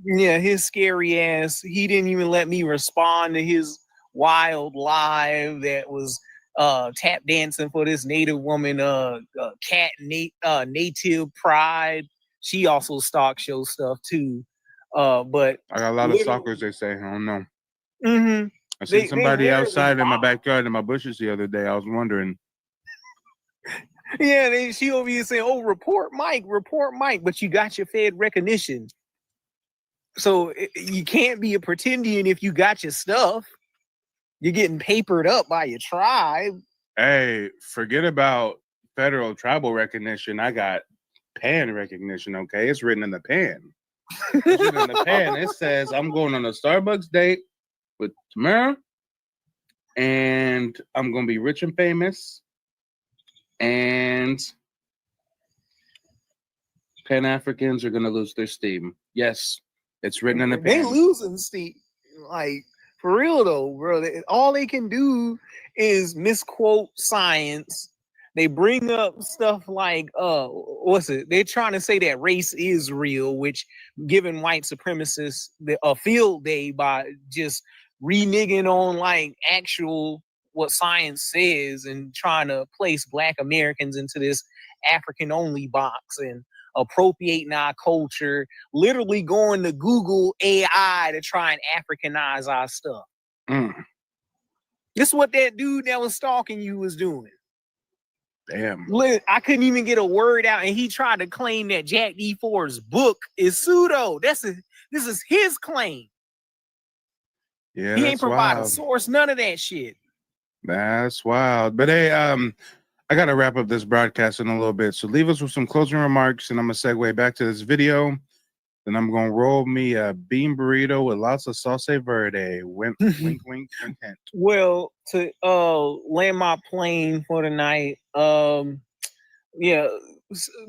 Yeah, his scary ass. He didn't even let me respond to his wild live that was tap dancing for this native woman, Cat Native Pride. She also stock show stuff too. But
I got a lot of stalkers, they say. I don't know.
Mm-hmm.
I seen somebody outside in my backyard in my bushes the other day. I was wondering.
Yeah, she over here saying, "Oh, report Mike," but you got your Fed recognition. So you can't be a pretendian if you got your stuff. You're getting papered up by your tribe.
Hey, forget about federal tribal recognition. I got pan recognition, okay? It's written in the pan. It's written in the pan. It says I'm going on a Starbucks date with Tamara, and I'm going to be rich and famous, and Pan-Africans are going to lose their steam. Yes. It's written in the
They
pen.
losing, Steve. Like, for real though, bro. All they can do is misquote science. They bring up stuff like, what's it? They're trying to say that race is real, which giving white supremacists a field day by just reneging on like actual what science says and trying to place Black Americans into this African only box and appropriating our culture, literally going to Google AI to try and Africanize our stuff. This is what that dude that was stalking you was doing.
Damn.
I couldn't even get a word out, and he tried to claim that Jack D. Ford's book is pseudo. This is his claim.
Yeah,
He ain't
that's
provide a
wild.
source, none of that shit.
That's wild. But hey, I gotta wrap up this broadcast in a little bit. So leave us with some closing remarks, and I'm gonna segue back to this video. Then I'm gonna roll me a bean burrito with lots of salsa verde. Wink, wink, wink, content.
Well, to land my plane for tonight, yeah,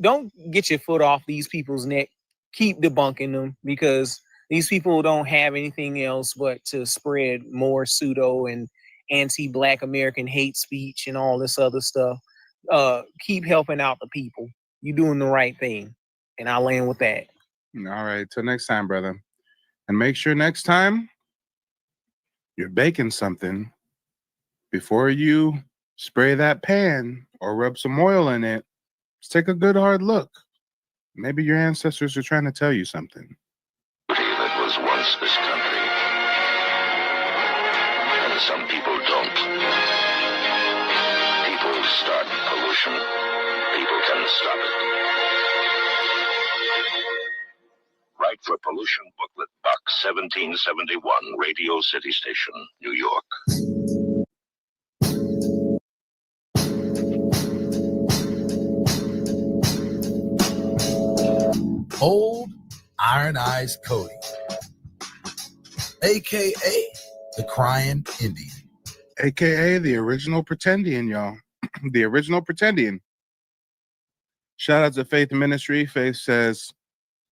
don't get your foot off these people's neck. Keep debunking them, because these people don't have anything else but to spread more pseudo and anti-Black American hate speech and all this other stuff. Keep helping out the people. You're doing the right thing. And I'll land with that.
All right, till next time, brother. And make sure next time you're baking something, before you spray that pan or rub some oil in it, just take a good hard look. Maybe your ancestors are trying to tell you something.
That was once this country. And some people don't. People start pollution. People can stop it. Write for Pollution Booklet, Box 1771, Radio City Station, New York.
Old Iron Eyes Cody, a.k.a. the Crying Indian.
AKA the original Pretendian, y'all. The original Pretendian. Shout out to Faith Ministry. Faith says,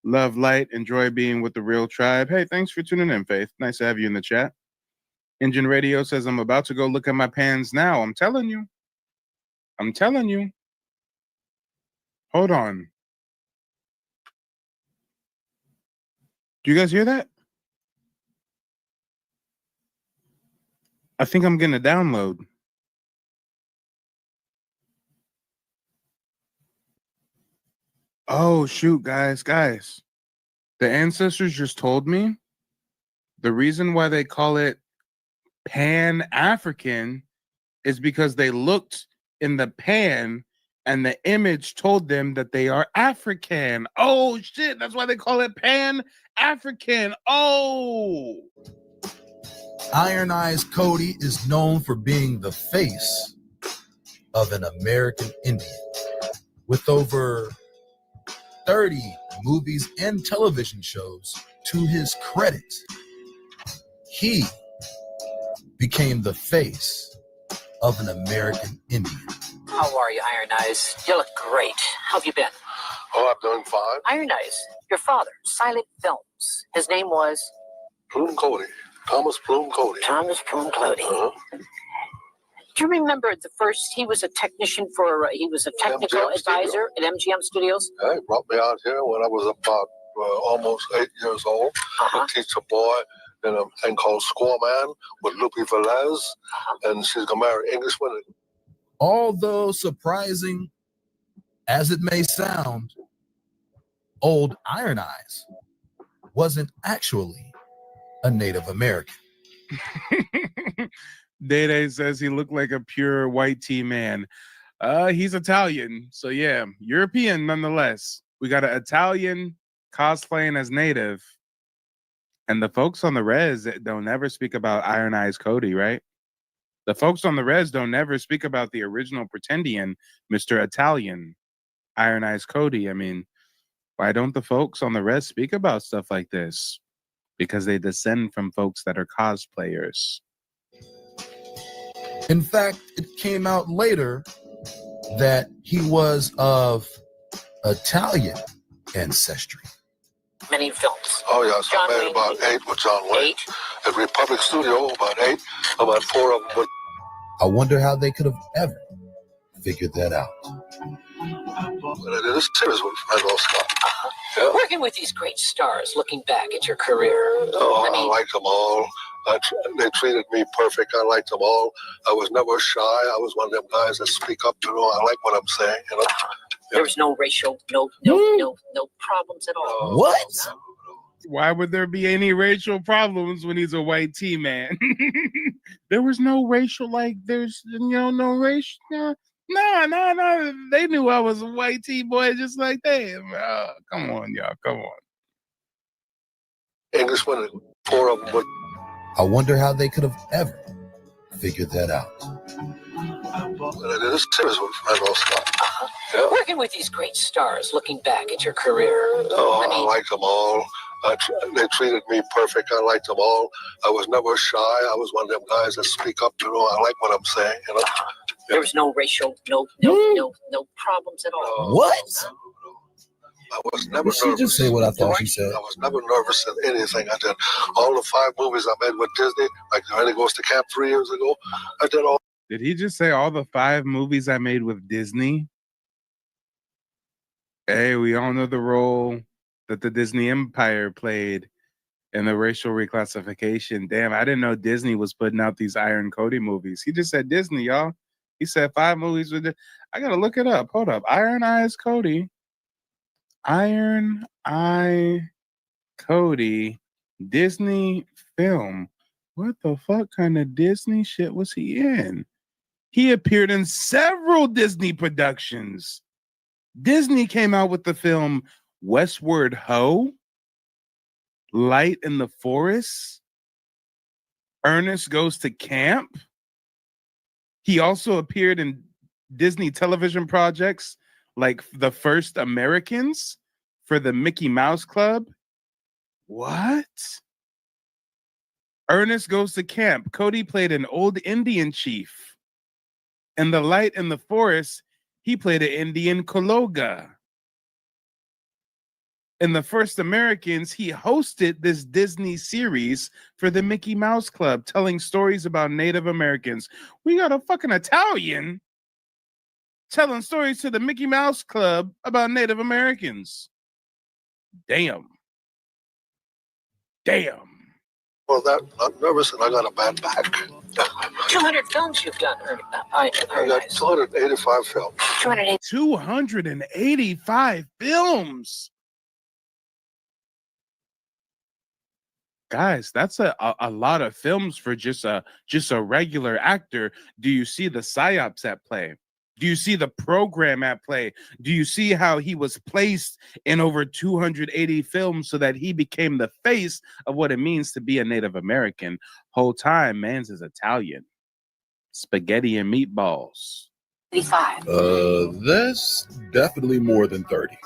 love, light, enjoy being with the real tribe. Hey, thanks for tuning in, Faith. Nice to have you in the chat. Engine Radio says, I'm about to go look at my pans now. I'm telling you. I'm telling you. Hold on. Do you guys hear that? I think I'm getting a download. Oh, shoot, guys. The ancestors just told me the reason why they call it Pan-African is because they looked in the pan and the image told them that they are African. Oh, shit. That's why they call it Pan-African. Oh.
Iron Eyes Cody is known for being the face of an American Indian. With over 30 movies and television shows to his credit, he became the face of an American Indian.
How are you, Iron Eyes? You look great. How have you been?
Oh, I'm doing fine.
Iron Eyes, your father, Silent Films. His name was?
Plume Cody. Thomas Plume Cody.
Thomas Plume Cody. Do you remember he was a technician he was a technical
MGM
advisor at MGM Studios?
Yeah, he brought me out here when I was about almost 8 years old to teach a boy in a thing called Squawman with Lupe Velez, and she's gonna marry an Englishman.
Although surprising as it may sound, old Iron Eyes wasn't actually a Native American.
Day says he looked like a pure white tea man. He's Italian, so yeah, European nonetheless. We got an Italian cosplaying as Native, and the folks on the res don't ever speak about Iron Eyes Cody, right? The folks on the res don't ever speak about the original Pretendian, Mr. Italian, Iron Eyes Cody. I mean, why don't the folks on the res speak about stuff like this? Because they descend from folks that are cosplayers.
In fact, it came out later that he was of Italian ancestry.
Many films.
Oh, yes.
John
I made
Wayne.
about 8 with John Wayne.
8.
At Republic Studio, about 8. About 4 of them with.
I wonder how they could have ever figured that out.
And I did a series with Randolph Scott. Yeah.
Working with these great stars, looking back at your career.
Oh, I liked them all. They treated me perfect. I liked them all. I was never shy. I was one of them guys that speak up to them. I like what I'm saying. You know?
There was no racial, no problems at all.
What?
Why would there be any racial problems when he's a white tea man? There was no racial, like, there's, no racial. No. They knew I was a white tea boy just like that. Come on, y'all. Come on.
Englishman, 4 of them with.
I wonder how they could have ever figured that out.
And I did a series with Randolph Scott. Yeah.
Working with these great stars, looking back at your career.
Oh, I liked them all. They treated me perfect. I liked them all. I was never shy. I was one of them guys that speak up to them. I like what I'm saying. You know?
There was no racial, no problems at all.
What?
I was never
Did she just say what I thought she said?
I was never nervous in anything I did. All the 5 movies I made with Disney, like Johnny Goes to Camp 3 years ago, I did all.
Did he just say all the 5 movies I made with Disney? Hey, we all know the role that the Disney Empire played in the racial reclassification. Damn, I didn't know Disney was putting out these Iron Cody movies. He just said Disney, y'all. He said 5 movies with it. I gotta look it up. Hold up. Iron Eyes Cody. Iron Eye Cody Disney film. What the fuck kind of Disney shit was he in? He appeared in several Disney productions. Disney came out with the film Westward Ho, Light in the Forest, Ernest Goes to Camp. He also appeared in Disney television projects like The First Americans for the Mickey Mouse Club. What? Ernest Goes to Camp. Cody played an old Indian chief. In The Light in the Forest, he played an Indian Kologa. In The First Americans, he hosted this Disney series for the Mickey Mouse Club, telling stories about Native Americans. We got a fucking Italian telling stories to the Mickey Mouse Club about Native Americans. Damn.
Well, that I'm nervous and I got a bad back.
200 films you've done.
I got 285 films.
285 films. Guys, that's a lot of films for just a regular actor. Do you see the psyops at play? Do you see the program at play? Do you see how he was placed in over 280 films so that he became the face of what it means to be a Native American? Whole time, man's is Italian. Spaghetti and meatballs.
85.
That's definitely more than 30.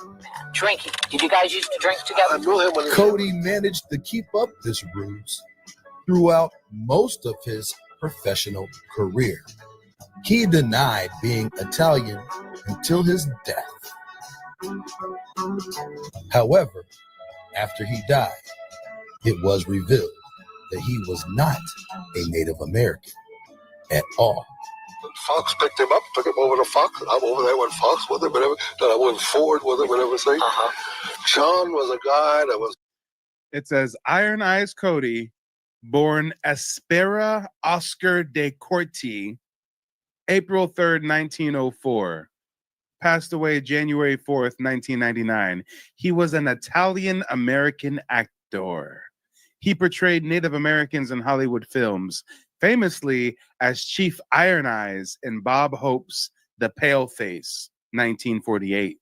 Drinking. Did you guys used to drink together?
I knew him when he was
Cody managed to keep up this ruse throughout most of his professional career. He denied being Italian until his death. However, after he died, it was revealed that he was not a Native American at all.
Fox picked him up, took him over to Fox, and I'm over there with Fox with him, whatever. Then I went forward with him and everything. John was a guy that was.
It says Iron Eyes Cody, born Espera Oscar de Corti, April 3rd, 1904. Passed away January 4th, 1999. He was an Italian-American actor. He portrayed Native Americans in Hollywood films, famously as Chief Iron Eyes in Bob Hope's The Paleface, 1948.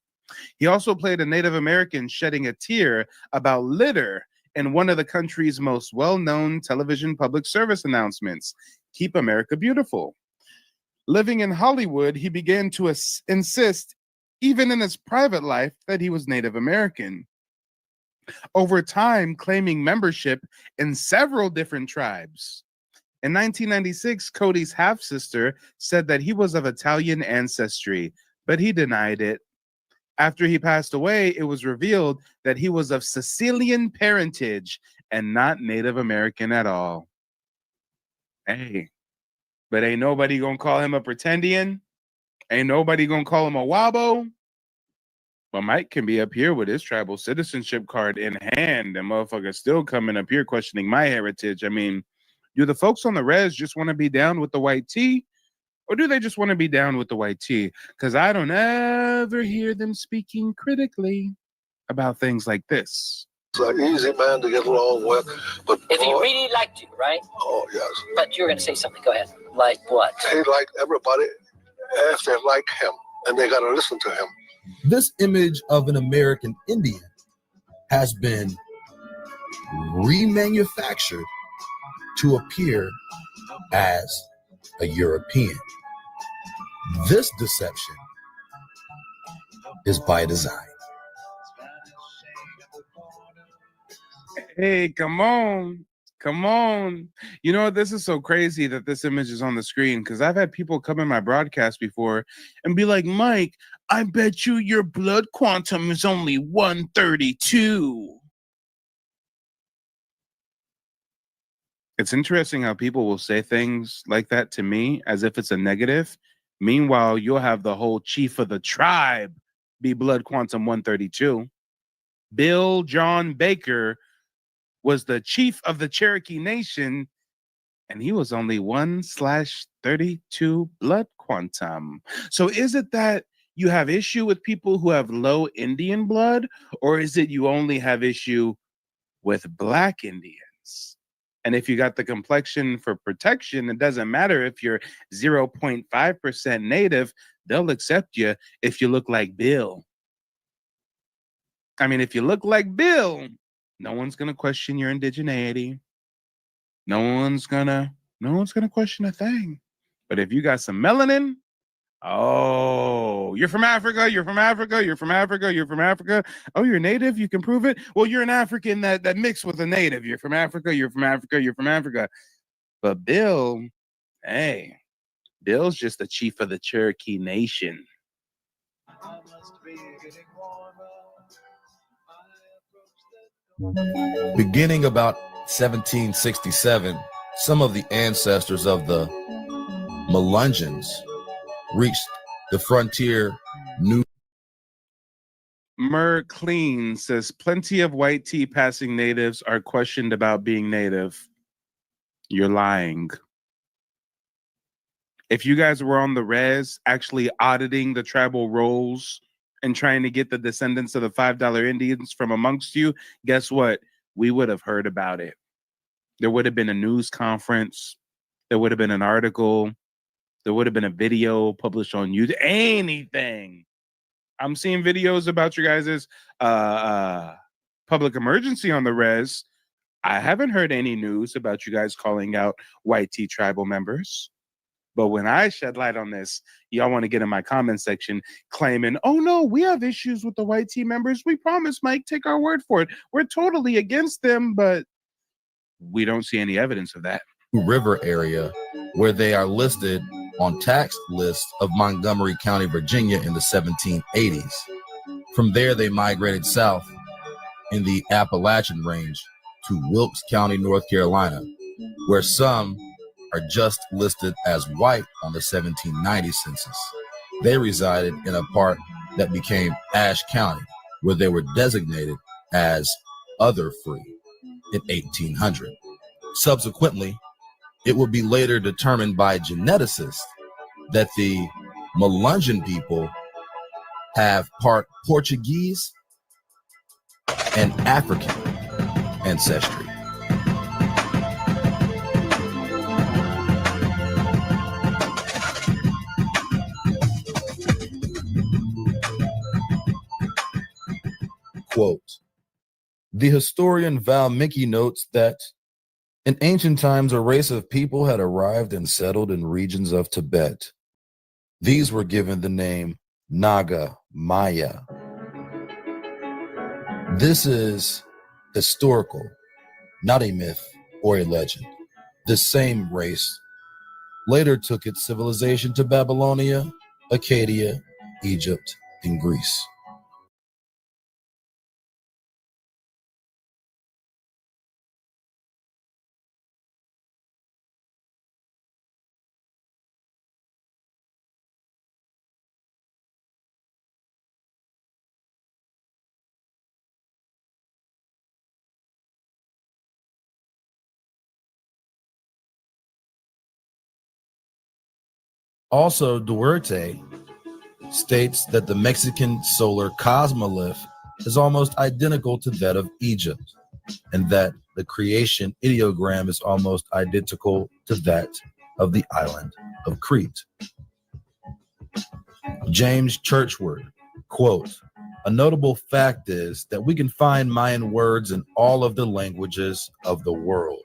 He also played a Native American shedding a tear about litter in one of the country's most well-known television public service announcements, Keep America Beautiful. Living in Hollywood, he began to insist, even in his private life, that he was Native American. Over time, claiming membership in several different tribes. In 1996, Cody's half-sister said that he was of Italian ancestry, but he denied it. After he passed away, it was revealed that he was of Sicilian parentage and not Native American at all. Hey, but ain't nobody gonna call him a pretendian. Ain't nobody gonna call him a wabo. But Mike can be up here with his tribal citizenship card in hand, and motherfuckers still coming up here questioning my heritage. I mean, do the folks on the res just want to be down with the white tea? Or do they just want to be down with the white tea? Because I don't ever hear them speaking critically about things like this.
It's an easy man to get along with. But
If he really liked you, right?
Oh, yes.
But you're going to say something. Go ahead. Like what?
He liked everybody as they like him, and they got to listen to him.
This image of an American Indian has been remanufactured to appear as a European. This deception is by design.
Hey, come on. Come on. You know, this is so crazy that this image is on the screen, because I've had people come in my broadcast before and be like, Mike, I bet you your blood quantum is only 132. It's interesting how people will say things like that to me as if it's a negative. Meanwhile, you'll have the whole chief of the tribe be blood quantum 132. Bill John Baker was the chief of the Cherokee Nation, and he was only 1/32 blood quantum. So is it that you have issue with people who have low Indian blood, or is it you only have issue with Black Indians? And if you got the complexion for protection, it doesn't matter if you're 0.5% Native, they'll accept you if you look like Bill. I mean, if you look like Bill, no one's gonna question your indigeneity. No one's gonna question a thing. But if you got some melanin, oh, you're from Africa, you're from Africa, you're from Africa, you're from Africa. Oh, you're Native, you can prove it. Well, you're an African that mixed with a Native. You're from Africa, you're from Africa, you're from Africa. But Bill, hey, Bill's just the chief of the Cherokee Nation.
Beginning about 1767, some of the ancestors of the Melungeons reached the frontier New.
Mer Clean says plenty of white tea passing natives are questioned about being Native. You're lying. If you guys were on the res actually auditing the tribal rolls and trying to get the descendants of the $5 Indians from amongst you, guess what? We would have heard about it. There would have been a news conference. There would have been an article. There would have been a video published on YouTube. Anything. I'm seeing videos about your guys' public emergency on the res. I haven't heard any news about you guys calling out white tea tribal members. But when I shed light on this, y'all want to get in my comment section claiming, oh no, we have issues with the white tea members. We promise, Mike, take our word for it. We're totally against them, but we don't see any evidence of that.
River area, where they are listed on tax lists of Montgomery County, Virginia in the 1780s. From there, they migrated south in the Appalachian Range to Wilkes County, North Carolina, where some are just listed as white on the 1790 census. They resided in a part that became Ashe County, where they were designated as other free in 1800. Subsequently, it would be later determined by geneticists that the Melungeon people have part Portuguese and African ancestry. Quote, the historian Valmiki notes that in ancient times, a race of people had arrived and settled in regions of Tibet. These were given the name Naga Maya. This is historical, not a myth or a legend. This same race later took its civilization to Babylonia, Acadia, Egypt, and Greece. Also, Duarte states that the Mexican solar cosmolith is almost identical to that of Egypt, and that the creation ideogram is almost identical to that of the island of Crete. James Churchward, quote, "A notable fact is that we can find Mayan words in all of the languages of the world.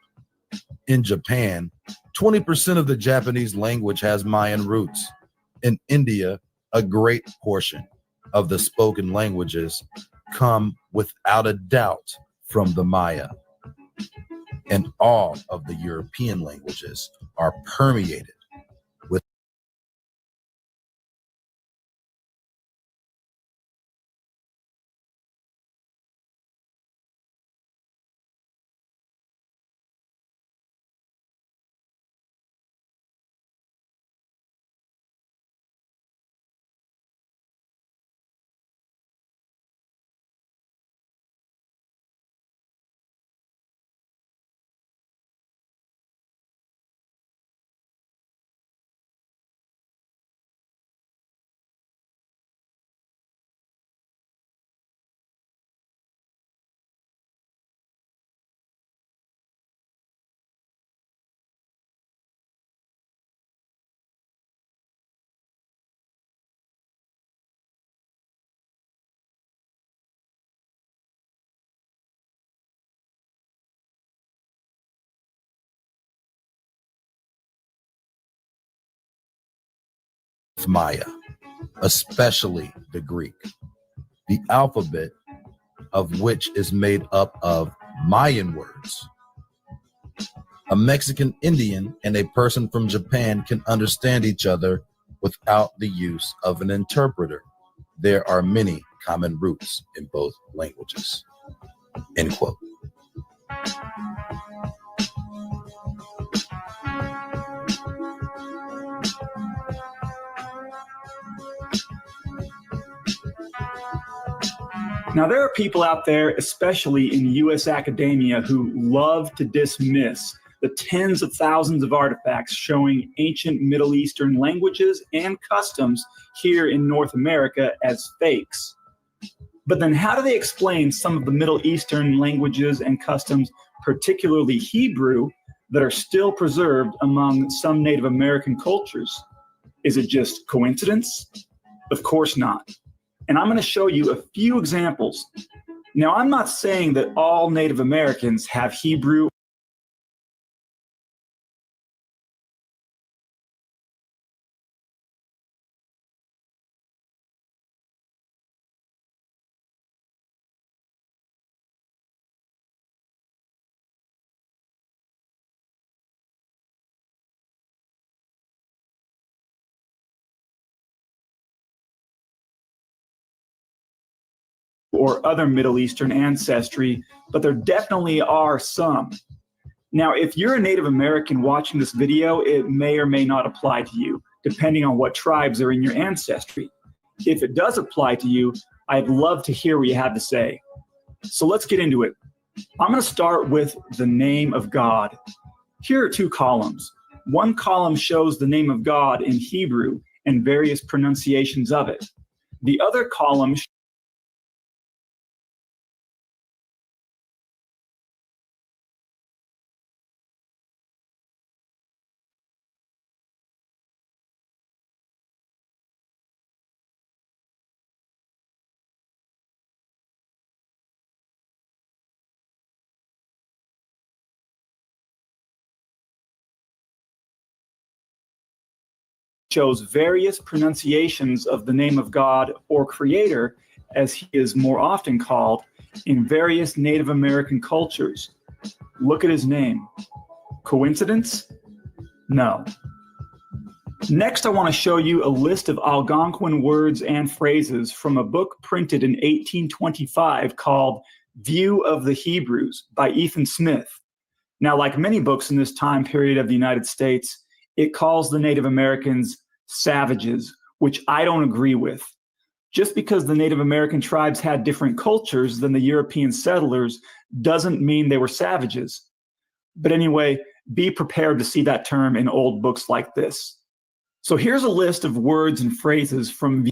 In Japan, 20% of the Japanese language has Mayan roots. In India, a great portion of the spoken languages come without a doubt from the Maya. And all of the European languages are permeated with Maya, especially the Greek, the alphabet of which is made up of Mayan words. A Mexican Indian and a person from Japan can understand each other without the use of an interpreter. There are many common roots in both languages." End quote.
Now, there are people out there, especially in U.S. academia, who love to dismiss the tens of thousands of artifacts showing ancient Middle Eastern languages and customs here in North America as fakes. But then how do they explain some of the Middle Eastern languages and customs, particularly Hebrew, that are still preserved among some Native American cultures? Is it just coincidence? Of course not. And I'm going to show you a few examples. Now, I'm not saying that all Native Americans have Hebrew or other Middle Eastern ancestry, but there definitely are some. Now, if you're a Native American watching this video, it may or may not apply to you, depending on what tribes are in your ancestry. If it does apply to you, I'd love to hear what you have to say. So let's get into it. I'm going to start with the name of God. Here are two columns. One column shows the name of God in Hebrew and various pronunciations of it. The other column shows various pronunciations of the name of God or Creator, as he is more often called, in various Native American cultures. Look at his name. Coincidence? No. Next, I want to show you a list of Algonquin words and phrases from a book printed in 1825 called View of the Hebrews by Ethan Smith. Now, like many books in this time period of the United States, it calls the Native Americans savages, which I don't agree with. Just because the Native American tribes had different cultures than the European settlers doesn't mean they were savages. But anyway, be prepared to see that term in old books like this. So here's a list of words and phrases from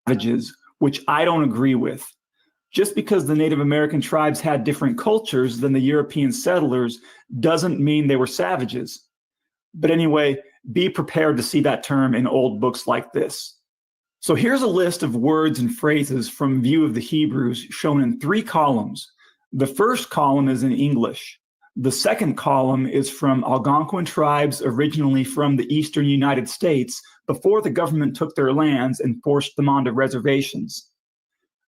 savages, which I don't agree with. Just because the Native American tribes had different cultures than the European settlers doesn't mean they were savages. But anyway, be prepared to see that term in old books like this. So here's a list of words and phrases from View of the Hebrews shown in 3 columns. The first column is in English. The second column is from Algonquin tribes originally from the eastern United States before the government took their lands and forced them onto reservations.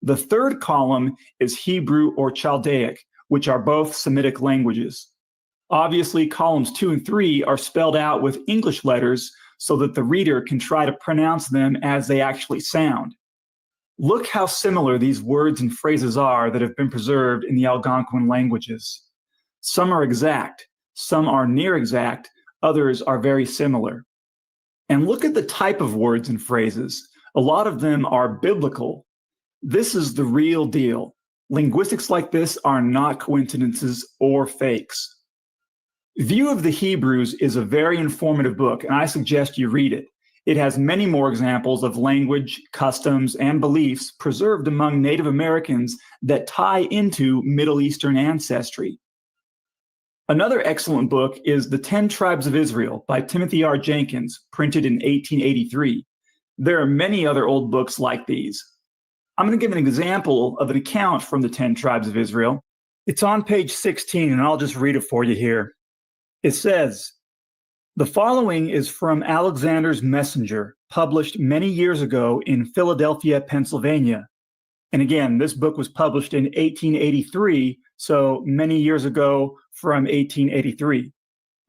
The third column is Hebrew or Chaldaic, which are both Semitic languages. Obviously, columns 2 and 3 are spelled out with English letters so that the reader can try to pronounce them as they actually sound. Look how similar these words and phrases are that have been preserved in the Algonquin languages. Some are exact, some are near exact, others are very similar. And look at the type of words and phrases. A lot of them are biblical. This is the real deal. Linguistics like this are not coincidences or fakes. View of the Hebrews is a very informative book, and I suggest you read it. It has many more examples of language, customs, and beliefs preserved among Native Americans that tie into Middle Eastern ancestry. Another excellent book is The 10 Tribes of Israel by Timothy R. Jenkins, printed in 1883. There are many other old books like these. I'm going to give an example of an account from the 10 Tribes of Israel. It's on page 16, and I'll just read it for you here. It says, "The following is from Alexander's Messenger, published many years ago in Philadelphia, Pennsylvania." And again, this book was published in 1883, so many years ago from 1883.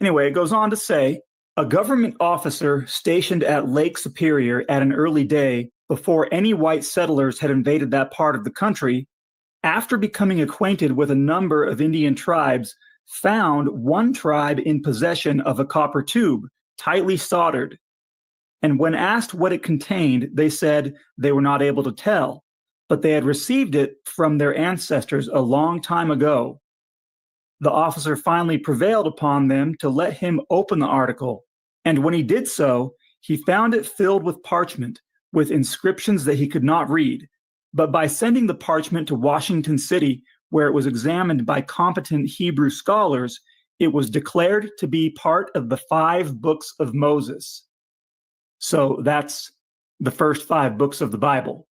Anyway, it goes on to say, "A government officer stationed at Lake Superior at an early day, before any white settlers had invaded that part of the country, after becoming acquainted with a number of Indian tribes, found one tribe in possession of a copper tube, tightly soldered. And when asked what it contained, they said they were not able to tell, but they had received it from their ancestors a long time ago. The officer finally prevailed upon them to let him open the article, and when he did so, he found it filled with parchment, with inscriptions that he could not read. But by sending the parchment to Washington City, where it was examined by competent Hebrew scholars, it was declared to be part of the 5 books of Moses. So that's the first 5 books of the Bible.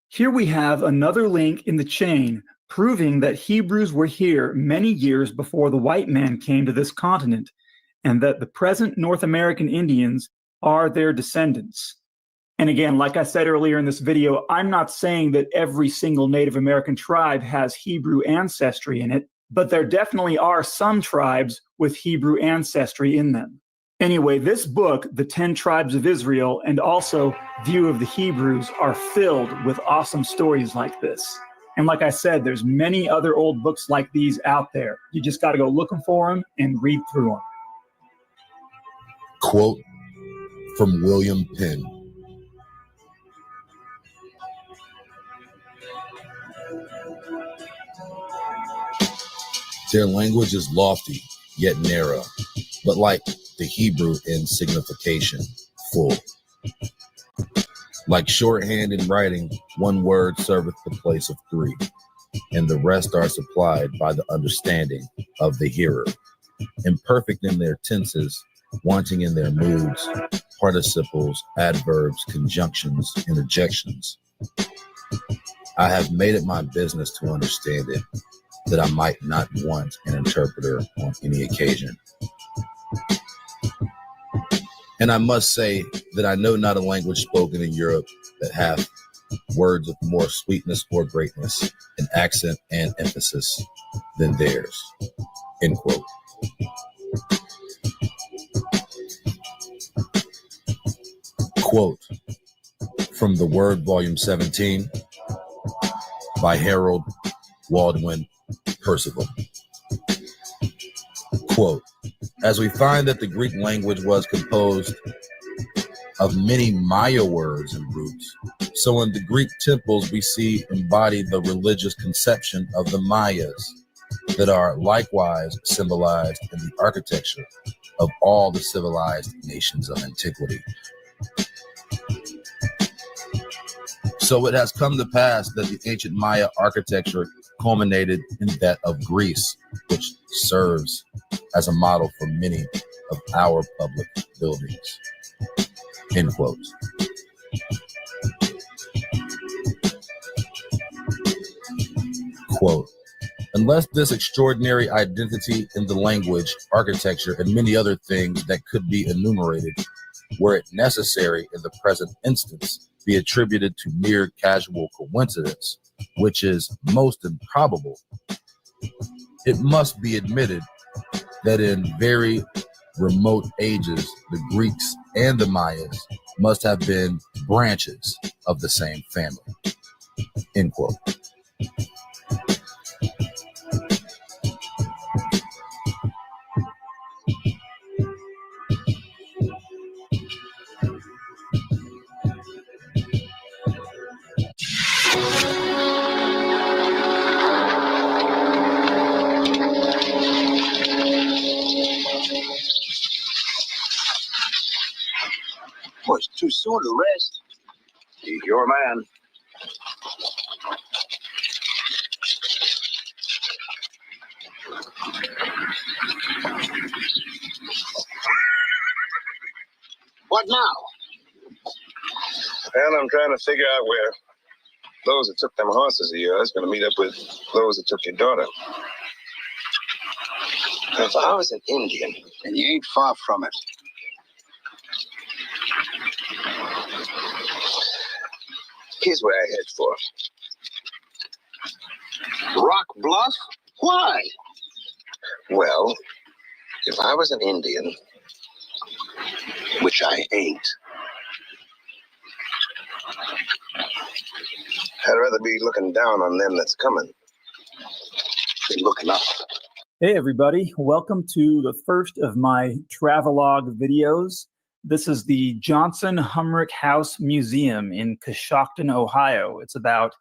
Here we have another link in the chain proving that Hebrews were here many years before the white man came to this continent, and that the present North American Indians are their descendants. And again, like I said earlier in this video, I'm not saying that every single Native American tribe has Hebrew ancestry in it, but there definitely are some tribes with Hebrew ancestry in them. Anyway, this book, The 10 Tribes of Israel, and also View of the Hebrews, are filled with awesome stories like this. And like I said, there's many other old books like these out there. You just got to go looking for them and read through them.
Quote from William Penn. Their language is lofty, yet narrow, but like the Hebrew in signification, full. Like shorthand in writing, one word serveth the place of 3, and the rest are supplied by the understanding of the hearer. Imperfect in their tenses, wanting in their moods, participles, adverbs, conjunctions, interjections. I have made it my business to understand it, that I might not want an interpreter on any occasion. And I must say that I know not a language spoken in Europe that hath words of more sweetness or greatness, in accent and emphasis than theirs. End quote. Quote from The Word, Volume 17, by Harold Waldwin Percival. Quote, as we find that the Greek language was composed of many Maya words and roots, so in the Greek temples we see embodied the religious conception of the Mayas that are likewise symbolized in the architecture of all the civilized nations of antiquity. So it has come to pass that the ancient Maya architecture culminated in that of Greece, which serves as a model for many of our public buildings. End quote. Quote, unless this extraordinary identity in the language, architecture, and many other things that could be enumerated, were it necessary in the present instance, be attributed to mere casual coincidence, which is most improbable, it must be admitted that in very remote ages, the Greeks and the Mayas must have been branches of the same family. End quote.
Well, it's too soon to rest. He's your man. What now?
Well, I'm trying to figure out where those that took them horses of yours going to meet up with those that took your daughter. If I was an Indian,
And you ain't far from it.
here's where I head for.
Rock Bluff? Why?
Well, if I was an Indian, which I ain't, I'd rather be looking down on them that's coming than looking up.
Hey everybody, welcome to the first of my travelogue videos. This is the Johnson Humrick House Museum in Coshocton, Ohio. It's about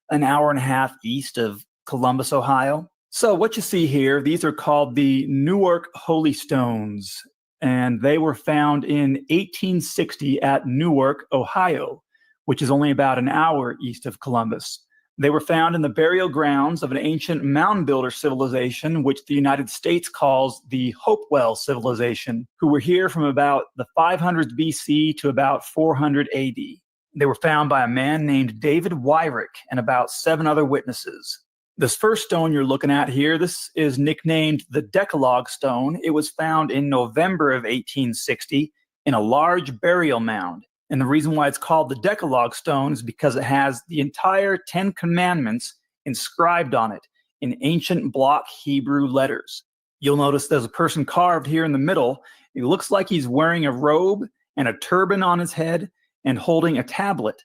an hour and a half east of Columbus, Ohio. So what you see here, these are called the Newark Holy Stones, and they were found in 1860 at Newark, Ohio, which is only about an hour east of Columbus. They were found in the burial grounds of an ancient mound builder civilization, which the United States calls the Hopewell civilization, who were here from about the 500s BC to about 400 AD. They were found by a man named David Wyrick and about 7 other witnesses. This first stone you're looking at here, this is nicknamed the Decalogue Stone. It was found in November of 1860 in a large burial mound. And the reason why it's called the Decalogue Stone is because it has the entire 10 Commandments inscribed on it in ancient block Hebrew letters. You'll notice there's a person carved here in the middle. It looks like he's wearing a robe and a turban on his head and holding a tablet.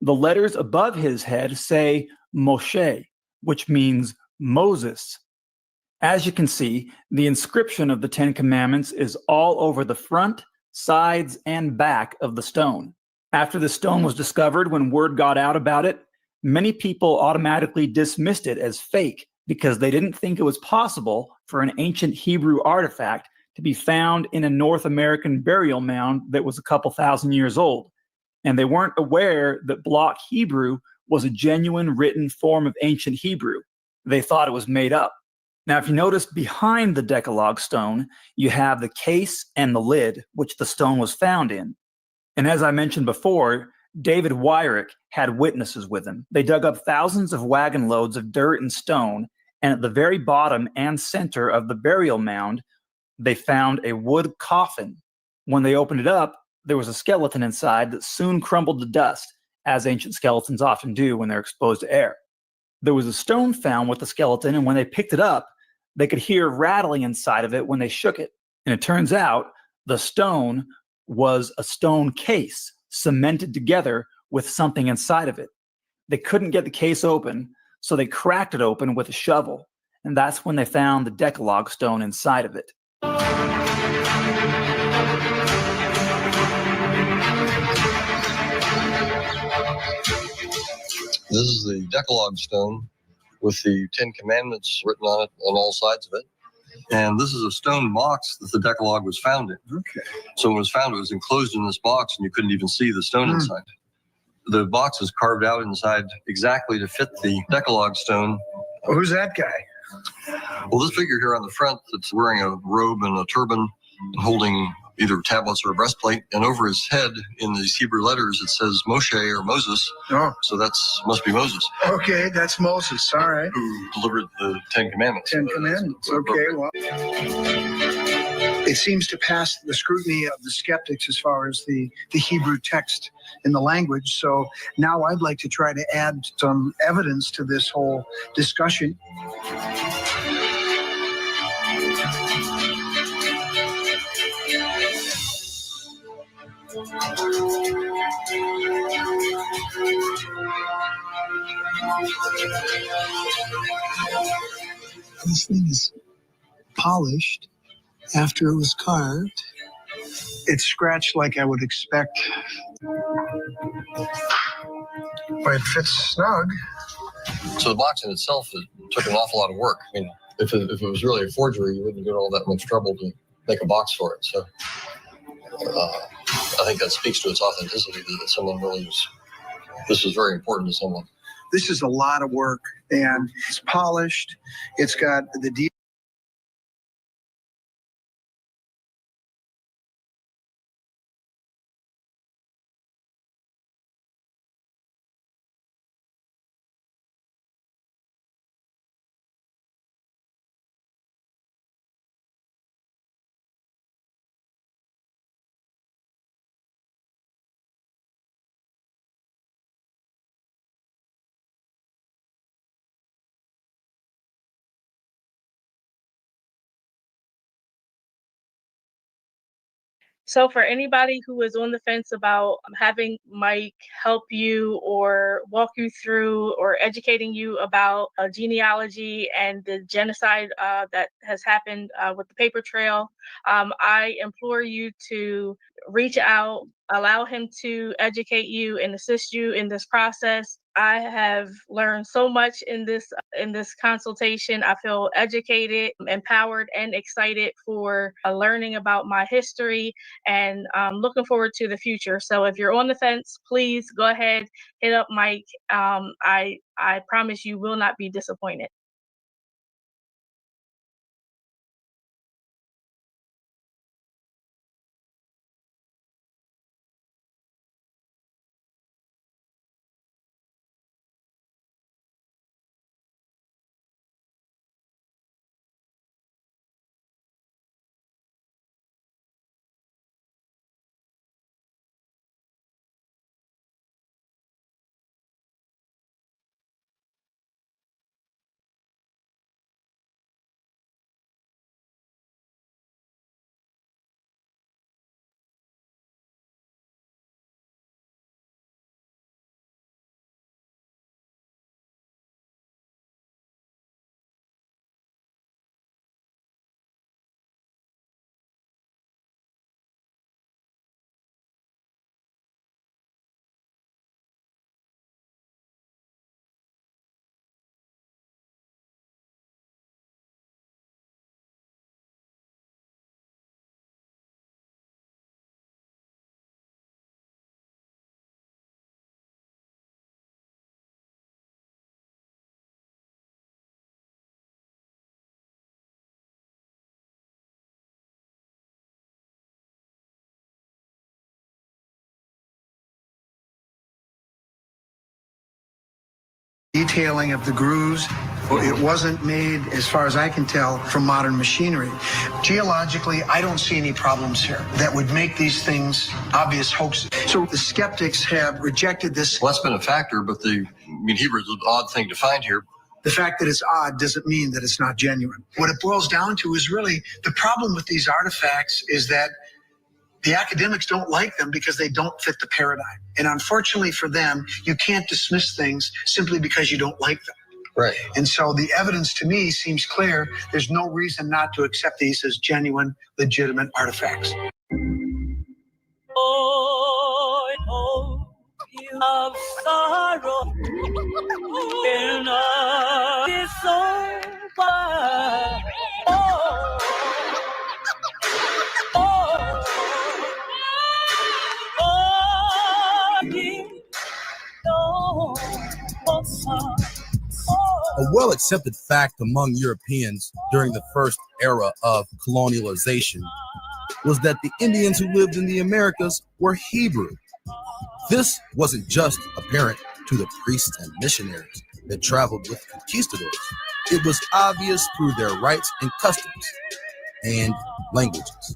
The letters above his head say Moshe, which means Moses. As you can see, the inscription of the 10 Commandments is all over the front, sides, and back of the stone. After the stone was discovered, when word got out about it, many people automatically dismissed it as fake because they didn't think it was possible for an ancient Hebrew artifact to be found in a North American burial mound that was a couple thousand years old. And they weren't aware that block Hebrew was a genuine written form of ancient Hebrew. They thought it was made up. Now, if you notice behind the Decalogue Stone, you have the case and the lid, which the stone was found in. And as I mentioned before, David Wyrick had witnesses with him. They dug up thousands of wagon loads of dirt and stone, and at the very bottom and center of the burial mound, they found a wood coffin. When they opened it up, there was a skeleton inside that soon crumbled to dust, as ancient skeletons often do when they're exposed to air. There was a stone found with the skeleton, and when they picked it up, they could hear rattling inside of it when they shook it. And it turns out the stone was a stone case cemented together with something inside of it. They couldn't get the case open, so they cracked it open with a shovel. And that's when they found the Decalogue Stone inside of it.
This is the Decalogue Stone with the 10 Commandments written on it on all sides of it. And this is a stone box that the Decalogue was found in.
Okay.
So when it was found, it was enclosed in this box and you couldn't even see the stone inside. The box is carved out inside exactly to fit the Decalogue Stone.
Well, who's that guy?
Well, this figure here on the front that's wearing a robe and a turban and holding either tablets or a breastplate, and over his head in these Hebrew letters it says Moshe or Moses.
Oh.
So that's must be Moses.
Okay, that's Moses. All right.
Who delivered the 10 Commandments.
10 Commandments. Okay, well. It seems to pass the scrutiny of the skeptics as far as the Hebrew text in the language. So now I'd like to try to add some evidence to this whole discussion. This thing is polished after it was carved. It's scratched like I would expect. But it fits snug.
So the box in itself, it took an awful lot of work. I mean, if it was really a forgery, you wouldn't go to all that much trouble to make a box for it. So I think that speaks to its authenticity, that someone really was, this was very important to someone.
This is a lot of work, and it's polished. It's got the deep.
So for anybody who is on the fence about having Mike help you or walk you through or educating you about genealogy and the genocide that has happened with the paper trail, I implore you to reach out allow him to educate you and assist you in this process. I have learned so much in this consultation. I feel educated, empowered, and excited for learning about my history, and looking forward to the future. So if you're on the fence, please go ahead, hit up Mike. I promise you will not be disappointed.
Detailing of the grooves, it wasn't made, as far as I can tell, from modern machinery. Geologically, I don't see any problems here that would make these things obvious hoaxes. So the skeptics have rejected this.
Well, that's been a factor, but Hebrew is an odd thing to find here.
The fact that it's odd doesn't mean that it's not genuine. What it boils down to is really the problem with these artifacts is that the academics don't like them because they don't fit the paradigm. And unfortunately for them, you can't dismiss things simply because you don't like them.
Right.
And so the evidence to me seems clear. There's no reason not to accept these as genuine, legitimate artifacts.
Of sorrow in this over.
A well-accepted fact among Europeans during the first era of colonialization was that the Indians who lived in the Americas were Hebrew. This wasn't just apparent to the priests and missionaries that traveled with conquistadors. It was obvious through their rites and customs and languages.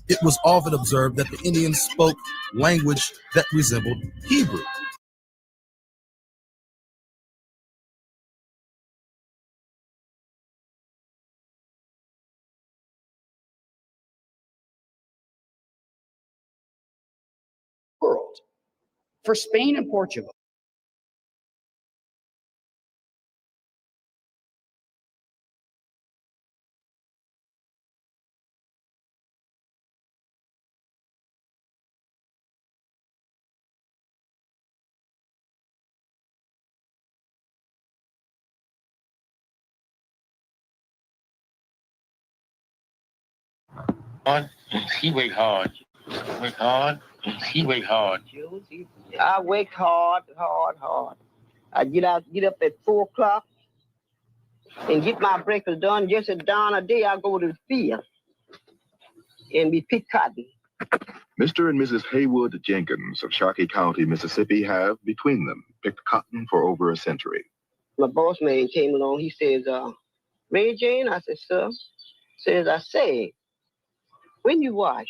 It was often observed that the Indians spoke language that resembled Hebrew.
World for Spain and Portugal.
He worked hard. Work hard. He worked hard.
I work hard. I get up at 4 o'clock and get my breakfast done. Just at dawn of day, I go to the field and we pick cotton.
Mr. and Mrs. Haywood Jenkins of Sharkey County, Mississippi have, between them, picked cotton for over a century.
My boss man came along. He says, Mary Jane? I said, sir. Says, I say, when you wash?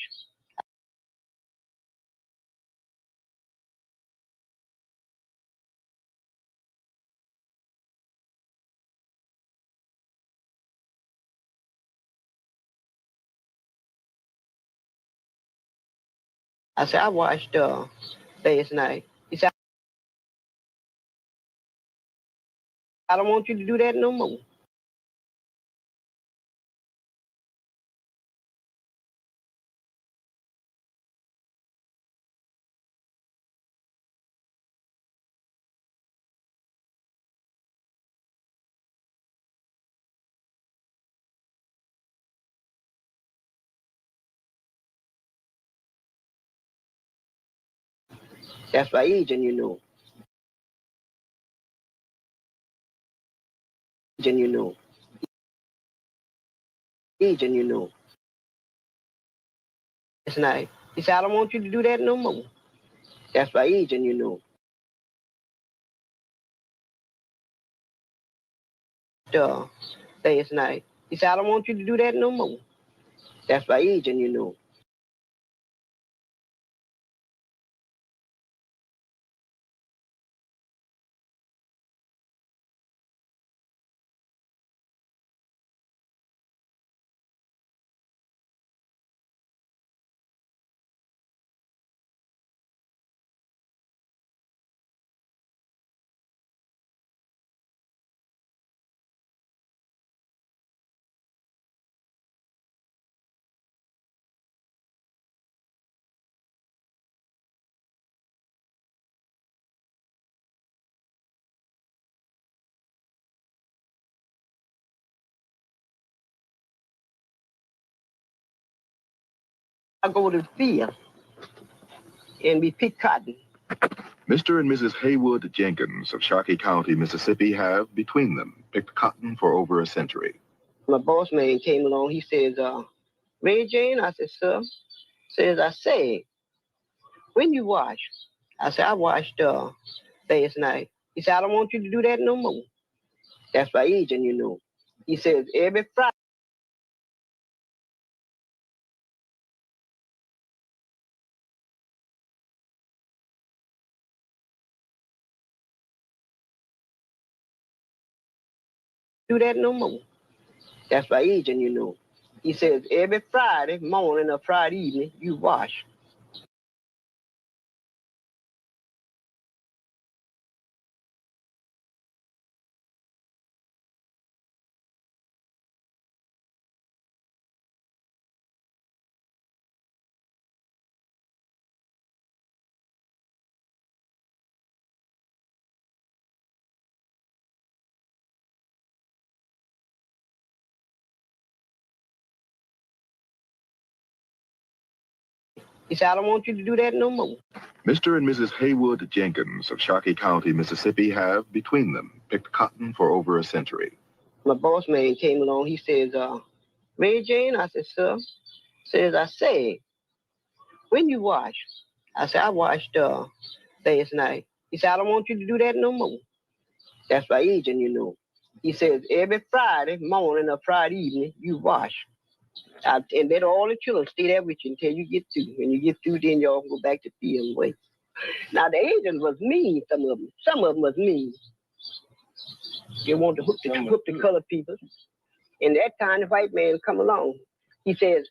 I said, I washed last night. He said, I don't want you to do that no more. That's by age, and you know. Age, and you know. Age, and you know. It's nice. He said, I don't want you to do that no more. That's by age, and you know. Say it's nice. He said, I don't want you to do that no more. That's by age, and you know. I go to the field and we pick cotton.
Mr. and Mrs. Haywood Jenkins of Sharkey County, Mississippi have, between them, picked cotton for over a century.
My boss man came along. He says, Ray Jane? I said, sir. I say, when you wash? I said, I washed last night. He said, I don't want you to do that no more. That's by age, and you know. He says, every Friday. Do that no more. That's by age, and you know. He says, every Friday morning or Friday evening, you wash. He said, I don't want you to do that no more.
Mr. and Mrs. Haywood Jenkins of Sharkey County, Mississippi have, between them, picked cotton for over a century.
My boss man came along. He says, Ray Jane? I said, sir. I say, when you wash? I said, I washed last night. He said, I don't want you to do that no more. That's by age, and you know. He says, every Friday morning or Friday evening, you wash. And let all the children stay there with you until you get through. When you get through, then y'all go back to field and wait. Now, the agents was mean, some of them. Some of them was mean. They want to hook the colored people. And that time, the white man come along. He says,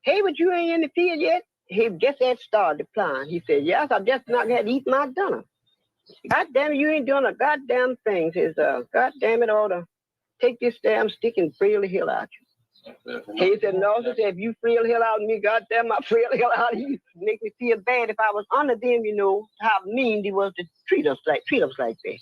hey, but you ain't in the field yet? He just had started applying. He said, yes, I just not had to eat my dinner. God damn it, you ain't doing a goddamn thing. He says, God damn it, I ought to take this damn stick and frill the hell out you. He said, no, he said, if you frill the hell out of me, goddamn, I frill the hell out of you. Make me feel bad if I was under them, you know, how mean they was to treat us like that.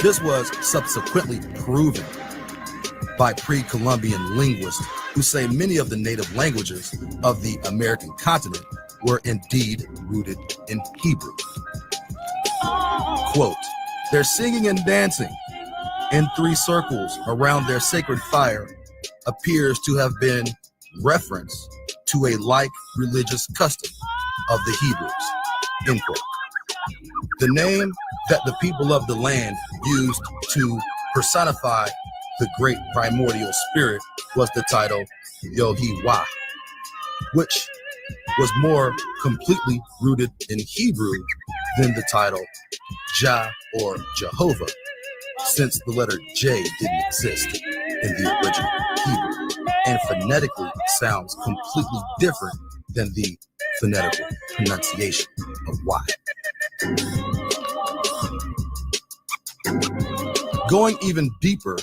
This was subsequently proven by pre-Columbian linguists who say many of the native languages of the American continent were indeed rooted in Hebrew. Quote, "Their singing and dancing in 3 circles around their sacred fire appears to have been reference to a like religious custom of the Hebrews." End quote. The name that the people of the land used to personify the great primordial spirit was the title Yohewah, which was more completely rooted in Hebrew than the title Jah or Jehovah, since the letter J didn't exist in the original Hebrew and phonetically sounds completely different than the phonetical pronunciation of Y. Going even deeper,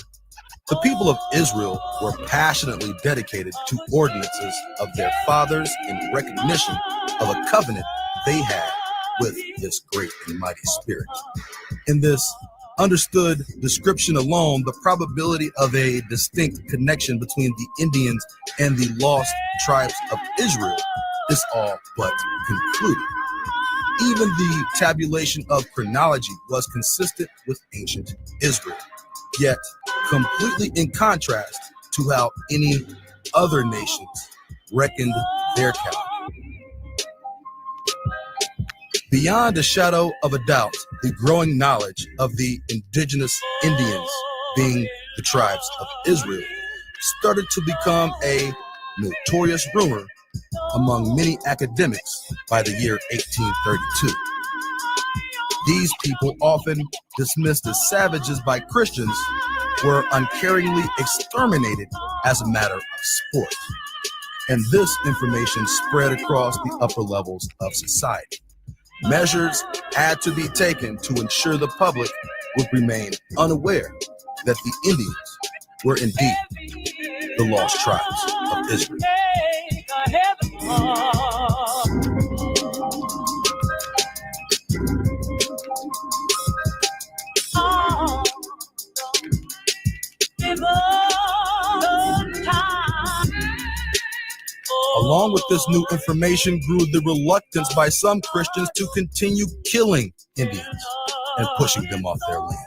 the people of Israel were passionately dedicated to ordinances of their fathers in recognition of a covenant they had with this great and mighty spirit. In this understood description alone, the probability of a distinct connection between the Indians and the lost tribes of Israel is all but concluded. Even the tabulation of chronology was consistent with ancient Israel, yet completely in contrast to how any other nations reckoned their calendar. Beyond a shadow of a doubt, the growing knowledge of the indigenous Indians, being the tribes of Israel, started to become a notorious rumor among many academics by the year 1832. These people, often dismissed as savages by Christians, were uncaringly exterminated as a matter of sport. And this information spread across the upper levels of society. Measures had to be taken to ensure the public would remain unaware that the Indians were indeed the lost tribes of Israel. Along with this new information grew the reluctance by some Christians to continue killing Indians and pushing them off their land.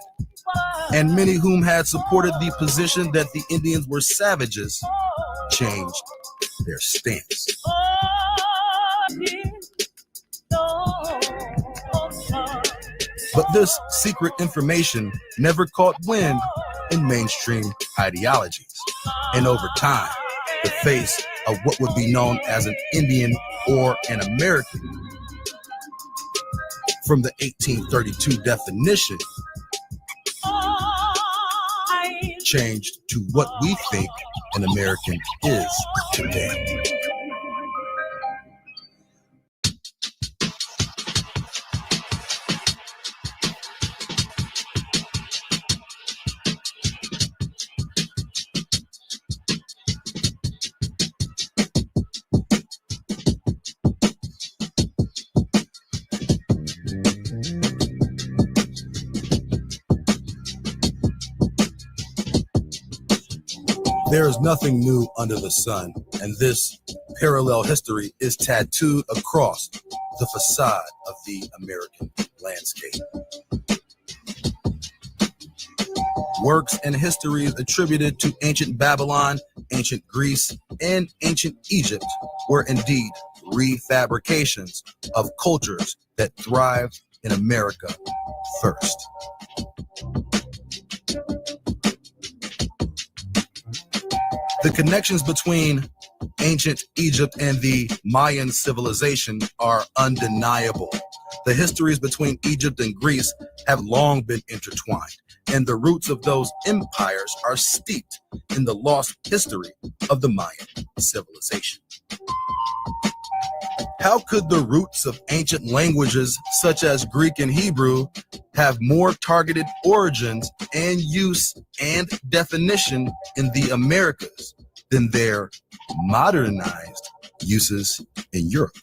And many whom had supported the position that the Indians were savages changed their stance. But this secret information never caught wind in mainstream ideologies. And over time, the face of what would be known as an Indian or an American, from the 1832 definition, changed to what we think an American is today. There is nothing new under the sun, and this parallel history is tattooed across the facade of the American landscape. Works and histories attributed to ancient Babylon, ancient Greece, and ancient Egypt were indeed refabrications of cultures that thrived in America first. The connections between ancient Egypt and the Mayan civilization are undeniable. The histories between Egypt and Greece have long been intertwined, and the roots of those empires are steeped in the lost history of the Mayan civilization. How could the roots of ancient languages such as Greek and Hebrew have more targeted origins and use and definition in the Americas than their modernized uses in Europe?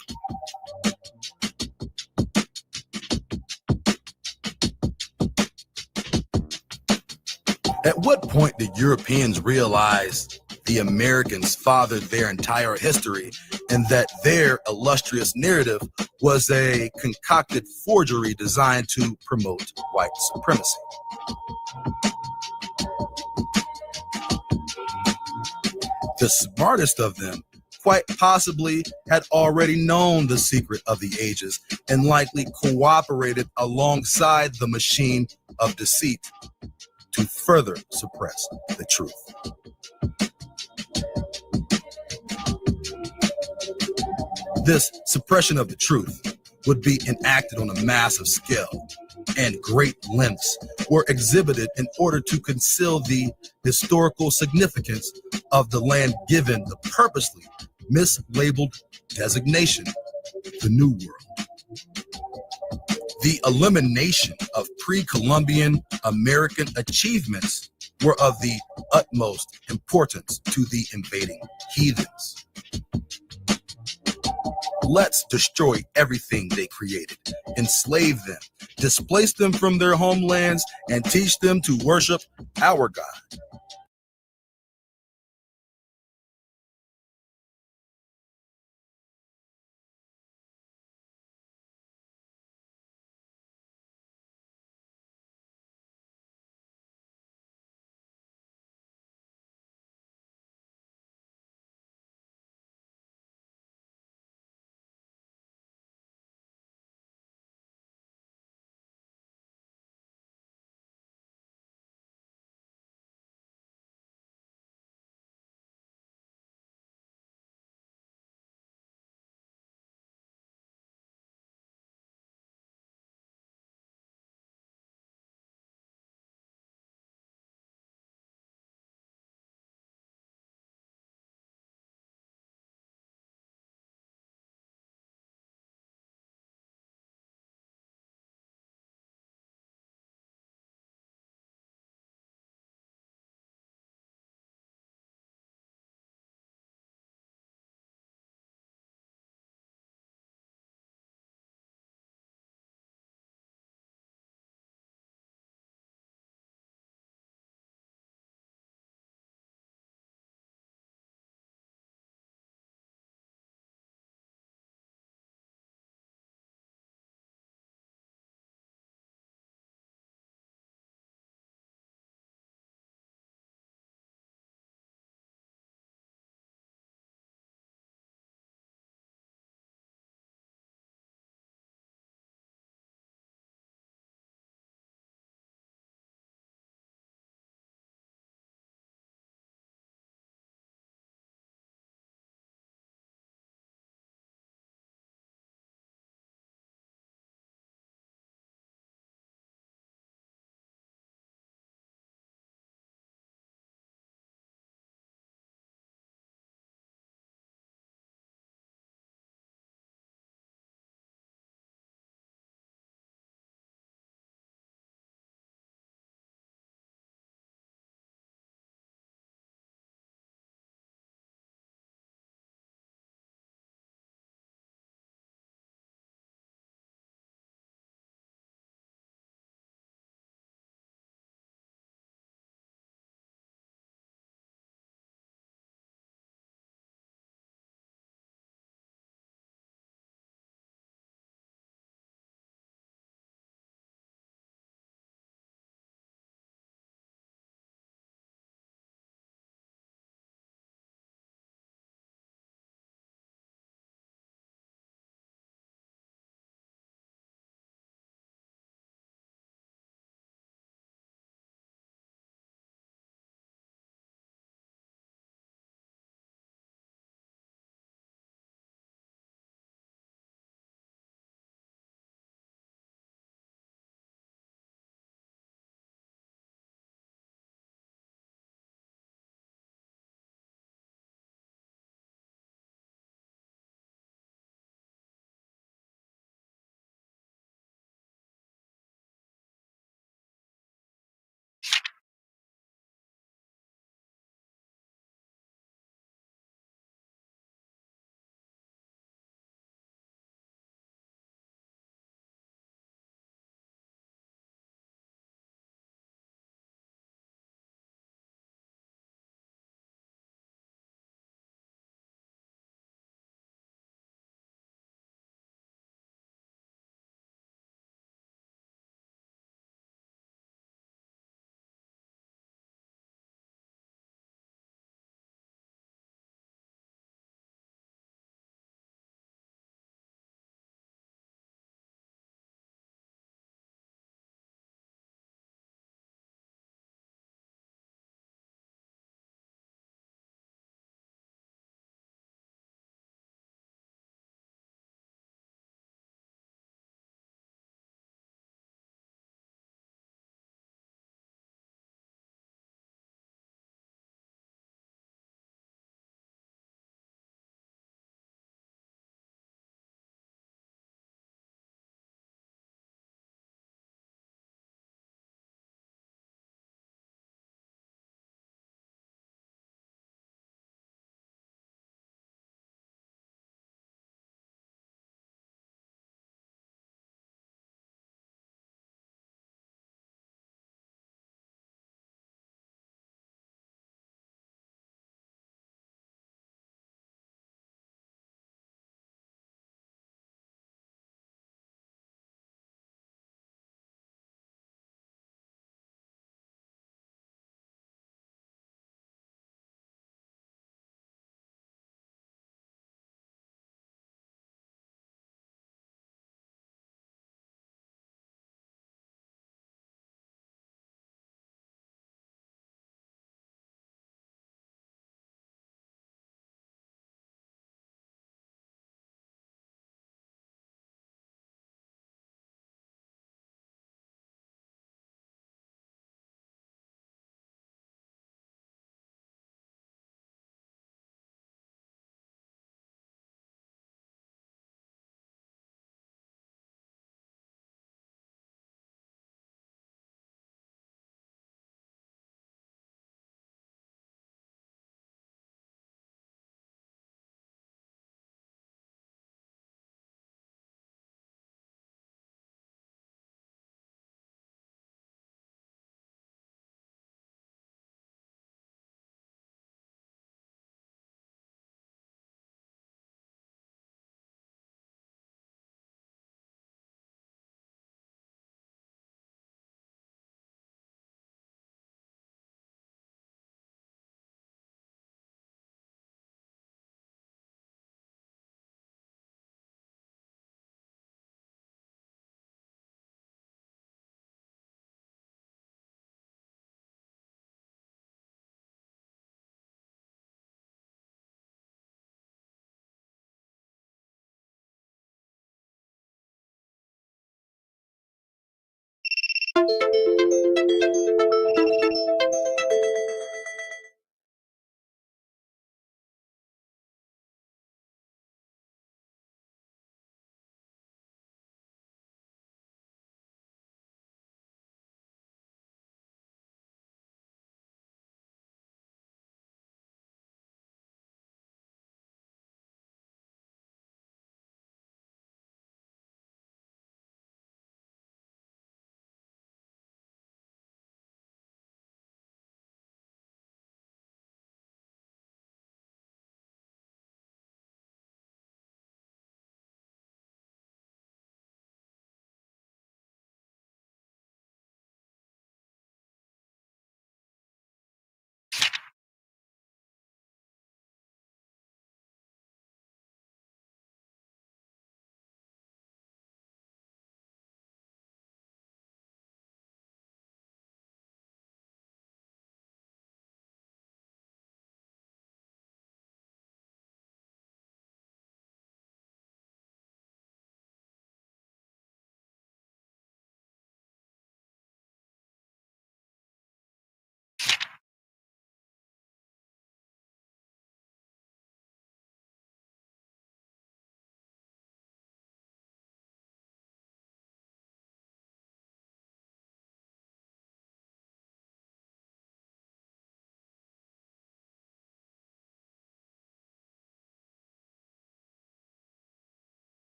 At what point did Europeans realize the Americans fathered their entire history and that their illustrious narrative was a concocted forgery designed to promote white supremacy? The smartest of them quite possibly had already known the secret of the ages and likely cooperated alongside the machine of deceit to further suppress the truth. This suppression of the truth would be enacted on a massive scale, and great lengths were exhibited in order to conceal the historical significance of the land given the purposely mislabeled designation, the New World. The elimination of pre-Columbian American achievements were of the utmost importance to the invading heathens. Let's destroy everything they created, enslave them, displace them from their homelands, and teach them to worship our God.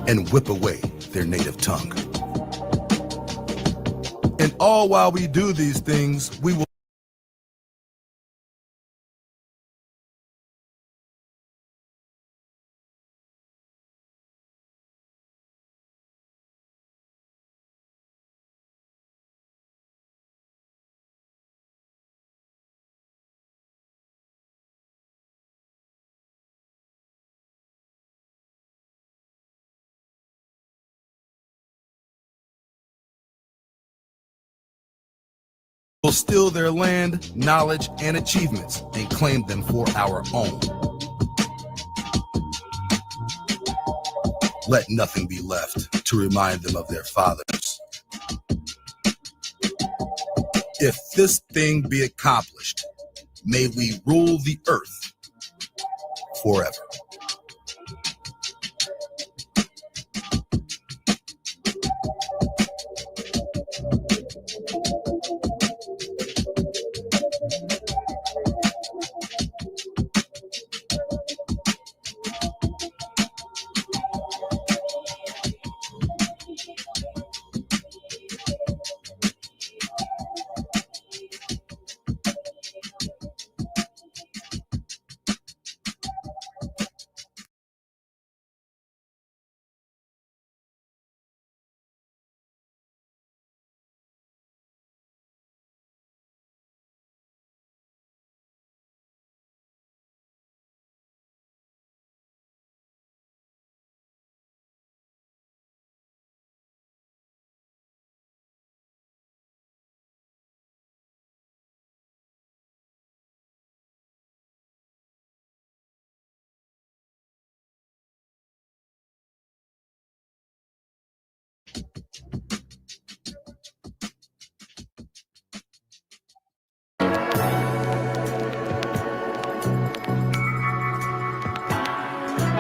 and whip away their native tongue. And all while we do these things, we will steal their land, knowledge, and achievements and claim them for our own. Let nothing be left to remind them of their fathers. If this thing be accomplished, may we rule the earth forever.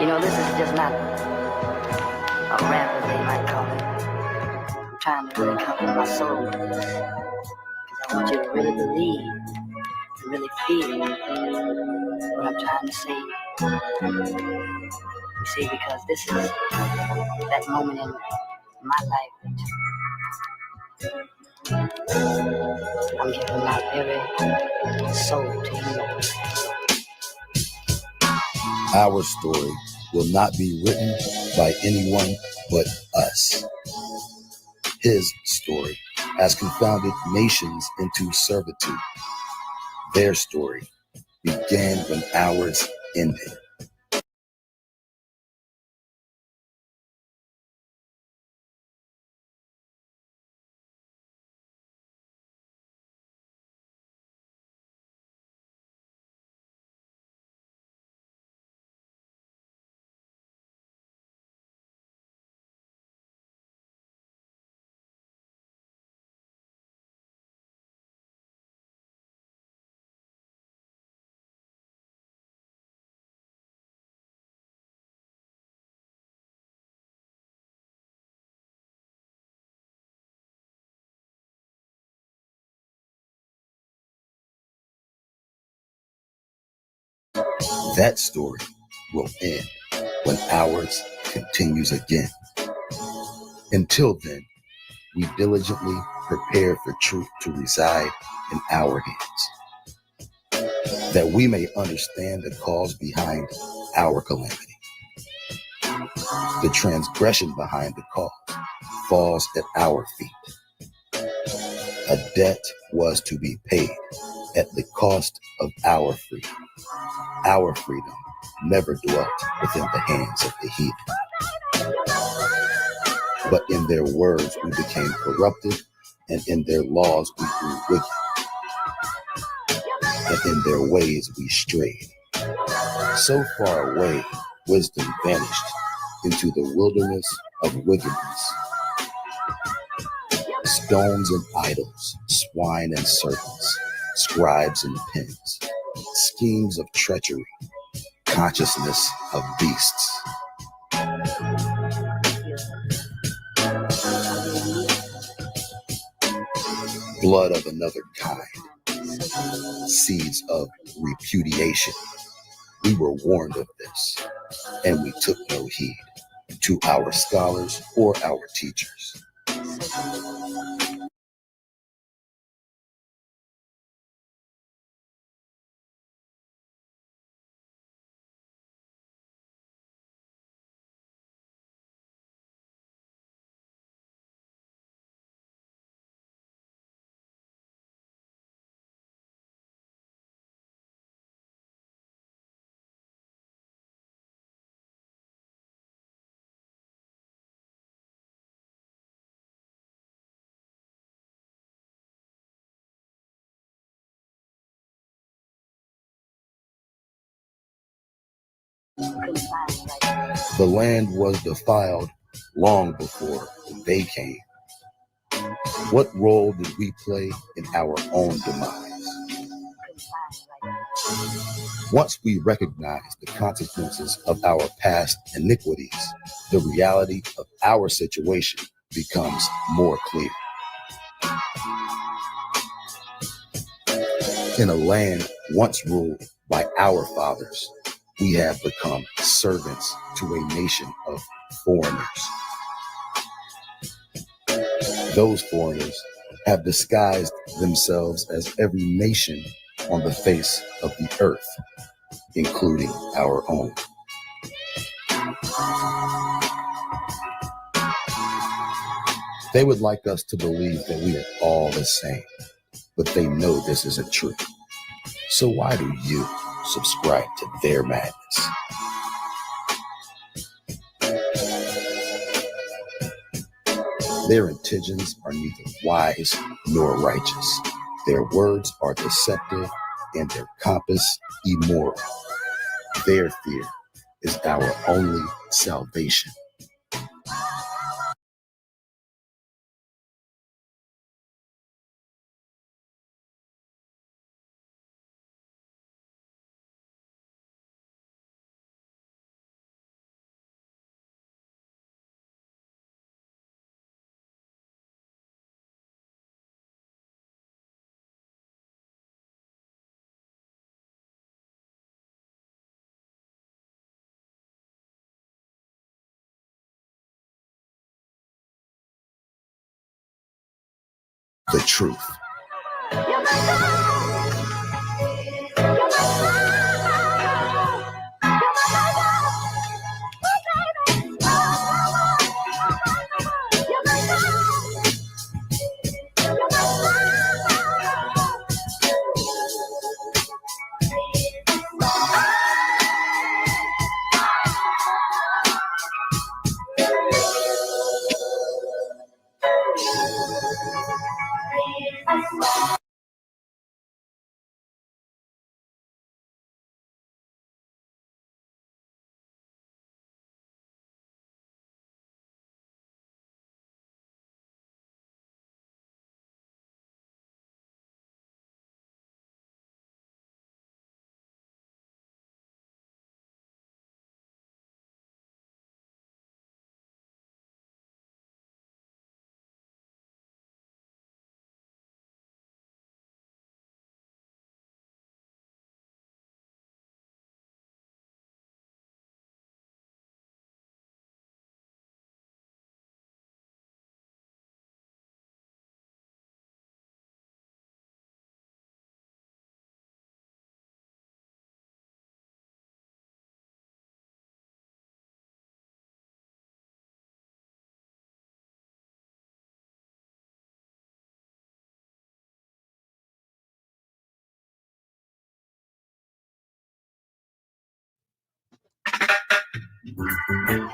You know, this is just not a rap, as they might call it. I'm trying to really comfort my soul, because I want you to really believe and really feel what I'm trying to say. You see, because this is that moment in my life that I'm giving my very soul to you.
Our story will not be written by anyone but us. His story has confounded nations into servitude. Their story began when ours ended. That story will end when ours continues again. Until then, we diligently prepare for truth to reside in our hands, that we may understand the cause behind our calamity. The transgression behind the cause falls at our feet. A debt was to be paid at the cost of our freedom. Our freedom never dwelt within the hands of the heathen. But in their words we became corrupted, and in their laws we grew wicked, and in their ways we strayed. So far away, wisdom vanished into the wilderness of wickedness. Stones and idols, swine and serpents, scribes and pens, schemes of treachery, consciousness of beasts. Blood of another kind, seeds of repudiation. We were warned of this, and we took no heed. to our scholars or our teachers. The land was defiled long before they came. What role did we play in our own demise? Once we recognize the consequences of our past iniquities, the reality of our situation becomes more clear. In a land once ruled by our fathers, we have become servants to a nation of foreigners. Those foreigners have disguised themselves as every nation on the face of the earth, including our own. They would like us to believe that we are all the same, but they know this isn't true. So why do you subscribe to their madness? Their intentions are neither wise nor righteous. Their words are deceptive and their compass immoral. Their fear is our only salvation. The truth.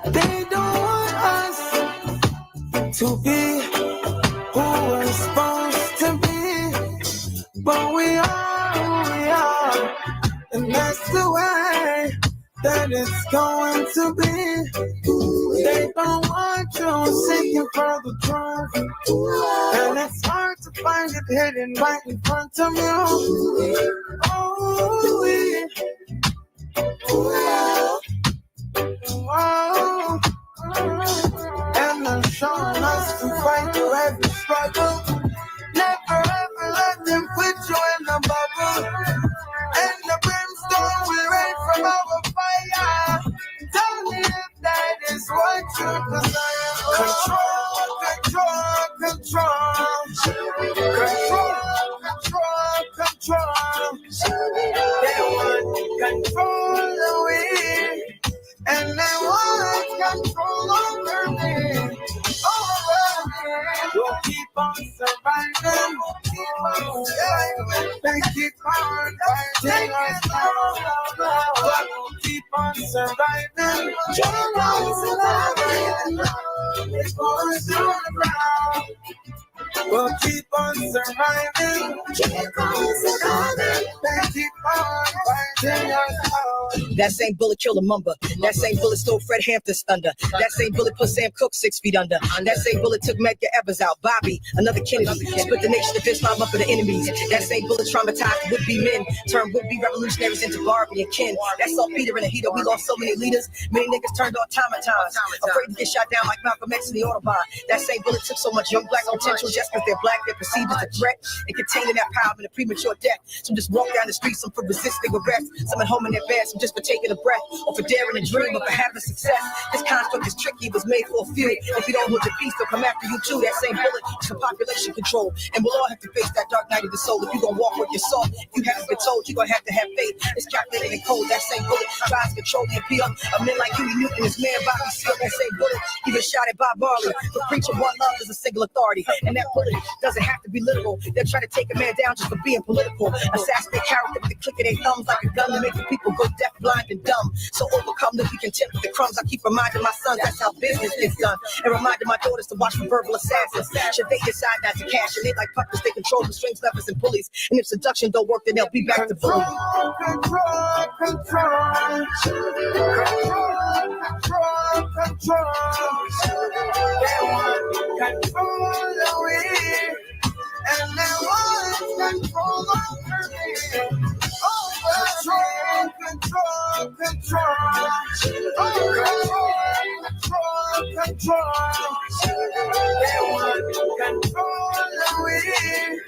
They don't want us to be who we're supposed to be, but we are who we are, and that's the way that it's going to be. They don't want you seeking for the truth, and it's hard to find it hidden right in front of you. Oh, oh, and they're showing us to fight through every struggle. Never ever let them put you in the bubble, and the brimstone will rain from our fire. Tell me if that is what control the wind, and they want control over me. We'll keep on surviving. They keep on fighting us now. But we'll keep on surviving. Keep on surviving. It's going to the ground. We'll keep on surviving. Keep on surviving. They keep on fighting us out.
That same bullet killed a Mumba. That same bullet stole Fred Hampton's thunder. That same bullet put Sam Cooke 6 feet under. That same bullet took Medgar Evers out. Bobby, another Kennedy, split the nation of Islam up for the enemies. That same bullet traumatized would-be men, turned would-be revolutionaries into Barbie and Ken. That saltpeter in a heater. We lost so many leaders. Many niggas turned automatons, afraid to get shot down like Malcolm X in the Autobahn. That same bullet took so much young black potential just because they're black. They're perceived as a threat and containing that power in a premature death. Some just walk down the street, some for resisting arrest, some at home in their bed, some just for taking a breath, or for daring a dream, or for having success. This construct is tricky, it was made for a few. If you don't hold your peace, they'll come after you too. That same bullet is for population control, and we'll all have to face that dark night of the soul. If you gonna walk with your soul, if you haven't been told, you're gonna have to have faith. It's calculated and cold. That same bullet tries to control the appeal of men like Huey Newton, his man Bobby Seale. That same bullet even shot at Bob Marley for preaching one love is a single authority, and that bullet doesn't have to be literal. They'll try to take a man down just for being political. Assassinate character with the click of their thumbs like a gun to make the people go deaf, blind, and dumb. So overcome that we content with the crumbs. I keep reminding my sons that's how business is done, and reminding my daughters to watch for verbal assassins. Should they decide not to cash, and they like puppets, they control the strings, levers, and pulleys. And if seduction don't work, then they'll be back to bullying.
Control. They want control the wind, and they want control over me. Control. They want control the wind,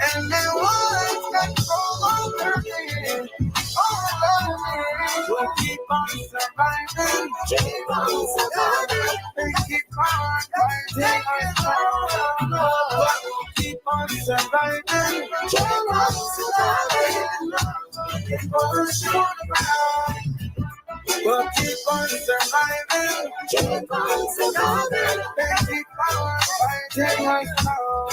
and they want control over me. We'll keep on surviving. Keep on surviving. And keep on fighting us out. But we'll keep on surviving. Keep on surviving. Keep on surviving. We'll keep on surviving. Keep on surviving. And keep on fighting us out.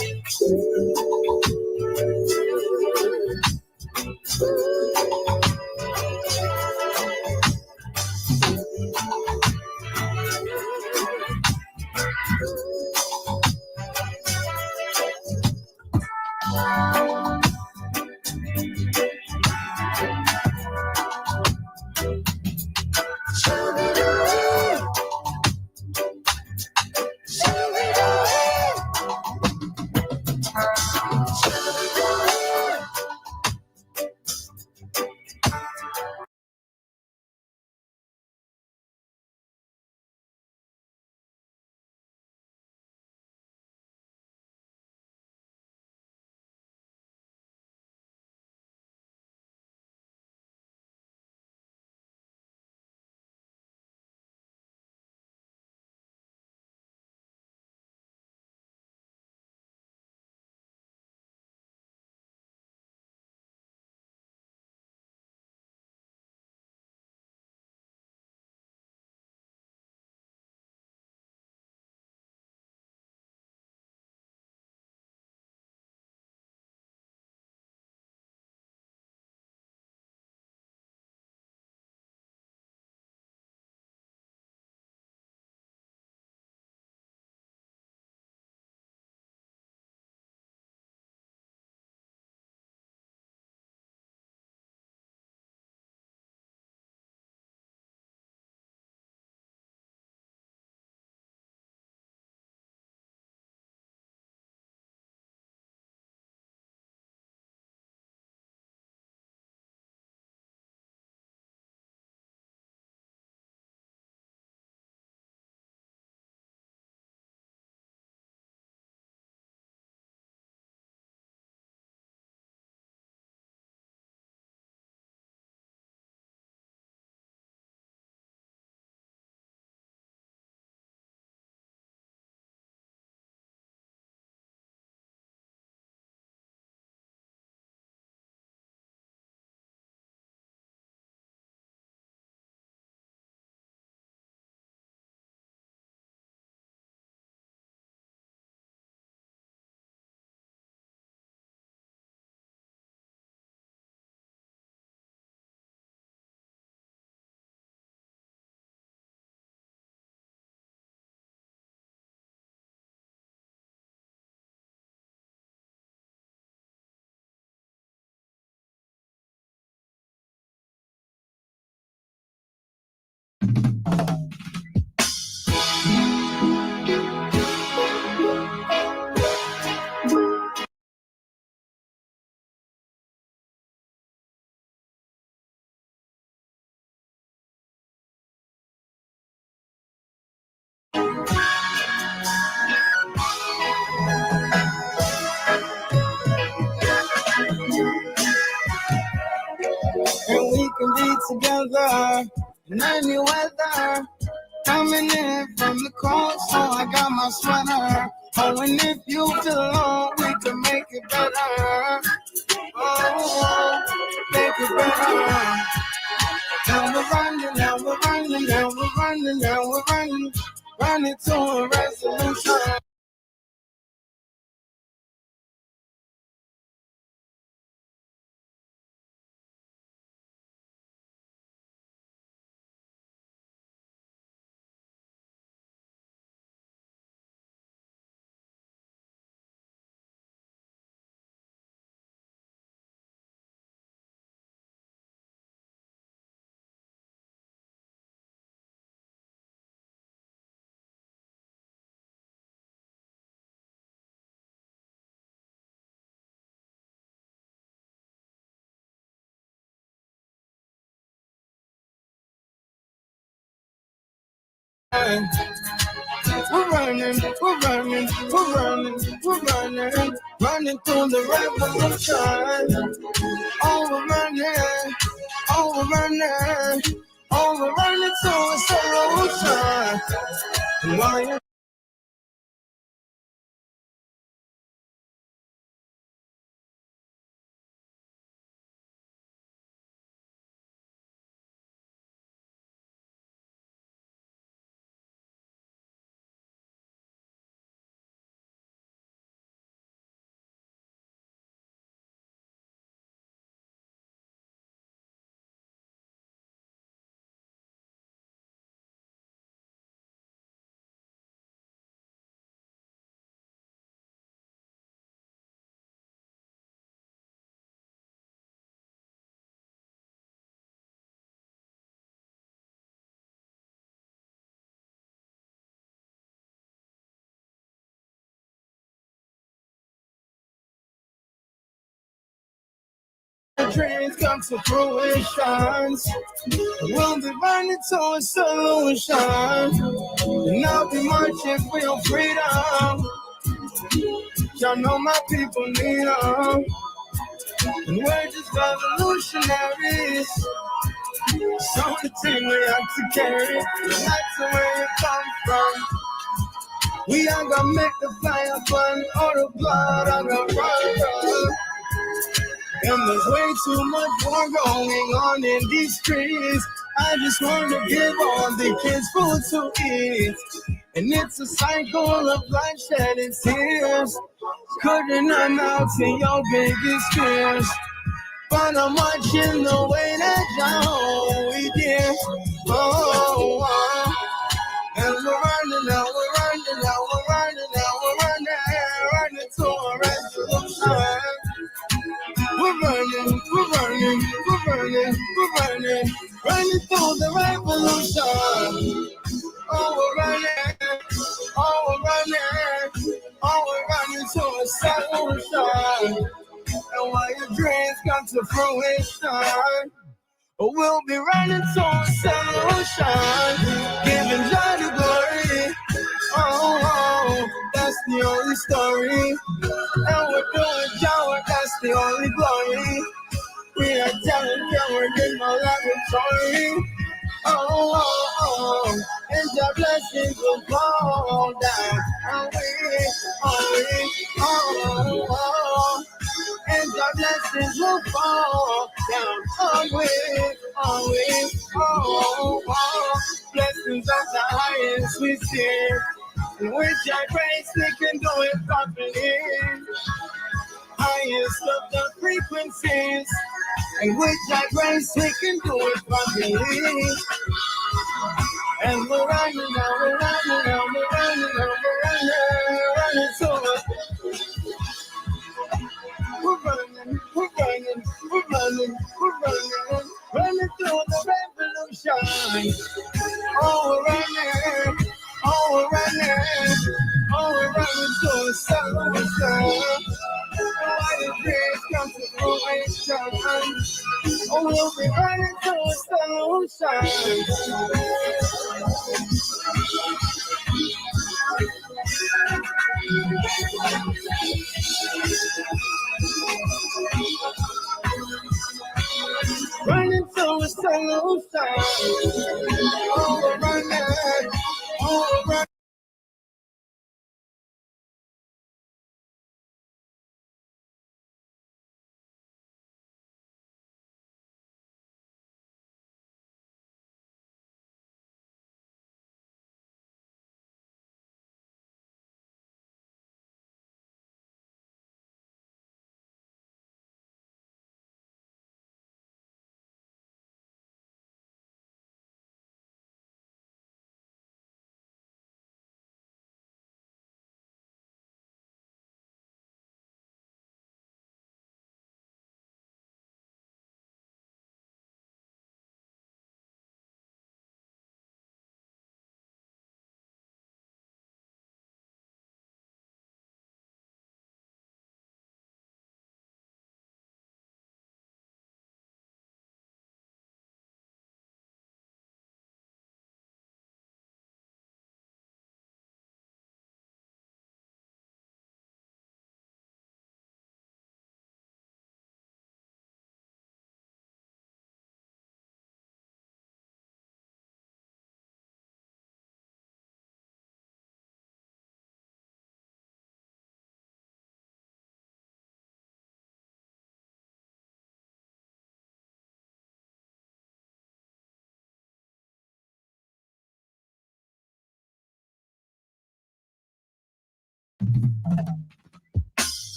can be together in any weather. Coming in from the cold, so I got my sweater. Oh, and if you feel alone, we can make it better. Oh, make it better. Now we're running, now we're running, now we're running, now we're running, running to a resolution. We're running, we're running, we're running, we're running, running through the revolution. Oh, we're running, oh, we're running, oh, we're running to a solution. While you're the dreams come to fruition, we'll be running to a solution. And I'll be marching for your freedom. Y'all know my people need them. And we're just revolutionaries. So the team we have to carry, that's where you come from. We are gonna make the fire burn, all the blood on the run. And there's way too much war going on in these streets. I just want to give all the kids food to eat. And it's a cycle of bloodshed and tears. Couldn't amount to your biggest fears. But I'm watching the way that y'all we did. Oh, oh. And we're running now, we're running now, we're running now, we're running to a resolution. We're running, we're running, we're running, we're running, running through the revolution. Oh, we're running, oh, we're running, oh, we're running to a solution. And while your dreams come to fruition, we'll be running to a solution, giving joy to glory. Oh, oh, that's the only story. And we're doing joy, that's the only glory. We are telling them we're in no laboratory. Oh, oh, oh, and your blessings will fall down. Oh, oh, oh, and your blessings will fall down. Oh, oh, oh, blessings of the highest we see. And with your grace, we can do it properly. Highest of the frequencies. And with your grace, we can do it properly. And we're running now, we're running now, we're running now, we're running so much. We're running, we're running, we're running, we're running, running through the revolution. Oh, we're running, oh, we're running, oh, we're running to a solution. Why the dreams come to fruition? Oh, we'll be running to a solution. Running to a solution. Oh, we're running. Oh, we're running.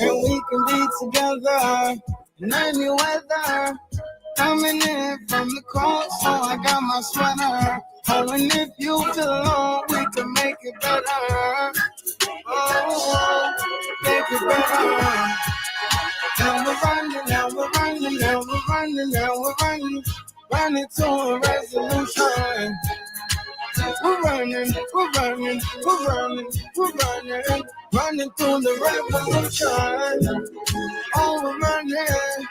And we can be together in any weather. Coming in from the cold, so I got my sweater. Oh, and if you feel alone, we can make it better. Oh, make it better. Now we're running, now we're running, now we're running, now we're running. Running to a resolution. We're running, we're running, we're running, we're running. Running through the revolution. Oh, we're running,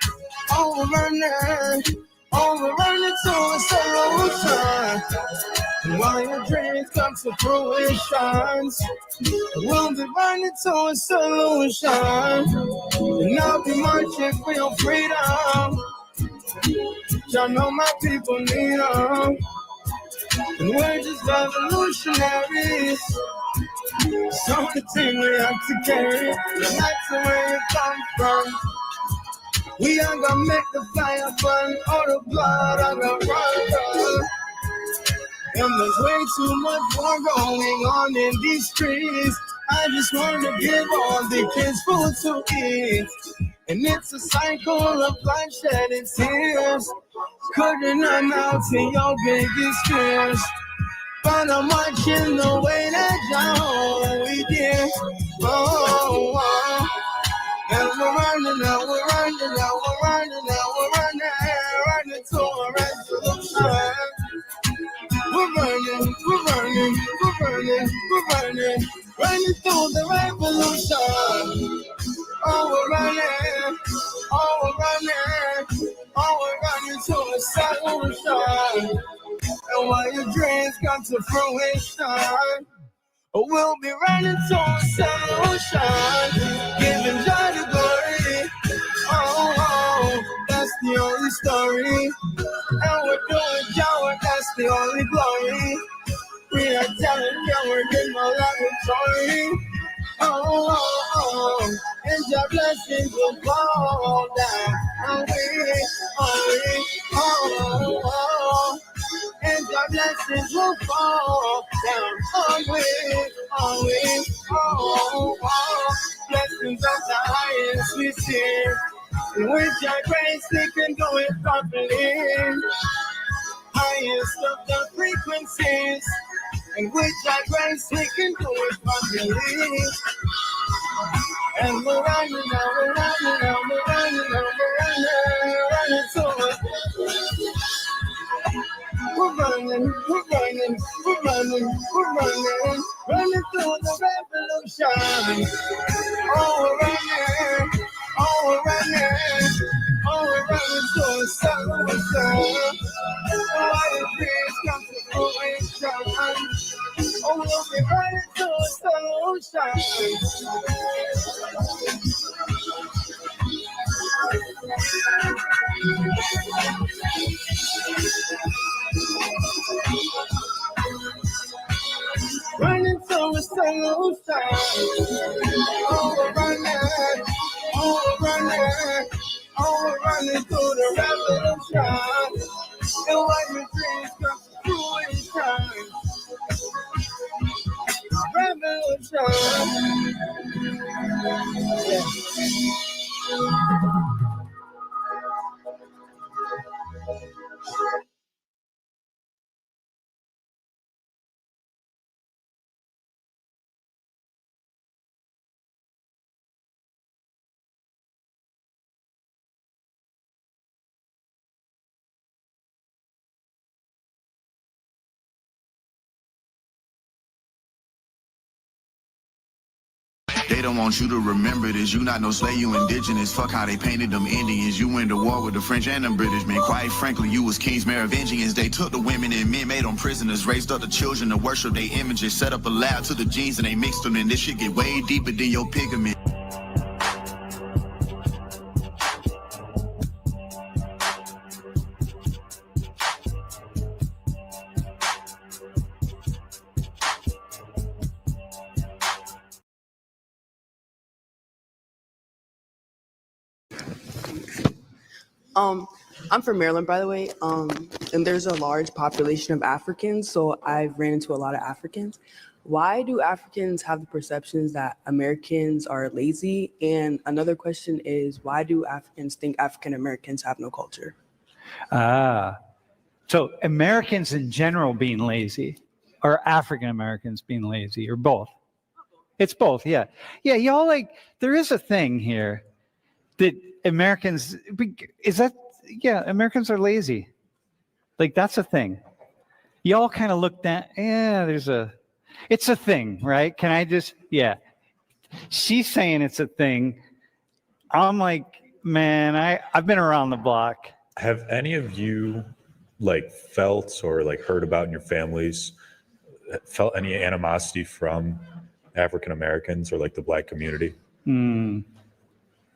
oh, we're running. Oh, we're running to a solution. And while your dreams come to fruition, we'll be running to a solution. And I'll be marching for your freedom. Y'all know my people need them. And we're just revolutionaries. So the team we have to carry, no matter where you come from. We are gonna make the fire burn, all the blood are gonna run. And there's way too much more going on in these streets. I just wanna give all the kids food to eat. And it's a cycle of bloodshed and tears. Couldn't amount to your biggest fears. But I'm watching the way that y'all we did. Oh, oh. And we're running, now we're running, now we're running, now we're running, running to a resolution. We're running, we're running, we're running, we're running, running through the revolution. Oh, we're running, oh, we're running, oh, we're running to a solution. And while your dreams come to fruition, we'll be running to a solution, giving joy to glory. Oh, oh, that's the only story. And we're doing joy, that's the only glory. We are telling you we're in the laboratory. Oh, oh, oh, and your blessings will fall down on me, oh, oh, and your blessings will fall down on me, oh, oh, blessings of the highest we see, and with your grace we can do it properly, highest of the frequencies, and with your grace we can do it properly. And we're running, now we're running, now we're running, now we're running to it. We're running, we're running, we're running, we're running, running through the revolution. Oh, we're running, oh, we're running, oh, we're running to a solution. Running through a single song. Oh, we're running through the revolution. And what your dreams come true in time. Revolution.
They don't want you to remember this. You not no slave, you indigenous. Fuck how they painted them Indians. You went to war with the French and them British men. Quite frankly, you was kings, Merovingians. They took the women and men, made them prisoners. Raised up the children to worship their images. Set up a lab to the genes and they mixed them in. This shit get way deeper than your pigment.
I'm from Maryland, by the way, and there's a large population of Africans, so I've ran into a lot of Africans. Why do Africans have the perceptions that Americans are lazy? And another question is, why do Africans think African Americans have no culture?
So Americans in general being lazy, or African Americans being lazy, or both? It's both, yeah. Yeah, y'all like, there is a thing here that Americans, is that, yeah, Americans are lazy. Like, that's a thing. Y'all kind of look down, yeah, it's a thing, right? Can I just, yeah. She's saying it's a thing. I'm like, man, I've been around the block.
Have any of you like felt or like heard about in your families, felt any animosity from African Americans or like the Black community?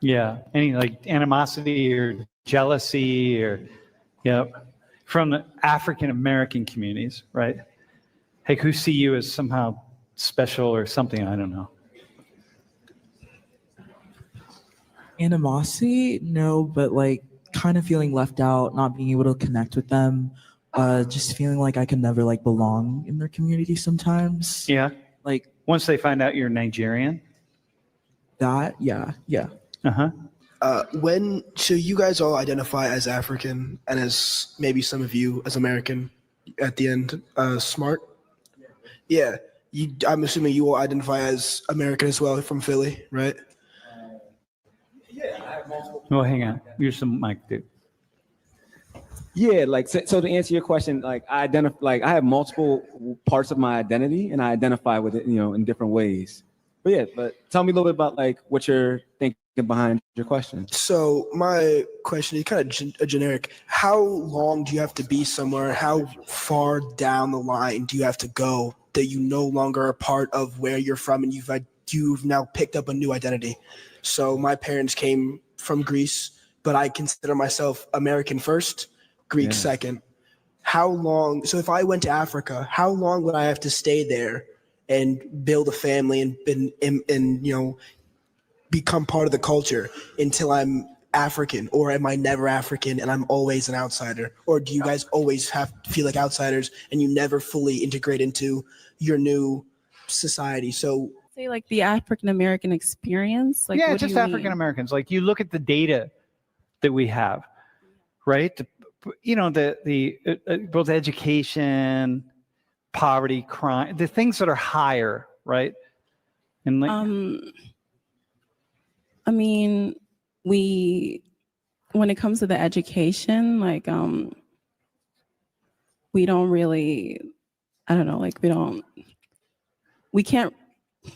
Yeah, any like animosity or jealousy or, from the African American communities, right? Like who see you as somehow special or something, I don't know.
Animosity? No, but like kind of feeling left out, not being able to connect with them, just feeling like I can never like belong in their community sometimes.
Yeah.
Like
once they find out you're Nigerian?
Yeah.
So you guys all identify as African and as maybe some of you as American at the end, smart? Yeah. I'm assuming you all identify as American as well from Philly, right?
Oh, hang on. Here's some mic, dude.
Yeah, like so to answer your question, like I have multiple parts of my identity and I identify with it, in different ways. But tell me a little bit about like what you're thinking behind your question.
So my question is kind of generic. How long do you have to be somewhere? How far down the line do you have to go that you no longer are part of where you're from and you've now picked up a new identity? So my parents came from Greece, but I consider myself American first, Greek second. How long? So if I went to Africa, how long would I have to stay there and build a family and become part of the culture until I'm African? Or am I never African and I'm always an outsider? Or do you guys always feel like outsiders and you never fully integrate into your new society? So
say like the African American experience? Like,
yeah,
what
just
do you
African
mean?
Americans. Like you look at the data that we have, right? The both education, poverty, crime, the things that are higher, right? And like,
I mean, when it comes to the education, like, we don't really, I don't know, like we can't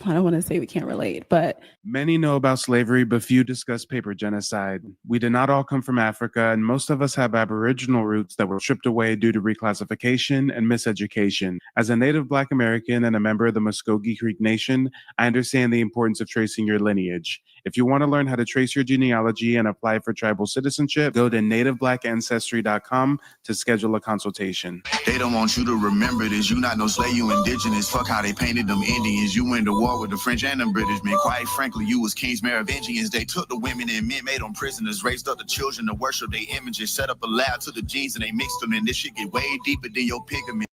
I don't want to say we can't relate, but
Many know about slavery, but few discuss paper genocide. We did not all come from Africa, and most of us have Aboriginal roots that were stripped away due to reclassification and miseducation. As a native Black American and a member of the Muskogee Creek Nation, I understand the importance of tracing your lineage. If you want to learn how to trace your genealogy and apply for tribal citizenship, go to nativeblackancestry.com to schedule a consultation.
They don't want you to remember this. You not no slave, you indigenous. Fuck how they painted them Indians. You went to war with the French and the British men. Quite frankly, you was kings Merovingians. They took the women and men, made them prisoners, raised up the children to worship their images, set up a lab to the genes and they mixed them, and this shit get way deeper than your pigment.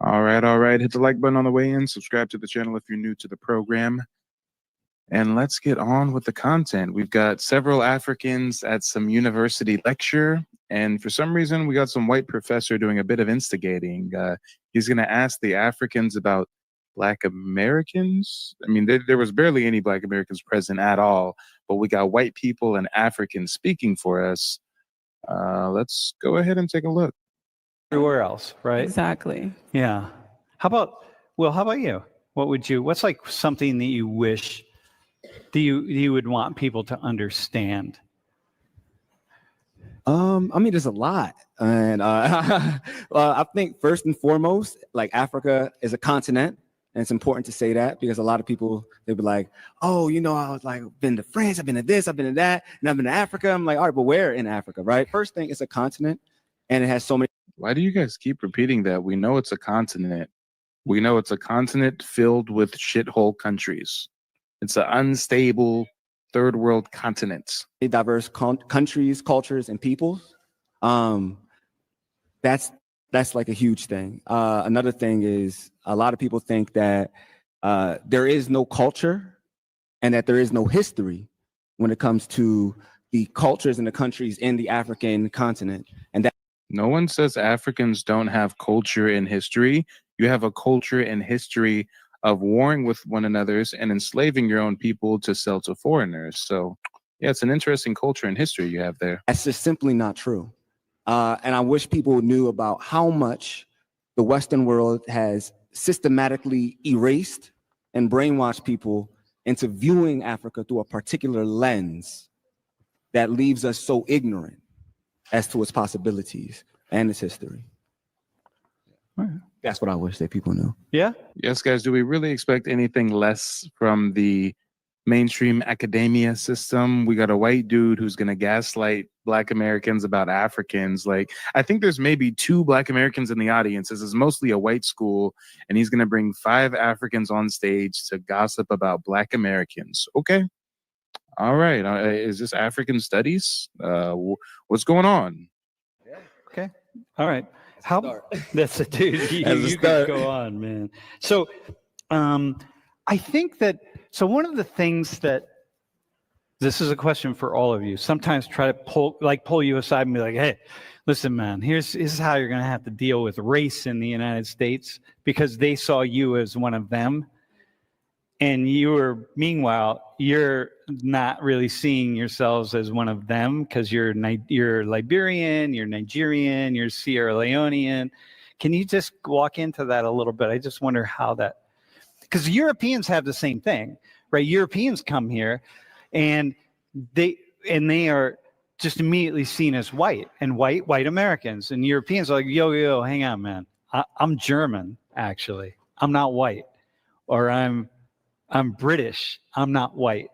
All right. Hit the like button on the way in. Subscribe to the channel if you're new to the program. And let's get on with the content. We've got several Africans at some university lecture. And for some reason, we got some white professor doing a bit of instigating. He's going to ask the Africans about Black Americans. I mean, there was barely any Black Americans present at all. But we got white people and Africans speaking for us. Let's go ahead and take a look.
Everywhere else, right?
exactly.
Yeah. How about you? What's like something that you wish you would want people to understand?
I mean, there's a lot, and I think first and foremost, like Africa is a continent, and it's important to say that because a lot of people they'll be like, "Oh, you know, I was like been to France, I've been to this, I've been to that, and I've been to Africa." I'm like, "All right, but where in Africa, right?" First thing, it's a continent, and it has so many.
Why do you guys keep repeating that? We know it's a continent. We know it's a continent filled with shithole countries. It's an unstable third world continent.
Diverse countries, cultures, and peoples. That's like a huge thing. Another thing is a lot of people think that there is no culture and that there is no history when it comes to the cultures and the countries in the African continent. And that
no one says Africans don't have culture and history. You have a culture and history of warring with one another and enslaving your own people to sell to foreigners. So, yeah, it's an interesting culture and history you have there.
That's just simply not true. And I wish people knew about how much the Western world has systematically erased and brainwashed people into viewing Africa through a particular lens that leaves us so ignorant as to its possibilities and its history. That's what I wish that people knew.
Yeah.
Yes, guys. Do we really expect anything less from the mainstream academia system? We got a white dude who's going to gaslight Black Americans about Africans. Like, I think there's maybe 2 Black Americans in the audience. This is mostly a white school, and he's going to bring 5 Africans on stage to gossip about Black Americans. Okay. All right. Is this African studies? What's going on?
Okay. All right. That's a dude. You could go on, man. So, I think that. So one of the things that this is a question for all of you. Sometimes try to pull you aside and be like, "Hey, listen, man. This is how you're going to have to deal with race in the United States because they saw you as one of them, and meanwhile, you're not really seeing yourselves as one of them because you're Liberian, you're Nigerian, you're Sierra Leonean." Can you just walk into that a little bit? I just wonder how that, because Europeans have the same thing, right? Europeans come here and they are just immediately seen as white Americans, and Europeans are like, yo, hang on, man. I'm German, actually. I'm not white. Or I'm British. I'm not white.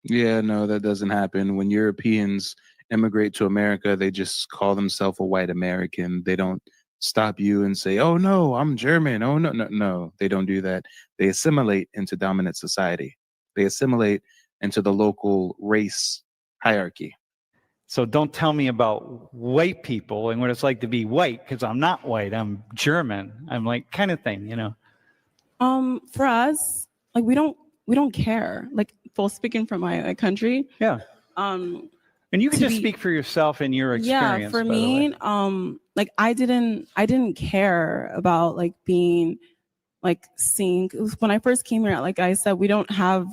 Yeah, no, that doesn't happen. When Europeans immigrate to America, they just call themselves a white American. They don't stop you and say, "Oh no, I'm German." Oh no, they don't do that. They assimilate into dominant society. They assimilate into the local race hierarchy.
So don't tell me about white people and what it's like to be white, because I'm not white. I'm German. I'm like kind of thing, you know.
For us, like we don't care. Like, speaking from my country.
Yeah. And you can just speak for yourself and your experience.
Yeah, for me, like I didn't care about like being like seen. When I first came here, like I said, we don't have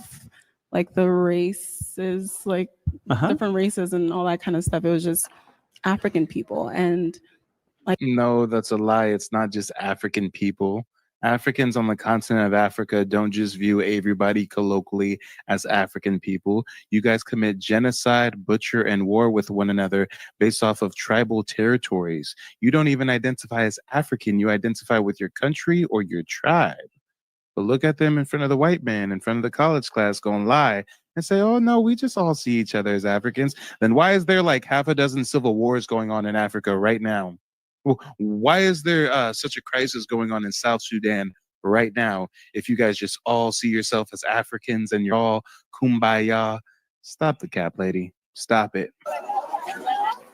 like the races, like different races and all that kind of stuff. It was just African people. And
No, that's a lie. It's not just African people. Africans on the continent of Africa don't just view everybody colloquially as African people. You guys commit genocide, butcher, and war with one another based off of tribal territories. You don't even identify as African. You identify with your country or your tribe. But look at them in front of the white man, in front of the college class, going lie and say, oh, no, we just all see each other as Africans. Then why is there like half a dozen civil wars going on in Africa right now? Why is there such a crisis going on in South Sudan right now if you guys just all see yourself as Africans and you're all kumbaya? Stop the cap, lady. Stop it.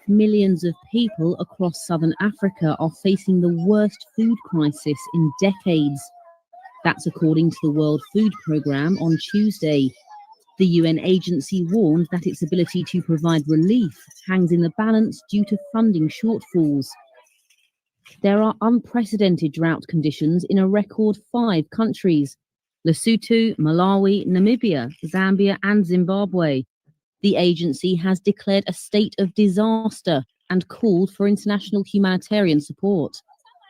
Millions of people across southern Africa are facing the worst food crisis in decades. That's according to the World Food Programme on Tuesday. The UN agency warned that its ability to provide relief hangs in the balance due to funding shortfalls. There are unprecedented drought conditions in a record 5 countries: Lesotho, Malawi, Namibia, Zambia, and Zimbabwe. The agency has declared a state of disaster and called for international humanitarian support.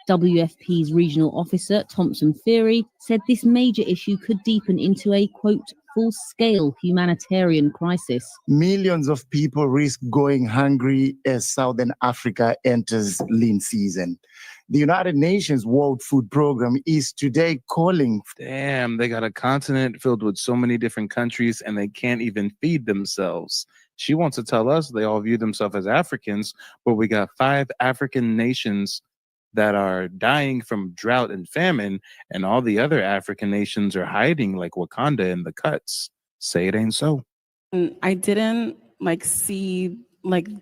WFP's regional officer, Thompson Fury, said this major issue could deepen into a, quote, full-scale humanitarian crisis.
Millions of people risk going hungry as Southern Africa enters lean season. The United Nations World Food Programme is today calling.
Damn, they got a continent filled with so many different countries and they can't even feed themselves. She wants to tell us they all view themselves as Africans, but we got 5 African nations that are dying from drought and famine, and all the other African nations are hiding like Wakanda in the cuts. Say it ain't so.
I didn't see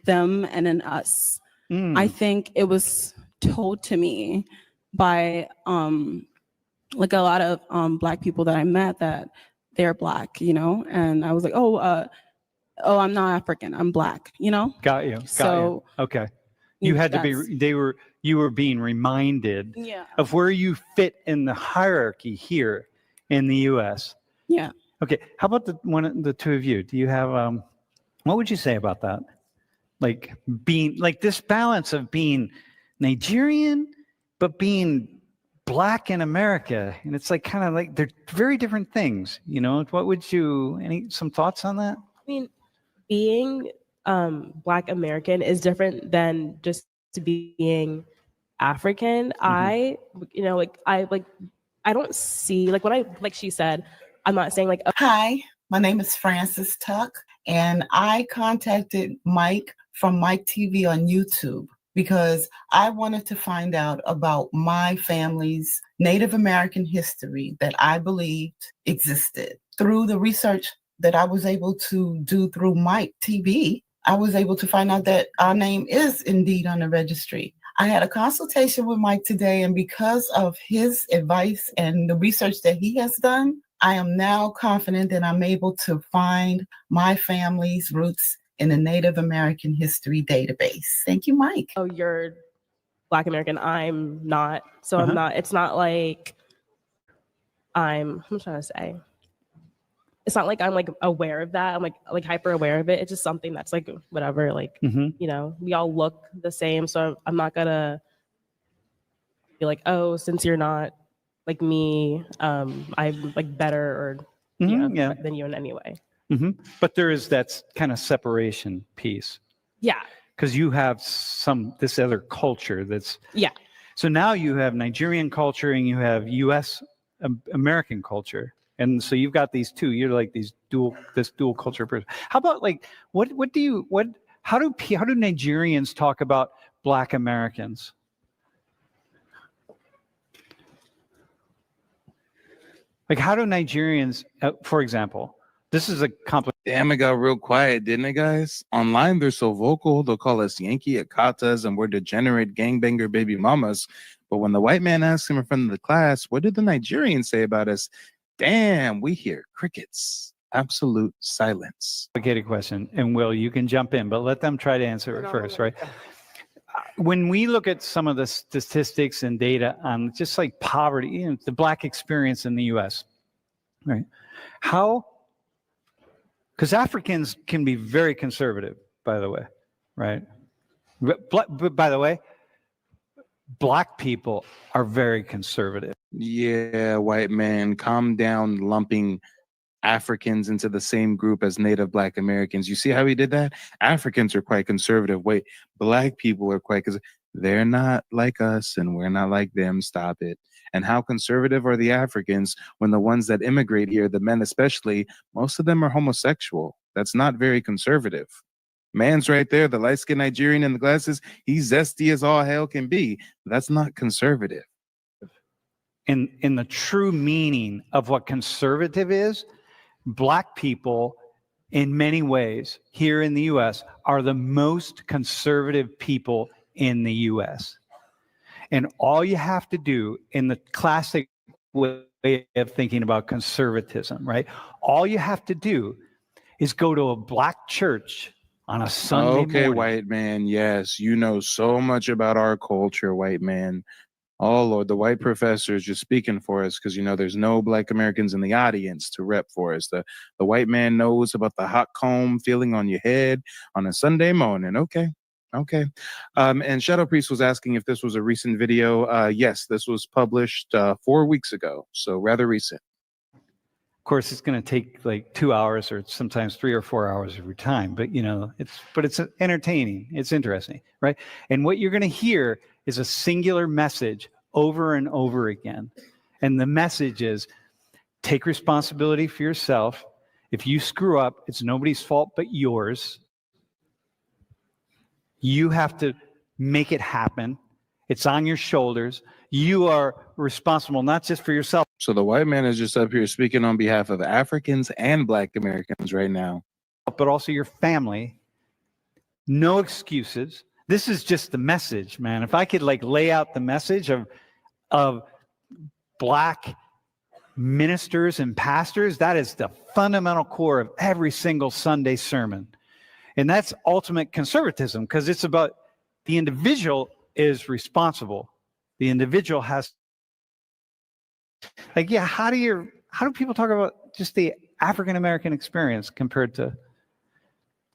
them and then us. I think it was told to me by a lot of Black people that I met that they're Black, and I was like, oh, I'm not African, I'm Black,
Got you.
So
okay, you had to be. You were being reminded of where you fit in the hierarchy here in the U.S.
Yeah.
Okay. How about the two of you? Do you have what would you say about that? Like being this balance of being Nigerian but being Black in America, and it's kind of they're very different things. What would you? Some thoughts on that?
I mean, being Black American is different than just being African. I don't see when she said, I'm not saying
Hi, my name is Frances Tuck, and I contacted Mike from Mike TV on YouTube because I wanted to find out about my family's Native American history that I believed existed. Through the research that I was able to do through Mike TV, I was able to find out that our name is indeed on the registry. I had a consultation with Mike today, and because of his advice and the research that he has done, I am now confident that I'm able to find my family's roots in the Native American History database. Thank you, Mike.
Oh, you're Black American. I'm not. So I'm not. It's not like I'm trying to say. It's not like I'm aware of that. I'm like hyper aware of it. It's just something that's whatever. We all look the same. So I'm not gonna be like, oh, since you're not like me, I'm better or than you in any way.
But there is that kind of separation piece.
Yeah.
Because you have this other culture that's.
Yeah. So
now you have Nigerian culture and you have U.S. American culture. And so you've got these two. You're like this dual culture person. How about how do Nigerians talk about Black Americans? How do Nigerians, for example, this is a complicated.
Damn, it got real quiet, didn't it, guys? Online, they're so vocal. They'll call us Yankee Akatas and we're degenerate gangbanger baby mamas. But when the white man asks him in front of the class, what did the Nigerians say about us? Damn, we hear crickets. Absolute silence.
Complicated question. And Will, you can jump in, but let them try to answer it first, right? When we look at some of the statistics and data on just poverty, the Black experience in the U.S., right? Because Africans can be very conservative, by the way, right? But by the way, Black people are very conservative.
Yeah, white man, calm down, lumping Africans into the same group as Native Black Americans. You see how he did that? Africans are quite conservative. Wait, Black people are quite conservative. They're not like us and we're not like them. Stop it. And how conservative are the Africans when the ones that immigrate here, the men especially, most of them are homosexual? That's not very conservative. Man's right there, the light-skinned Nigerian in the glasses, he's zesty as all hell can be. That's not conservative.
In the true meaning of what conservative is, Black people, in many ways, here in the U.S., are the most conservative people in the U.S. And all you have to do in the classic way of thinking about conservatism, right? All you have to do is go to a Black church on a Sunday morning.
White man, yes, you know so much about our culture, white man. Oh, Lord, the white professor is just speaking for us because, you know, there's no Black Americans in the audience to rep for us. The white man knows about the hot comb feeling on your head on a Sunday morning. Okay. And Shadow Priest was asking if this was a recent video. Yes, this was published 4 weeks ago, so rather recent.
Of course, it's going to take like 2 hours or sometimes 3 or 4 hours of your time, but you know, it's entertaining. It's interesting, right? And what you're going to hear is a singular message over and over again. And the message is, take responsibility for yourself. If you screw up, it's nobody's fault but yours. You have to make it happen. It's on your shoulders. You are responsible not just for yourself.
So the white man is just up here speaking on behalf of Africans and Black Americans right now.
But also your family. No excuses. This is just the message, man. If I could like lay out the message of Black ministers and pastors, that is the fundamental core of every single Sunday sermon. And that's ultimate conservatism because it's about the individual is responsible. The individual has, like, yeah, how do people talk about just the African American experience compared to,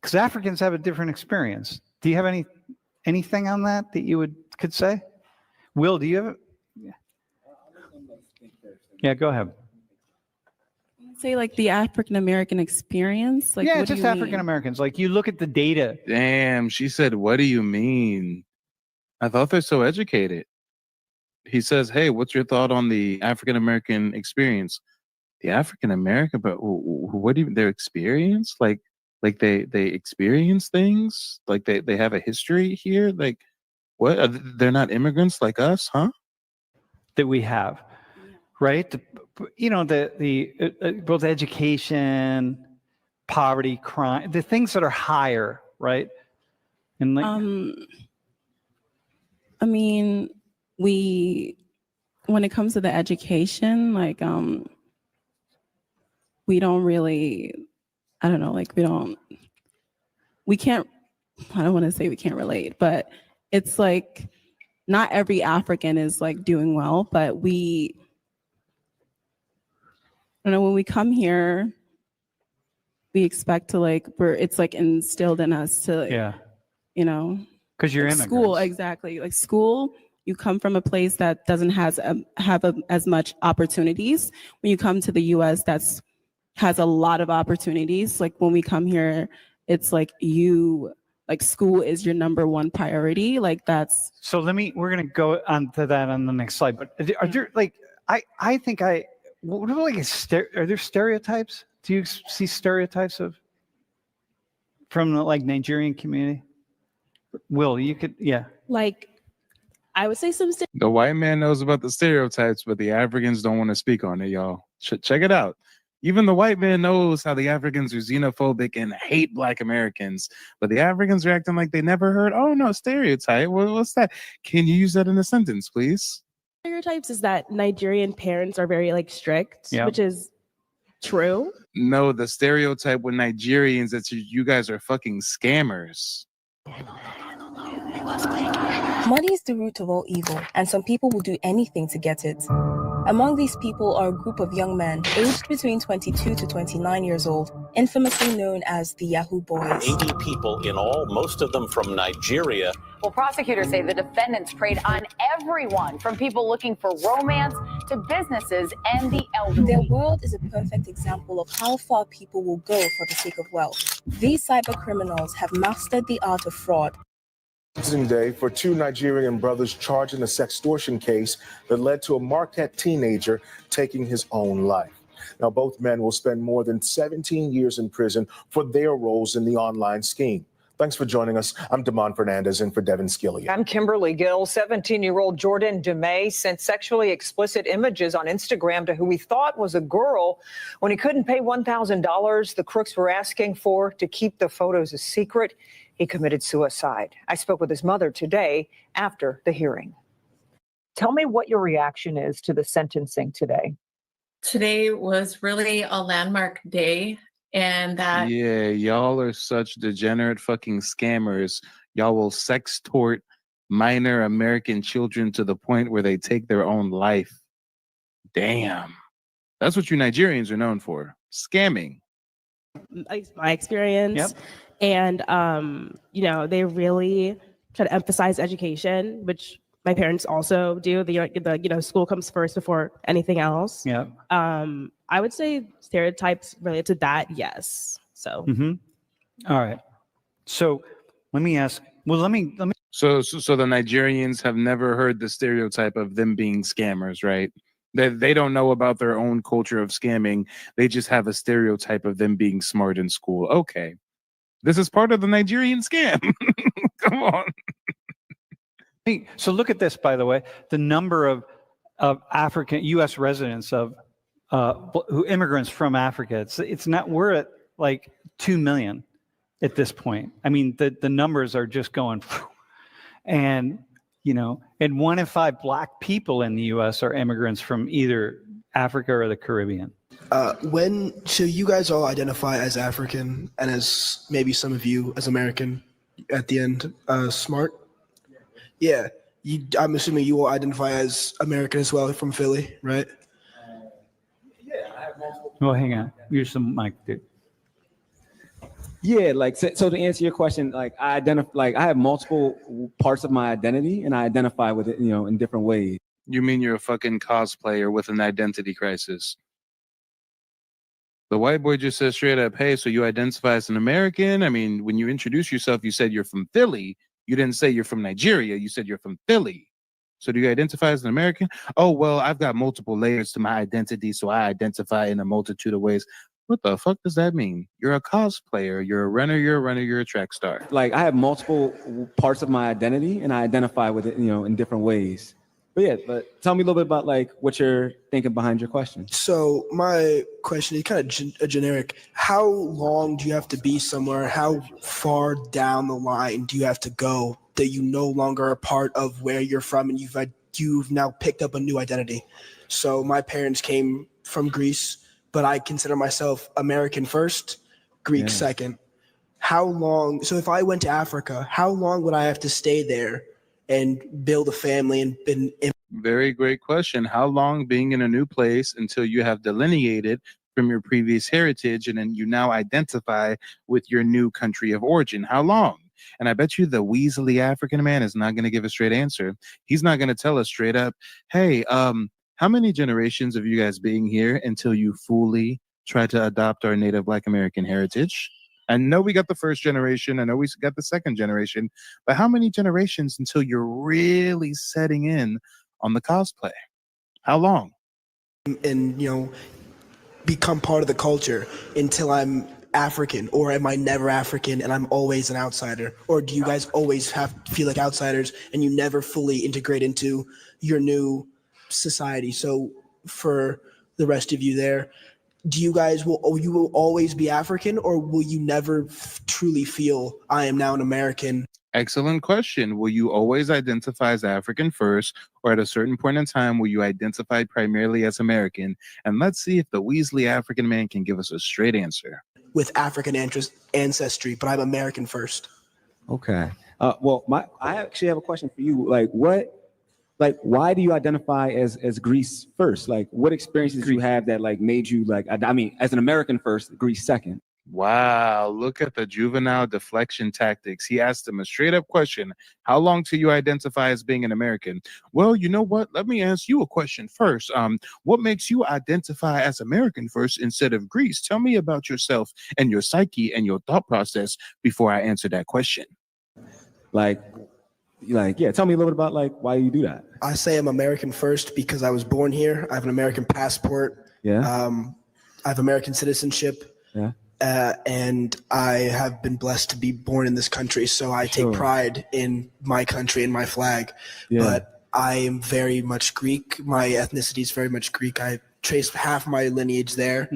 because Africans have a different experience. Do you have anything on that you could say? Will, do you have it? Yeah, go ahead.
Say like the African American experience? Like,
yeah,
what
just
do you
African Americans. Like you look at the data.
Damn, she said, what do you mean? I thought they're so educated. He says, hey, what's your thought on the African American experience? The African American, but what do you, their experience? Like they experience things? Like they have a history here? Like what? They're not immigrants like us, huh?
That we have, right? You know, the both education, poverty, crime, the things that are higher, right? And like,
I mean, when it comes to the education, like, we don't really, I don't know, like we can't, I don't want to say we can't relate, but it's like, not every African is like doing well, but I don't know, when we come here, we expect to like, it's like instilled in us to like,
yeah,
you know,
because you're
like
immigrants.
School, exactly. Like school, you come from a place that doesn't have as much opportunities. When you come to the U.S., has a lot of opportunities. Like when we come here, it's like school is your number one priority. Like that's.
So we're going to go on to that on the next slide. But are there like, I think what are like, are there stereotypes? Do you see stereotypes from the like Nigerian community? Will, you could, yeah.
Like, I would say
the white man knows about the stereotypes, but the Africans don't want to speak on it, y'all. Check it out. Even the white man knows how the Africans are xenophobic and hate Black Americans, but the Africans are acting like they never heard. Oh no, stereotype. What's that? Can you use that in a sentence, please?
Stereotypes is that Nigerian parents are very like strict,
Yep.
which is true.
No, the stereotype with Nigerians that you guys are fucking scammers.
Money is the root of all evil, and some people will do anything to get it. Among these people are a group of young men aged between 22 to 29 years old, infamously known as the Yahoo Boys.
80 people in all, most of them from Nigeria.
Well, prosecutors say the defendants preyed on everyone, from people looking for romance to businesses and the elderly.
Their world is a perfect example of how far people will go for the sake of wealth. These cyber criminals have mastered the art of fraud.
Sentencing day for two Nigerian brothers charged in a sextortion case that led to a Marquette teenager taking his own life. Now, both men will spend more than 17 years in prison for their roles in the online scheme. Thanks for joining us. I'm Damon Fernandez in for Devin Skillian.
I'm Kimberly Gill. 17-year-old Jordan DeMay sent sexually explicit images on Instagram to who he thought was a girl. When he couldn't pay $1,000 the crooks were asking for to keep the photos a secret, he committed suicide. I spoke with his mother today after the hearing. Tell me what your reaction is to the sentencing today.
Today was really a landmark day, and that
Yeah, y'all are such degenerate fucking scammers. Y'all will sextort minor American children to the point where they take their own life. Damn. That's what you Nigerians are known for. Scamming.
My experience.
Yep.
And they really try to emphasize education, which my parents also do. The school comes first before anything else.
Yeah.
I would say stereotypes related to that, yes. So
All right. So let me ask. Well, let me.
So the Nigerians have never heard the stereotype of them being scammers, right? They don't know about their own culture of scamming. They just have a stereotype of them being smart in school. Okay. This is part of the Nigerian scam. Come on.
Hey, so look at this, by the way. The number of African U.S. residents who immigrants from Africa. It's not. We're at like 2 million at this point. I mean, the numbers are just going, and and 1 in 5 Black people in the U.S. are immigrants from either Africa or the Caribbean.
So you guys all identify as African, and as maybe some of you as American at the end, smart? Yeah. I'm assuming you all identify as American as well, from Philly, right?
Well, hang on. Here's some mic, dude.
Yeah, so to answer your question, I have multiple parts of my identity, and I identify with it, in different ways.
You mean you're a fucking cosplayer with an identity crisis? The white boy just said straight up, hey, so you identify as an American? I mean, when you introduced yourself, you said you're from Philly. You didn't say you're from Nigeria. You said you're from Philly. So do you identify as an American? Oh, well, I've got multiple layers to my identity, so I identify in a multitude of ways. What the fuck does that mean? You're a cosplayer. You're a runner. You're a track star.
I have multiple parts of my identity, and I identify with it, in different ways. But tell me a little bit about what you're thinking behind your question.
So my question is kind of generic. How long do you have to be somewhere? How far down the line do you have to go that you no longer are part of where you're from, and you've now picked up a new identity? So my parents came from Greece, but I consider myself American first, Greek second. How long? So if I went to Africa, how long would I have to stay there and build a family and
Very great question. How long being in a new place until you have delineated from your previous heritage and then you now identify with your new country of origin? How long? And I bet you the Weasley African man is not going to give a straight answer. He's not going to tell us straight up, hey, how many generations of you guys being here until you fully try to adopt our native Black American heritage? I know we got the first generation. I know we got the second generation. But how many generations until you're really setting in on the cosplay? How long?
And, become part of the culture until I'm African? Or am I never African and I'm always an outsider? Or do you guys always feel like outsiders and you never fully integrate into your new society? So for the rest of you there, do you guys will always be African, or will you never truly feel I am now an American?
Excellent question. Will you always identify as African first, or at a certain point in time will you identify primarily as American? And let's see if the Weasley African man can give us a straight answer.
With African ancestry, but I'm American first.
Okay. I actually have a question for you. like, why do you identify as Greece first? Like, what experiences did you have that like made you like, I mean, as an American first, Greece second?
Wow, look at the juvenile deflection tactics. He asked him a straight up question. How long till you identify as being an American? Well, you know what? Let me ask you a question first. What makes you identify as American first instead of Greece? Tell me about yourself and your psyche and your thought process before I answer that question.
Like, yeah, tell me a little bit about like why you do that.
I say I'm American first because I was born here. I have an American passport.
Yeah.
I have American citizenship.
Yeah.
And I have been blessed to be born in this country. So I take pride in my country and my flag.
Yeah.
But I am very much Greek. My ethnicity is very much Greek. I trace half my lineage there.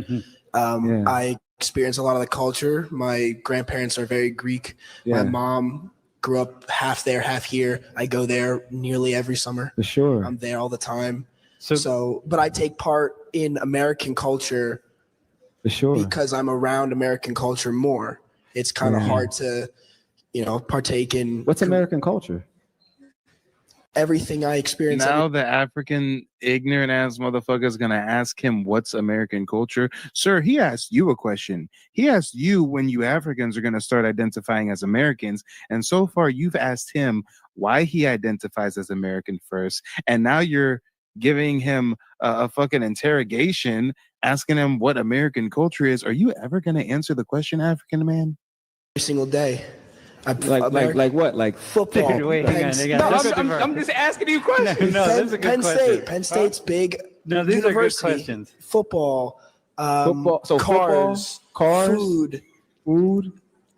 I experience a lot of the culture. My grandparents are very Greek.
Yeah.
My mom grew up half there, half here. I go there nearly every summer.
For sure.
I'm there all the time. But I take part in American culture
for sure
because I'm around American culture more. It's kind of hard to, partake in.
What's American culture?
Everything I experience.
Now the African ignorant ass motherfucker is gonna ask him what's American culture. Sir, he asked you a question. He asked you when you Africans are gonna start identifying as Americans, and so far you've asked him why he identifies as American first, and now you're giving him a fucking interrogation, asking him what American culture is. Are you ever gonna answer the question, African man?
Every single day.
Like what? Like
football.
Wait, hang on. I'm just asking you questions.
No, this is a good question. Penn State's big.
No, these are good questions.
Football.
So
cars,
food,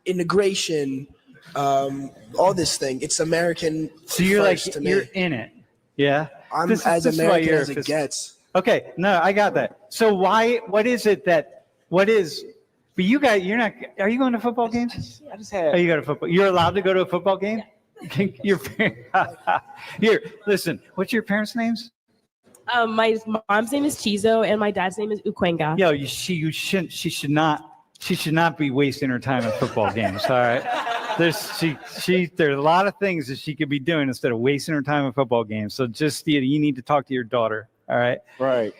integration, all this thing. It's American.
So you're like
to me.
you're in it. Yeah.
I'm as American as it gets.
Okay, no, I got that. So what is it that, but you guys, you're not, are you going to football games?
I just had.
Oh, you go to football. You're allowed to go to a football game? Yeah. Here, listen, what's your parents' names?
My mom's name is Chizo and my dad's name is Ukwenga.
Yo, she should not be wasting her time at football games, all right? There's a lot of things that she could be doing instead of wasting her time at football games. So just, you need to talk to your daughter, all right?
Right.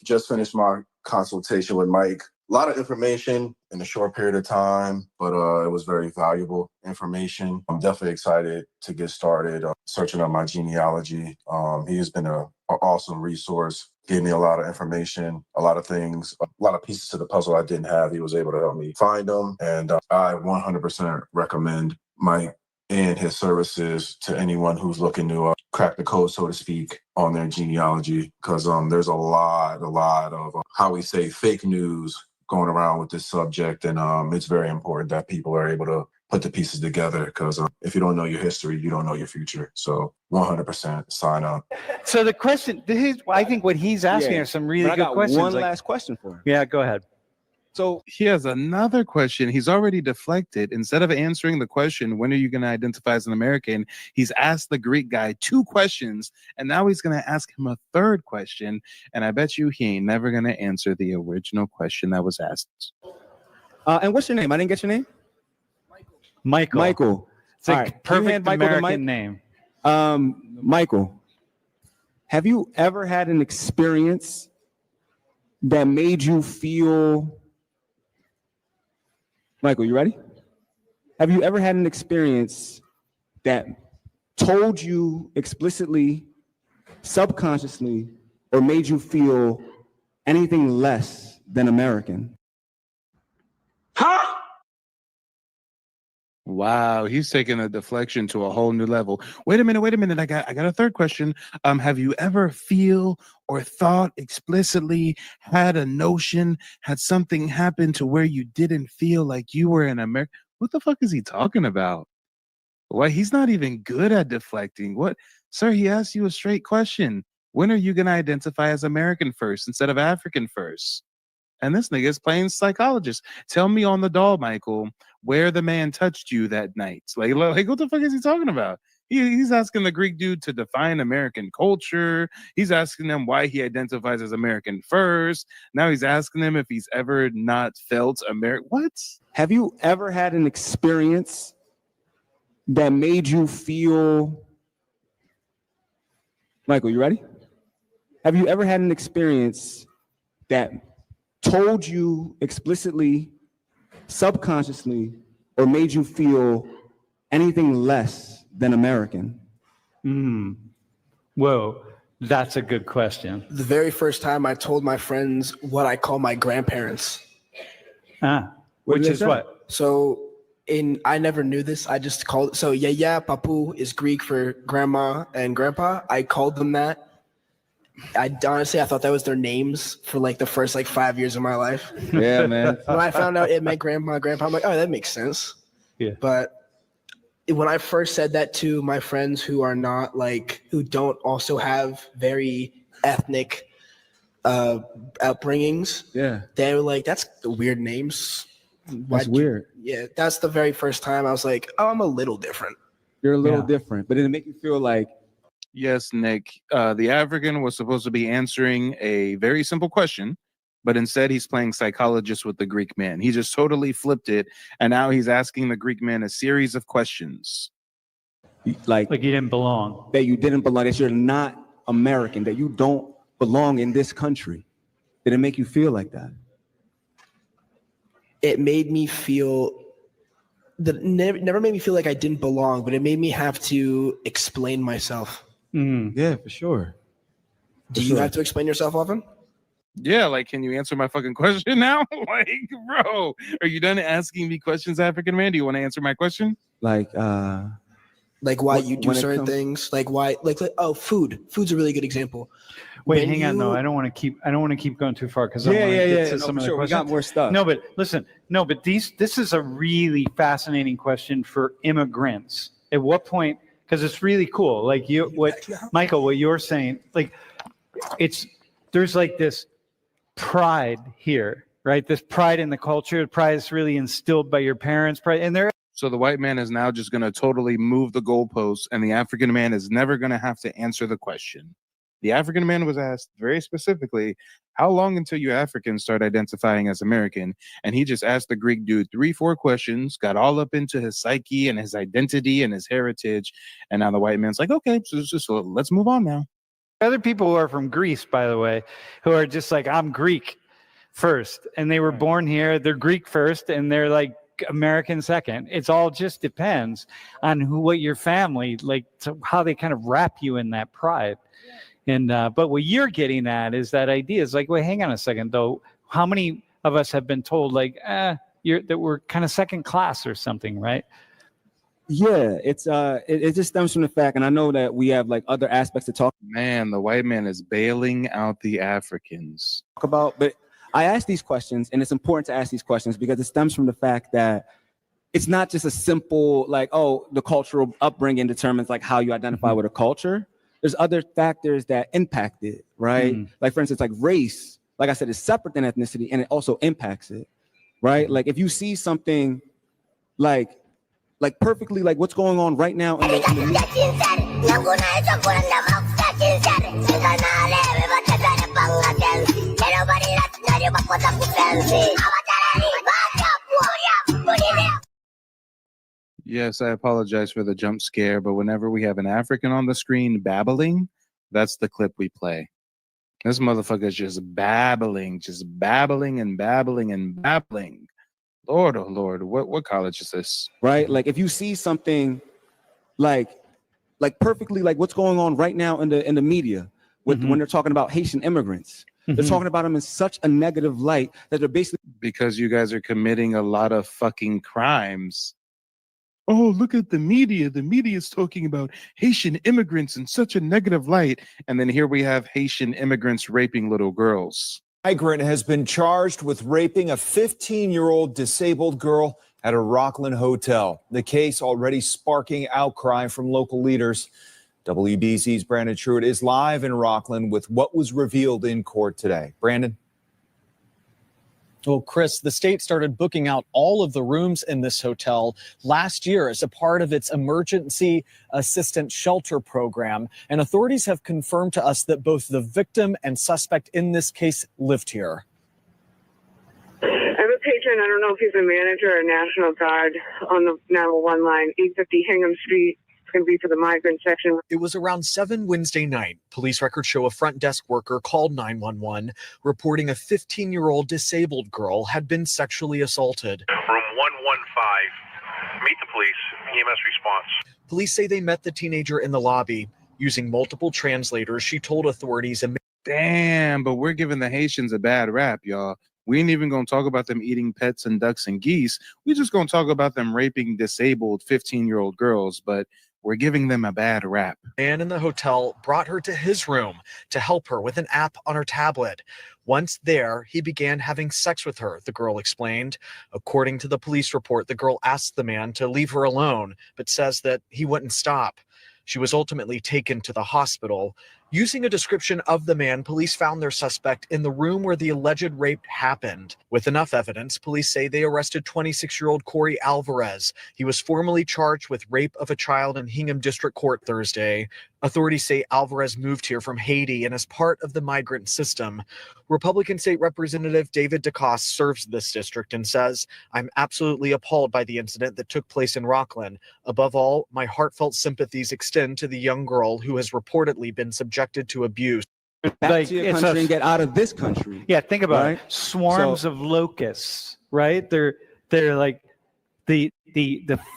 Just finished my consultation with Mike. A lot of information in a short period of time, but it was very valuable information. I'm definitely excited to get started searching up my genealogy. He has been an awesome resource, gave me a lot of information, a lot of things, a lot of pieces to the puzzle I didn't have. He was able to help me find them. And I 100% recommend Mike and his services to anyone who's looking to crack the code, so to speak, on their genealogy, because there's a lot of how we say fake news going around with this subject, and it's very important that people are able to put the pieces together, because if you don't know your history, you don't know your future. So 100% sign up.
So the question, I think what he's asking are some really good questions.
One last question for him.
Yeah, go ahead.
So he has another question. He's already deflected. Instead of answering the question, when are you going to identify as an American? He's asked the Greek guy 2 questions, and now he's going to ask him a 3rd question. And I bet you he ain't never going to answer the original question that was asked.
And what's your name? I didn't get your name. Michael.
It's a perfect American name.
Michael, have you ever had an experience that made you feel... Michael, you ready? Have you ever had an experience that told you explicitly, subconsciously, or made you feel anything less than American?
Huh? Wow, he's taking a deflection to a whole new level. Wait a minute. I got a 3rd question. Have you ever feel or thought explicitly, had a notion, had something happen to where you didn't feel like you were in America? What the fuck is he talking about? Why, he's not even good at deflecting. What? Sir, he asked you a straight question. When are you going to identify as American first instead of African first? And this nigga is playing psychologist. Tell me on the doll, Michael, where the man touched you that night. Like what the fuck is he talking about? He's asking the Greek dude to define American culture. He's asking him why he identifies as American first. Now he's asking him if he's ever not felt American. What?
Have you ever had an experience that made you feel Michael, you ready? Have you ever had an experience that told you explicitly, subconsciously, or made you feel anything less than American?
Whoa, that's a good question.
The very first time I told my friends what I call my grandparents.
Which is what?
So I never knew this. I just called, so Yaya, Papu is Greek for grandma and grandpa. I called them that. I thought that was their names for like the first like 5 years of my life.
Yeah, man.
When I found out it meant grandma and grandpa, I'm like, oh, that makes sense.
Yeah.
But when I first said that to my friends who are not like, who don't also have very ethnic upbringings, they were like, that's weird names.
That's weird.
Yeah, that's the very first time I was like, oh, I'm a little different.
You're a little different, but it make you feel like.
Yes, Nick. The African was supposed to be answering a very simple question, but instead he's playing psychologist with the Greek man. He just totally flipped it, and now he's asking the Greek man a series of questions.
Like
you didn't belong.
That you didn't belong, that you're not American, that you don't belong in this country. Did it make you feel like that?
It made me feel that never made me feel like I didn't belong, but it made me have to explain myself.
Yeah, for sure.
Do you have to explain yourself often?
Yeah, like, can you answer my fucking question now? Like, bro, are you done asking me questions, African man? Do you want to answer my question?
Like
why you do certain things, like why, like food's a really good example.
Wait, hang on though. I don't want to keep going too far because I want to get to some of the questions.
We got more stuff.
No, but listen, this is a really fascinating question for immigrants. At what point? Because it's really cool. Like Michael, what you're saying, like there's like this pride here, right? This pride in the culture, pride is really instilled by your parents, pride, and they're.
So the white man is now just going to totally move the goalposts, and the African man is never going to have to answer the question. The African man was asked very specifically, how long until you Africans start identifying as American? And he just asked the Greek dude 3-4 questions, got all up into his psyche and his identity and his heritage. And now the white man's like, okay, so let's move on now.
Other people who are from Greece, by the way, who are just like, I'm Greek first. And they were born here. They're Greek first. And they're like American second. It's all just depends on what your family, like how they kind of wrap you in that pride. And but what you're getting at is that idea is like, wait, hang on a second though. How many of us have been told like, that we're kind of second class or something, right?
Yeah, it just stems from the fact, and I know that we have like other aspects to talk.
Man, the white man is bailing out the Africans.
About, but I ask these questions, and it's important to ask these questions because it stems from the fact that it's not just a simple like, oh, the cultural upbringing determines like how you identify with a culture. There's other factors that impact it, right? Like for instance, like race, like I said, is separate than ethnicity, and it also impacts it, right? Like if you see something like perfectly like what's going on right now in the
Yes, I apologize for the jump scare, but whenever we have an African on the screen babbling, that's the clip we play. This motherfucker's just babbling and babbling and babbling. Lord, oh Lord, what college is this?
Right? Like if you see something like perfectly like what's going on right now in the media with when they're talking about Haitian immigrants. They're talking about them in such a negative light that they're basically
because you guys are committing a lot of fucking crimes. Oh, look at the media. The media is talking about Haitian immigrants in such a negative light. And then here we have Haitian immigrants raping little girls.
Migrant has been charged with raping a 15-year-old disabled girl at a Rockland hotel. The case already sparking outcry from local leaders. WBZ's Brandon Truitt is live in Rockland with what was revealed in court today. Brandon?
Well, Chris, the state started booking out all of the rooms in this hotel last year as a part of its emergency assistance shelter program. And authorities have confirmed to us that both the victim and suspect in this case lived here.
I'm a patient. I don't know if he's a manager or National Guard on the 911 line, 850 Hingham Street. going to be for the migrant section.
It was around 7 Wednesday night. Police records show a front desk worker called 911, reporting a 15-year-old disabled girl had been sexually assaulted.
Room 115. Meet the police. EMS response.
Police say they met the teenager in the lobby. Using multiple translators, she told authorities.
Damn, but we're giving the Haitians a bad rap, y'all. We ain't even going to talk about them eating pets and ducks and geese. We're just going to talk about them raping disabled 15-year-old girls, but we're giving them a bad rap.
Man in the hotel brought her to his room to help her with an app on her tablet. Once there, he began having sex with her, the girl explained. According to the police report, the girl asked the man to leave her alone, but says that he wouldn't stop. She was ultimately taken to the hospital. Using a description of the man, police found their suspect in the room where the alleged rape happened. With enough evidence, police say they arrested 26-year-old Corey Alvarez. He was formally charged with rape of a child in Hingham District Court Thursday. Authorities say Alvarez moved here from Haiti and is part of the migrant system. Republican State Representative David DeCoste serves this district and says, "I'm absolutely appalled by the incident that took place in Rockland. Above all, my heartfelt sympathies extend to the young girl who has reportedly been subjected to abuse."
Back to your country and get out of this country.
Yeah, think about
right?
it. Swarms of locusts, right? They're like the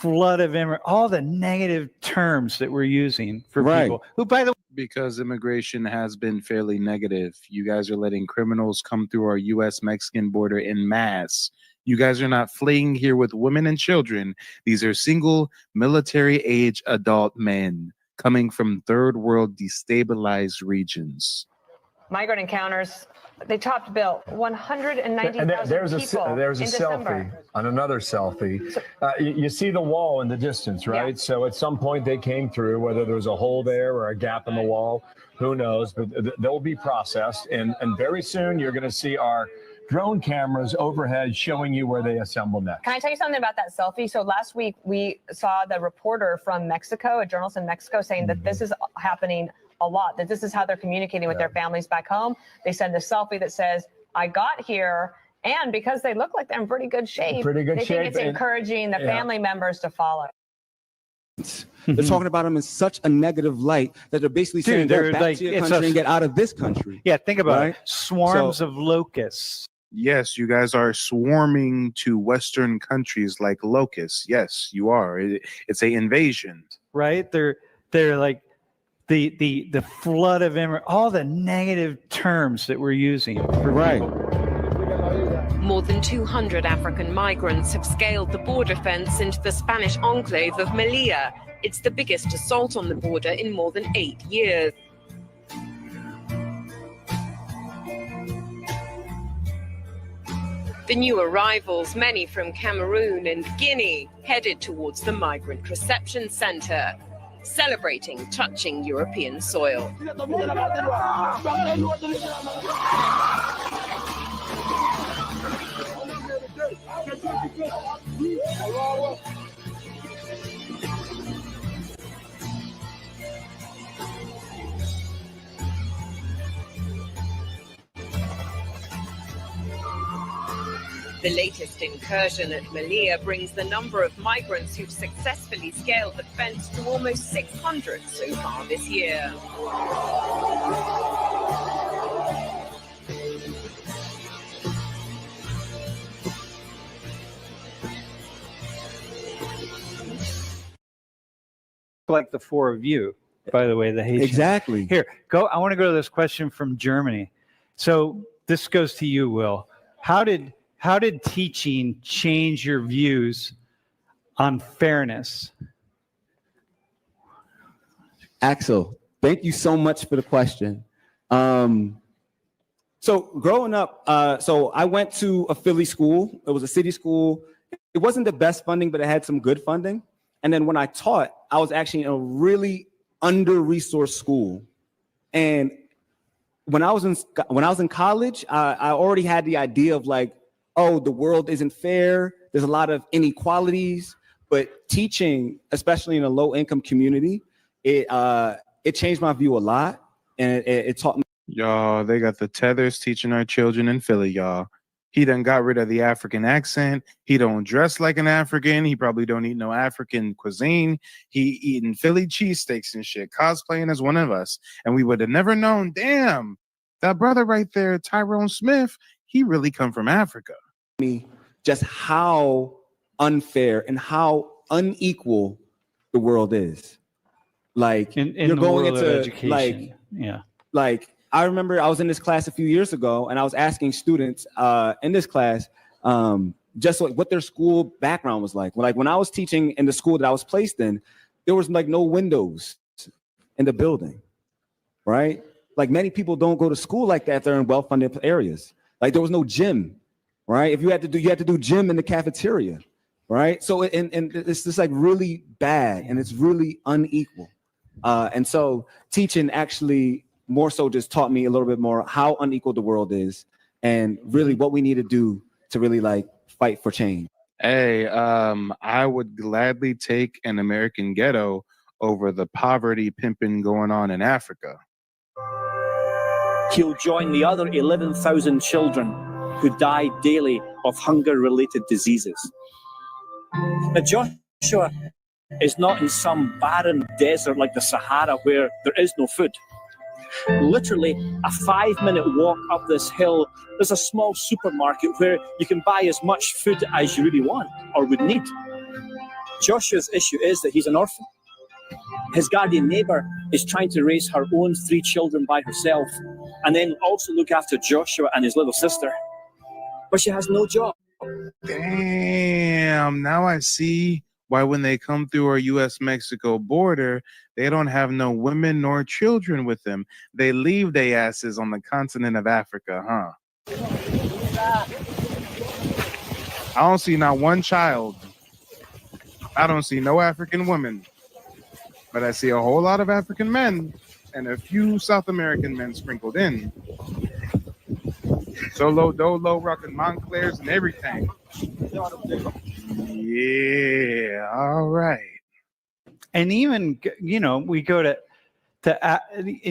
flood of all the negative terms that we're using for people who, by the way,
because immigration has been fairly negative. You guys are letting criminals come through our U.S.-Mexican border in mass. You guys are not fleeing here with women and children. These are single military-age adult men coming from third world destabilized regions.
Migrant encounters, they topped bill 190,000 people
there's a
in
selfie
December.
on another selfie. You see the wall in the distance, right?
Yeah.
So at some point they came through, whether there was a hole there or a gap in the wall, who knows? But they'll be processed, and very soon you're going to see our drone cameras overhead showing you where they assemble next.
Can I tell you something about that selfie? So last week we saw the reporter from Mexico, a journalist in Mexico, saying that this is happening a lot, that this is how they're communicating with their families back home. They send a selfie that says, "I got here," and because they look like they're in pretty good shape, they think it's encouraging the family members to follow.
They're talking about them in such a negative light that they're basically saying, "Go back to your country and get out of this country."
Yeah, think about it. Swarms of locusts.
Yes, you guys are swarming to Western countries like locusts. Yes, you are. It's an invasion.
Right? They're like the flood of all the negative terms that we're using.
Right.
More than 200 African migrants have scaled the border fence into the Spanish enclave of Melilla. It's the biggest assault on the border in more than 8 years. The new arrivals, many from Cameroon and Guinea, headed towards the Migrant Reception Centre, celebrating touching European soil. The latest incursion at Melilla brings the number of migrants who've successfully scaled the fence to almost 600 so far this year.
Like the four of you, by the way, the Haitians.
Exactly.
Here, go. I want to go to this question from Germany. So this goes to you, Will. How did teaching change your views on fairness?
Axel, thank you so much for the question. So growing up, so I went to a Philly school. It was a city school. It wasn't the best funding, but it had some good funding. And then when I taught, I was actually in a really under-resourced school. And when I was in college, I already had the idea of like, oh, the world isn't fair. There's a lot of inequalities. But teaching, especially in a low-income community, it changed my view a lot, and it taught me.
Y'all, they got the tethers teaching our children in Philly, y'all. He done got rid of the African accent. He don't dress like an African. He probably don't eat no African cuisine. He eating Philly cheesesteaks and shit, cosplaying as one of us. And we would have never known, damn, that brother right there, Tyrone Smith, he really come from Africa.
Just how unfair and how unequal the world is. Like
in
you're
the
going
world of
into
education.
like I remember I was in this class a few years ago and I was asking students in this class just like what their school background was like. Like when I was teaching in the school that I was placed in, there was like no windows in the building, right? Like many people don't go to school like that. They're in well-funded areas. Like there was no gym, right? If you had to do gym in the cafeteria, right? So and it's just like really bad and it's really unequal. And so teaching actually more so just taught me a little bit more how unequal the world is and really what we need to do to really like fight for change.
Hey, I would gladly take an American ghetto over the poverty pimping going on in Africa.
He'll join the other 11,000 children who die daily of hunger-related diseases. Now, Joshua is not in some barren desert like the Sahara where there is no food. Literally, a 5-minute walk up this hill, there's a small supermarket where you can buy as much food as you really want or would need. Joshua's issue is that he's an orphan. His guardian neighbor is trying to raise her own 3 children by herself and then also look after Joshua and his little sister. But she has no job.
Damn, now I see why when they come through our U.S.-Mexico border, they don't have no women nor children with them. They leave their asses on the continent of Africa, huh? I don't see not one child. I don't see no African women. But I see a whole lot of African men and a few South American men sprinkled in. Solo, Dolo, rocking Montclairs and everything. Yeah, all right.
And even, we go to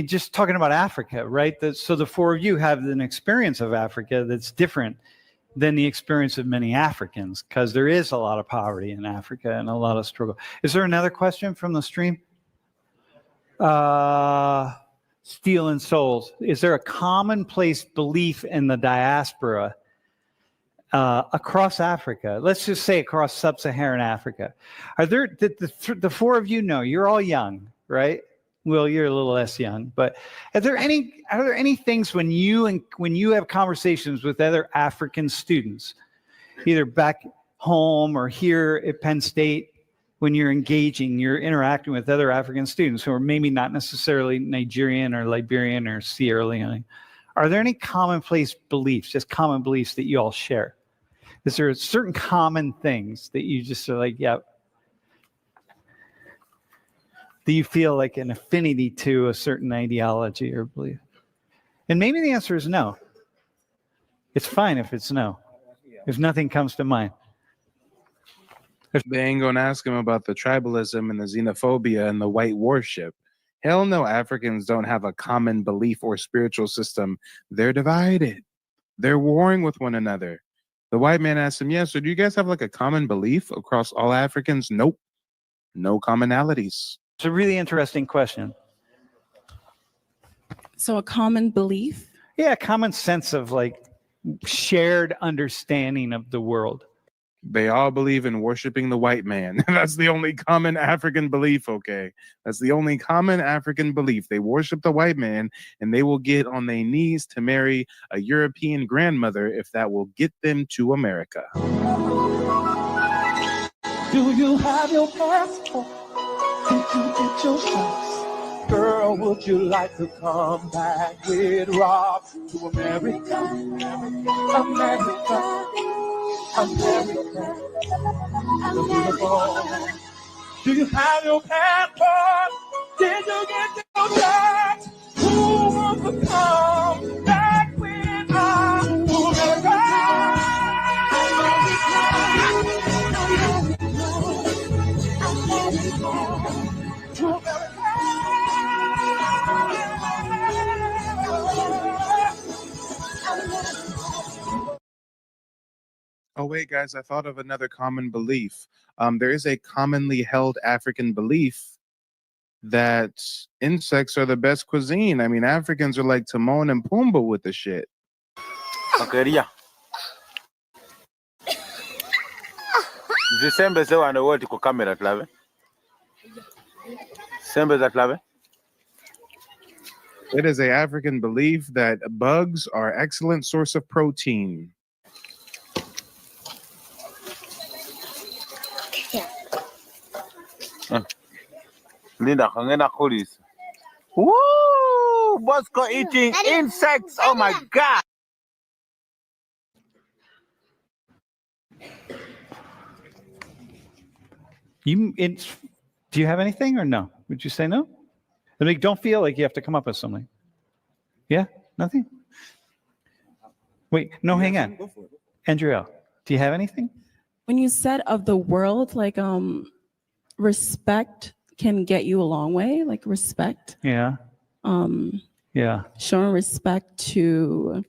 just talking about Africa, right? So the 4 of you have an experience of Africa that's different than the experience of many Africans, because there is a lot of poverty in Africa and a lot of struggle. Is there another question from the stream? Stealing souls. Is there a commonplace belief in the diaspora across Africa? Let's just say across sub-Saharan Africa. Are there the 4 of you know you're all young, right? Will, you're a little less young, but are there any things when you have conversations with other African students, either back home or here at Penn State, when you're interacting with other African students who are maybe not necessarily Nigerian or Liberian or Sierra Leone, are there any commonplace beliefs, just common beliefs that you all share? Is there certain common things that you just are like, yeah, do you feel like an affinity to a certain ideology or belief? And maybe the answer is no. It's fine if it's no, if nothing comes to mind.
They ain't gonna ask him about the tribalism and the xenophobia and the white worship. Hell no, Africans don't have a common belief or spiritual system. They're divided. They're warring with one another. The white man asked him, so do you guys have like a common belief across all Africans? Nope. No commonalities.
It's a really interesting question.
So a common belief?
Yeah, a common sense of like shared understanding of the world.
They all believe in worshiping the white man. That's the only common African belief, okay? That's the only common African belief. They worship the white man, and they will get on their knees to marry a European grandmother if that will get them to America.
Do you have your passport? Did you get your shots? Girl, would you like to come back with Rob to America? America. America, the beautiful. Do you have your passport? Did you get your chance? Who wants to come back with us to America? To America.
Oh, wait, guys, I thought of another common belief. There is a commonly held African belief that insects are the best cuisine. I mean, Africans are like Timon and Pumbaa with the shit.
Akaria. Zisembe se wana wote ku camera clave. Sembe za clave.
It is a African belief that bugs are excellent source of protein.
Linda, hangena kulis. Woo! Bosco eating insects. Oh my God.
Do you have anything or no? Would you say no? I mean, don't feel like you have to come up with something. Yeah? Nothing? Wait, no, hang on. Andrea, do you have anything?
When you said of the world, like respect can get you a long way, like respect.
Yeah. Yeah.
Showing respect to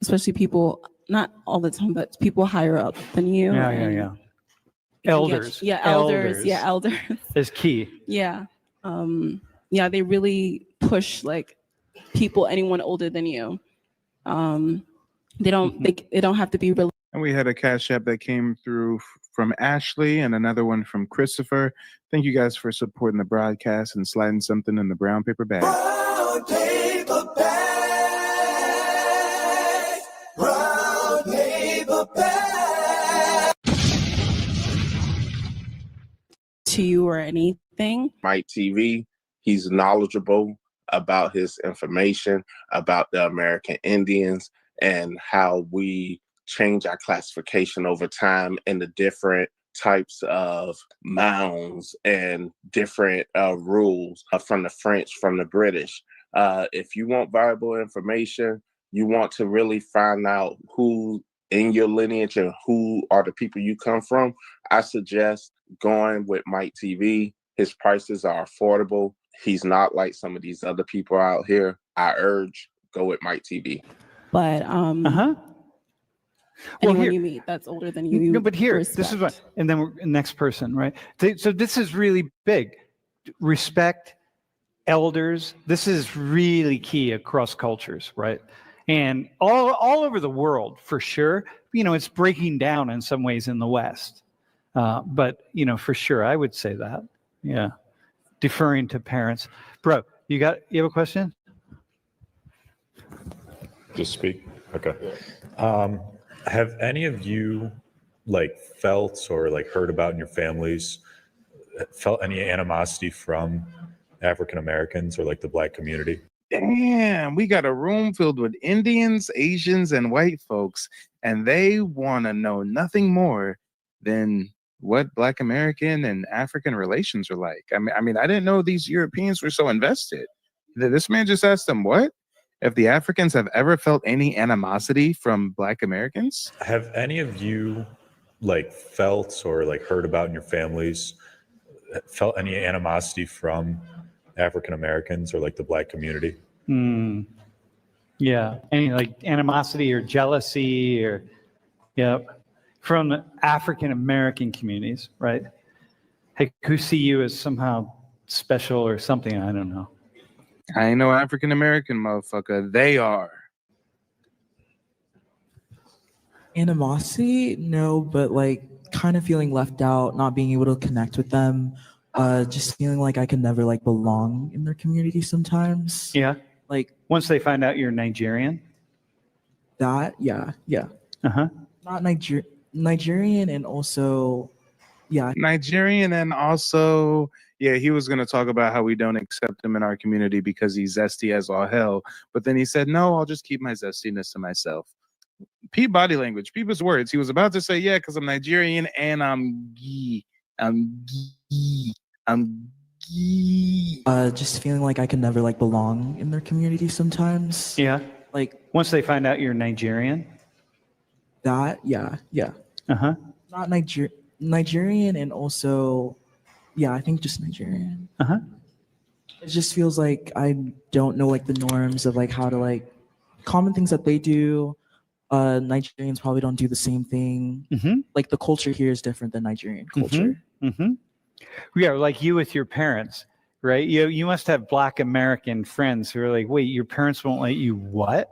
especially people, not all the time, but people higher up than you.
Yeah,
and
yeah.
it can
Elders.
get- elders. Yeah, elders.
Is key.
Yeah. Yeah, they really push like people, anyone older than you. They don't they don't have to be really.
And we had a Cash App that came through from Ashley and another one from Christopher. Thank you guys for supporting the broadcast and sliding something in the brown paper bag.
Brown paper bag. Brown paper bag.
To you or anything.
Mike TV, he's knowledgeable about his information about the American Indians and how we change our classification over time and the different types of mounds and different rules from the French, from the British. If you want valuable information, you want to really find out who in your lineage and who are the people you come from, I suggest going with Mike TV. His prices are affordable. He's not like some of these other people out here. I urge, go with Mike TV.
But anyone
here-
you meet that's older than you.
No, but here,
respect.
this is what, and then we're next person, right? So this is really big. Respect elders. This is really key across cultures, right? And all over the world, for sure. You know, it's breaking down in some ways in the West. But, you know, for sure, I would say that. Yeah. Deferring to parents. Bro, you have a question?
Just speak. Okay. Have any of you felt or heard about in your families, felt any animosity from African Americans or the Black community?
Damn, we got a room filled with Indians, Asians, and white folks, and they want to know nothing more than what Black American and African relations are like. I mean, I didn't know these Europeans were so invested. This man just asked them what? If the Africans have ever felt any animosity from Black Americans?
Have any of you felt or heard about in your families, felt any animosity from African Americans or the Black community?
Yeah. Any animosity or jealousy or, from African American communities, right? Who see you as somehow special or something? I don't know.
I ain't no African American motherfucker. They are.
Animosity? No, but kind of feeling left out, not being able to connect with them. Just feeling like I could never belong in their community sometimes.
Yeah. Once they find out you're Nigerian?
That, yeah.
Uh-huh.
Not Nigerian and also, yeah.
Nigerian and also, he was going to talk about how we don't accept him in our community because he's zesty as all hell. But then he said, no, I'll just keep my zestiness to myself. Peep body language, peep his words. He was about to say, because I'm Nigerian and I'm gee.
Just feeling like I could never belong in their community sometimes.
Yeah. Once they find out you're Nigerian?
That, yeah.
Uh-huh.
Not Nigerian and also, I think just Nigerian.
Uh-huh.
It just feels like I don't know the norms of how to common things that they do, Nigerians probably don't do the same thing. Like the culture here is different than Nigerian culture.
Yeah, like you with your parents, right? You must have Black American friends who are like, wait, your parents won't let you what?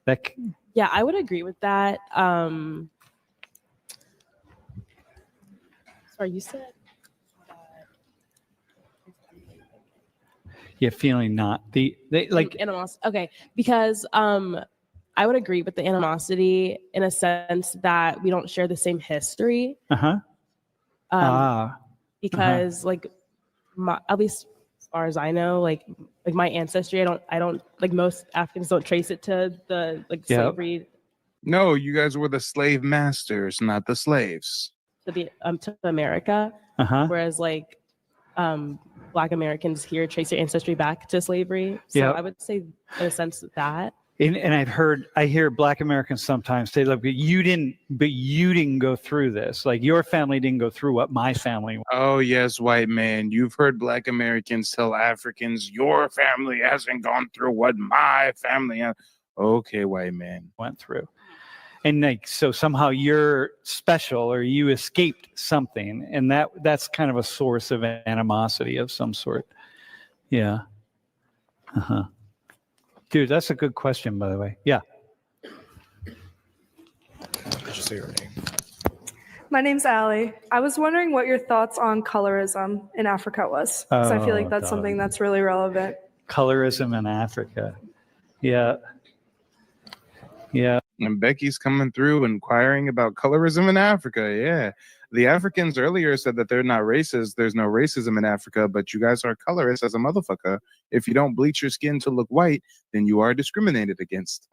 Like,
yeah, I would agree with that. Sorry, you said.
yeah, feeling not they like
animosity. Okay, because I would agree with the animosity in a sense that we don't share the same history. Because like at least as far as I know, like my ancestry, I don't like most Africans don't trace it to the slavery
No, you guys were the slave masters, not the slaves.
to America. Whereas like Black Americans here trace their ancestry back to slavery. So I would say in a sense that.
And I hear Black Americans sometimes say, look, but you didn't go through this. Like your family didn't go through what my family went.
Oh, yes, white man. You've heard Black Americans tell Africans, your family hasn't gone through what my family. Okay, white man.
Went through. And like, so somehow you're special or you escaped something. And that's kind of a source of animosity of some sort. Yeah. Dude, that's a good question, by the way. Yeah.
Did you say your name?
My name's Allie. I was wondering what your thoughts on colorism in Africa was. Because I feel like that's something that's really relevant.
Colorism in Africa. Yeah. Yeah.
And Becky's coming through inquiring about colorism in Africa. Yeah. The Africans earlier said that they're not racist. There's no racism in Africa, but you guys are colorist as a motherfucker. If you don't bleach your skin to look white, then you are discriminated against.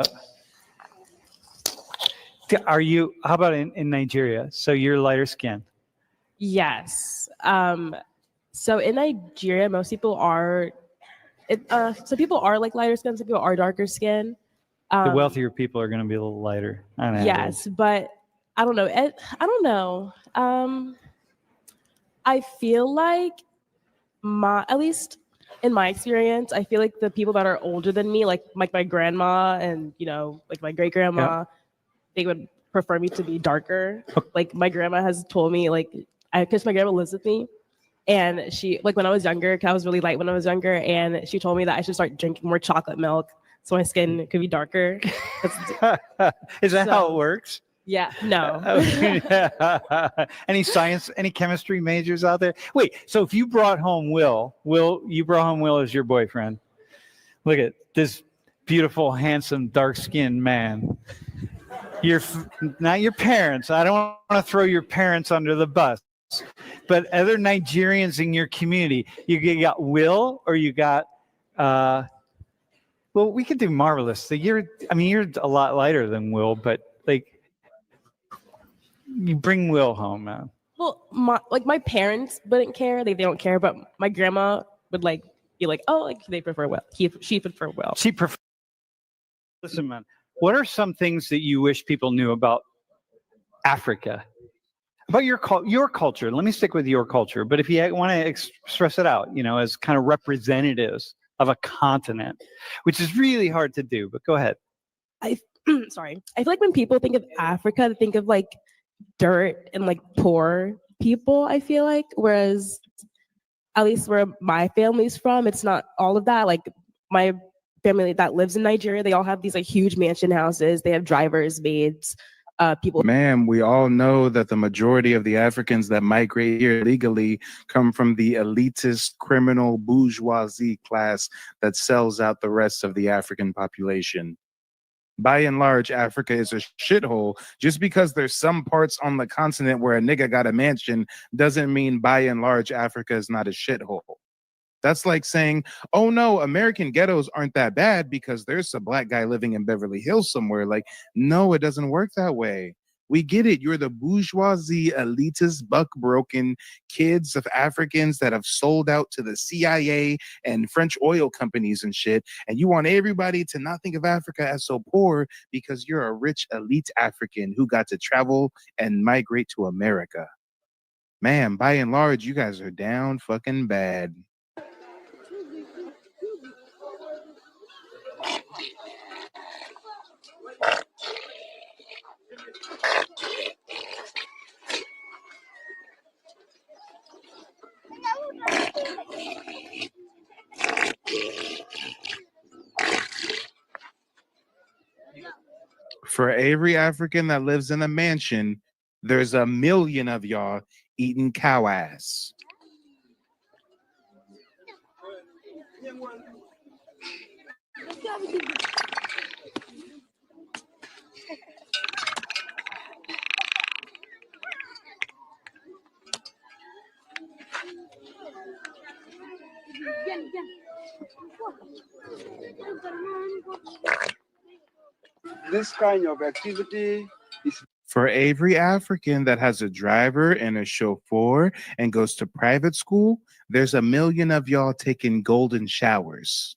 How about in Nigeria? So you're lighter skin.
Yes. So in Nigeria, most people are, so people are like lighter skin, some people are darker skin.
The wealthier people are going to be a little lighter.
Yes, but I don't know. I feel like at least in my experience, I feel like the people that are older than me, like my grandma and, like my great grandma, they would prefer me to be darker. Like my grandma has told me, because my grandma lives with me, and she, like when I was younger, 'cause I was really light when I was younger, and she told me that I should start drinking more chocolate milk so my skin could be darker.
Is that how it works?
Yeah, no.
Any science, any chemistry majors out there? Wait, so if you brought home you brought home Will as your boyfriend. Look at this beautiful, handsome, dark-skinned man. Not your parents. I don't want to throw your parents under the bus, but other Nigerians in your community. You got Will, or you got, well, we could do Marvelous. So you're a lot lighter than Will, but like, you bring Will home, man.
Well, my parents wouldn't care. They don't care, but my grandma would be like, oh, they prefer Will. She prefer Will.
Listen, man. What are some things that you wish people knew about Africa? About your culture? Let me stick with your culture. But if you want to express it out, as kind of representatives of a continent, which is really hard to do. But go ahead.
Sorry. I feel like when people think of Africa, they think of dirt and poor people, I feel like, whereas at least where my family's from, it's not all of that. Like my family that lives in Nigeria, they all have these huge mansion houses, they have drivers, maids, people.
Ma'am, we all know that the majority of the Africans that migrate here legally come from the elitist criminal bourgeoisie class that sells out the rest of the African population. By and large, Africa is a shithole. Just because there's some parts on the continent where a nigga got a mansion doesn't mean by and large Africa is not a shithole. That's like saying, oh no, American ghettos aren't that bad because there's a black guy living in Beverly Hills somewhere. No, it doesn't work that way. We get it. You're the bourgeoisie, elitist, buck-broken kids of Africans that have sold out to the CIA and French oil companies and shit. And you want everybody to not think of Africa as so poor because you're a rich, elite African who got to travel and migrate to America. Man, by and large, you guys are down fucking bad. For every African that lives in a mansion, there's a million of y'all eating cow ass.
This kind of activity is
For every African that has a driver and a chauffeur and goes to private school, there's a million of y'all taking golden showers.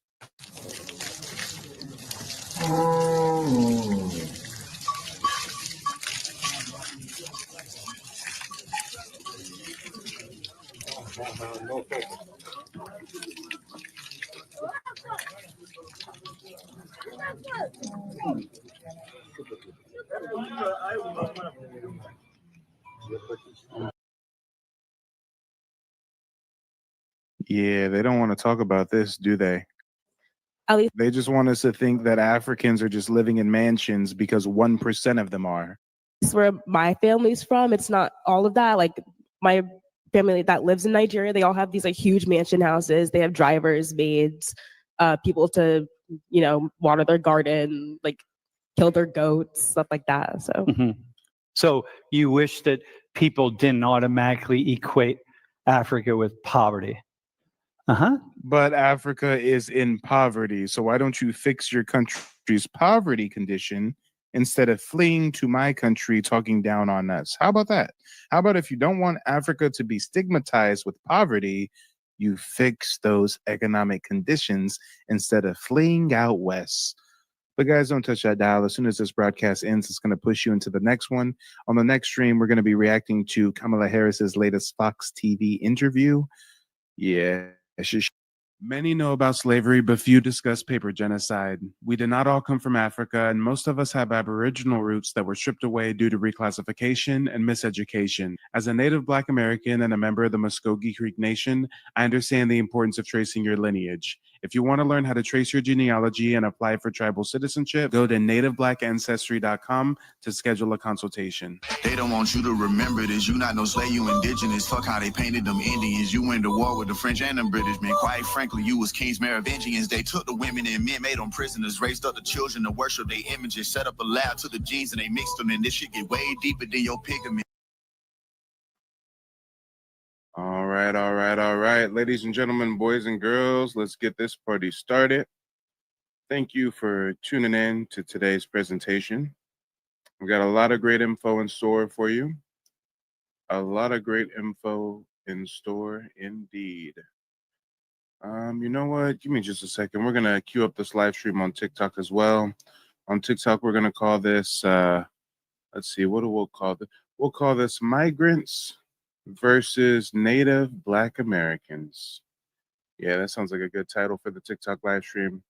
Yeah, they don't want to talk about this, do they?
At least
They just want us to think that Africans are just living in mansions because 1% of them are.
where my family's from, it's not all of that. Like my family that lives in Nigeria, they all have these like huge mansion houses. They have drivers, maids, people to, you know, water their garden, like kill their goats, stuff like that. So
So you wish that people didn't automatically equate Africa with poverty.
But Africa is in poverty, so why don't you fix your country's poverty condition instead of fleeing to my country talking down on us? How about that? How about if you don't want Africa to be stigmatized with poverty, you fix those economic conditions instead of fleeing out west? But guys, don't touch that dial. As soon as this broadcast ends, it's going to push you into the next one. On the next stream, we're going to be reacting to Kamala Harris's latest Fox TV interview. Yeah. Many know about slavery, but few discuss paper genocide. We did not all come from Africa, and most of us have Aboriginal roots that were stripped away due to reclassification and miseducation. As a native Black American and a member of the Muskogee Creek Nation, I understand the importance of tracing your lineage. If you want to learn how to trace your genealogy and apply for tribal citizenship, go to nativeblackancestry.com to schedule a consultation.
They don't want you to remember this. You not no slave, you indigenous. Fuck how they painted them Indians. You went to war with the French and the British men. Quite frankly, you was kings Merovingians. They took the women and men, made them prisoners, raised up the children to worship their images, set up a lab to the genes and they mixed them. And this shit get way deeper than your pigment.
All right. Ladies and gentlemen, boys and girls, let's get this party started. Thank you for tuning in to today's presentation. We've got a lot of great info in store for you. A lot of great info in store indeed. You know what? Give me just a second. We're going to queue up this live stream on TikTok as well. On TikTok, we're going to call this, let's see, what do we'll call this? We'll call this Migrants versus Native Black Americans. Yeah, that sounds like a good title for the TikTok live stream.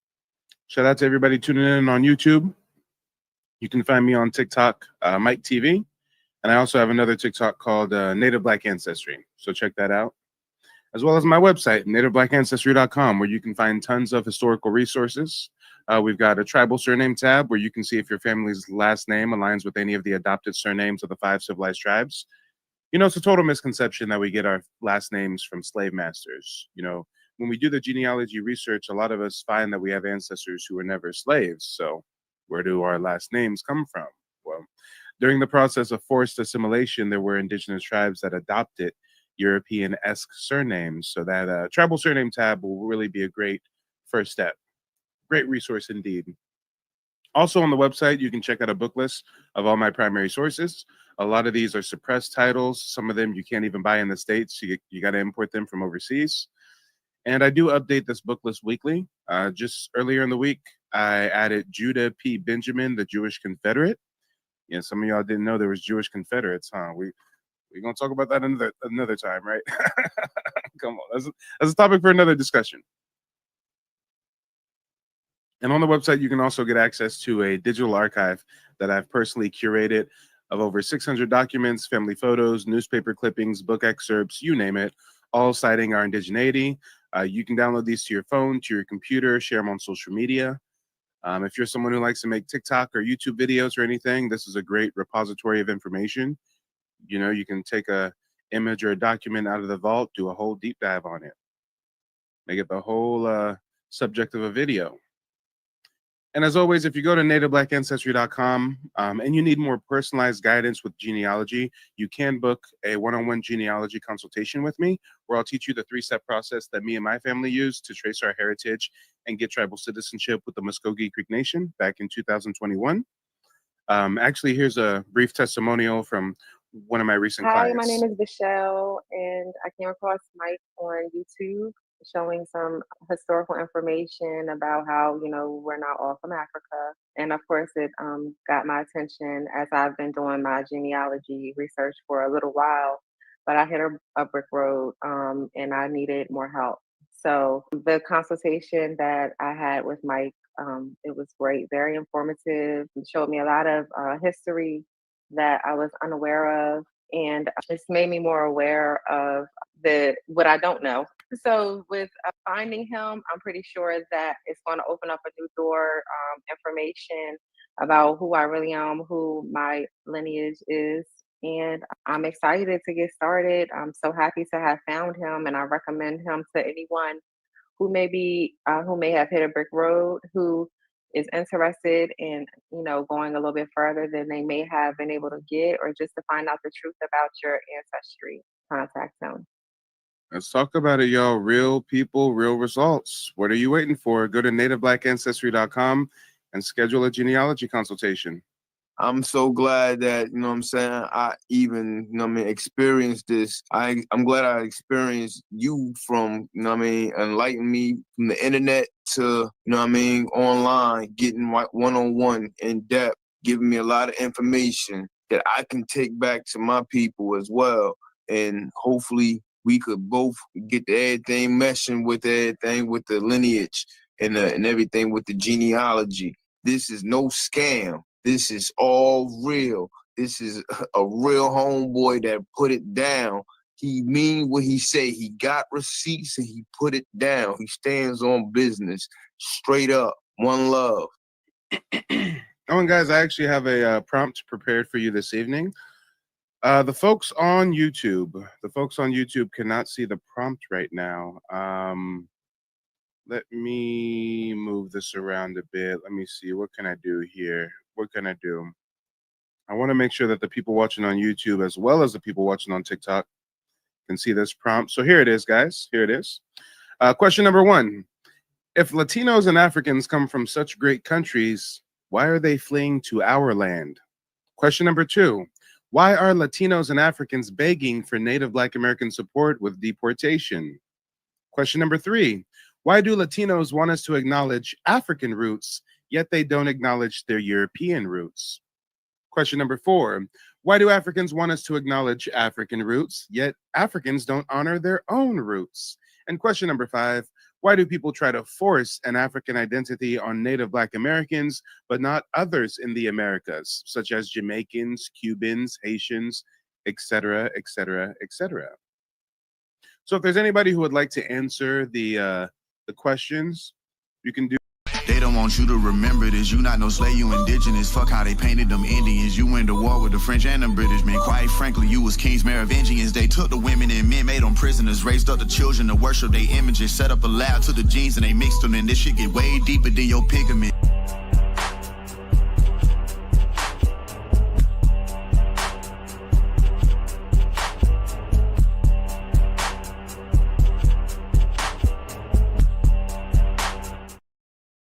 Shout out to everybody tuning in on YouTube. You can find me on TikTok, Mike TV. And I also have another TikTok called Native Black Ancestry. So check that out. As well as my website, nativeblackancestry.com, where you can find tons of historical resources. We've got a tribal surname tab where you can see if your family's last name aligns with any of the adopted surnames of the 5 civilized tribes. You know, it's a total misconception that we get our last names from slave masters. You know, when we do the genealogy research, a lot of us find that we have ancestors who were never slaves. So where do our last names come from? Well, during the process of forced assimilation, there were indigenous tribes that adopted European-esque surnames. So that tribal surname tab will really be a great first step. Great resource indeed. Also on the website, you can check out a book list of all my primary sources. A lot of these are suppressed titles. Some of them you can't even buy in the States. You got to import them from overseas. And I do update this book list weekly. Just earlier in the week, I added Judah P. Benjamin, the Jewish Confederate. Yeah, some of y'all didn't know there was Jewish Confederates, huh? We're going to talk about that another time, right? Come on, that's a topic for another discussion. And on the website, you can also get access to a digital archive that I've personally curated of over 600 documents, family photos, newspaper clippings, book excerpts, you name it, all citing our indigeneity. You can download these to your phone, to your computer, share them on social media. If you're someone who likes to make TikTok or YouTube videos or anything, this is a great repository of information. You know, you can take a image or a document out of the vault, do a whole deep dive on it, make it the whole subject of a video. And as always, if you go to nativeblackancestry.com and you need more personalized guidance with genealogy, you can book a one-on-one genealogy consultation with me, where I'll teach you the 3-step process that me and my family used to trace our heritage and get tribal citizenship with the Muskogee Creek Nation back in 2021. Actually, here's a brief testimonial from one of my recent
Hi,
clients.
my name is Michelle, and I came across Mike on YouTube showing some historical information about how, you know, we're not all from Africa. And of course, it got my attention as I've been doing my genealogy research for a little while, but I hit a brick road and I needed more help. So the consultation that I had with Mike, it was great, very informative. It showed me a lot of history that I was unaware of, and it's made me more aware of what I don't know. So with finding him, I'm pretty sure that it's going to open up a new door, information about who I really am, who my lineage is, and I'm excited to get started. I'm so happy to have found him, and I recommend him to anyone who may have hit a brick road, who is interested in, you know, going a little bit further than they may have been able to get, or just to find out the truth about your ancestry. Contact him.
Let's talk about it, y'all. Real people, real results. What are you waiting for? Go to nativeblackancestry.com and schedule a genealogy consultation.
I'm so glad that, you know what I'm saying, I even, you know what I mean, experienced this. I'm glad I experienced you from, you know what I mean, enlighten me from the internet to, you know what I mean, online, getting one-on-one in depth, giving me a lot of information that I can take back to my people as well. And hopefully we could both get to everything meshing with everything with the lineage and everything with the genealogy. This is no scam. This is all real. This is a real homeboy that put it down. He mean what he say. He got receipts and he put it down. He stands on business. Straight up. One love.
Oh, and guys, I actually have a prompt prepared for you this evening. The folks on YouTube cannot see the prompt right now. Let me move this around a bit. Let me see. What can I do here? What can I do? I want to make sure that the people watching on YouTube, as well as the people watching on TikTok, can see this prompt. So here it is, guys. Here it is. Question number 1. If Latinos and Africans come from such great countries, why are they fleeing to our land? Question number 2. Why are Latinos and Africans begging for Native Black American support with deportation? Question number 3. Why do Latinos want us to acknowledge African roots, yet they don't acknowledge their European roots? Question number 4. Why do Africans want us to acknowledge African roots, yet Africans don't honor their own roots? And question number 5. Why do people try to force an African identity on Native Black Americans, but not others in the Americas, such as Jamaicans, Cubans, Haitians, etc., etc., etc.? So if there's anybody who would like to answer the questions, you can do.
They don't want you to remember this. You not no slave, you indigenous. Fuck how they painted them Indians. You went to war with the French and the British, man. Quite frankly, you was kings, Merovingians. They took the women and men, made them prisoners, raised up the children to worship their images, set up a lab to the genes and they mixed them. And this shit get way deeper than your pigment.